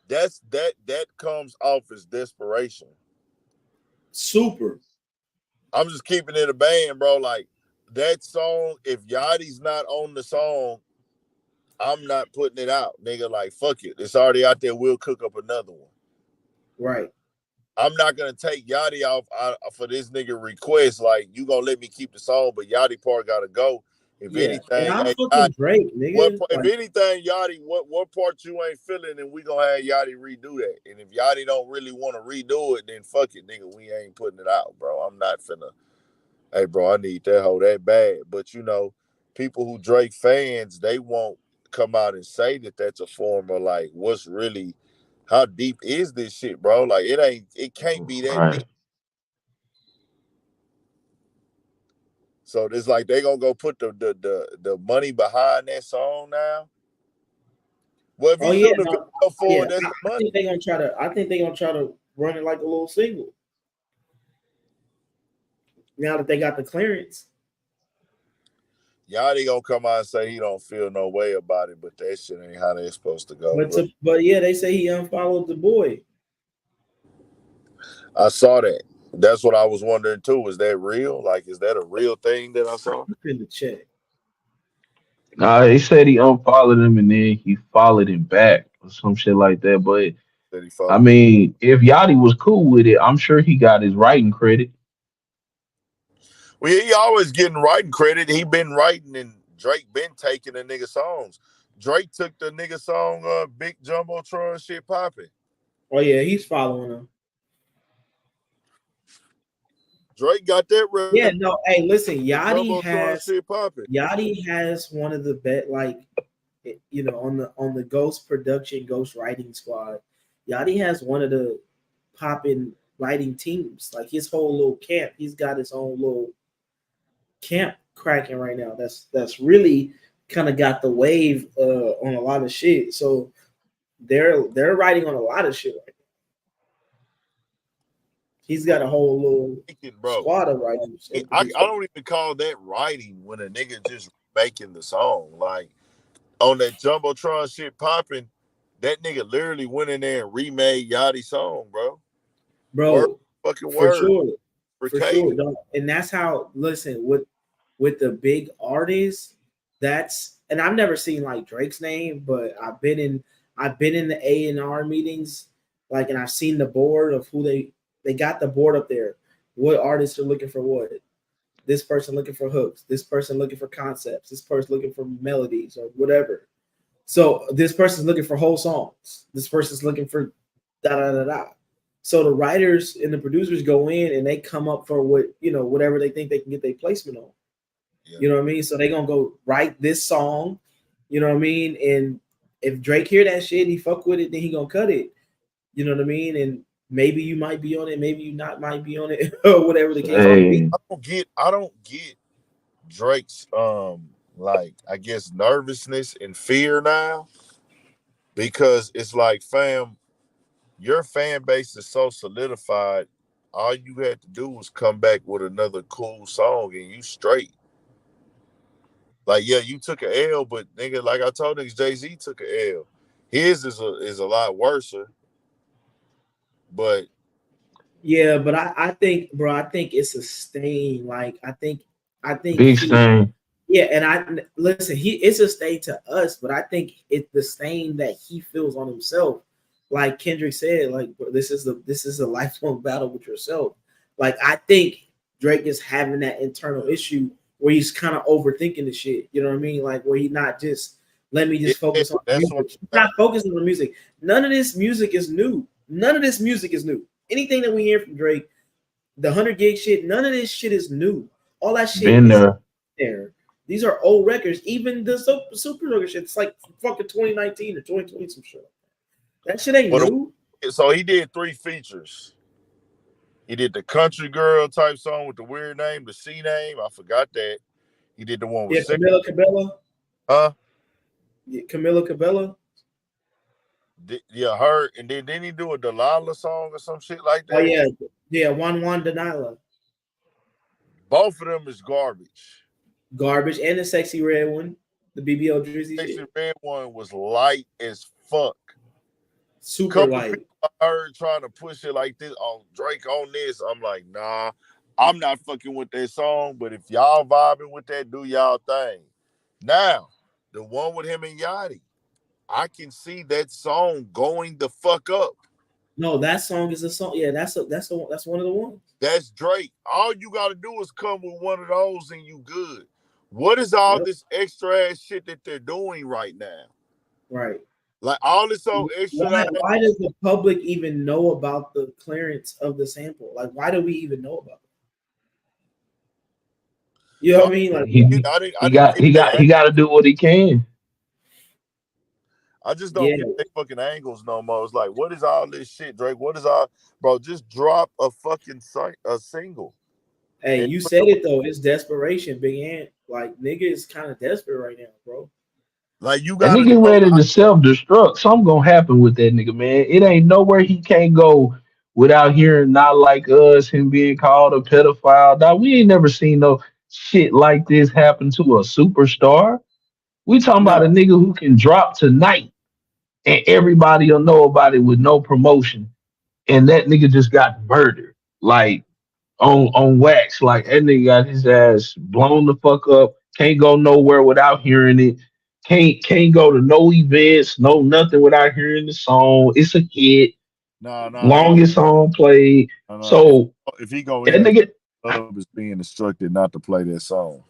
that comes off as desperation. Super. I'm just keeping it a band, bro. Like that song, if Yachty's not on the song, I'm not putting it out, nigga. Like fuck it, it's already out there. We'll cook up another one. Right. I'm not gonna take Yachty off for this nigga request. Like you gonna let me keep the song, but Yachty part gotta go. If Yeah. And anything, I'm hey, fucking Drake, nigga. if Like, anything, Yachty, what part you ain't feeling, and we gonna have Yachty redo that. And if Yachty don't really want to redo it, then fuck it, nigga. We ain't putting it out, bro. I'm not finna. Hey, bro, I need that hoe that bad. But you know, people who Drake fans, they won't come out and say that that's a form of like what's really, how deep is this shit, bro? Like it can't be that Right. deep. So it's like they gonna go put the money behind that song now. Well, if oh he's yeah, on the no, video for yeah. it, that's I, the I money. think they gonna try to. I think they gonna try to run it like a little single. Now that they got the clearance. Yachty gonna come out and say he don't feel no way about it, but that shit ain't how they supposed to go, bro. But yeah, they say he unfollowed the boy. I saw that. That's what I was wondering too. Is that real? Like, is that a real thing that I saw? In the check. Nah, he said he unfollowed him and then he followed him back or some shit like that. But That he I followed him. mean, if Yachty was cool with it, I'm sure he got his writing credit. Well, he always getting writing credit. He been writing and Drake been taking the nigga songs. Drake took the nigga song Big Jumbotron shit popping. Oh yeah, he's following him. Drake got that Yeah, no. Hey, listen, Jumbotron shit popping. Yachty has one of the best, like, on the Ghost production, Ghost writing squad. Yachty has one of the popping writing teams. Like his whole little camp, he's got his own little camp cracking right now. That's really kind of got the wave on a lot of shit. So they're writing on a lot of shit right now. He's got a whole little Bro, squad of writers and I producers. don't even call that writing when a nigga just making the song. Like on that Jumbotron shit popping, that nigga literally went in there and remade Yachty's song, bro. Word, Bro, fucking for word. sure. For For sure. Katie. Dog. And that's how, listen, with the big artists, that's, and I've never seen like Drake's name, but I've been in the A&R meetings, like, and I've seen the board of who they got the board up there. What artists are looking for what? This person looking for hooks, this person looking for concepts, this person looking for melodies or whatever. So this person's looking for whole songs. This person's looking for da da da da. So the writers and the producers go in and they come up for whatever they think they can get their placement on. Yeah. You know what I mean? So they gonna go write this song. You know what I mean? And if Drake hear that shit, he fuck with it, then he gonna cut it. You know what I mean? And maybe you might be on it, maybe you not might be on it, or whatever the case may be. Hey, I don't get Drake's like I guess nervousness and fear now because it's like fam, your fan base is so solidified. All you had to do was come back with another cool song and you straight. Like yeah, you took an L, but nigga, like I told niggas, Jay-Z took an L. His is a lot worse, but Yeah, but I think, bro, I think it's a stain. Like I think big he stain. Yeah, and I listen. He it's a stain to us, but I think it's the stain that he feels on himself. Like Kendrick said, like this is a lifelong battle with yourself. Like I think Drake is having that internal issue where he's kind of overthinking the shit. You know what I mean? Like where he's not just Let me just Yeah, focus on that's what music. I'm Not focusing on music. None of this music is new. None of this music is new. Anything that we hear from Drake, the 100 gig shit, none of this shit is new. All that shit Been is there. there. These are old records. Even the Super Sugar shit, it's like fucking 2019 or 2020 some shit. That shit ain't saying. new. So he did 3 features. He did the country girl type song with the weird name, the C name. I forgot that. He did the one with Yeah, Six. Cabela. Huh? Yeah, Camila Cabella. Yeah, her. And then didn't he do a Delilah song or some shit like Oh that? yeah, yeah. Juan Denila. Both of them is garbage. Garbage and the sexy red one, the BBL Drizzy Sexy shit. Red one was light as fuck. Super Couple people light. I heard trying to push it like this on Drake on this. I'm like, nah, I'm not fucking with that song. But if y'all vibing with that, do y'all thing. Now, the one with him and Yachty, I can see that song going the fuck up. No, that song is a song. Yeah, that's one of the ones. That's Drake. All you gotta do is come with one of those and you good. What is all Yep. this extra ass shit that they're doing right now? Right. Like all this old extra Why does the public even know about the clearance of the sample? Like, why do we even know about it? You know so what I mean? Like, He I didn't get he that. got to do what he can. I just don't yeah. get their fucking angles no more. It's like, what is all this shit, Drake? What is all, bro? Just drop a fucking a single. Hey, And you said it though. It's desperation, Big Ant. Like, nigga is kind of desperate right now, bro. like you That gotta nigga know. ready to self destruct. Something gonna happen with that nigga, man. It ain't nowhere he can't go without hearing not like us, him being called a pedophile. Dog, we ain't never seen no shit like this happen to a superstar. We talking about a No, nigga who can drop tonight and everybody will know about it with no promotion. And that nigga just got murdered. Like on wax. Like that nigga got his ass blown the fuck up. Can't go nowhere without hearing it. Can't go to no events, no nothing without hearing the song. It's a hit, No, no, no, longest song played. no, no. So If he go that in, the nigga, club is being instructed not to play that song.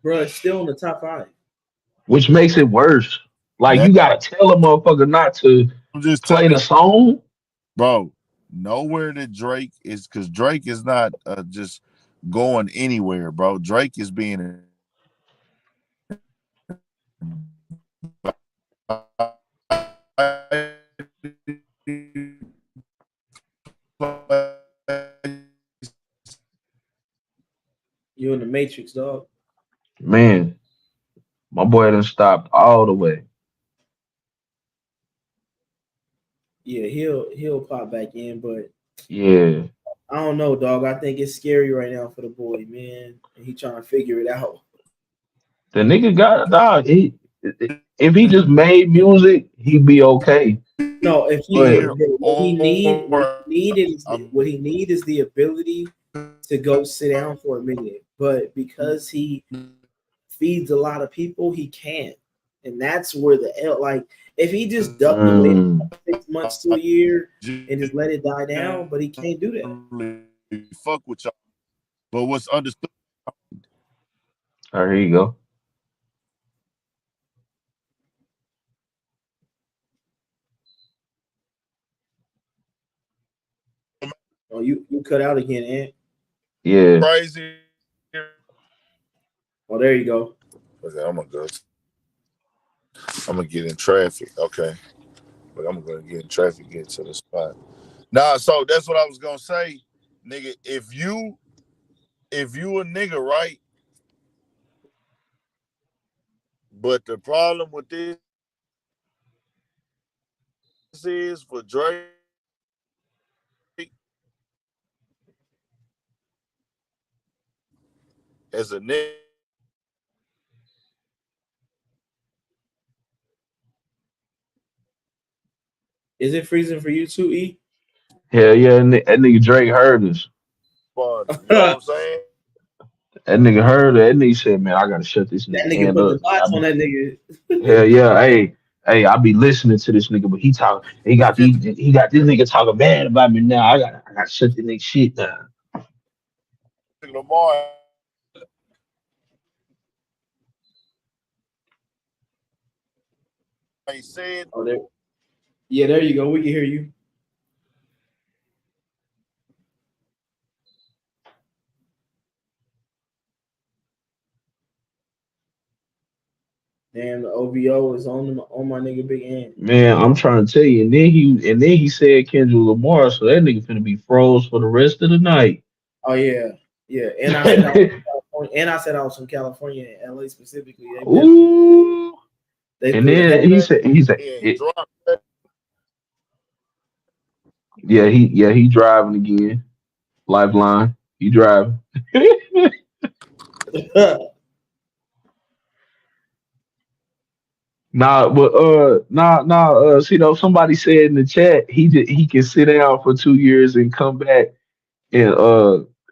bro, it's still in the top five. which makes it worse. Like Now you gotta tell a motherfucker not to I'm just play telling the you, song. bro. Nowhere that Drake is, because Drake is not just going anywhere, bro. Drake is being You in the Matrix, dog. Man, my boy done stopped all the way. Yeah, he'll pop back in, but Yeah. I don't know, dog. I think it's scary right now for the boy, man. And he trying to figure it out. The nigga got dog. If he just made music, he'd be okay. No, if he But or what he need is the ability to go sit down for a minute. But because he feeds a lot of people, he can't. And that's where like if he just ducked away mm, 6 months to a year and just let it die down, but he can't do that. fuck with y'all. But what's understood, all right, here you go. Oh, you cut out again, Ant. Yeah. crazy. Oh, there you go. Okay, I'm gonna go. I'm gonna get in traffic. Okay, but I'm gonna get in traffic, get to the spot. Nah, so that's what I was gonna say, nigga. If you a nigga, right? But the problem with this is for Drake as a nigga. Is it freezing for you too, E? Hell yeah, that nigga Drake heard us. Responding, you know what That I'm saying? That nigga heard it. That nigga said, man, I gotta shut this nigga nigga hand put the up. dots on that nigga. Hell yeah, hey, I be listening to this nigga, but he talk he got this nigga talking bad about me now. I gotta shut this nigga shit down. Lamar ain't said. Oh, there. Yeah, there you go. We can hear you. Damn, the OVO is on my nigga Big Ant. Man, I'm trying to tell you. And then he said Kendrick Lamar, so that nigga finna be froze for the rest of the night. Oh yeah, yeah. And I said I was from California, and I said I was from California and LA specifically. They definitely Ooh. they And threw the then hat. he said He ain't it, dropped. he driving again. Lifeline. He driving. See though, somebody said in the chat he can sit down for 2 years and come back and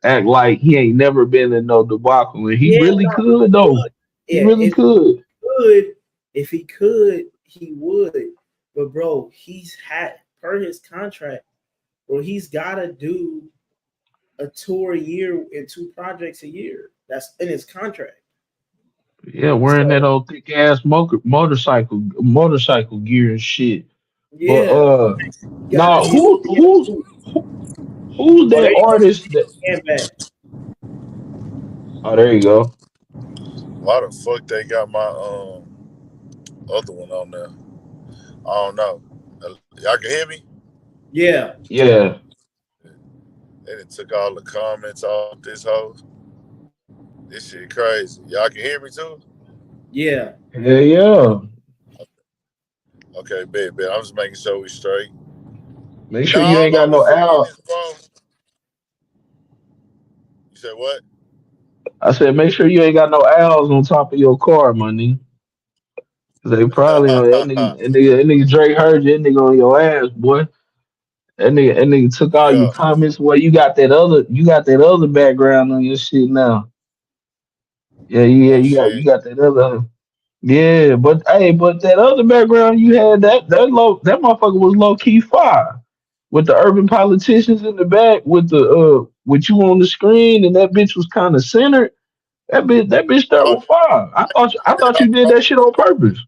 act like he ain't never been in no debacle. And he Yeah, really no, could though. He yeah. really could. If he could, he would. But bro, he's had per his contract, bro. He's got to do a tour a year and 2 projects a year. That's in his contract. Yeah, wearing that So old thick ass motorcycle gear and shit. But yeah, got to now get. who's Oh, there that you go. artist that And back. oh there you go. Why the fuck they got my other one on there? I don't know. Y'all can hear me? Yeah, Yeah. They done took all the comments off this hoe. This shit crazy. Y'all can hear me too? yeah. Hell yeah. Okay, bet. I'm just making sure we straight. Make Now sure you ain't all I got was no saying Al. is, bro. You said what? I said make sure you ain't got no owls on top of your car, my nigga. 'Cause they probably on that nigga Drake heard you, that nigga on your ass, boy. That nigga took all your Yeah. comments. Well, you got that other background on your shit now. Yeah, yeah, Oh you shit. got that other. Yeah, but that other background you had, that motherfucker was low key fire. With the urban politicians in the back, with you on the screen, and that bitch was kind of centered. That bitch that Oh, was fire. I thought you did that shit on purpose.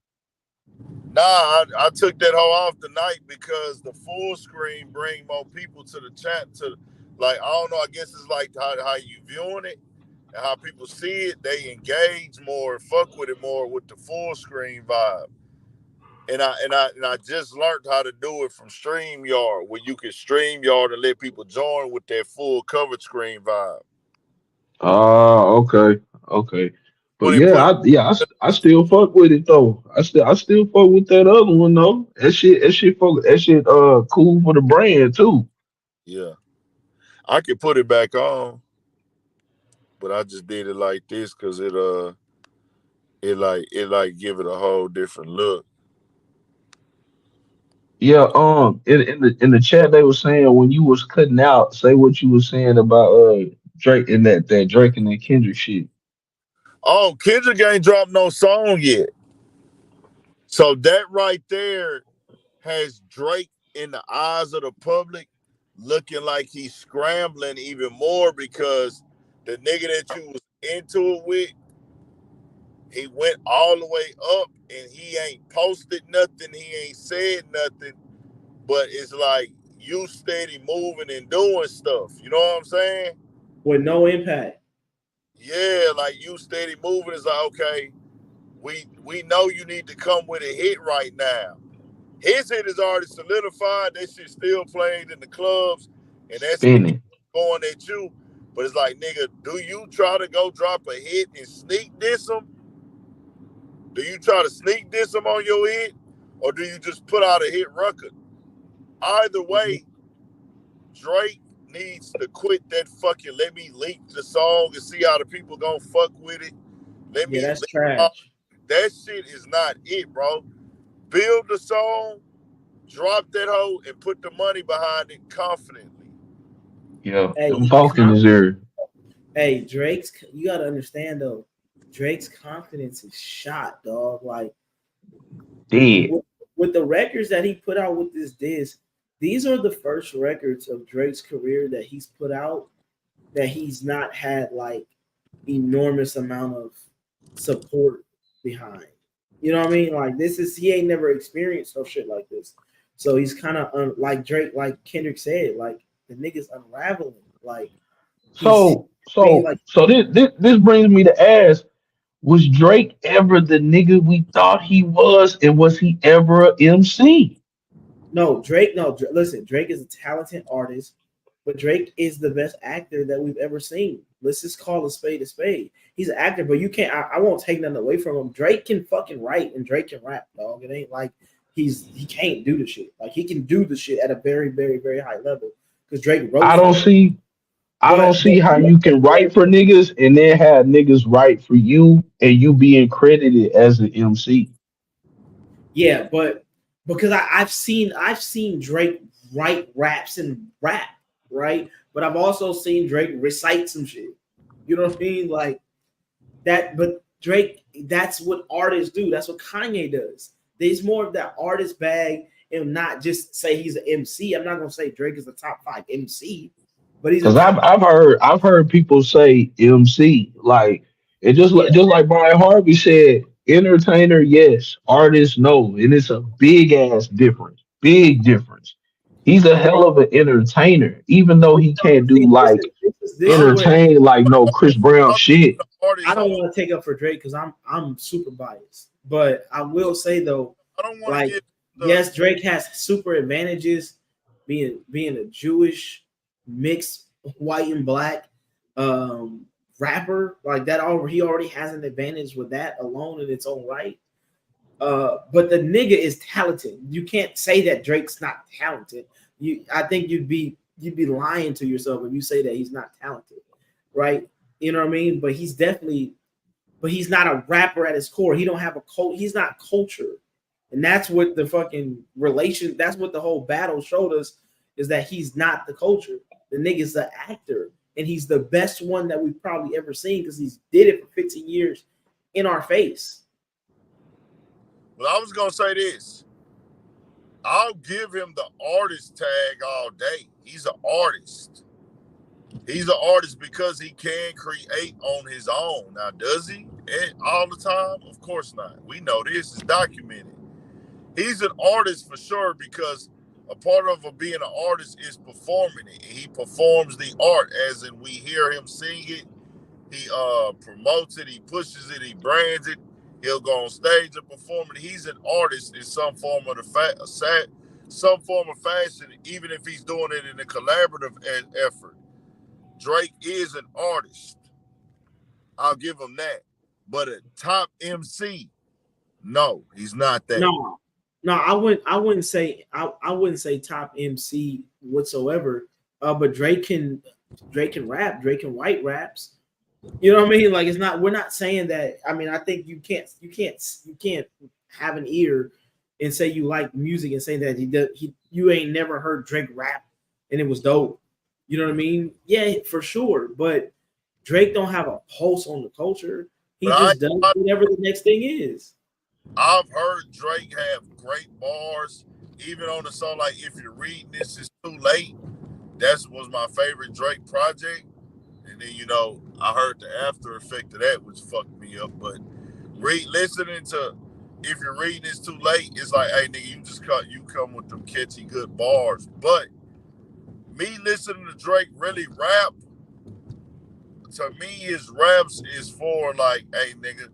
nah, I took that hoe off tonight because the full screen bring more people to the chat. To like, I don't know. I guess it's like how you viewing it and how people see it. They engage more, fuck with it more with the full screen vibe. And I just learned how to do it from StreamYard, where you can StreamYard and let people join with that full covered screen vibe. Oh, okay, okay. But When they yeah, put I still fuck with it though. I still fuck with that other one though. That shit cool for the brand too. yeah, I could put it back on, but I just did it like this because it give it a whole different look. Yeah, in the chat they were saying when you was cutting out, say what you was saying about Drake and that Drake and that Kendrick shit. Oh, Kendrick ain't dropped no song yet, so that right there has Drake in the eyes of the public looking like he's scrambling even more because the nigga that you was into it with, he went all the way up and he ain't posted nothing, he ain't said nothing, but it's like you steady moving and doing stuff. You know what I'm saying? With no impact. Yeah, like you steady moving. It's like, okay, we know you need to come with a hit right now. His hit is already solidified. That shit still playing in the clubs, and that's Spinning. going at you. But it's like, nigga, do you try to go drop a hit and sneak diss him? Do you try to sneak diss him on your hit, or do you just put out a hit record? Either way, Drake needs to quit that fucking let me leak the song and see how the people gonna fuck with it. Let Yeah, me that's leak all. trash. That shit is not it, bro. Build the song, drop that hoe, and put the money behind it confidently. Yeah, Hey, them folk in his ear. hey, Drake's. You gotta understand though. Drake's confidence is shot, dog. Like Dead. with, with the records that he put out with this disc, these are the first records of Drake's career that he's put out that he's not had like enormous amount of support behind. You know what I mean? Like this is he ain't never experienced no shit like this. So he's kind of like Drake, like Kendrick said, like the nigga's unraveling. Like he's So being so like, so this brings me to ask: was Drake ever the nigga we thought he was, and was he ever a MC? no, Drake. No, listen, Drake is a talented artist, but Drake is the best actor that we've ever seen. Let's just call a spade a spade. He's an actor, but you can't. I won't take nothing away from him. Drake can fucking write and Drake can rap, dog. It ain't like he can't do the shit. Like he can do the shit at a very, very, very high level because Drake wrote I for don't him. see I don't But see how you can write for niggas and then have niggas write for you and you being credited as an MC. yeah, but because I've seen Drake write raps and rap, right? But I've also seen Drake recite some shit. You know what I mean? Like that, but Drake, that's what artists do. That's what Kanye does. There's more of that artist bag and not just say he's an MC. I'm not gonna say Drake is a top five MC, but he's a Cause I've top I've heard I've heard people say MC like it yeah. just like Brian Harvey said, entertainer, yes, artist, no, and it's a big ass difference, big difference. He's a hell of an entertainer, even though he can't do See, like this is I'm where entertain like no Chris Brown I'm shit. the I artist. don't Hold on. want to take up for Drake because I'm super biased. But I will say though, I don't want to like get the yes, Drake has super advantages being a Jewish mixed white and black um rapper like that. Already he already has an advantage with that alone in its own right. But the nigga is talented. You can't say that Drake's not talented. I think you'd be lying to yourself if you say that he's not talented, right? You know what I mean? But he's not a rapper at his core. He don't have a cult. He's not culture, and that's what the fucking relation. That's what the whole battle showed us is that he's not the culture. The nigga's the actor, and he's the best one that we've probably ever seen because he's did it for 15 years in our face. well, I was gonna say this. I'll give him the artist tag all day. He's an artist. He's an artist because he can create on his own. Now, does he all the time? Of course not. We know this is documented. He's an artist for sure because a part of being an artist is performing it. He performs the art, as in we hear him sing it. He promotes it. He pushes it. He brands it. He'll go on stage and perform it. He's an artist in some form of some form of fashion, even if he's doing it in a collaborative effort. Drake is an artist. I'll give him that. But a top MC, no, he's not that. No, no, I wouldn't say top MC whatsoever. But Drake can rap. Drake can write raps. You know what I mean? Like it's not. We're not saying that. I mean, I think you can't have an ear and say you like music and say that you ain't never heard Drake rap and it was dope. You know what I mean? Yeah, for sure. But Drake don't have a pulse on the culture. He But I, just does I whatever the next thing is. I've heard Drake have great bars, even on the song like "If You're Reading This Is Too Late." That was my favorite Drake project. And then I heard the after effect of that, which fucked me up. But listening to "If You're Reading This Too Late," it's like, hey nigga, you come with them catchy good bars. But me listening to Drake really rap, to me his raps is for like, hey nigga,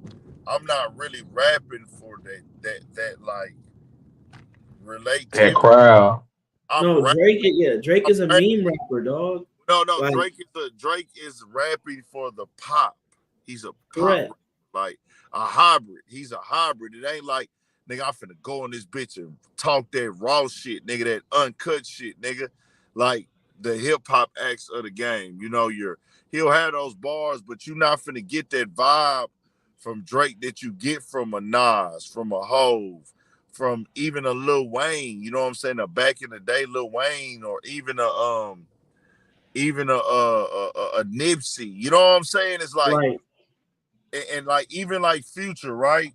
I'm not really rapping for that like That relativity. crowd. I'm No, rapping. Drake I'm is a rapping. meme rapper, dog. No. Like, Drake is rapping for the pop. He's a pop correct. rapper, like a hybrid. He's a hybrid. It ain't like nigga, I'm finna go in this bitch and talk that raw shit, nigga, that uncut shit, nigga. Like the hip hop acts of the game. He'll have those bars, but you're not finna get that vibe from Drake that you get from a Nas, from a Hove, from even a Lil Wayne. You know what I'm saying? A back in the day Lil Wayne, or even a Nipsey. You know what I'm saying? It's like, Right. and like even like Future, right?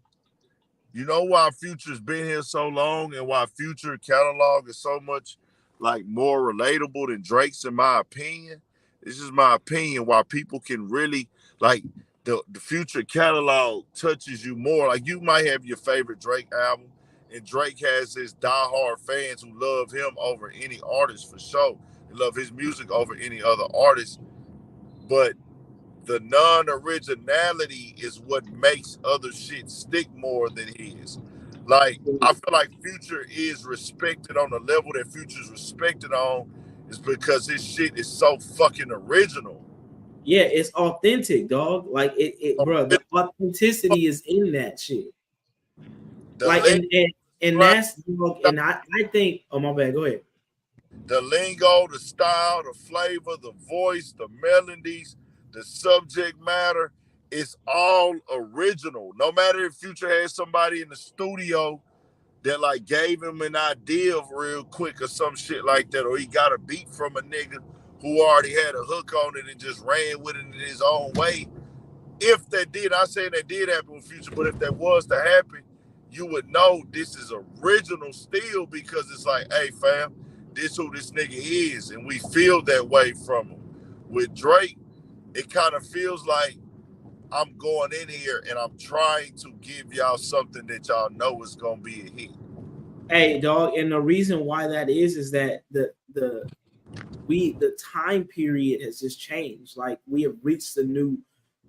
You know why Future's been here so long and why Future catalog is so much like more relatable than Drake's, in my opinion. This is my opinion. Why people can really like the future catalog touches you more. Like you might have your favorite Drake album, and Drake has his diehard fans who love him over any artist for sure. They love his music over any other artist. But the non-originality is what makes other shit stick more than his. Like I feel like Future is respected on the level that Future's respected on is because his shit is so fucking original. Yeah, it's authentic, dog. Like bro, the authenticity is in that shit. The Like lingo, and that's dog, and I think oh my bad, go ahead. the lingo, the style, the flavor, the voice, the melodies, the subject matter, it's all original. No matter if Future has somebody in the studio that like gave him an idea of real quick or some shit like that, or he got a beat from a nigga who already had a hook on it and just ran with it in his own way. If that did, I'm saying that did happen with Future, but if that was to happen, you would know this is original still because it's like, hey fam, this who this nigga is, and we feel that way from him. With Drake, it kind of feels like I'm going in here and I'm trying to give y'all something that y'all know is gonna be a hit. Hey, dog, and the reason why that is that the time period has just changed. Like we have reached a new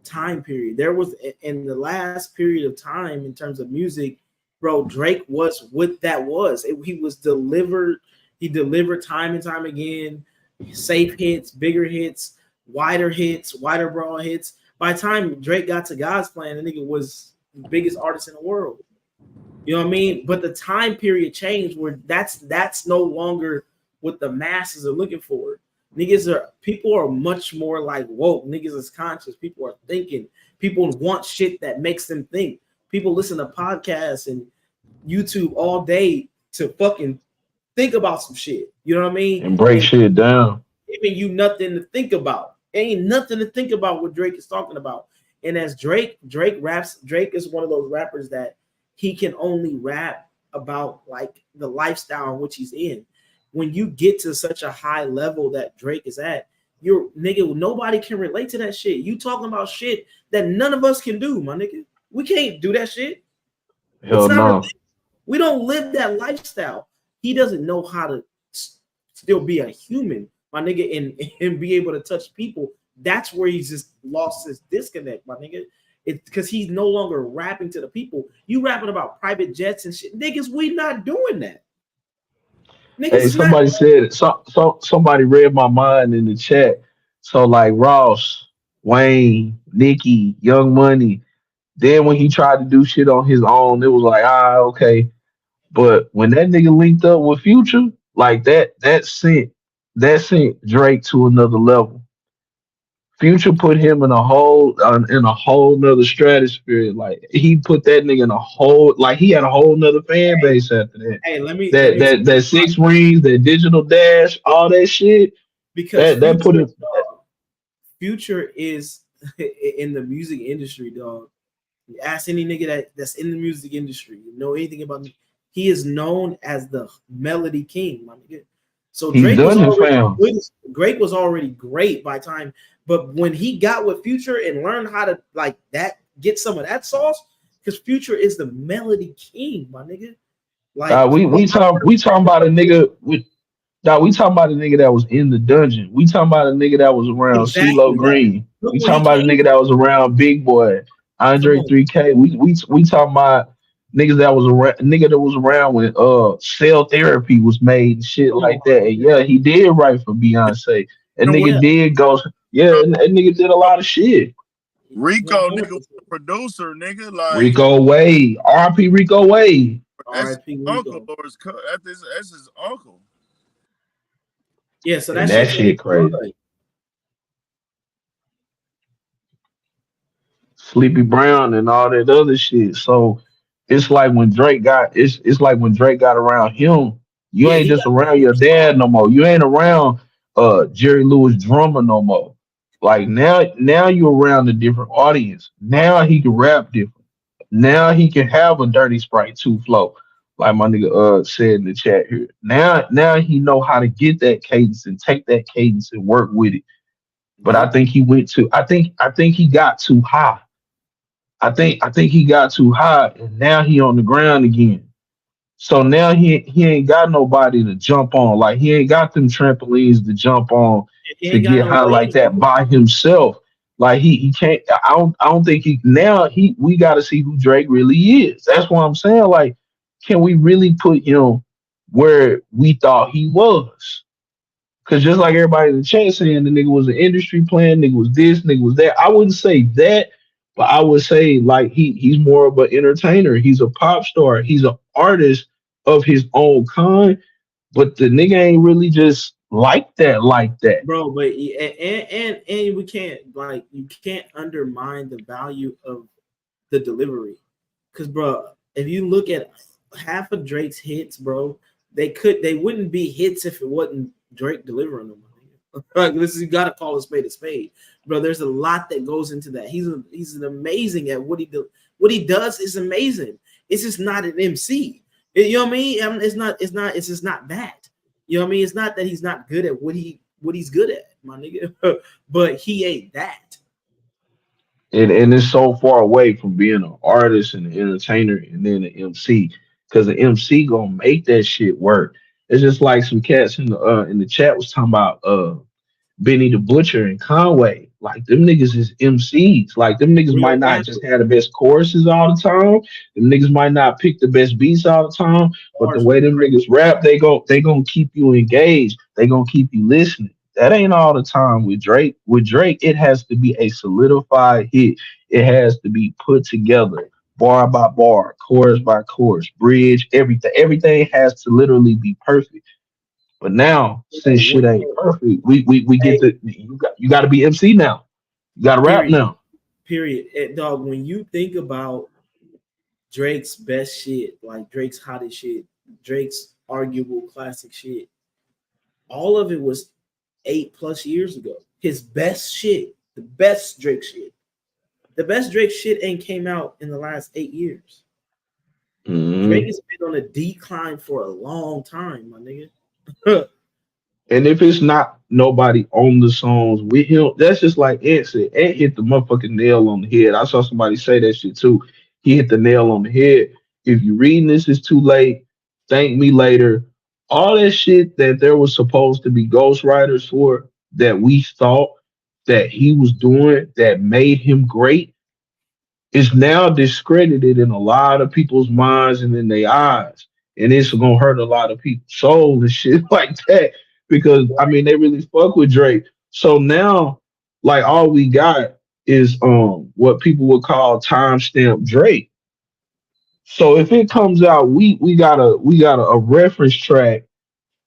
time period. There was in the last period of time in terms of music, bro. Drake was what that was. He was delivered. He delivered time and time again. Safe hits, bigger hits, wider broad hits. By the time Drake got to God's Plan, the nigga was the biggest artist in the world. You know what I mean? But the time period changed where that's no longer what the masses are looking for. People are much more like woke. Niggas is conscious. People are thinking. People want shit that makes them think. People listen to podcasts and YouTube all day to fucking think about some shit. You know what I mean? And break shit down. Giving you nothing to think about. Ain't nothing to think about what Drake is talking about. And as Drake raps, Drake is one of those rappers that he can only rap about like the lifestyle in which he's in. When you get to such a high level that Drake is at, you're nigga, nobody can relate to that shit. You talking about shit that none of us can do, my nigga. We can't do that shit. Hell no. We don't live that lifestyle. He doesn't know how to still be a human, my nigga, and be able to touch people. That's where he's just lost his disconnect, my nigga. It's because he's no longer rapping to the people. You rapping about private jets and shit. Niggas, we not doing that. Niggas, hey, somebody said somebody read my mind in the chat. So like Ross, Wayne, Nicki, Young Money. Then when he tried to do shit on his own, it was like, okay. But when that nigga linked up with Future, like that sent Drake to another level. Future put him in a whole nother stratosphere. Like he put that nigga in a whole, like he had a whole nother fan base after that. Hey, let me that 6 rings, that digital dash, all that shit. Because that put it. Future is in the music industry, dog. You ask any nigga that's in the music industry, you know anything about me. He is known as the Melody King, my nigga. So Drake was already great by time, but when he got with Future and learned how to like that, get some of that sauce, because Future is the Melody King, my nigga. Like we talking about a nigga with. We talking about a nigga that was in the dungeon. We talking about a nigga that was around CeeLo Green. We talking about a nigga that was around Big Boy, Andre 3K. We talking about niggas that was around, nigga that was around when Cell Therapy was made and shit like that. And yeah, he did write for Beyonce. And nigga did go, and nigga did a lot of shit. Rico, nigga, was a producer, nigga. Like Rico Wade, R.P. Rico Wade. That's his uncle, that's his uncle. Yeah, so that shit crazy. Right. Sleepy Brown and all that other shit. So it's like when Drake got it's like when Drake got around him, you ain't just around your dad no more. You ain't around Jerry Lewis Drummer no more. Like now you're around a different audience. Now he can rap different. Now he can have a Dirty Sprite 2 flow. Like my nigga said in the chat here. Now he know how to get that cadence and take that cadence and work with it. But I think he went to I think he got too high. I think he got too high, and now he on the ground again. So now he ain't got nobody to jump on. Like he ain't got them trampolines to jump on He to ain't got get no high like lane. that by himself. Like he can't. I don't think he now he we got to see who Drake really is. That's what I'm saying. Like, can we really put him where we thought he was? Because just like everybody in the chat saying the nigga was an industry plan, nigga was this, nigga was that. I wouldn't say that, but I would say like he's more of an entertainer. He's a pop star. He's an artist of his own kind. But the nigga ain't really just like that, like that. Bro, but and we can't like you can't undermine the value of the delivery. Cause bro, if you look at half of Drake's hits, bro, they wouldn't be hits if it wasn't Drake delivering them. Like this is you gotta call a spade a spade. Bro, there's a lot that goes into that. He's an amazing at what he do. What he does is amazing. It's just not an MC. You know what I mean? It's just not that. You know what I mean? It's not that he's not good at what he's good at, my nigga. But he ain't that. And it's so far away from being an artist and an entertainer and then an MC. Because the MC gonna make that shit work. It's just like some cats in the chat was talking about Benny the Butcher and Conway. Like them niggas is MCs. Like them niggas Real might not just rappers, have the best choruses all the time. Them niggas might not pick the best beats all the time. But the bars way be them crazy. niggas rap, they gonna keep you engaged. They gonna keep you listening. That ain't all the time with Drake. With Drake, it has to be a solidified hit. It has to be put together, bar by bar, chorus by chorus, bridge, everything. Everything has to literally be perfect. But now, since shit ain't perfect, we get Hey, to you got to be MC now. You got to rap period. now. Period. Dog, when you think about Drake's best shit, like Drake's hottest shit, Drake's arguable classic shit, all of it was 8+ years ago. His best shit, the best Drake shit. The best Drake shit ain't came out in the last 8 years. Drake Mhm. has been on a decline for a long time, my nigga. And if it's not nobody on the songs with him, that's just like Ed said. Ed hit the motherfucking nail on the head. I saw somebody say that shit too. He hit the nail on the head. If you reading this, it's too late. Thank me later. All that shit that there was supposed to be ghostwriters for that we thought that he was doing that made him great is now discredited in a lot of people's minds and in their eyes. And it's gonna hurt a lot of people's soul and shit like that. Because I mean they really fuck with Drake. So now like all we got is what people would call timestamp Drake. So if it comes out, we got a reference track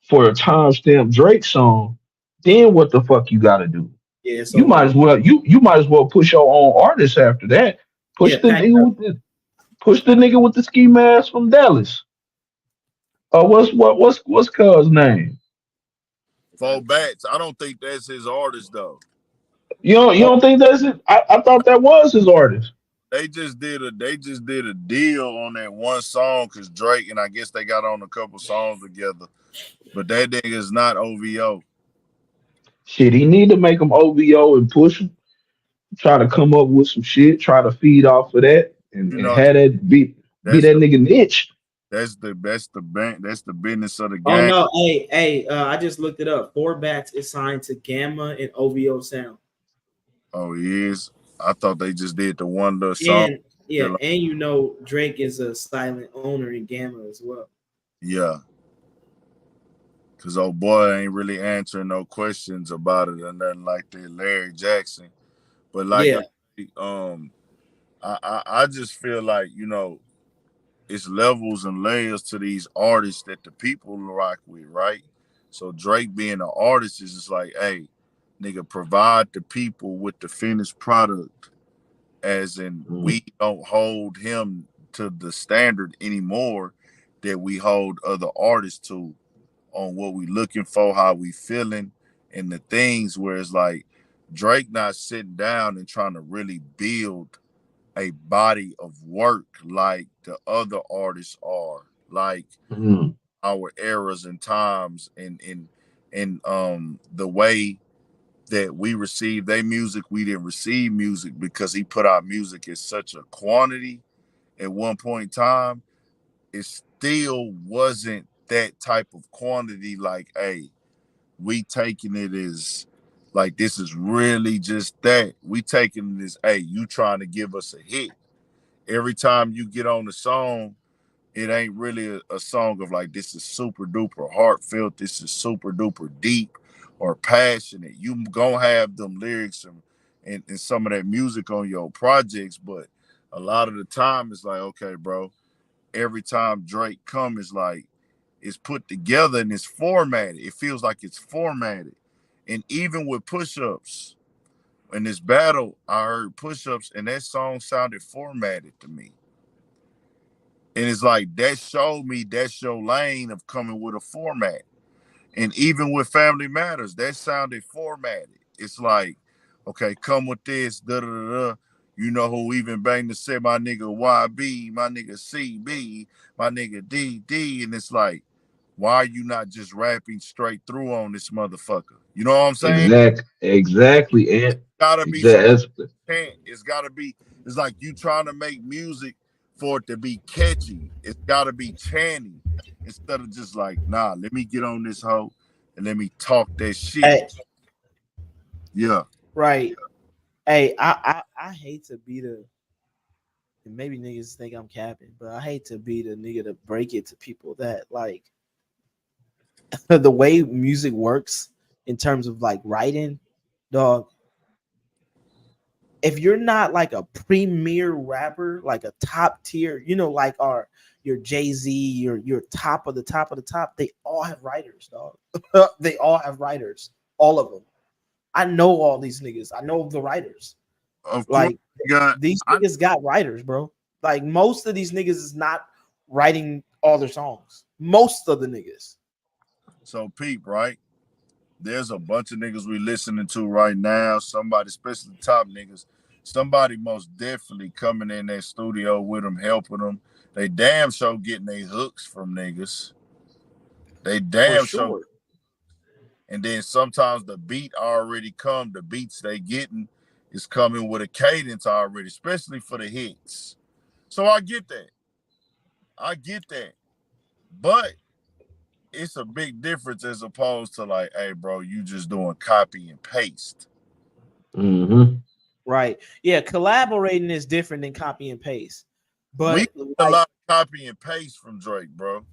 for a timestamp Drake song, then what the fuck you gotta do? Yeah, it's You over might with. as well you might as well push your own artist after that. Yeah, Push the pack it nigga up. with the ski mask from Dallas. What's Cuz name? Four bats. I don't think that's his artist though. You don't think that's it? I thought that was his artist. They just did a deal on that one song because Drake and I guess they got on a couple songs together. But that nigga is not OVO. Shit, he need to make him OVO and push him. Try to come up with some shit. Try to feed off of that You and know, have that be that's that the nigga niche. that's the business of the Oh game. no, hey, I just looked it up. Four Bats is signed to Gamma and OVO Sound. Oh, he is. I thought they just did the one little song. And yeah, and Drake is a silent owner in Gamma as well. Yeah, because old boy ain't really answering no questions about it or nothing like that. Larry Jackson. But like, Yeah, um, I just feel like it's levels and layers to these artists that the people rock with, right? So Drake being an artist is just like, hey, nigga, provide the people with the finished product, as in Mm, we don't hold him to the standard anymore that we hold other artists to on what we looking for, how we feeling, and the things where it's like Drake not sitting down and trying to really build a body of work like the other artists are, like mm, our eras and times and the way that we received their music, we didn't receive music because he put out music in such a quantity at one point in time. It still wasn't that type of quantity. Like, hey, we taking it as like this is really just that. We taking it as, hey, you trying to give us a hit. Every time you get on the song, it ain't really a song of like this is super duper heartfelt, this is super duper deep or passionate. You gonna have them lyrics and some of that music on your projects, but a lot of the time it's like, okay, bro, every time Drake come is like it's put together and it's formatted. It feels like it's formatted. And even with push-ups in this battle, I heard push-ups and that song sounded formatted to me. And it's like that showed me that's your lane of coming with a format. And even with Family Matters, that sounded formatted. It's like, okay, come with this, da da da da. You know who even banged to say my nigga YB, my nigga CB, my nigga DD. And it's like, why are you not just rapping straight through on this motherfucker? You know what I'm saying? Exactly, and Gotta be some exactly, chant. It's gotta be, it's like you trying to make music for it to be catchy. It's gotta be chanty. Instead of just like, nah, let me get on this hoe and let me talk that shit. Hey, Yeah. right. Hey, I hate to be the, and maybe niggas think I'm capping, but I hate to be the nigga to break it to people that like the way music works in terms of like writing, dog. If you're not like a premier rapper, like a top tier, you know, like your Jay-Z, your top of the top of the top, they all have writers, dog. They all have writers, all of them. I know all these niggas. I know the writers. Of course Like you got these I niggas got writers, bro. Like most of these niggas is not writing all their songs. Most of the niggas. so peep, right? There's a bunch of niggas we listening to right now. Somebody, especially top niggas, somebody most definitely coming in that studio with them, helping them. They damn sure getting their hooks from niggas. They For damn sure. sure. And then sometimes the beat already come. The beats they getting is coming with a cadence already, especially for the hits. So I get that. I get that. But it's a big difference as opposed to like, hey, bro, you just doing copy and paste. hmm Right. Yeah, collaborating is different than copy and paste. We But get a like lot of copy and paste from Drake, bro.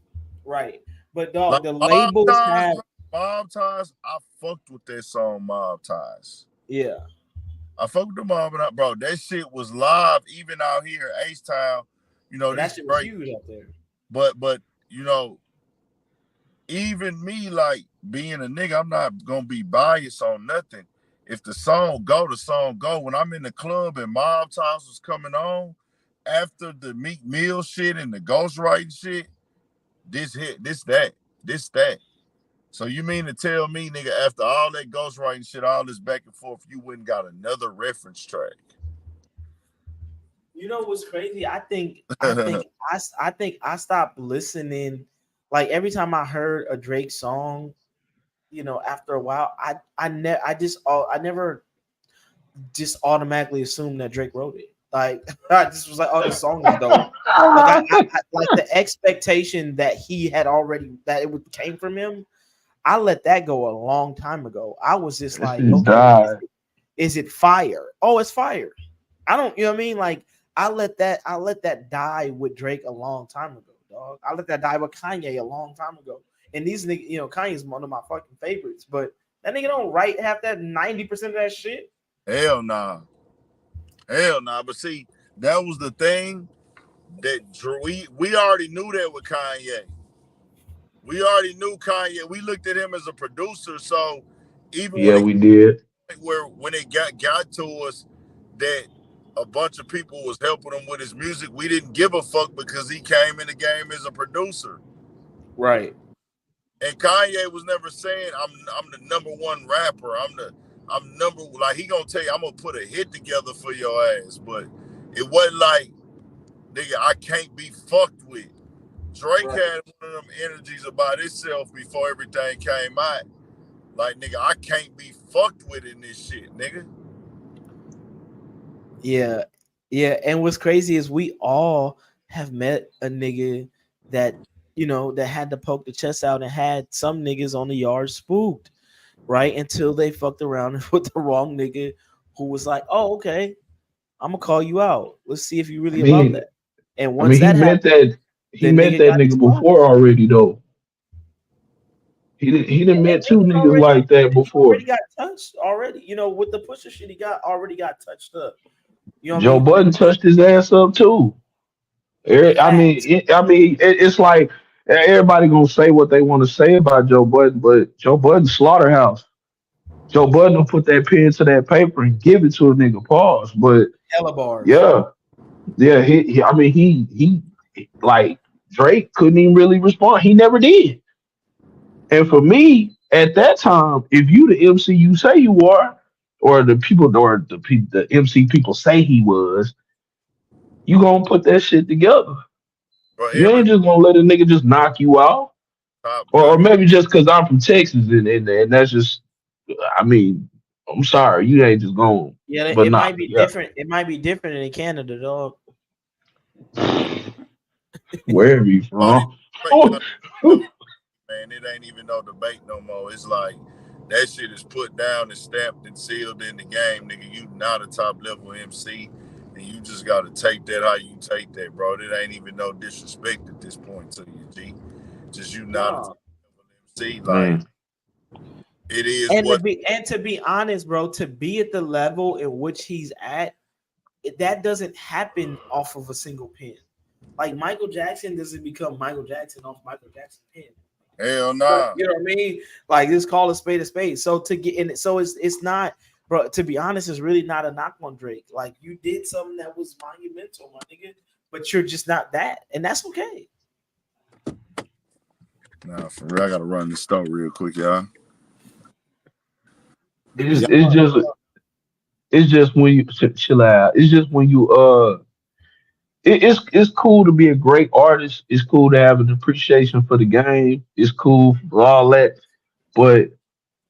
right. But Like dog, the Mob labels Ties, have bro. Mob Ties, I fucked with that song Mob Ties. yeah. I fucked with the Mob, bro. That shit was live even out here, H Town. You know, And that this shit was Drake. huge out there. But you know, even me, like being a nigga, I'm not gonna be biased on nothing. If the song go, the song go. When I'm in the club and Mob Ties was coming on, after the Meek Mill shit and the ghostwriting shit, this hit, this that. So you mean to tell me, nigga, after all that ghostwriting shit, all this back and forth, you wouldn't got another reference track? You know what's crazy? I think I stopped listening. Like every time I heard a Drake song, you know, after a while, I never just automatically assumed that Drake wrote it. Like I just was like, oh, this song is dope. Like I like the expectation that he had already that it would came from him. I let that go a long time ago. I was just That like, shit okay, died. is it fire? Oh, it's fire. I don't, you know what I mean? Like I let that die with Drake a long time ago, dog. I let that die with Kanye a long time ago. And these niggas, you know, Kanye's one of my fucking favorites, but that nigga don't write half that 90% of that shit. Hell nah. Hell nah. But see, that was the thing that we already knew that with Kanye. We already knew Kanye. We looked at him as a producer. So even when Yeah, it we did. where when it got to us that a bunch of people was helping him with his music, we didn't give a fuck because he came in the game as a producer. Right. And Kanye was never saying I'm the number one rapper. I'm number like he gonna tell you I'm gonna put a hit together for your ass. But it wasn't like nigga I can't be fucked with. Drake Right. had one of them energies about himself before everything came out. Like nigga I can't be fucked with in this shit, nigga. Yeah, yeah. And what's crazy is we all have met a nigga that that had to poke the chest out and had some niggas on the yard spooked, right? Until they fucked around with the wrong nigga who was like, "Oh, okay, I'm gonna call you out. Let's see if you I really about mean, that." And I mean, once that happened, he the met nigga that got nigga exposed. before already though. He Yeah, didn't and met two niggas niggas already like that he before. already got touched already. With the pusher shit he got already got touched up. You know what I Joe mean? Budden touched his ass up too. Facts. It's like everybody gonna say what they want to say about Joe Budden, but Joe Budden slaughterhouse. Joe Budden will put that pen to that paper and give it to a nigga. Pause. But Hella bars. yeah, yeah. I mean, like Drake couldn't even really respond. He never did. And for me, at that time, if you the MC you say you are, or the MC people say he was, you gonna put that shit together. Bro, You every ain't just gonna let a nigga just knock you out. top Or gun. maybe just because I'm from Texas and that's just, I mean, I'm sorry, you ain't just going, Yeah, but it nah, might be yeah. different. It might be different in Canada, dog. Wherever you Oh, this from. straight out of man. It ain't even no debate no more. It's like that shit is put down and stamped and sealed in the game, nigga. You not a top level MC, and you just gotta take that how you take that, bro. It ain't even no disrespect at this point to you, G. Just you not a top No. level MC. Like Man, it is And to what. be honest, bro, to be at the level in which he's at, that doesn't happen off of a single pin. Like Michael Jackson doesn't become Michael Jackson off Michael Jackson pin. Hell But nah. you know what I mean? Like just call a spade a spade. So to get in, so it's not, bro. To be honest, it's really not a knock on Drake. Like you did something that was monumental, my nigga. But you're just not that, and that's okay. Nah, for real. I gotta run the store real quick, y'all. it's Yeah, it's just it's just when you chill out. It's just when you it's cool to be a great artist. It's cool to have an appreciation for the game. It's cool for all that. But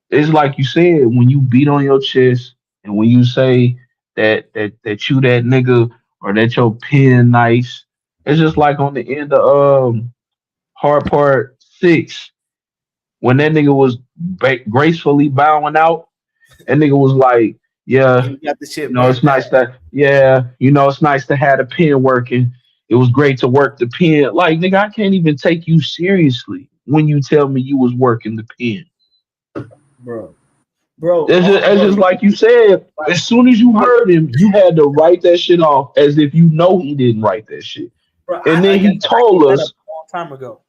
it's like you said, when you beat on your chest and when you say that you that nigga or that your pen nice, it's just like on the end of hard part 6 when that nigga was gracefully bowing out. That nigga was like, yeah, you got the you shit know, it's burnt down. nice that, yeah, you know, it's nice to have the pen working. It was great to work the pen. Like, nigga, I can't even take you seriously when you tell me you was working the pen. Bro. Bro, It's bro, just like you said. like, As soon as you heard him, you had to write that shit off as if you know he didn't write that shit. bro, And like then I he said, I told gave that up us, a long time ago.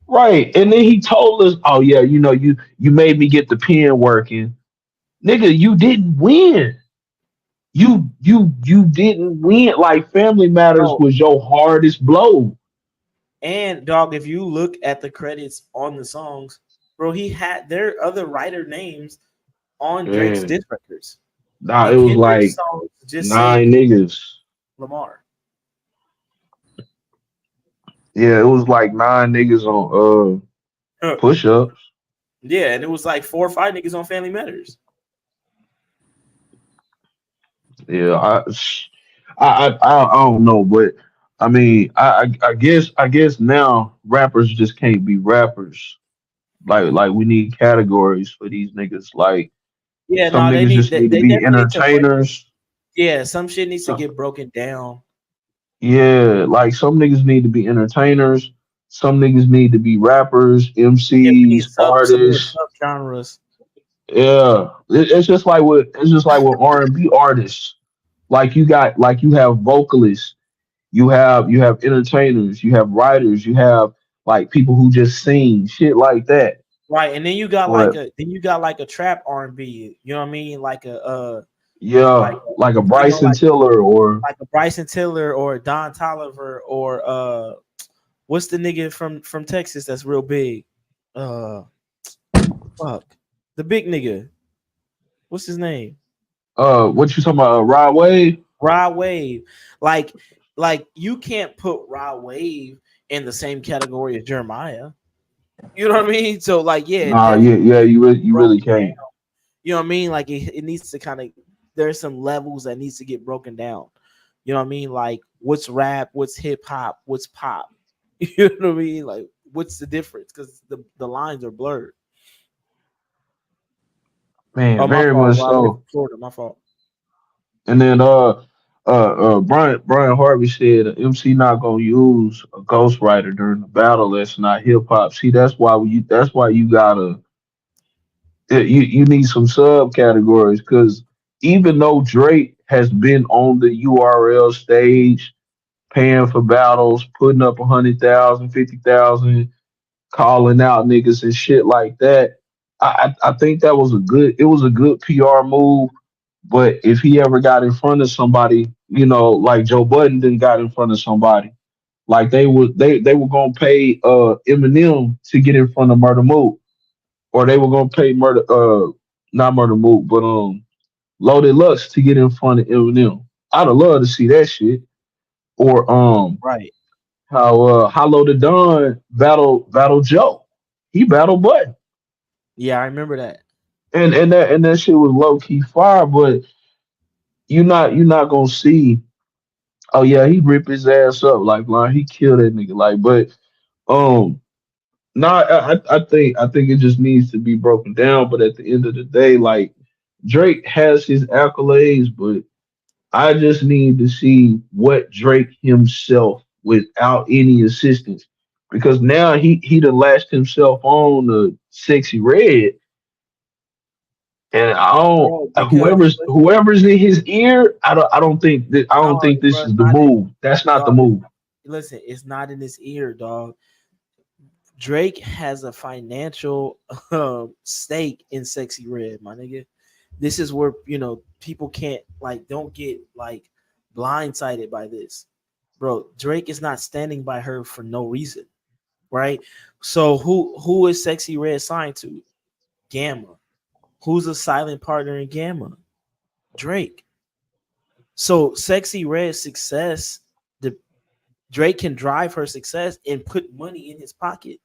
right. And then he told us, oh yeah, you know, you made me get the pen working. Nigga, you didn't win. You didn't win. Like Family Matters Bro, was your hardest blow. and dog, if you look at the credits on the songs, bro, he had there are other writer names on Drake's Yeah. disc records. Nah, it And was Kendrick's like songs just said 9 niggas. Lamar. Yeah, it was like 9 niggas on Huh. push ups. Yeah, and it was like 4 or 5 niggas on Family Matters. Yeah, I don't know, but I mean, I guess now rappers just can't be rappers. Like we need categories for these niggas. Like Yeah, some no, niggas just need to they be definitely need to break. entertainers. Yeah, some shit needs to Some, get broken down. yeah, like some niggas need to be entertainers. Some niggas need to be rappers, Yeah, we need MCs, some more artists. sub genres. Yeah, it's just like with R&B artists. Like you have vocalists, you have entertainers, you have writers, you have like people who just sing shit like that. Right, and then But you got like a trap R&B. You know what I mean? Like yeah, like a you know Bryson like Tiller or like a Bryson Tiller or a Don Tolliver or what's the nigga from Texas that's real big? Uh fuck. The big nigga. What's his name? what you talking about, Rod Wave? Rod Wave. Like you can't put Rod Wave in the same category as Jeremiah. You know what I mean? So like, yeah, it Nah, definitely yeah, needs to be you really broken down. can't. You know what I mean? Like it needs to kind of there's some levels that needs to get broken down. You know what I mean? Like what's rap, what's hip hop, what's pop. You know what I mean? Like what's the difference? Because the lines are blurred. Oh, Man, my very fault. much Well, I live so. in Florida. My fault. And then Brian Harvey said MC not gonna use a ghostwriter during the battle. That's not hip hop. See, that's why you gotta you need some subcategories because even though Drake has been on the URL stage, paying for battles, putting up 100,000, 50,000, calling out niggas and shit like that. I think that was a good PR move. But if he ever got in front of somebody, like Joe Budden then got in front of somebody, like they were gonna pay Eminem to get in front of Murder Mook, or they were gonna pay Murder not Murder Mook, but Loaded Lux to get in front of Eminem. I'd have loved to see that shit. Or Right. how Hollow the Don battle Joe. He battled Button. Yeah, I remember that. And that shit was low key fire, but you're not gonna see, oh yeah, he ripped his ass up like he killed that nigga. Like, but um nah, I think it just needs to be broken down. But at the end of the day, like Drake has his accolades, but I just need to see what Drake himself without any assistance. Because now he done latched himself on the Sexy Red, and I don't Bro, because whoever's in his ear, I don't no, think this bro, it's is the not in move. That's not the dog. move. Listen, it's not in his ear, dog. Drake has a financial stake in Sexy Red, my nigga. This is where people can't don't get blindsided by this, bro. Drake is not standing by her for no reason, right? So who is Sexy Red signed to? Gamma. Who's a silent partner in Gamma? Drake. So Sexy Red's success, the Drake can drive her success and put money in his pocket.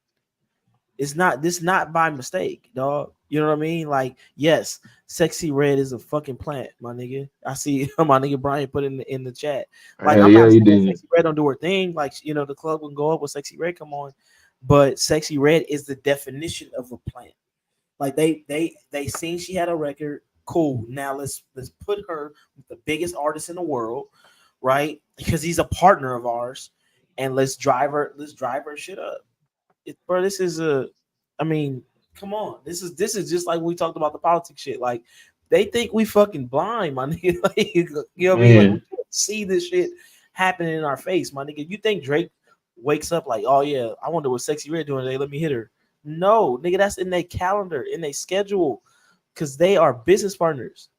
It's not this not by mistake, dog. You know what I mean? Like, yes, Sexy Red is a fucking plant, my nigga. I see my nigga Brian put in the chat. Like, Yeah, I'm yeah, not he saying did. Sexy Red don't do her thing. Like, the club will go up with Sexy Red come on, but Sexy Red is the definition of a plant. Like they seen she had a record. Cool. Now let's put her with the biggest artist in the world, right? Because he's a partner of ours, and let's drive her shit up. Bro, this is I mean, come on. This is just like we talked about the politics shit. Like they think we fucking blind, my nigga. Like, you know what I mean? Like we Man, can't see this shit happening in our face, my nigga. You think Drake wakes up like, oh yeah, I wonder what Sexy Red doing today. Let me hit her. No, nigga, that's in their calendar, in their schedule, because they are business partners.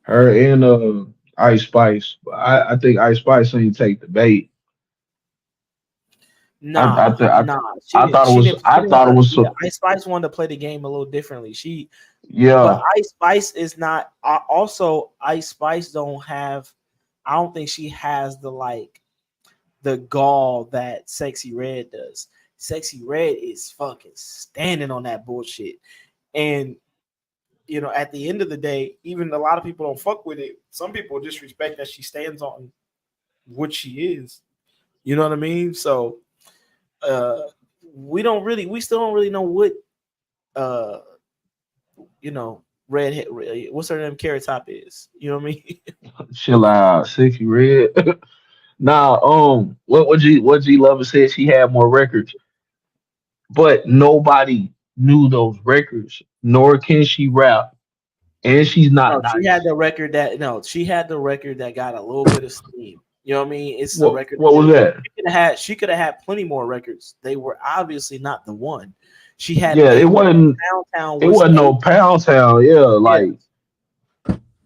her and Ice Spice. I think Ice Spice ain't take the bait. I I Nah, th- I, nah. She I didn't. thought it She was didn't. She I didn't thought it want to. was Yeah, so Ice Spice wanted to play the game a little differently. But yeah. Ice Spice is not. Also, Ice Spice don't have. I don't think she has the gall that Sexy Red does. Sexy Red is fucking standing on that bullshit, and at the end of the day, even a lot of people don't fuck with it. Some people just respect that she stands on what she is. You know what I mean? So uh we still don't really know what uh redhead what's her name Carrot Top is. You know what I mean? Chill out, Sexy Red. Nah, what G Lover said she had more records, but nobody knew those records, nor can she rap, and she's not No, she had nice. the record that no, she had the record that got a little bit of steam. You know what I mean? It's the record What was that? she could have had plenty more records. They were obviously not the one. She had Yeah, a Pound Town it was wasn't a no Pound Town. Yeah, yeah. like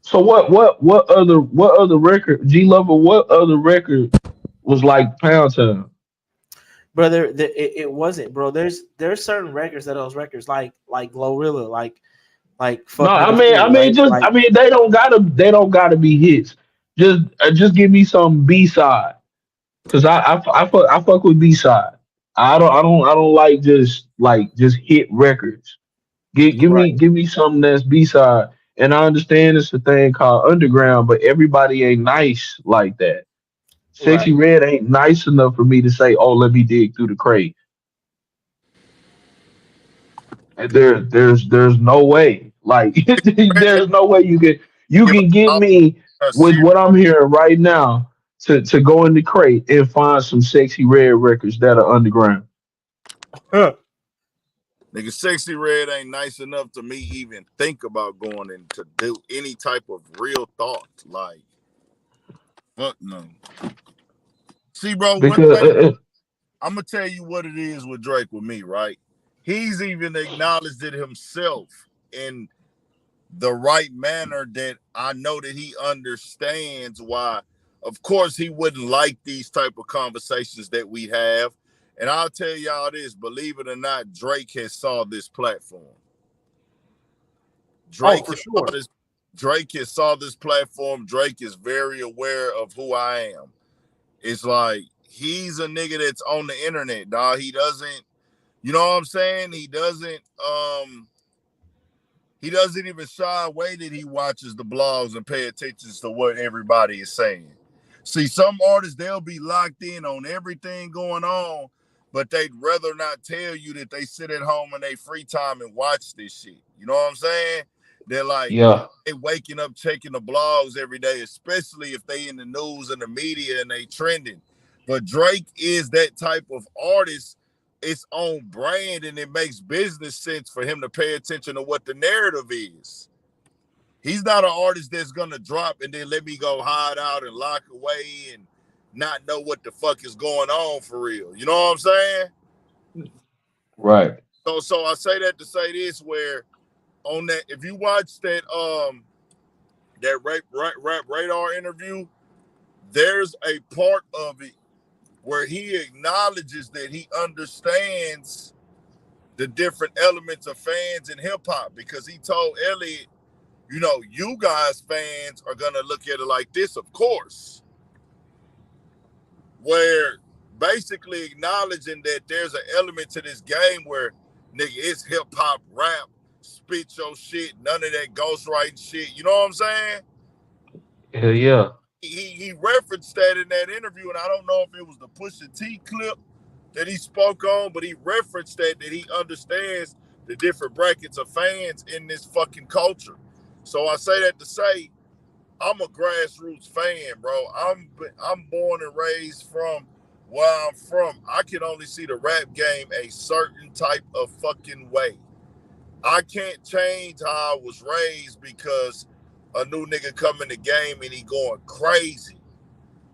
so what other record G Lover? What other record was like Pound Town? Brother, it wasn't, bro. There's certain records that those records like Glorilla, like No, fuck nigga free, right? Like they don't gotta be hits. Just give me some B side, cause I fuck with B side. I don't like just hit records. Give Right, me something that's B side. And I understand it's a thing called underground, but everybody ain't nice like that. Sexy right. Red ain't nice enough for me to say, "Oh, let me dig through the crate." And there's no way. Like Red there's no way you give can get me a with serious what I'm hearing right now to go in the crate and find some Sexy Red records that are underground. nigga. Sexy Red ain't nice enough to me even think about going in to do any type of real thought. Like fuck no. See, bro, one Because thing I'm gonna tell you what it is with Drake with me, right? He's even acknowledged it himself in the right manner that I know that he understands why. Of course, he wouldn't like these type of conversations that we have. And I'll tell y'all this, believe it or not, Drake has saw this platform. Oh, Drake for has saw sure. this. Drake has saw this platform. Drake is very aware of who I am. It's like he's a nigga that's on the internet, dog. He doesn't, you know what I'm saying? He doesn't even shy away that he watches the blogs and pay attention to what everybody is saying. See, some artists, they'll be locked in on everything going on, but they'd rather not tell you that they sit at home in their free time and watch this shit. You know what I'm saying? They're like, yeah, they waking up checking the blogs every day, especially if they in the news and the media and they trending. But Drake is that type of artist, its own brand, and it makes business sense for him to pay attention to what the narrative is. He's not an artist that's gonna drop and then let me go hide out and lock away and not know what the fuck is going on for real. You know what I'm saying? right. So I say that to say this, where on that, if you watch that rap radar interview, there's a part of it where he acknowledges that he understands the different elements of fans in hip hop, because he told Elliot, you know, you guys fans are gonna look at it like this, of course, where basically acknowledging that there's an element to this game where nigga, it's hip hop rap, spit your shit, none of that ghostwriting shit. You know what I'm saying? Hell yeah. He referenced that in that interview, and I don't know if it was the Pusha T clip that he spoke on, but he referenced that he understands the different brackets of fans in this fucking culture. So I say that to say I'm a grassroots fan, bro. I'm born and raised from where I'm from. I can only see the rap game a certain type of fucking way. I can't change how I was raised because a new nigga come in the game and he going crazy.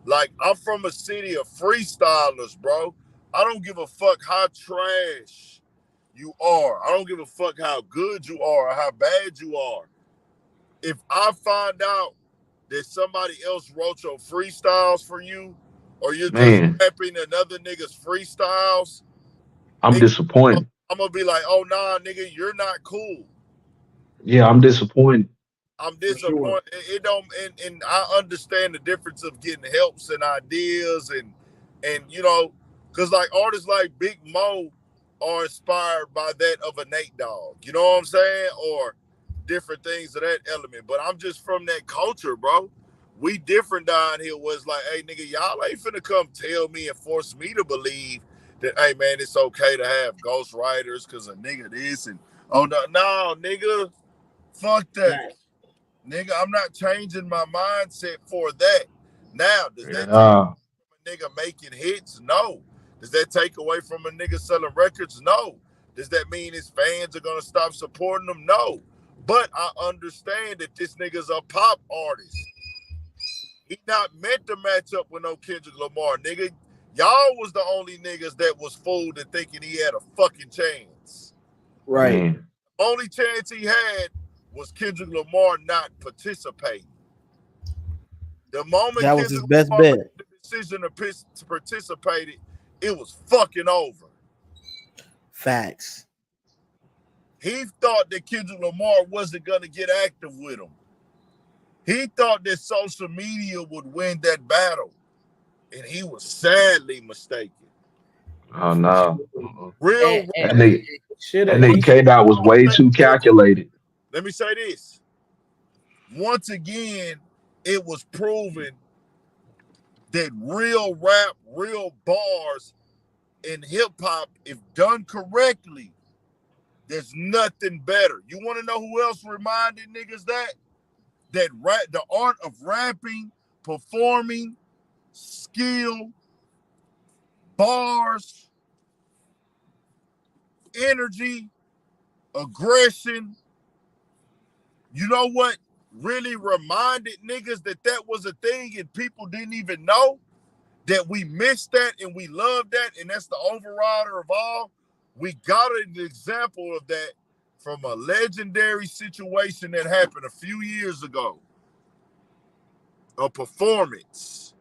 Like, I'm from a city of freestylers, bro. I don't give a fuck how trash you are. I don't give a fuck how good you are or how bad you are. If I find out that somebody else wrote your freestyles for you, or you're just Man, rapping another nigga's freestyles, I'm nigga, disappointed. I'm gonna be like, oh nah, nigga, you're not cool. Yeah, I'm disappointed. I'm For sure. disappointed. It don't, and I understand the difference of getting helps and ideas and you know, because like artists like Big Mo are inspired by that of a Nate Dogg. You know what I'm saying? Or different things of that element. But I'm just from that culture, bro. We different down here. Was like, hey nigga, y'all ain't finna come tell me and force me to believe that, hey man, it's okay to have ghostwriters because a nigga this and oh no, nigga, fuck that. Facts. Nigga, I'm not changing my mindset for that. Now, does that take Yeah, a nigga making hits? No. Does that take away from a nigga selling records? No. Does that mean his fans are gonna stop supporting him? No. But I understand that this nigga's a pop artist. He not meant to match up with no Kendrick Lamar, nigga. Y'all was the only niggas that was fooled and thinking he had a fucking chance. Right. man. Only chance he had was Kendrick Lamar not participating. The moment That was his Kendrick best Lamar bet. made the decision to participate, it was fucking over. Facts. He thought that Kendrick Lamar wasn't gonna get active with him. He thought that social media would win that battle, and he was sadly mistaken. Oh no. Real rap. That nigga, should that have. nigga K Dot was way too calculated. Let me say this. Once again, it was proven that real rap, real bars in hip hop, if done correctly, there's nothing better. You want to know who else reminded niggas that? That rap, the art of rapping, performing, skill, bars, energy, aggression. You know what really reminded niggas that that was a thing and people didn't even know? That we missed that and we love that, and that's the overrider of all. We got an example of that from a legendary situation that happened a few years ago. A performance.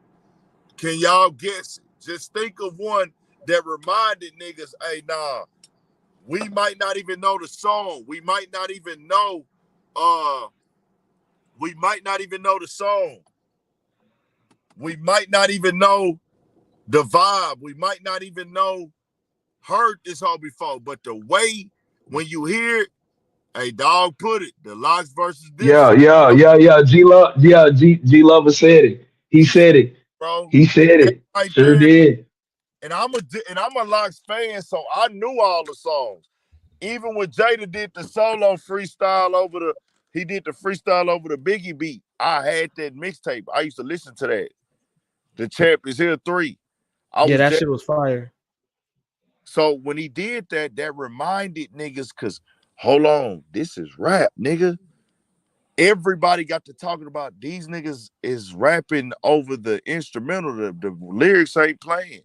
Can y'all guess it? Just think of one that reminded niggas, hey, nah, we might not even know the song. We might not even know, we might not even know the song. We might not even know the vibe. We might not even know heard this all before, but the way when you hear it, hey, dog put it, the Locks versus Yeah, Dipset, yeah, yeah, yeah. G Love, yeah, G Lover said it. He he said, said it. bro, He said that it. right Sure there. did. And I'm a Locks fan, so I knew all the songs. Even when Jada did the solo freestyle he did the freestyle over the Biggie beat. I had that mixtape. I used to listen to that. The Champ is Here 3. I Yeah, was that just shit was fire. so when he did that, that reminded niggas, cause hold on, this is rap, nigga. Everybody got to talking about these niggas is rapping over the instrumental. The lyrics ain't playing.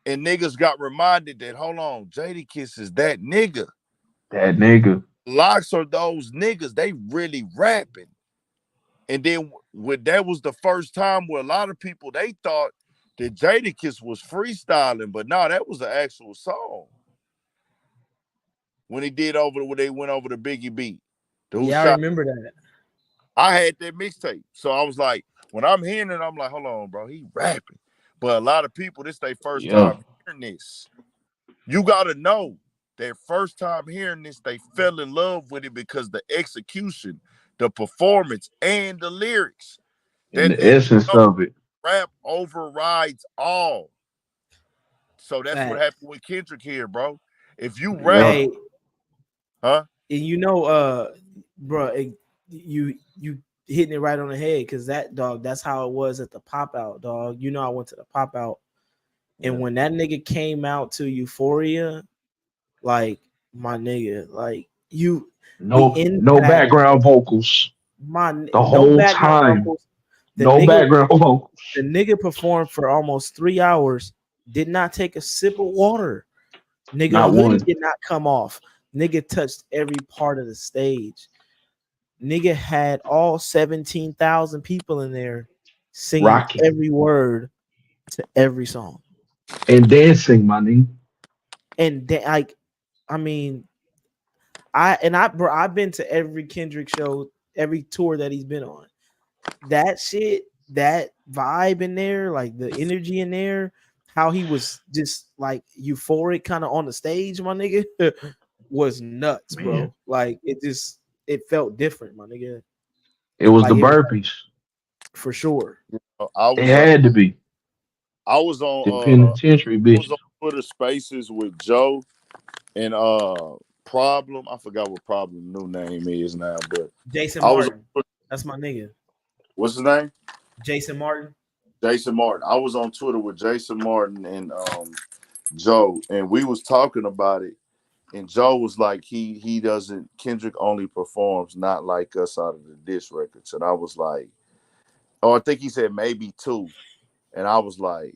And niggas got reminded that, hold on, Jadakiss is that nigga. That nigga. Locks are those niggas. They really rapping. And then when that was the first time where a lot of people, they thought that Jadakiss was freestyling, but no, that was the actual song. When they went over the Biggie beat. The Who Yeah, I Shot. remember that. I had that mixtape. So I was like, when I'm hearing it, I'm like, hold on, bro, he rapping. But a lot of people, this their first Yeah. time hearing this. You gotta know their first time hearing this, they fell in love with it because the execution, the performance, and the lyrics. And That the and essence of it. rap overrides all. So that's what Fact. happened with Kendrick here, bro. If you rap, Yeah. Hey, huh? and bro, you hitting it right on the head because that dog, that's how it was at the pop out, dog. You know, I went to the pop out, and Yeah. when that nigga came out to Euphoria, like my nigga, like the No impact, background vocals the no whole background time. vocals. The No nigga, background vocals. the nigga performed for almost 3 hours. Did not take a sip of water. Nigga Not hoodie one. did not come off. Nigga touched every part of the stage. Nigga had all 17,000 people in there singing Rocking every word to every song. and dancing, my nigga. And like, I mean, I've been to every Kendrick show, every tour that he's been on. That shit, that vibe in there, like the energy in there, how he was just like euphoric kind of on the stage, my nigga, was nuts, Man, bro. Like it felt different, my nigga. it was the Like it burpees. for sure. I It was had to be. I was The on penitentiary I was bitches. on Twitter Spaces with Joe and Problem. I forgot what Problem new name is now, but Jason I was Martin. That's my nigga. what's his name? Jason Martin. Jason Martin. I was on Twitter with Jason Martin and Joe, and we was talking about it. And Joe was like, he doesn't. Kendrick only performs not like us out of the diss records, and I was like, oh, I think he said maybe two, and I was like,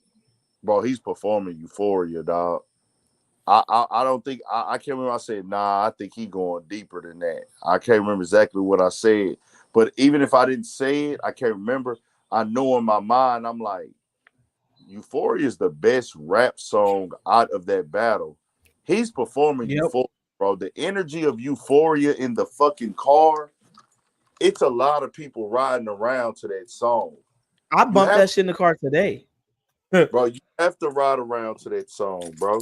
bro, he's performing Euphoria, dog. I don't think I can't remember. I said nah. I think he going deeper than that. I can't remember exactly what I said, but even if I didn't say it, I can't remember. I know in my mind, I'm like, Euphoria is the best rap song out of that battle. He's performing Yep. Euphoria, bro. The energy of Euphoria in the fucking car. It's a lot of people riding around to that song. I You bumped have that shit in the car today. Bro, you have to ride around to that song, bro.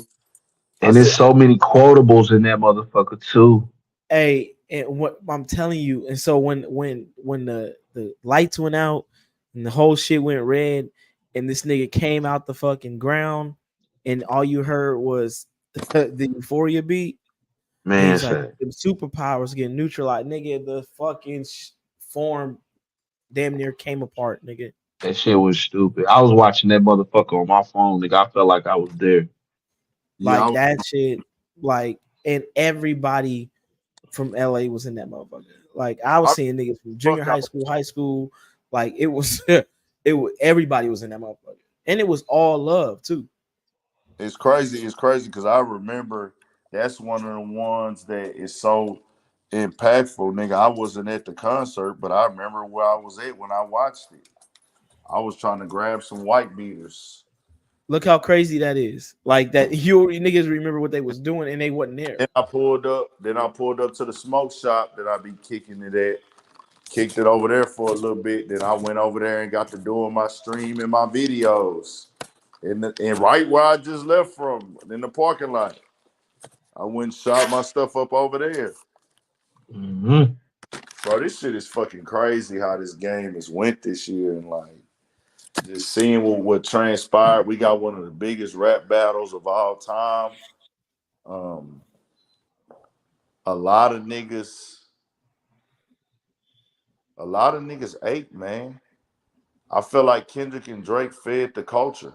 I And there's said, so many quotables in that motherfucker too. Hey, and what I'm telling you, and so when the lights went out and the whole shit went red, and this nigga came out the fucking ground, and all you heard was the Euphoria beat, and Man he's like, said the superpowers getting neutralized, nigga. The fucking form damn near came apart, nigga. that shit was stupid. I was watching that motherfucker on my phone, nigga. I felt like I was there. yeah, Like that shit, like, and everybody from LA was in that motherfucker. Like I was I seeing niggas from junior fuck out. high school. Like it was, it was everybody was in that motherfucker, and it was all love too. It's crazy. It's crazy because I remember that's one of the ones that is so impactful, nigga. I wasn't at the concert, but I remember where I was at when I watched it. I was trying to grab some white beaters. Look how crazy that is. Like that, you niggas remember what they was doing, and they wasn't there. Then I pulled up. Then I pulled up to the smoke shop that I be kicking it at. Kicked it over there for a little bit. Then I went over there and got to doing my stream and my videos. And right where I just left from, in the parking lot, I went and shot my stuff up over there. Hmm. Bro, this shit is fucking crazy how this game has went this year, and like just seeing what transpired. We got one of the biggest rap battles of all time. Um, a lot of niggas, a lot of niggas ate, man. I feel like Kendrick and Drake fed the culture.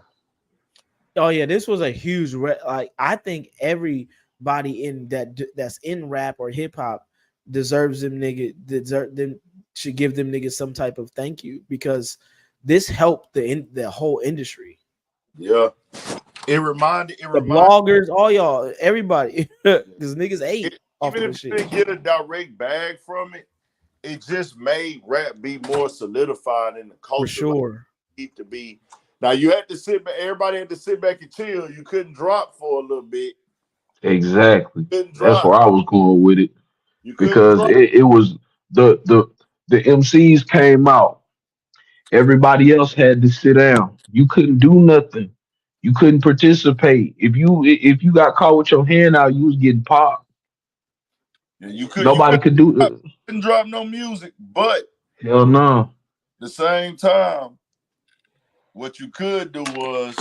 Oh yeah, this was a huge like I think everybody in that's in rap or hip hop deserves deserve them should give them niggas some type of thank you because this helped the whole industry. Yeah. It The reminded bloggers, all y'all, everybody, because niggas ate off even of if this you shit didn't get a direct bag from it, it just made rap be more solidified in the for culture. Like sure. it need to be. Now you had to sit back, everybody had to sit back and chill. You couldn't drop for a little bit. Exactly. Couldn't That's drop. where I was going with it You couldn't because drop. it was the the the MCs came out. Everybody else had to sit down. You couldn't do nothing. You couldn't participate. If you got caught with your hand out, you was getting popped. And you Nobody could do. couldn't drop no music. But Hell no. at the same time, what you could do was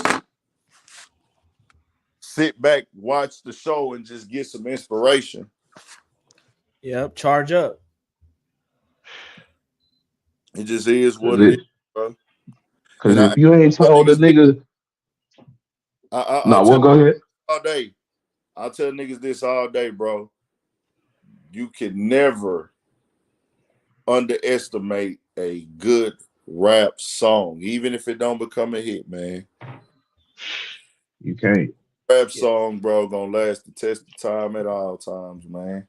sit back, watch the show, and just get some inspiration. Yep, charge up. It just is Cause what it is, it, bro. cause And if you ain't I told a niggas this, nigga, I'll no, tell well, go ahead. all day. I'll tell niggas this all day, bro. You can never underestimate a good rap song, even if it don't become a hit, man. You can't. Rap Yeah, song, bro, gonna last the test of time at all times, man.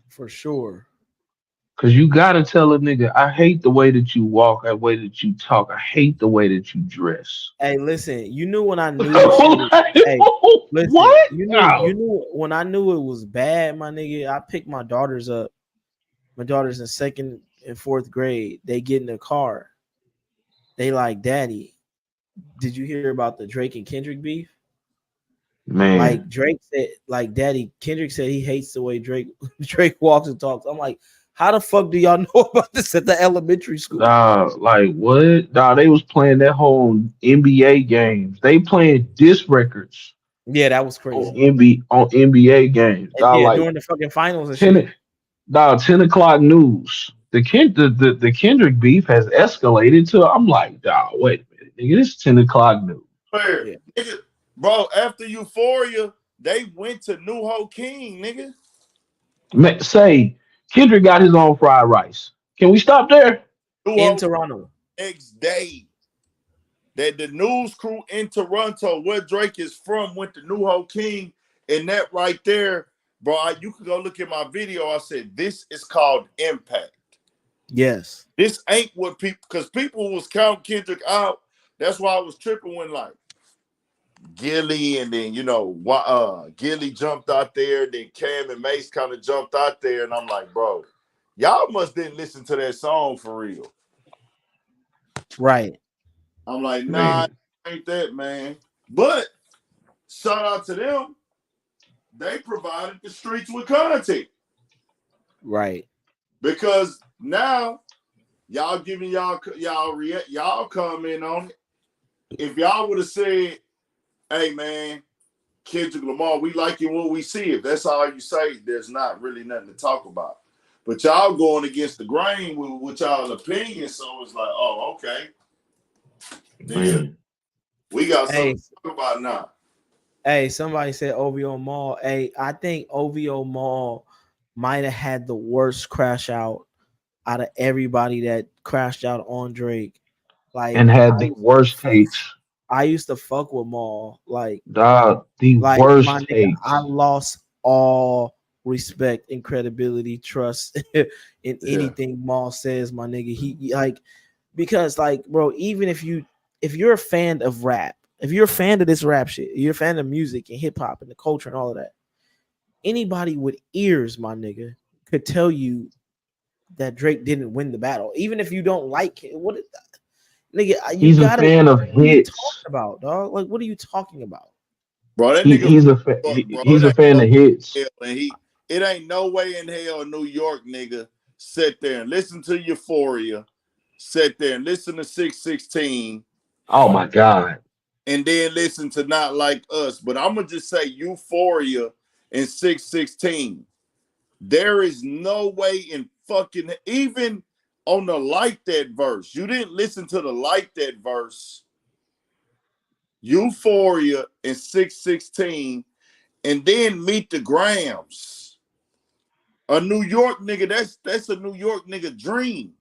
for sure. Cause you gotta tell a nigga, I hate the way that you walk, the way that you talk, I hate the way that you dress. Hey, listen, you knew when I knew the shit was. Like, Hey, listen, what? you No. knew when I knew it was bad, my nigga. I picked my daughters up. My daughters in second and fourth grade. They get in the car. They like, Daddy, did you hear about the Drake and Kendrick beef? Man, Like Drake said, like Daddy Kendrick said he hates the way Drake walks and talks. I'm like, how the fuck do y'all know about this at the elementary school? like what? They was playing that whole NBA games. They playing disc records Yeah, that was on crazy. NBA games. And yeah, Like during the fucking finals and shit. 10 10 o'clock news. The Kendrick beef has escalated to I'm like, wait a minute, nigga, this 10 o'clock news. Where, Yeah. nigga, bro, after Euphoria, they went to New Ho King, nigga. Say Kendrick got his own fried rice. Can we stop there? New In Ho Toronto. next day. That the news crew in Toronto, where Drake is from, went to New Ho King, and that right there, bro, you can go look at my video. I said, this is called impact. Yes. This ain't what people, because people was counting Kendrick out. That's why I was tripping when like Gilly and then, Gilly jumped out there, then Cam and Mace kind of jumped out there, and I'm like, bro, y'all must didn't listen to that song for real. Right. I'm like, nah, Man, ain't that, man. But shout out to them. They provided the streets with content Right. because now y'all giving y'all comment on it. If y'all would have said, "Hey, man, Kendrick Lamar, we like you what we see," if that's all you say, there's not really nothing to talk about. But y'all going against the grain with y'all opinion, so it's like, oh, okay, nigga, man. we got something Hey, to talk about now. hey, somebody said OVO Mall. Hey, I think OVO Mall might have had the worst crash out of everybody that crashed out on Drake. And Like had the worst takes. I used to fuck with Maul. Dog, the Like my worst nigga, I takes. lost all respect and credibility, trust in Yeah, anything Maul says, my nigga. Like because like bro, even if you're a fan of rap, if you're a fan of this rap shit, you're a fan of music and hip hop and the culture and all of that, anybody with ears, my nigga, could tell you that Drake didn't win the battle. Even if you don't like it, nigga, you He's a gotta fan of what are you talking hits. about, dog? Like, what are you talking about? bro, that He, nigga, he's a fa- bro, he's it a ain't fan no of hits. hell, and it ain't no way in hell New York nigga sit there and listen to Euphoria, sit there and listen to 616, Oh my God. and then listen to Not Like Us. But I'm gonna just say Euphoria and 616. There is no way in fucking even on the Like That verse. You didn't listen to the Like That verse, Euphoria and 616, and then Meet the Grams. A New York nigga, that's a New York nigga dream.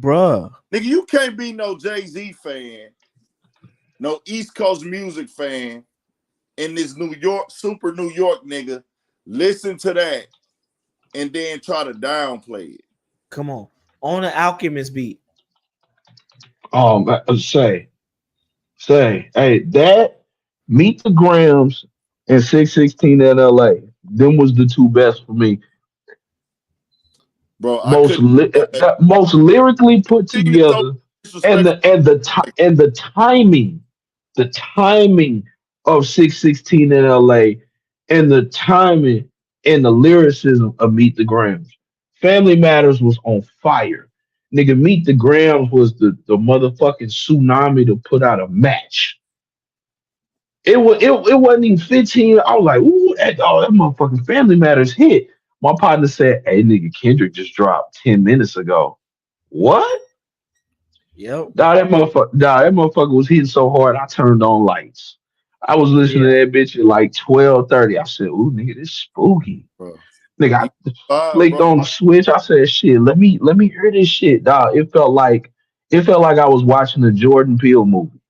Bruh. Nigga, you can't be no Jay-Z fan, no East Coast music fan, and this New York, super New York nigga, listen to that and then try to downplay it. Come on the Alchemist beat. Say, hey, that Meet the Grams and 616 in LA. Them was the two best for me. Bro, I couldn't like, Most lyrically put thing is so together, and disrespectful. the timing of 616 in LA, and the timing and the lyricism of Meet the Grams. Family Matters was on fire. Nigga, Meet the Grams was the motherfucking tsunami to put out a match. It wasn't even 15. I was like, ooh, that motherfucking Family Matters hit. My partner said, hey nigga, Kendrick just dropped 10 minutes ago. What? Yep. That motherfucker was hitting so hard I turned on lights. I was listening Yeah. to that bitch at like 12:30. I said, ooh, nigga, this spooky. Bro. Nigga, He I bro. flicked on the switch. I said, shit, let me hear this shit, dog. It felt like I was watching a Jordan Peele movie.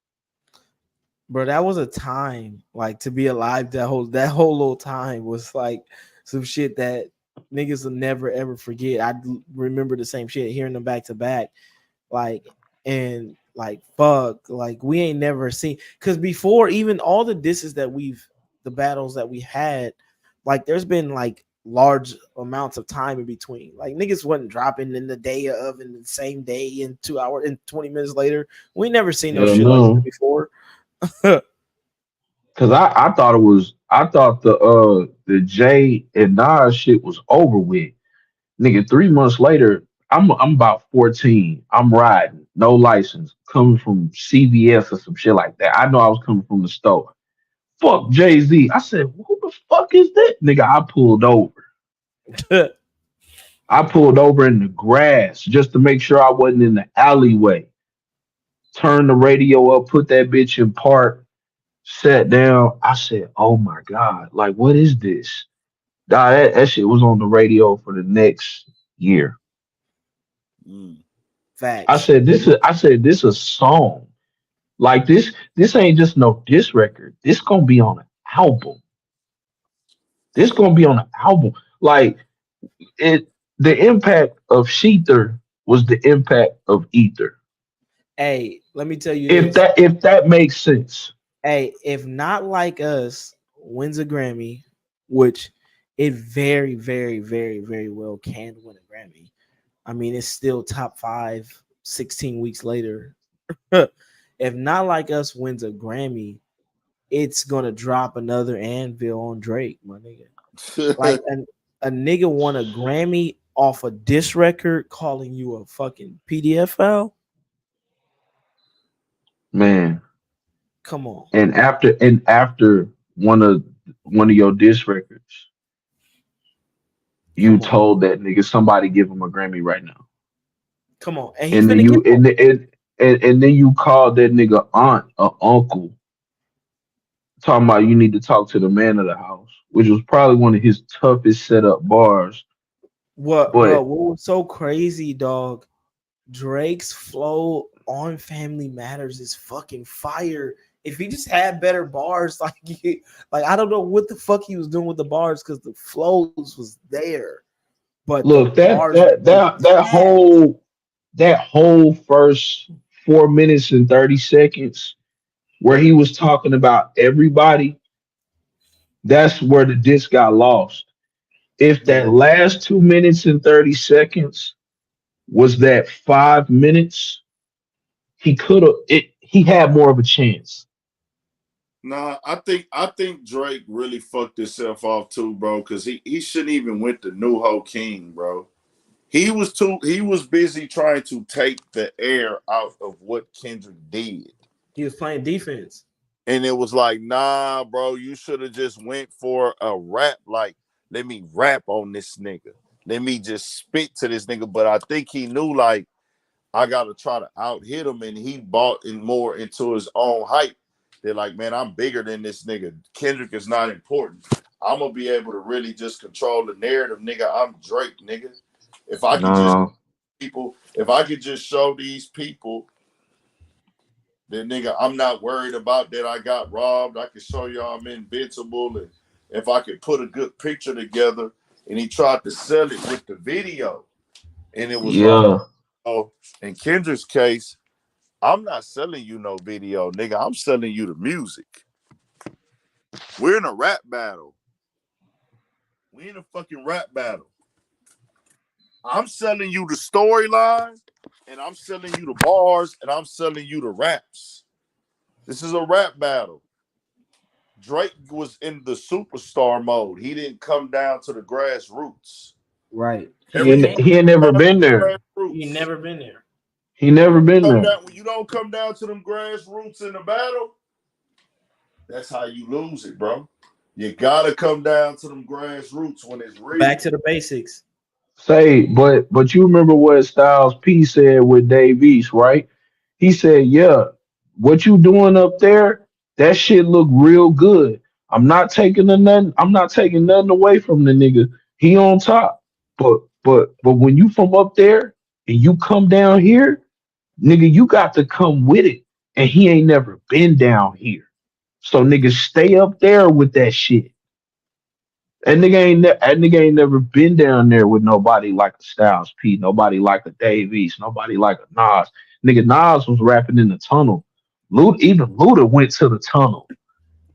Bro, that was a time like to be alive. That whole little time was like some shit that niggas will never ever forget. Remember the same shit, hearing them back to back, like and like fuck, like we ain't never seen because before even all the disses that the battles that we had, like there's been like large amounts of time in between. Like niggas wasn't dropping in the day of in the same day in 2 hours and 20 minutes later. We never seen no Hell shit like that no. before. Cause I thought the Jay and Nas shit was over with. Nigga, 3 months later, I'm about 14. I'm riding, no license, coming from CVS or some shit like that. I know I was coming from the store. Fuck Jay-Z. I said, who the fuck is that? Nigga, I pulled over. I pulled over in the grass just to make sure I wasn't in the alleyway. Turned the radio up, put that bitch in park, sat down. I said, oh my God, like what is this? That shit was on the radio for the next year. Mm. Facts. I said this a song. Like this ain't just no diss record. This gonna be on an album. This gonna be on an album. Like it the impact of Sheether was the impact of Ether. Hey, let me tell you If this. that makes sense. Hey, if Not Like Us wins a Grammy, which it very, very, very, very well can win a Grammy. I mean, it's still top five 16 weeks later. If Not Like Us wins a Grammy, it's gonna drop another anvil on Drake, my nigga. Like a nigga won a Grammy off a diss record calling you a fucking PDF file. Man. Come on, And after one of your diss records, you come on, told that nigga somebody give him a Grammy right now. come on, and he And then finna you get one. and then you called that nigga aunt or uncle talking about you need to talk to the man of the house, which was probably one of his toughest setup bars. What, bro? But What was so crazy, dog? Drake's flow on Family Matters is fucking fire. If he just had better bars, like I don't know what the fuck he was doing with the bars because the flows was there, but the look, that bars that were that that bad. whole first 4 minutes and 30 seconds where he was talking about everybody, that's where the disc got lost. If that Yeah, last 2 minutes and 30 seconds was that 5 minutes, he could have it he had more of a chance. Nah, I think Drake really fucked himself off too, bro. Cause he shouldn't even went to New Ho King, bro. He was busy trying to take the air out of what Kendrick did. he was playing defense. And it was like, nah, bro, you should have just went for a rap. Like, let me rap on this nigga. Let me just spit to this nigga. But I think he knew like I gotta try to out hit him, and he bought in more into his own hype. They're like, man, I'm bigger than this nigga. Kendrick is not important. I'm gonna be able to really just control the narrative, nigga. I'm Drake, nigga. If I could just No, if I could just show these people that nigga, I'm not worried about that I got robbed. I can show y'all I'm invincible, and if I could put a good picture together, and he tried to sell it with the video, and it was like, yeah, oh, in Kendrick's case, I'm not selling you no video, nigga. I'm selling you the music. We're in a rap battle. We in a fucking rap battle. I'm selling you the storyline, and I'm selling you the bars, and I'm selling you the raps. This is a rap battle. Drake was in the superstar mode. He didn't come down to the grassroots. Right. he He Every ain't, can't. he ain't never been there. He grassroots. never been there. He never been there. When you don't come down to them grassroots in the battle, that's how you lose it, bro. You gotta come down to them grassroots when it's real. Back to the basics. Say, but you remember what Styles P said with Dave East, right? He said, "Yeah, what you doing up there? That shit look real good. I'm not taking nothing away from the nigga. He on top. But when you from up there and you come down here, nigga, you got to come with it. And he ain't never been down here. So nigga, stay up there with that shit. That nigga ain't never been down there with nobody like a Styles P, nobody like a Dave East, nobody like a Nas. Nigga, Nas was rapping in the tunnel. Even Luda went to the tunnel.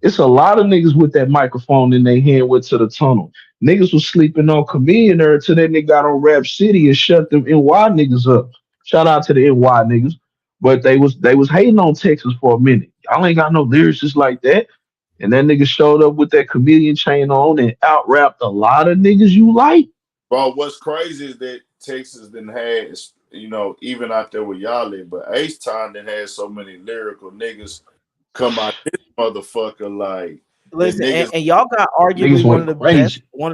It's a lot of niggas with that microphone in their hand went to the tunnel. Niggas was sleeping on Chameleon there until that nigga got on Rap City and shut them NY niggas up. Shout out to the NY niggas. But they was hating on Texas for a minute. Y'all ain't got no lyricists like that. And that nigga showed up with that chameleon chain on and out rapped a lot of niggas you like. Bro, what's crazy is that Texas didn't have, even out there with y'all in, but Ace Time didn't have so many lyrical niggas come out this motherfucker like the Listen, niggas. and y'all got arguably Niggas went crazy. one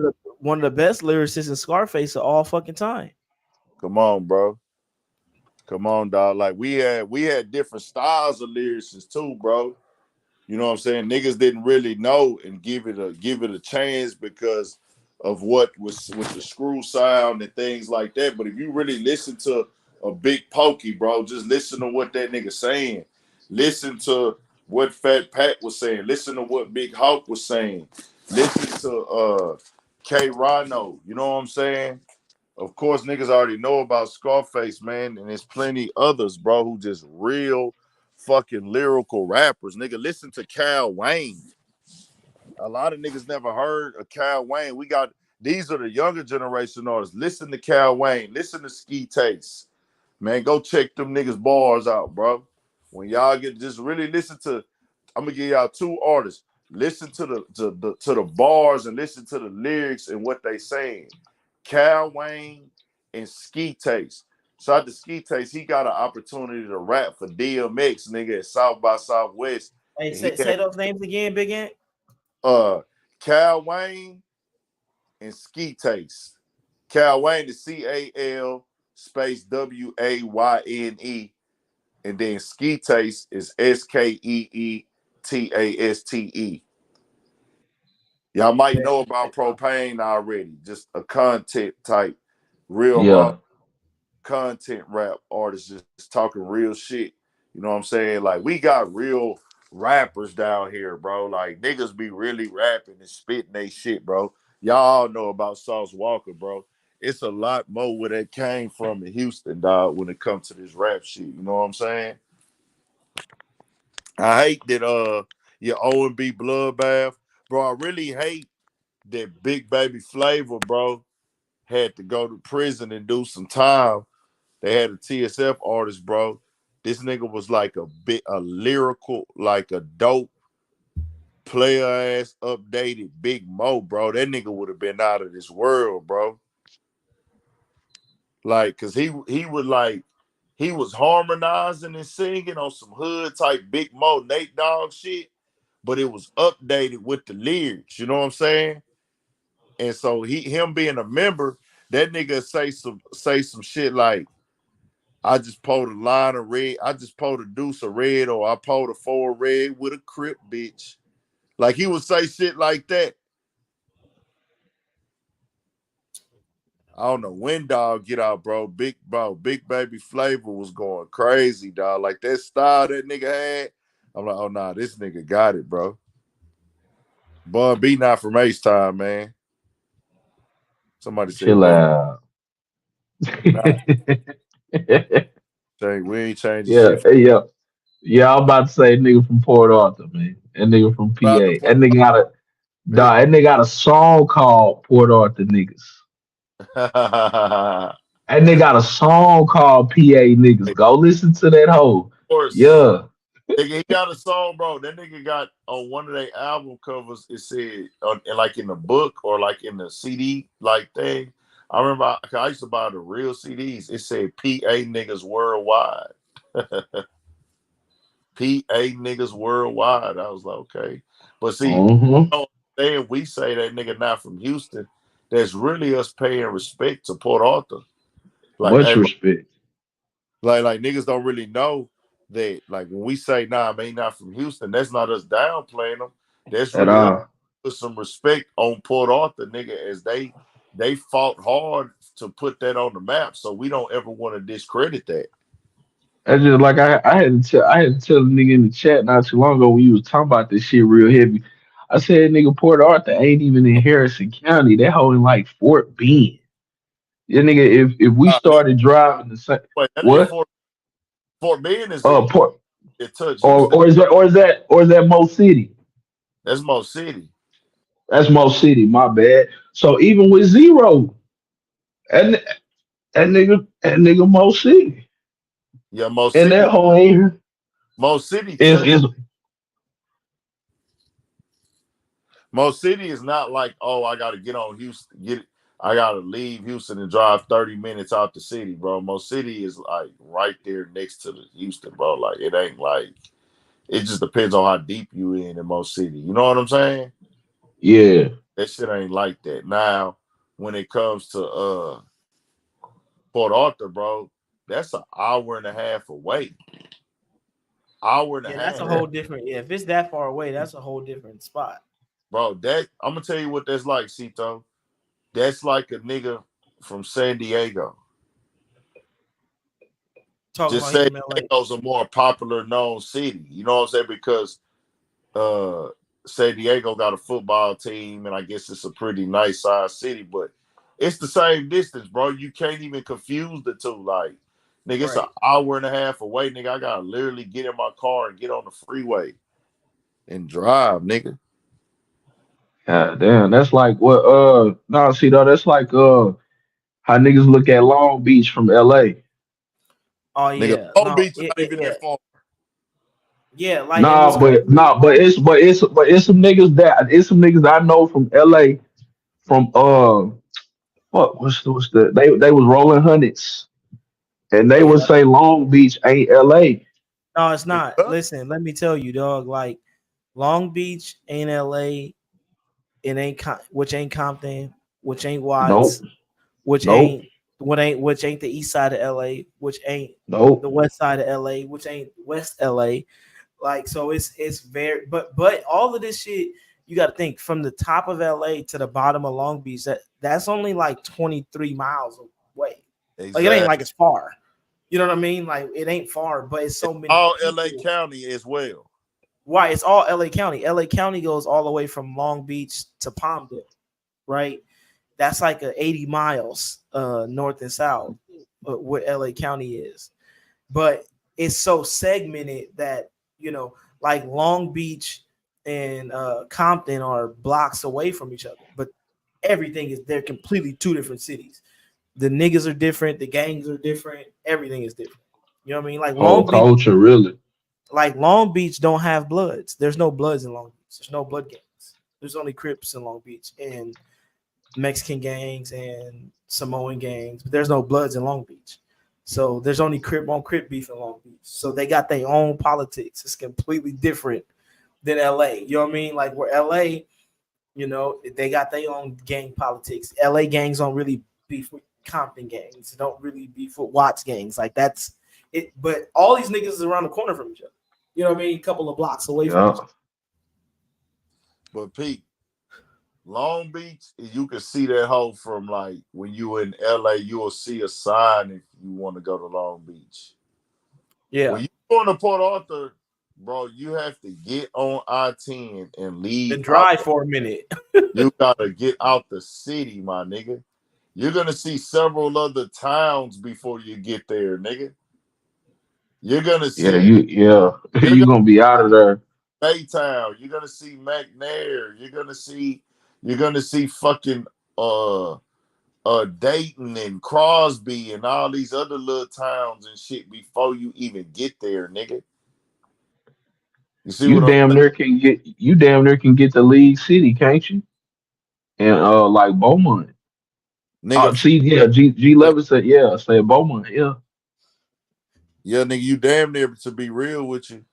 of the best lyricists in Scarface of all fucking time. Come on, bro. Come on, dog. Like we had different styles of lyricists too, bro. You know what I'm saying? Niggas didn't really know and give it a chance because of what was with the screw sound and things like that. But if you really listen to a Big Pokey, bro, just listen to what that nigga saying. Listen to what Fat Pat was saying. Listen to what Big Hawk was saying. Listen to K Rhino. You know what I'm saying? Of course, niggas already know about Scarface, man, and there's plenty others, bro, who just real fucking lyrical rappers. Nigga, listen to Cal Wayne. A lot of niggas never heard of Cal Wayne. These are the younger generation artists. Listen to Cal Wayne. Listen to Ski Taste. Man, go check them niggas bars out, bro. When y'all get just really listen to, I'm gonna give y'all two artists. Listen to the bars and listen to the lyrics and what they saying. Cal Wayne and Ski Taste. So at the Ski Taste, he got an opportunity to rap for DMX, nigga, at South by Southwest. Hey, And he say had those names again, Big Ant. uh Cal Wayne and Ski Taste. Cal Wayne is CAL space WAYNE, and then Ski Taste is SKEETASTE. Y'all might know about propane already. Just a content type, real raw Yeah. content rap artist, just talking real shit. You know what I'm saying? Like we got real rappers down here, bro. Like niggas be really rapping and spitting they shit, bro. Y'all all know about Sauce Walker, bro. It's a lot more where that came from in Houston, dog, when it comes to this rap shit. You know what I'm saying? I hate that your O&B bloodbath, bro. I really hate that Big Baby Flavor, bro, had to go to prison and do some time. They had a TSF artist, bro. This nigga was like a lyrical, like a dope player ass updated Big Mo, bro. That nigga would have been out of this world, bro. Like, cause he would like he was harmonizing and singing on some hood type Big Mo Nate Dogg shit, but it was updated with the lyrics. You know what I'm saying? And so him being a member, that nigga say some shit like, I just pulled a line of red. I just pulled a deuce of red, or I pulled a four red with a crip, bitch. Like he would say shit like that. I don't know when dog get out, bro. Big Baby Flavor was going crazy, dog. Like that style that nigga had. I'm like, oh nah, this nigga got it, bro. Bun B not from H Time, man. Somebody said Chill Bun out. not change. We ain't changing Yeah, shit. yeah. Yeah, I'm about to say nigga from Port Arthur, man. That nigga from PA. About the point, That nigga got a song called Port Arthur Niggas. of That nigga got a song called PA Niggas. Go listen to that hoe. course. Yeah. Nigga, he got a song, bro. That nigga got on one of their album covers. It said, like in the book or like in the CD like thing. I remember I used to buy the real CDs. It said PA niggas worldwide. PA niggas worldwide. I was like, okay, but see, Mm-hmm. then we say that nigga not from Houston. That's really us paying respect to Port Arthur. Like, Much hey, respect like niggas don't really know that. Like when we say nah, man, he not from Houston, that's not us downplaying them. That's at really us all. put some respect on Port Arthur, nigga, as they fought hard to put that on the map. So we don't ever want to discredit that. That's just like I had to tell a nigga in the chat not too long ago when you was talking about this shit real heavy. I said nigga Port Arthur ain't even in Harrison County. That whole in like Fort Bend. Yeah, nigga, if we Nigga, started driving the same wait, that ain't what? Fort Bend is in Port it touch Houston. or is that Mo City? That's Mo City. That's Mo City, my bad. So even with zero, and that nigga Mo City. Yeah, Mo And that City. whole ain't Mo City touch. is Mo City is not like, oh, I gotta get on Houston, I gotta leave Houston and drive 30 minutes out the city, bro. Mo City is like right there next to the Houston, bro. Like it ain't like it just depends on how deep you in Mo City. You know what I'm saying? yeah. That shit ain't like that. Now, when it comes to Port Arthur, bro, that's an hour and a half away. Hour and a Yeah, that's a half, whole different. Yeah, if it's that far away, that's a whole different spot. bro. That I'm gonna tell you what that's like, Cito. That's like a nigga from San Diego. Talking Just about he San from LA. Diego's a more popular known city. You know what I'm saying? Because uh San Diego got a football team, and I guess it's a pretty nice sized city, but it's the same distance, bro. You can't even confuse the two. Like, nigga, it's an Right. hour and a half away, nigga. I gotta literally get in my car and get on the freeway and drive, nigga. God damn, that's like what no see though, that's like how niggas look at Long Beach from LA. Oh Nigga, yeah. Long No. Beach is not even Yeah. that far. Yeah, like, and what's Nah, crazy but is nah, but it's some niggas that I know from LA from they was rolling hundreds and they would yeah. say Long Beach ain't LA. No, it's not. Huh? Listen, let me tell you, dog. Like Long Beach ain't LA. It ain't which ain't Compton, which ain't Nope, Watts, which nope, ain't which ain't the east side of LA, which ain't the nope. west side of LA, which ain't West LA. Like so, it's very but all of this shit you got to think from the top of LA to the bottom of Long Beach. That's only like 23 miles away. Like it ain't Exactly. like it's far. You know what I mean? Like it ain't far, but it's so It's many all LA people. County as well. Why? It's all LA County. LA County goes all the way from Long Beach to Palmdale, right? That's like a 80 miles north and south where LA County is. But it's so segmented that, like Long Beach and Compton are blocks away from each other. But everything is, they're completely two different cities. The niggas are different, the gangs are different, everything is different. You know what I mean? Whole culture, really. Like Long Beach don't have bloods. There's no bloods in Long Beach. There's no blood gangs. There's only Crips in Long Beach and Mexican gangs and Samoan gangs, but there's no bloods in Long Beach. So there's only Crip on Crip beef in Long Beach. So they got their own politics. It's completely different than LA. You know what I mean? Like where LA, they got their own gang politics. LA gangs don't really beef with Compton gangs. They don't really beef with Watts gangs. Like that's it. But all these niggas is around the corner from each other. You know what I mean? A couple of blocks away from each Yeah. other. But Pete, Long Beach, you can see that hoe from like when you in LA, you will see a sign if you want to go to Long Beach. Yeah. When you going to Port Arthur, bro, you have to get on I-10 and leave And out. drive for a minute. You gotta get out the city, my nigga. You're gonna see several other towns before you get there, nigga. You're gonna Yeah, see you're you gonna gonna be out of there. Baytown. You're gonna see McNair. You're gonna see fucking uh Dayton and Crosby and all these other little towns and shit before you even get there, nigga. You see You what I'm damn near can get to League City, can't you? And like Beaumont. saying? Nigga, See, yeah, G Levis said, yeah, say Beaumont, yeah. yeah, nigga, you damn near, to be real with you,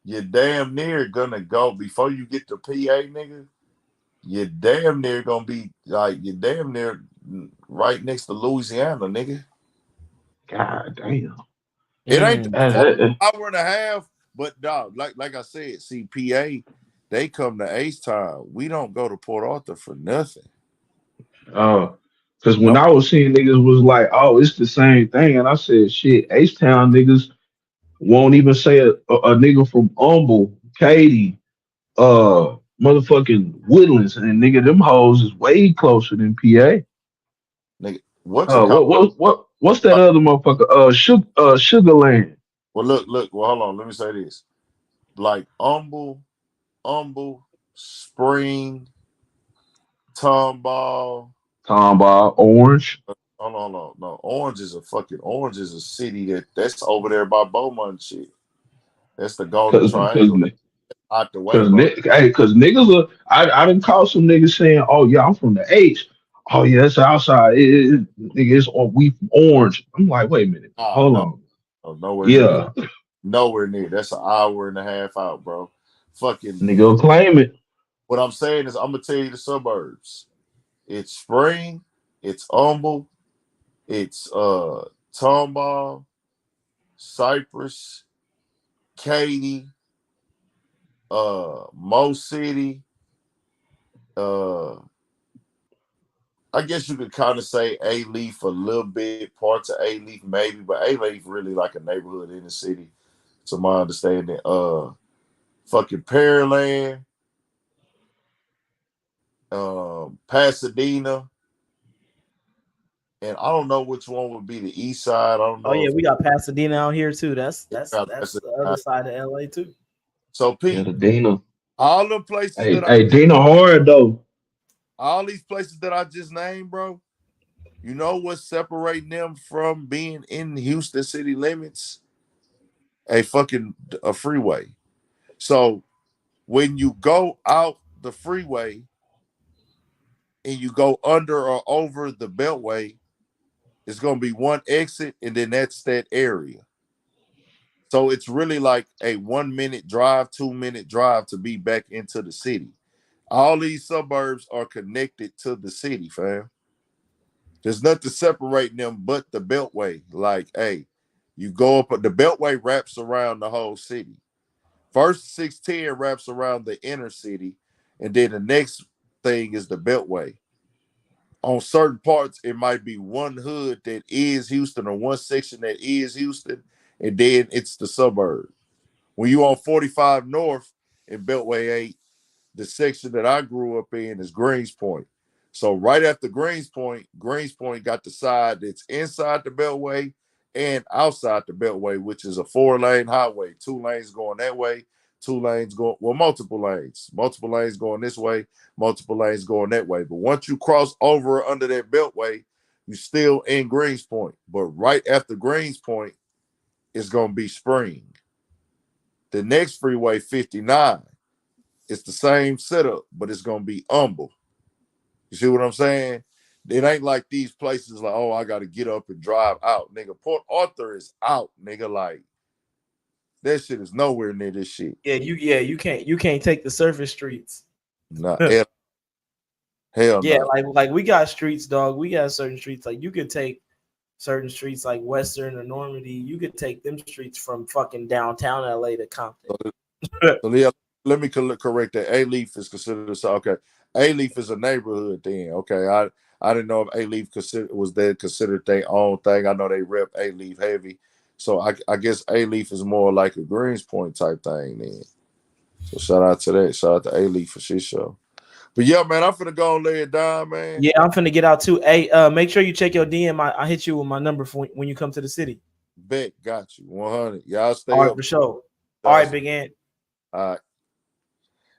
you damn near gonna go before you get to PA, nigga. You damn near gonna be like you damn near right next to Louisiana, nigga. God damn. It ain't that That- far, that- hour and a half, but dog, like I said, see, PA, they come to H Town. We don't go to Port Arthur for nothing. Uh, because when No, I was seeing niggas was like, oh, it's the same thing, and I said, shit, H Town niggas won't even say a nigga from Humble, Katy, motherfucking Woodlands, and nigga, them hoes is way closer than PA. nigga, what you call? What's that other motherfucker? Sugarland, Well, look. Well, hold on. Let me say this: like Humble, Spring, Tomball. Tomball, Orange, No. Orange is a city that's over there by Beaumont and shit. That's the Golden cause cause Triangle. Out the way, cause bro. cause niggas are. I didn't call some niggas saying, oh yeah, I'm from the H. Oh yeah, that's outside. Nigga, it's we from Orange. I'm like, wait a minute, Ah, hold no, on. no, nowhere near. Yeah, Nowhere near. That's an hour and a half out, bro. Fucking. nigga will claim it. What I'm saying is, I'm gonna tell you the suburbs. It's Spring. It's Humble. It's Tomball, Cypress, Katy, Mo City. Uh, I guess you could kind of say A Leaf a little bit, parts of A Leaf maybe, but A Leaf really like a neighborhood in the city, to my understanding. Fucking Pearland, Pasadena, and I don't know which one would be the east side. I don't Oh know yeah, if we got Pasadena out here too. That's that's yeah, that's the other Pasadena. side of LA too. So Yeah, Pete, the Dina. all the places Hey, that I hey, just Dina hard though. all these places that I just named, bro. You know what's separating them from being in Houston city limits? A freeway. So when you go out the freeway and you go under or over the beltway, it's gonna be one exit, and then that's that area. So it's really like a 1 minute drive, 2 minute drive to be back into the city. All these suburbs are connected to the city, fam. There's nothing separating them but the beltway. Like, hey, you go up, the beltway wraps around the whole city. First 610 wraps around the inner city, and then the next thing is the beltway. On certain parts, it might be one hood that is Houston or one section that is Houston, and then it's the suburb. When you on 45 North in Beltway 8, the section that I grew up in is Greens Point. So right after Greens Point got the side that's inside the Beltway and outside the Beltway, which is a 4-lane highway. 2 lanes going that way, 2 lanes going, well, multiple lanes. Multiple lanes going this way, multiple lanes going that way. But once you cross over under that Beltway, you're still in Greens Point. But right after Greens Point is going to be Spring. The next freeway, 59, it's the same setup, but it's gonna be humble. You see what I'm saying? It ain't like these places like, oh, I gotta get up and drive out. Nigga, Port Arthur is out, nigga. Like that shit is nowhere near this shit. You can't take the surface streets. Nah, hell Yeah, no. like we got streets, dog. We got certain streets. Like you could take certain streets like Western or Normandy. You could take them streets from fucking downtown LA to Compton. So yeah, let me correct that. A Leaf is considered okay. A Leaf is a neighborhood then. Okay. I didn't know if A Leaf was that considered their own thing. I know they rep A Leaf heavy. So I guess A Leaf is more like a Greens Point type thing then. So shout out to that. Shout out to A Leaf for shit show. But yeah, man, I'm finna go and lay it down, man. Yeah, I'm finna get out too. Hey, make sure you check your DM. I hit you with my number for when you come to the city. Bet, got you. 100. Y'all stay All right, up. for sure. All right, Guys. Big Ant. All right.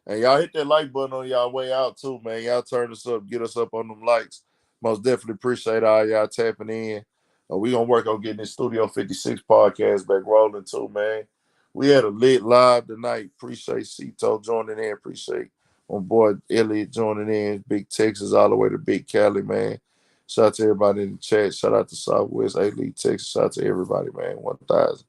And y'all hit that like button on y'all way out too, man. Y'all turn us up, get us up on them likes. Most definitely appreciate all y'all tapping in. We gonna work on getting this Studio 56 podcast back rolling too, man. We had a lit live tonight. Appreciate Cito joining in. Appreciate my boy Elliot joining in. Big Texas all the way to Big Cali, man. Shout out to everybody in the chat. Shout out to Southwest A League Texas. Shout out to everybody, man. 1,000.